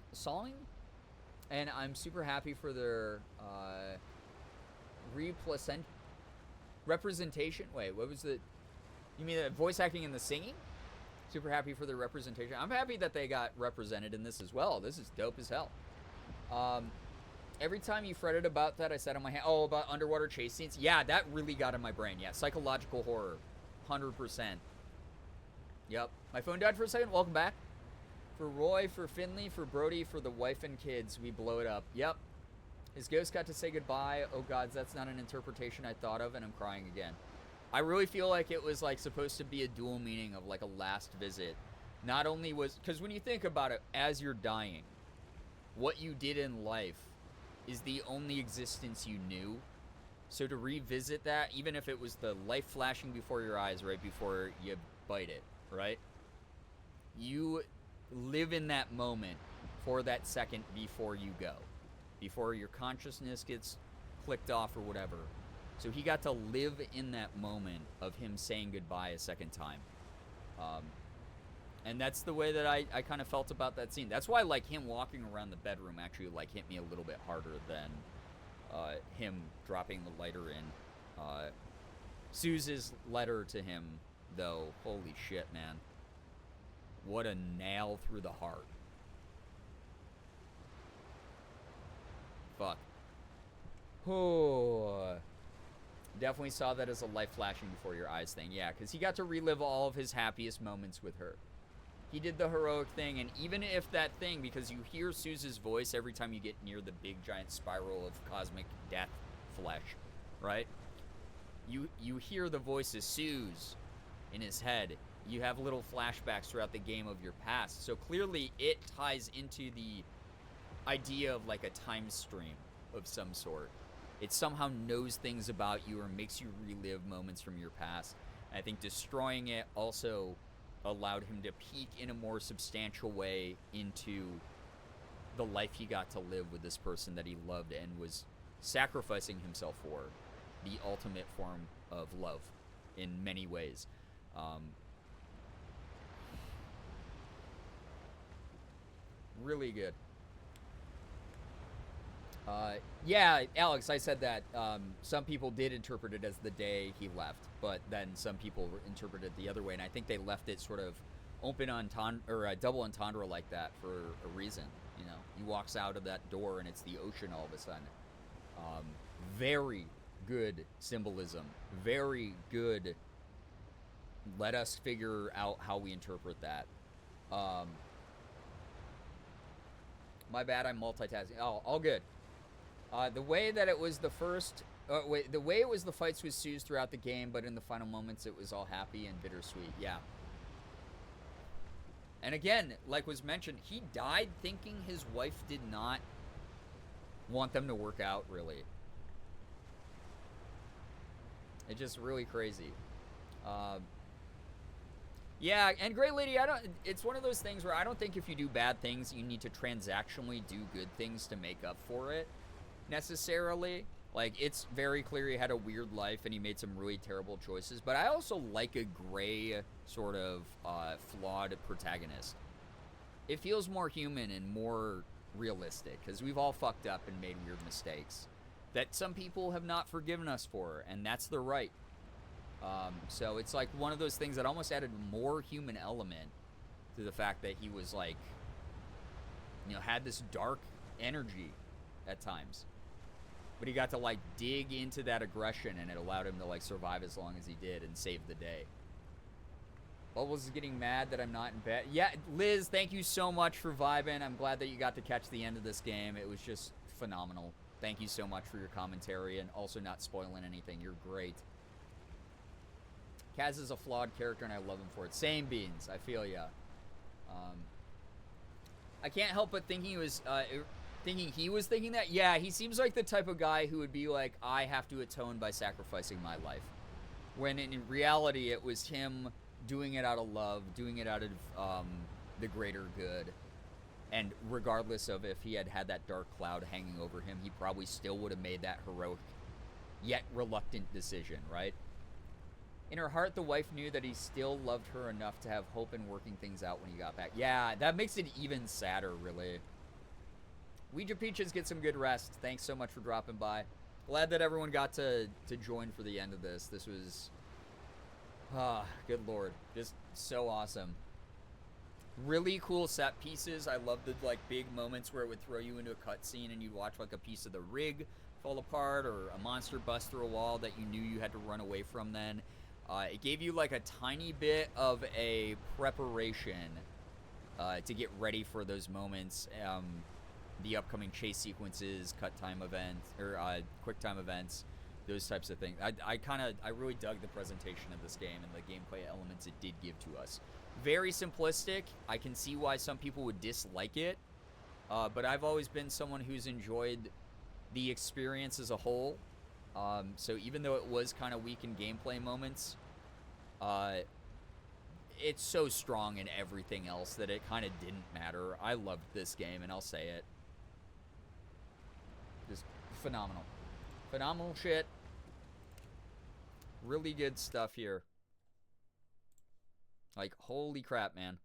and I'm super happy for their Representation? Wait, what was the... You mean the voice acting and the singing? Super happy for the representation. I'm happy that they got represented in this as well. This is dope as hell. Every time you fretted about that, I said on my hand, oh, about underwater chase scenes. Yeah, that really got in my brain. Yeah, psychological horror. 100%. Yep. My phone died for a second. Welcome back. For Roy, for Finley, for Brody, for the wife and kids, we blow it up. Yep. His ghost got to say goodbye. Oh, God, that's not an interpretation I thought of, and I'm crying again. I really feel like it was, like, supposed to be a dual meaning of, like, a last visit. Not only was... Because when you think about it, as you're dying, what you did in life is the only existence you knew. So to revisit that, even if it was the life flashing before your eyes right before you bite it, right? You live in that moment for that second before you go. Before your consciousness gets clicked off or whatever. So he got to live in that moment of him saying goodbye a second time. And that's the way that I kind of felt about that scene. That's why, like, him walking around the bedroom actually, like, hit me a little bit harder than him dropping the lighter in. Suze's letter to him, though, holy shit, man. What a nail through the heart. Fuck. Oh. Definitely saw that as a life flashing before your eyes thing. Yeah, because he got to relive all of his happiest moments with her. He did the heroic thing, and even if that thing, because you hear Suze's voice every time you get near the big giant spiral of cosmic death flesh, right? You hear the voice of Suze in his head. You have little flashbacks throughout the game of your past. So clearly it ties into the idea of like a time stream of some sort. It somehow knows things about you or makes you relive moments from your past. And I think destroying it also allowed him to peek in a more substantial way into the life he got to live with this person that he loved and was sacrificing himself for. The ultimate form of love in many ways. Really good. Yeah, Alex, I said that some people did interpret it as the day he left, but then some people interpreted it the other way, and I think they left it sort of open entendre or double entendre like that for a reason. You know, he walks out of that door and it's the ocean all of a sudden. Very good symbolism. Very good. Let us figure out how we interpret that. My bad, I'm multitasking. Oh, all good. The way that it was the first... the way it was the fights with Suze throughout the game, but in the final moments it was all happy and bittersweet. Yeah. And again, like was mentioned, he died thinking his wife did not want them to work out, really. It's just really crazy. Yeah, and Great Lady, it's one of those things where I don't think if you do bad things, you need to transactionally do good things to make up for it, necessarily. Like, it's very clear he had a weird life and he made some really terrible choices, but I also like a gray, sort of, flawed protagonist. It feels more human and more realistic, because we've all fucked up and made weird mistakes that some people have not forgiven us for, and that's the right. So it's like one of those things that almost added more human element to the fact that he was like, you know, had this dark energy at times. But he got to like dig into that aggression and it allowed him to like survive as long as he did and save the day. Bubbles is getting mad that I'm not in bed. Yeah, Liz, thank you so much for vibing. I'm glad that you got to catch the end of this game. It was just phenomenal. Thank you so much for your commentary and also not spoiling anything. You're great. Kaz is a flawed character and I love him for it. Same beans. I feel ya. I can't help but thinking he was thinking that. Yeah, he seems like the type of guy who would be like, I have to atone by sacrificing my life. When in reality, it was him doing it out of love, doing it out of the greater good. And regardless of if he had had that dark cloud hanging over him, he probably still would have made that heroic, yet reluctant decision, right? In her heart, the wife knew that he still loved her enough to have hope in working things out when he got back. Yeah, that makes it even sadder, really. Ouija Peaches, get some good rest. Thanks so much for dropping by. Glad that everyone got to join for the end of this. This was, good lord, just so awesome. Really cool set pieces. I love the like big moments where it would throw you into a cutscene and you'd watch like a piece of the rig fall apart or a monster bust through a wall that you knew you had to run away from. Then it gave you like a tiny bit of a preparation to get ready for those moments. The upcoming chase sequences, cut time events, or quick time events, those types of things. I really dug the presentation of this game and the gameplay elements it did give to us. Very simplistic. I can see why some people would dislike it, but I've always been someone who's enjoyed the experience as a whole. So even though it was kind of weak in gameplay moments, it's so strong in everything else that it kind of didn't matter. I loved this game, and I'll say it. Just phenomenal. Phenomenal shit. Really good stuff here. Like, holy crap, man.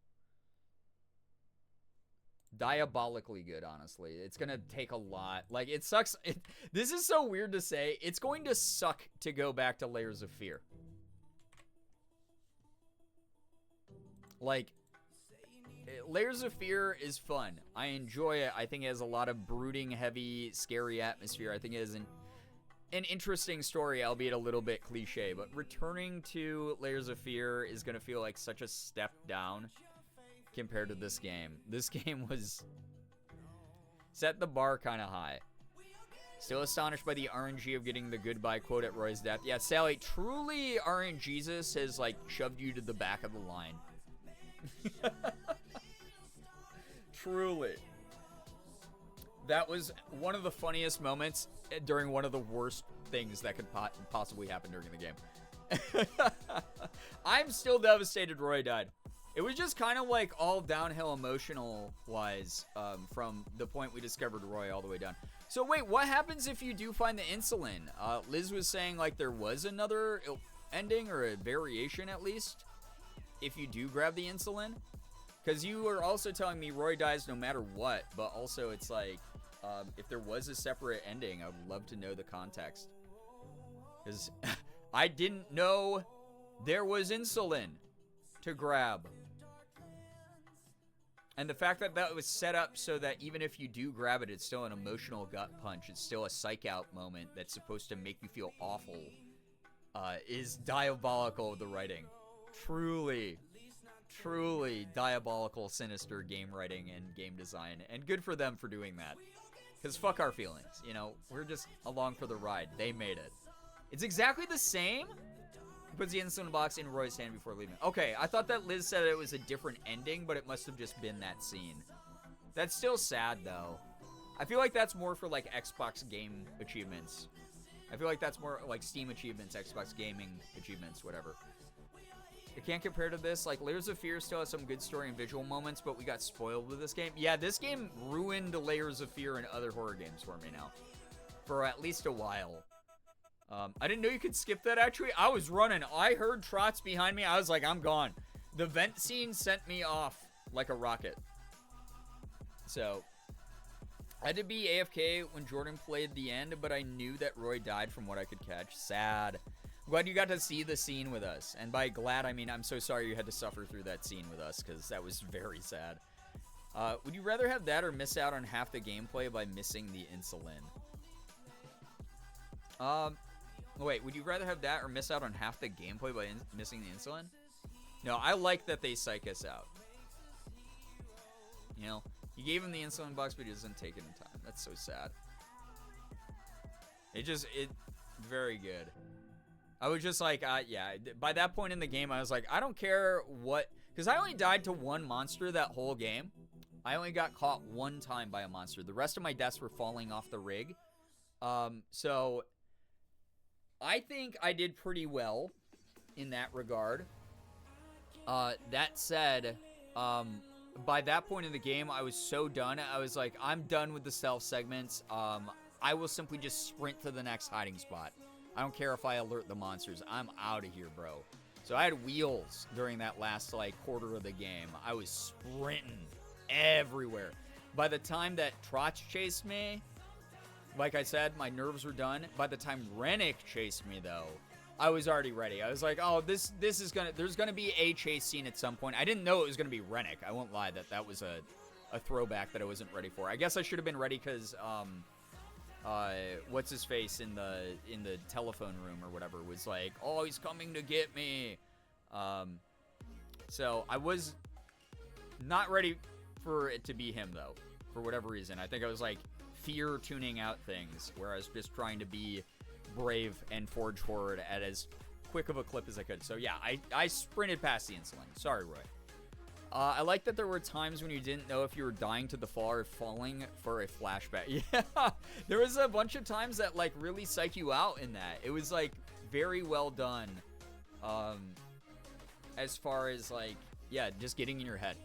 Diabolically good, honestly. It's gonna take a lot. Like, it sucks. This is so weird to say. It's going to suck to go back to Layers of Fear. Like, Layers of Fear is fun. I enjoy it. I think it has a lot of brooding, heavy, scary atmosphere. I think it is an interesting story, albeit a little bit cliche, but returning to Layers of Fear is going to feel like such a step down compared to this game. This game was set the bar kind of high. Still astonished by the RNG of getting the goodbye quote at Roy's death. Yeah, Sally, truly RNGesus has like shoved you to the back of the line. Truly. That was one of the funniest moments during one of the worst things that could possibly happen during the game. I'm still devastated Roy died. It was just kind of like all downhill emotional-wise from the point we discovered Roy all the way down. So wait, what happens if you do find the insulin? Liz was saying like there was another ending or a variation at least if you do grab the insulin. Because you were also telling me Roy dies no matter what, but also it's like, if there was a separate ending, I would love to know the context. Because I didn't know there was insulin to grab. And the fact that that was set up so that even if you do grab it, it's still an emotional gut punch. It's still a psych out moment that's supposed to make you feel awful. Is diabolical with the writing. Truly diabolical, sinister game writing and game design. And good for them for doing that. Because fuck our feelings, you know? We're just along for the ride. They made it. It's exactly the same. He puts the insulin box in Roy's hand before leaving. Okay, I thought that Liz said it was a different ending, but it must have just been that scene. That's still sad, though. I feel like that's more for, like, Xbox game achievements. I feel like that's more like Steam achievements, Xbox gaming achievements, whatever. It can't compare to this. Like, Layers of Fear still has some good story and visual moments, but we got spoiled with this game. Yeah, this game ruined Layers of Fear and other horror games for me now. For at least a while. I didn't know you could skip that, actually. I was running. I heard trots behind me. I was like, I'm gone. The vent scene sent me off like a rocket. So, I had to be AFK when Jordan played the end, but I knew that Roy died from what I could catch. Sad. Glad you got to see the scene with us. And by glad, I mean I'm so sorry you had to suffer through that scene with us, because that was very sad. Would you rather have that or miss out on half the gameplay by missing the insulin? Wait, would you rather have that or miss out on half the gameplay by missing the insulin? No, I like that they psych us out. You know, you gave him the insulin box, but he doesn't take it in time. That's so sad. Very good. I was just like, yeah, by that point in the game, I was like, I don't care what, because I only died to one monster that whole game. I only got caught one time by a monster. The rest of my deaths were falling off the rig. So I think I did pretty well in that regard. That said, by that point in the game, I was so done. I was like, I'm done with the stealth segments. I will simply just sprint to the next hiding spot. I don't care if I alert the monsters. I'm out of here, bro. So I had wheels during that last, like, quarter of the game. I was sprinting everywhere. By the time that Trotch chased me, like I said, my nerves were done. By the time Rennick chased me, though, I was already ready. I was like, oh, this is there's gonna be a chase scene at some point. I didn't know it was gonna be Rennick. I won't lie, that was a throwback that I wasn't ready for. I guess I should have been ready because what's his face in the telephone room or whatever was like, oh, he's coming to get me. So I was not ready for it to be him, though, for whatever reason. I think I was like fear tuning out things, where I was just trying to be brave and forge forward at as quick of a clip as I could. So yeah, I sprinted past the insulin. Sorry, Roy. I like that there were times when you didn't know if you were dying to the fall or falling for a flashback. Yeah, there was a bunch of times that like really psych you out in that. It was like very well done. As far as like, yeah, just getting in your head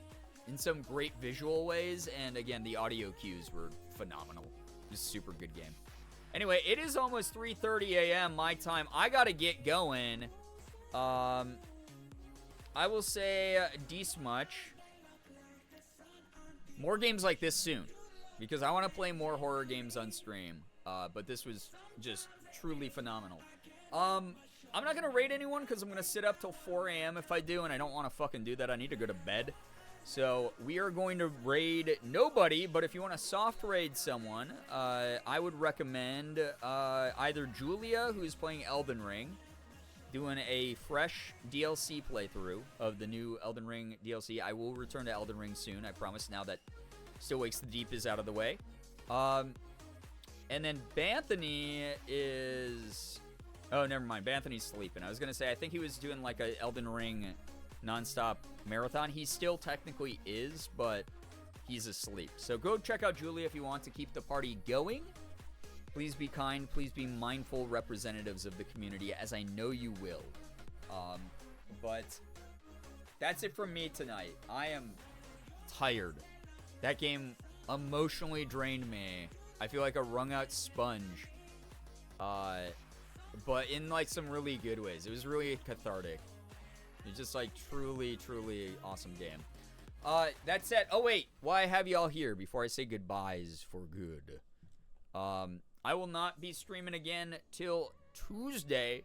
in some great visual ways. And again, the audio cues were phenomenal. Just super good game. Anyway, it is almost 3:30 a.m. my time. I gotta get going. I will say this much. More games like this soon, because I want to play more horror games on stream. But this was just truly phenomenal. I'm not going to raid anyone because I'm going to sit up till 4 a.m. if I do, and I don't want to fucking do that. I need to go to bed. So we are going to raid nobody, but if you want to soft raid someone, I would recommend either Julia, who's playing Elden Ring, doing a fresh DLC playthrough of the new Elden Ring DLC. I will return to Elden Ring soon, I promise, now that Still Wakes the Deep is out of the way. And then Banthony is... Oh, never mind. Banthony's sleeping. I was going to say, I think he was doing like a Elden Ring nonstop marathon. He still technically is, but he's asleep. So go check out Julia if you want to keep the party going. Please be kind. Please be mindful representatives of the community, as I know you will. But that's it from me tonight. I am tired. That game emotionally drained me. I feel like a wrung-out sponge. But in, like, some really good ways. It was really cathartic. It's just, like, truly, truly awesome game. That said... Oh, wait. Why have y'all here before I say goodbyes for good? I will not be streaming again till Tuesday.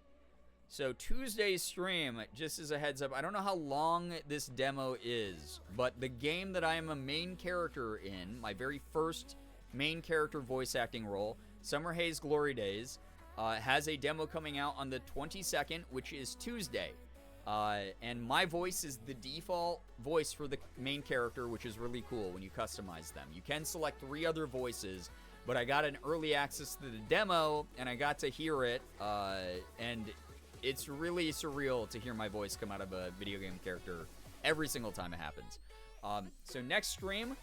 So Tuesday's stream, just as a heads up, I don't know how long this demo is, but the game that I am a main character in, my very first main character voice acting role, Summer Haze Glory Days, has a demo coming out on the 22nd, which is Tuesday. And my voice is the default voice for the main character, which is really cool when you customize them. You can select 3 other voices, but I got an early access to the demo, and I got to hear it, and it's really surreal to hear my voice come out of a video game character every single time it happens. So next stream,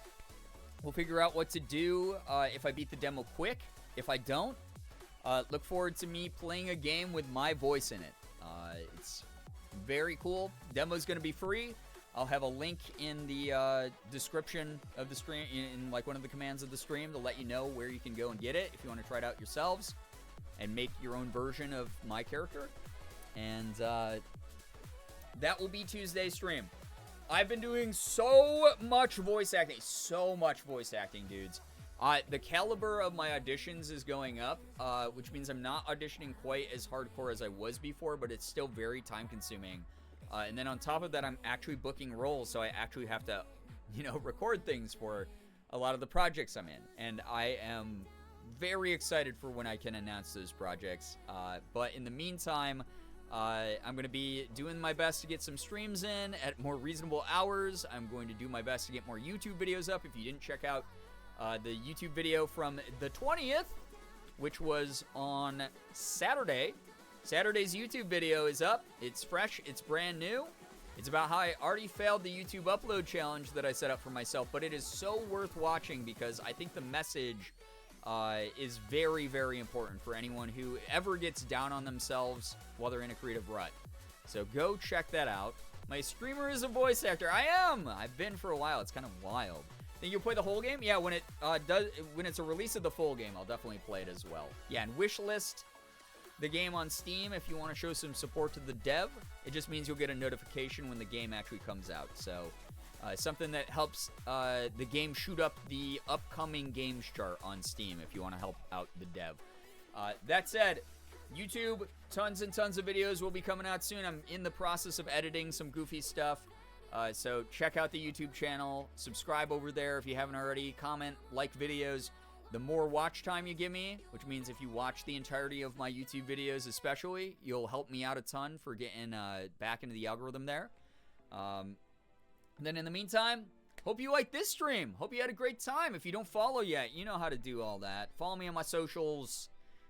we'll figure out what to do if I beat the demo quick. If I don't, look forward to me playing a game with my voice in it. It's very cool. Demo's going to be free. I'll have a link in the description of the stream, in like one of the commands of the stream, to let you know where you can go and get it if you want to try it out yourselves and make your own version of my character. And that will be Tuesday's stream. I've been doing so much voice acting, dudes. The caliber of my auditions is going up, which means I'm not auditioning quite as hardcore as I was before, but it's still very time-consuming. And then on top of that, I'm actually booking roles, so I actually have to, record things for a lot of the projects I'm in. And I am very excited for when I can announce those projects. But in the meantime, I'm going to be doing my best to get some streams in at more reasonable hours. I'm going to do my best to get more YouTube videos up. If you didn't check out the YouTube video from the 20th, which was on Saturday. Saturday's YouTube video is up. It's fresh. It's brand new. It's about how I already failed the YouTube upload challenge that I set up for myself, but it is so worth watching because I think the message is very, very important for anyone who ever gets down on themselves while they're in a creative rut. So go check that out. My streamer is a voice actor. I am. I've been for a while. It's kind of wild. Think you'll play the whole game? Yeah, when it's a release of the full game, I'll definitely play it as well. Yeah, and wishlist the game on Steam if you want to show some support to the dev. It just means you'll get a notification when the game actually comes out. So Something that helps the game shoot up the upcoming games chart on Steam if you want to help out the dev. That said, YouTube, tons and tons of videos will be coming out soon. I'm in the process of editing some goofy stuff. So check out the YouTube channel. Subscribe over there if you haven't already. Comment, like videos. The more watch time you give me, which means if you watch the entirety of my YouTube videos especially, you'll help me out a ton for getting back into the algorithm there. Then in the meantime, hope you like this stream. Hope you had a great time. If you don't follow yet, you know how to do all that. Follow me on my socials.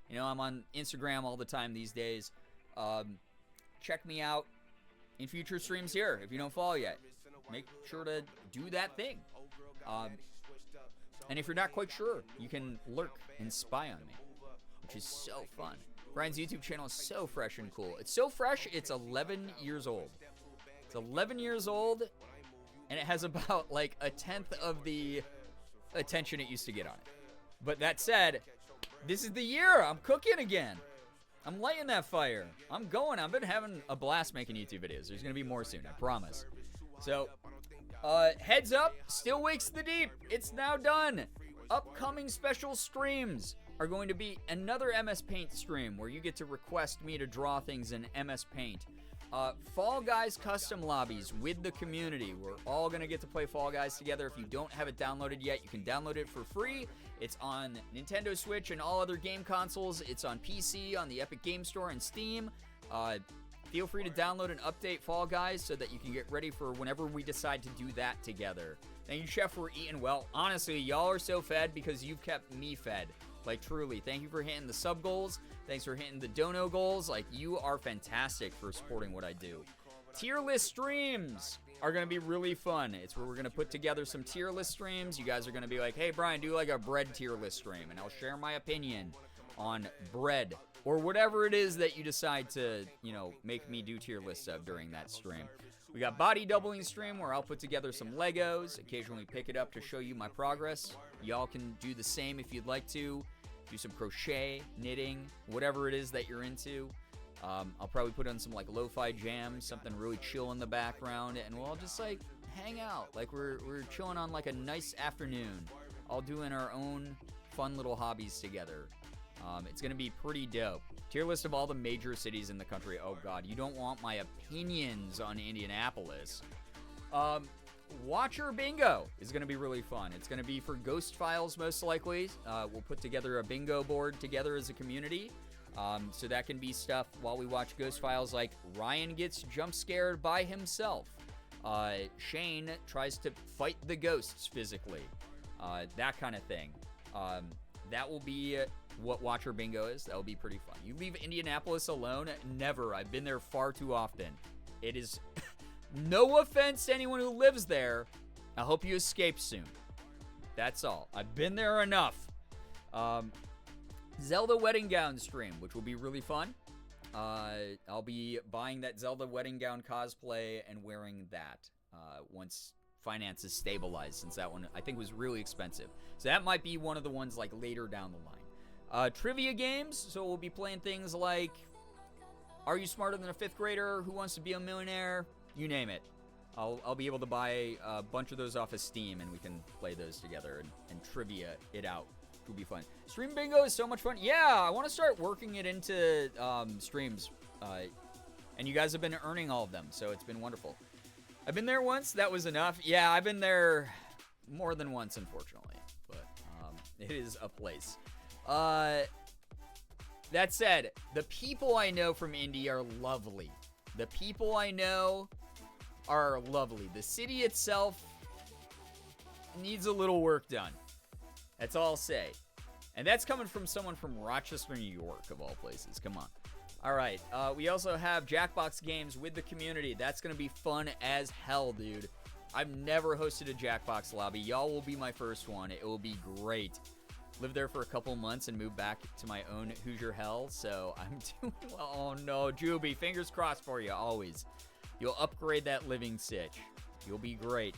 You know, I'm on Instagram all the time these days. Check me out in future streams here. If you don't follow yet, make sure to do that thing. And if you're not quite sure, you can lurk and spy on me, which is so fun. Brian's YouTube channel is so fresh and cool. It's so fresh, it's 11 years old. It's 11 years old, and it has about like a tenth of the attention it used to get on it. But that said, this is the year. I'm cooking again. I'm lighting that fire. I'm going. I've been having a blast making YouTube videos. There's going to be more soon, I promise. So, heads up, Still Wakes the Deep. It's now done. Upcoming special streams are going to be another MS Paint stream where you get to request me to draw things in MS Paint. Fall Guys custom lobbies with the community. We're all going to get to play Fall Guys together. If you don't have it downloaded yet, you can download it for free. It's on Nintendo Switch and all other game consoles. It's on PC, on the Epic Game Store, and Steam. Feel free to download and update Fall Guys so that you can get ready for whenever we decide to do that together. Thank you, Chef, for eating well. Honestly, y'all are so fed because you've kept me fed. Like, truly, thank you for hitting the sub goals. Thanks for hitting the dono goals. Like, you are fantastic for supporting what I do. Tier list streams are going to be really fun. It's where we're going to put together some tier list streams. You guys are going to be like, hey, Brian, do like a bread tier list stream. And I'll share my opinion on bread or whatever it is that you decide to, you know, make me do tier lists of during that stream. We got body doubling stream where I'll put together some Legos, occasionally pick it up to show you my progress. Y'all can do the same if you'd like to. Do some crochet, knitting, whatever it is that you're into. I'll probably put on some like lo-fi jams, something really chill in the background, and we'll all just like hang out. Like we're chilling on like a nice afternoon, all doing our own fun little hobbies together. It's gonna be pretty dope. Tier list of all the major cities in the country. Oh god, you don't want my opinions on Indianapolis. Watcher Bingo is going to be really fun. It's going to be for Ghost Files, most likely. We'll put together a bingo board together as a community. So that can be stuff while we watch Ghost Files, like Ryan gets jump scared by himself. Shane tries to fight the ghosts physically. That kind of thing. That will be what Watcher Bingo is. That will be pretty fun. You leave Indianapolis alone? Never. I've been there far too often. It is... No offense to anyone who lives there. I hope you escape soon. That's all. I've been there enough. Zelda wedding gown stream, which will be really fun. I'll be buying that Zelda wedding gown cosplay and wearing that once finances stabilize, since that one I think was really expensive. So that might be one of the ones like later down the line. Trivia games. So we'll be playing things like Are You Smarter Than a Fifth Grader? Who Wants to Be a Millionaire? You name it. I'll be able to buy a bunch of those off of Steam, and we can play those together and trivia it out. It'll be fun. Stream bingo is so much fun. Yeah, I want to start working it into streams. And you guys have been earning all of them, so it's been wonderful. I've been there once. That was enough. Yeah, I've been there more than once, unfortunately. But it is a place. That said, the people I know from Indy are lovely. The people I know are lovely. The city itself needs a little work done. That's all I'll say. And that's coming from someone from Rochester, New York, of all places. Come on. All right. We also have Jackbox games with the community. That's going to be fun as hell, dude. I've never hosted a Jackbox lobby. Y'all will be my first one. It will be great. Lived there for a couple months and moved back to my own Hoosier hell, so I'm doing well. Oh no, Juby, fingers crossed for you, always. You'll upgrade that living sitch. You'll be great.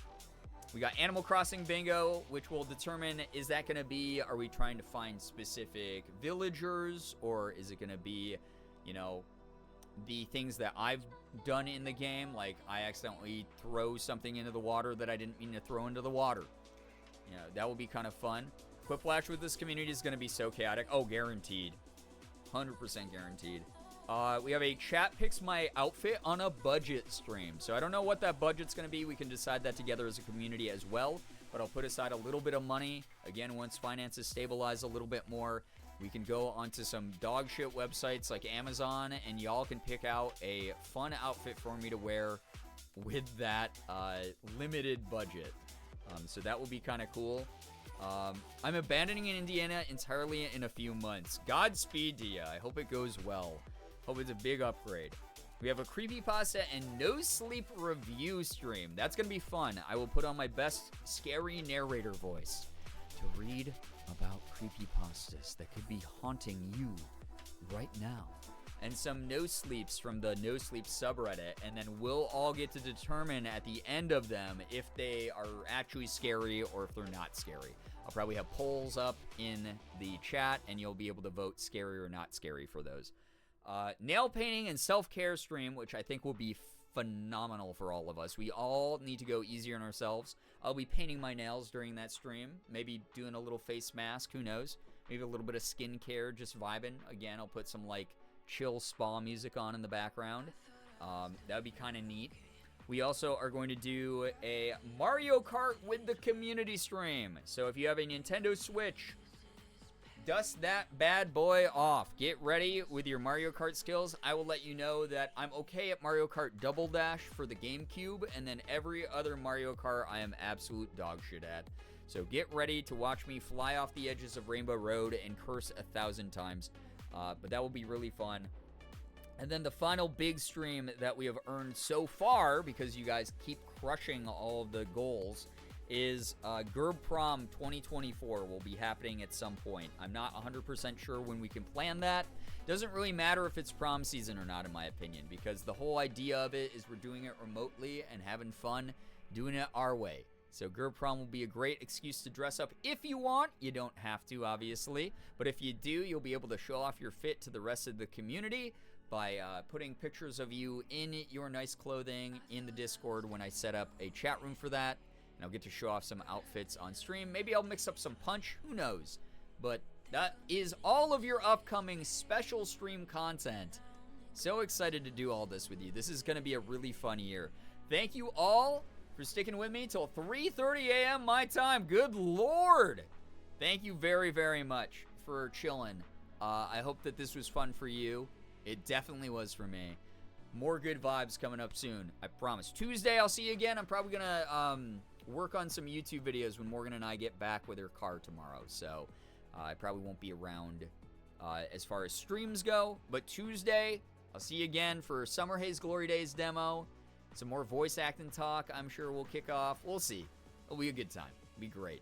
We got Animal Crossing Bingo, which will determine, is that going to be, are we trying to find specific villagers, or is it going to be, you know, the things that I've done in the game, like I accidentally throw something into the water that I didn't mean to throw into the water. You know, that will be kind of fun. Quiplash with this community is going to be so chaotic. Oh, guaranteed. 100% guaranteed. We have a chat picks my outfit on a budget stream. So I don't know what that budget's going to be. We can decide that together as a community as well. But I'll put aside a little bit of money. Again, once finances stabilize a little bit more, we can go onto some dog shit websites like Amazon, and y'all can pick out a fun outfit for me to wear with that limited budget. So that will be kind of cool. I'm abandoning Indiana entirely in a few months. Godspeed to ya. I hope it goes well. Hope it's a big upgrade. We have a creepypasta and no sleep review stream. That's going to be fun. I will put on my best scary narrator voice to read about creepypastas that could be haunting you right now. And some no sleeps from the no sleep subreddit, and then we'll all get to determine at the end of them if they are actually scary or if they're not scary. I'll probably have polls up in the chat, and you'll be able to vote scary or not scary for those. Nail painting and self-care stream, which I think will be phenomenal for all of us. We all need to go easier on ourselves. I'll be painting my nails during that stream, maybe doing a little face mask, who knows, maybe a little bit of skincare, just vibing. Again, I'll put some like chill spa music on in the background. That would be kind of neat. We also are going to do a Mario Kart with the community stream. So if you have a Nintendo Switch, dust that bad boy off. Get ready with your Mario Kart skills. I will let you know that I'm okay at Mario Kart Double Dash for the GameCube, and then every other Mario Kart I am absolute dog shit at. So get ready to watch me fly off the edges of Rainbow Road and curse 1,000 times. But that will be really fun. And then the final big stream that we have earned so far, because you guys keep crushing all of the goals, is Gerb Prom 2024 will be happening at some point. I'm not 100% sure when we can plan that. Doesn't really matter if it's prom season or not, in my opinion, because the whole idea of it is we're doing it remotely and having fun, doing it our way. So Gerb Prom will be a great excuse to dress up if you want. You don't have to, obviously. But if you do, you'll be able to show off your fit to the rest of the community by putting pictures of you in your nice clothing in the Discord when I set up a chat room for that. And I'll get to show off some outfits on stream. Maybe I'll mix up some punch. Who knows? But that is all of your upcoming special stream content. So excited to do all this with you. This is going to be a really fun year. Thank you all for sticking with me till 3:30 a.m. my time. Good Lord. Thank you very, very much for chilling. I hope that this was fun for you. It definitely was for me. More good vibes coming up soon. I promise. Tuesday, I'll see you again. I'm probably going to work on some YouTube videos when Morgan and I get back with her car tomorrow. So I probably won't be around as far as streams go. But Tuesday, I'll see you again for Summer Haze Glory Days demo. Some more voice acting talk. I'm sure we'll kick off. We'll see. It'll be a good time. It'll be great.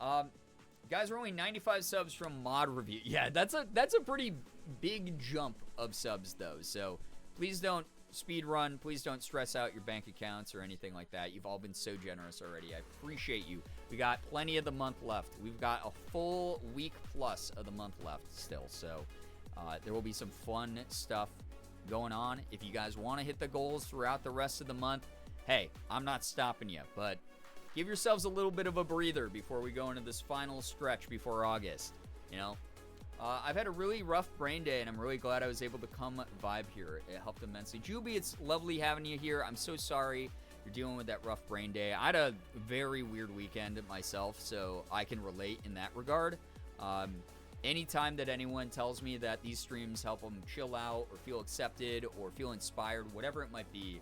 Guys, we're only 95 subs from Mod Review. Yeah, that's a pretty big jump of subs, though. So please don't speed run. Please don't stress out your bank accounts or anything like that. You've all been so generous already. I appreciate you. We got plenty of the month left. We've got a full week plus of the month left still. So there will be some fun stuff going on. If you guys want to hit the goals throughout the rest of the month, hey, I'm not stopping you. But give yourselves a little bit of a breather before we go into this final stretch before August. You know? I've had a really rough brain day, and I'm really glad I was able to come vibe here. It helped immensely. Juby, it's lovely having you here. I'm so sorry you're dealing with that rough brain day. I had a very weird weekend myself, so I can relate in that regard. Anytime that anyone tells me that these streams help them chill out or feel accepted or feel inspired, whatever it might be,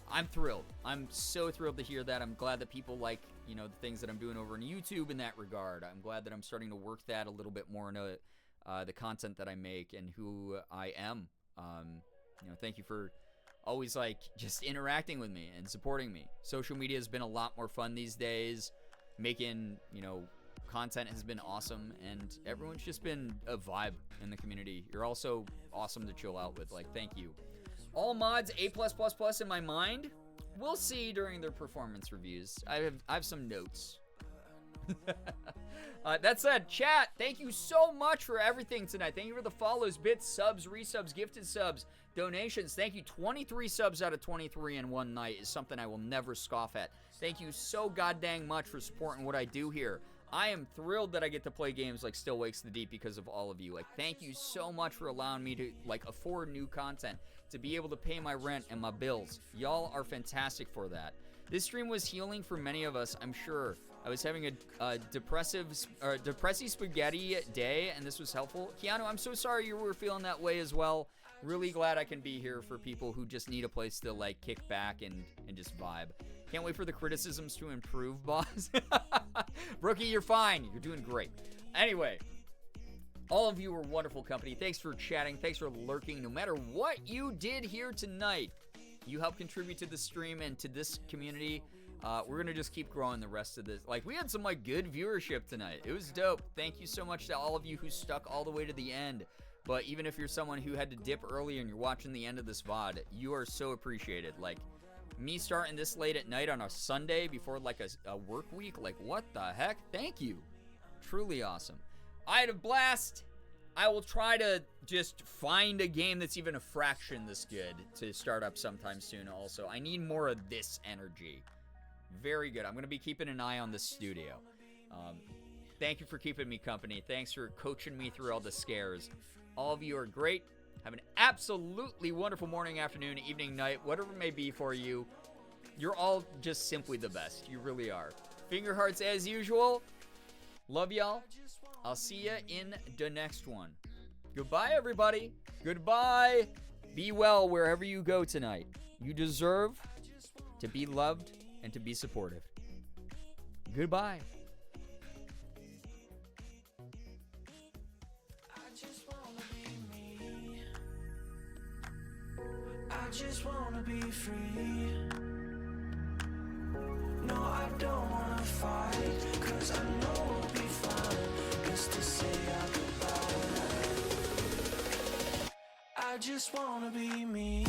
I'm thrilled. I'm so thrilled to hear that. I'm glad that people like, you know, the things that I'm doing over on YouTube in that regard. I'm glad that I'm starting to work that a little bit more into the content that I make and who I am. You know, thank you for always like just interacting with me and supporting me. Social media has been a lot more fun these days. Making, you know, content has been awesome, and everyone's just been a vibe in the community. You're also awesome to chill out with. Like, thank you. All mods A+++ in my mind. We'll see during their performance reviews. I have some notes. That said, chat, thank you so much for everything tonight. Thank you for the follows, bits, subs, resubs, gifted subs, donations. Thank you. 23 subs out of 23 in one night is something I will never scoff at. Thank you so goddamn much for supporting what I do here. I am thrilled that I get to play games like Still Wakes the Deep because of all of you. Like, thank you so much for allowing me to, like, afford new content, to be able to pay my rent and my bills. Y'all are fantastic for that. This stream was healing for many of us, I'm sure. I was having a depressive spaghetti day, and this was helpful. Keanu, I'm so sorry you were feeling that way as well. Really glad I can be here for people who just need a place to, like, kick back and just vibe. Can't wait for the criticisms to improve, boss. Brookie, you're fine. You're doing great. Anyway, all of you were wonderful company. Thanks for chatting. Thanks for lurking. No matter what you did here tonight, you helped contribute to the stream and to this community. We're going to just keep growing the rest of this. Like, we had some, like, good viewership tonight. It was dope. Thank you so much to all of you who stuck all the way to the end. But even if you're someone who had to dip early and you're watching the end of this VOD, you are so appreciated. Like, me starting this late at night on a Sunday before, like, a work week, like, what the heck? Thank you. Truly awesome. I had a blast. I will try to just find a game that's even a fraction this good to start up sometime soon also. I need more of this energy. Very good. I'm going to be keeping an eye on this studio. Thank you for keeping me company. Thanks for coaching me through all the scares. All of you are great. Have an absolutely wonderful morning, afternoon, evening, night, whatever it may be for you. You're all just simply the best. You really are. Finger hearts as usual. Love y'all. I'll see you in the next one. Goodbye, everybody. Goodbye. Be well wherever you go tonight. You deserve to be loved and to be supportive. Goodbye. I just wanna be free. No, I don't wanna fight, 'cause I know we'll be fine. Just to say our goodbye. I just wanna be me.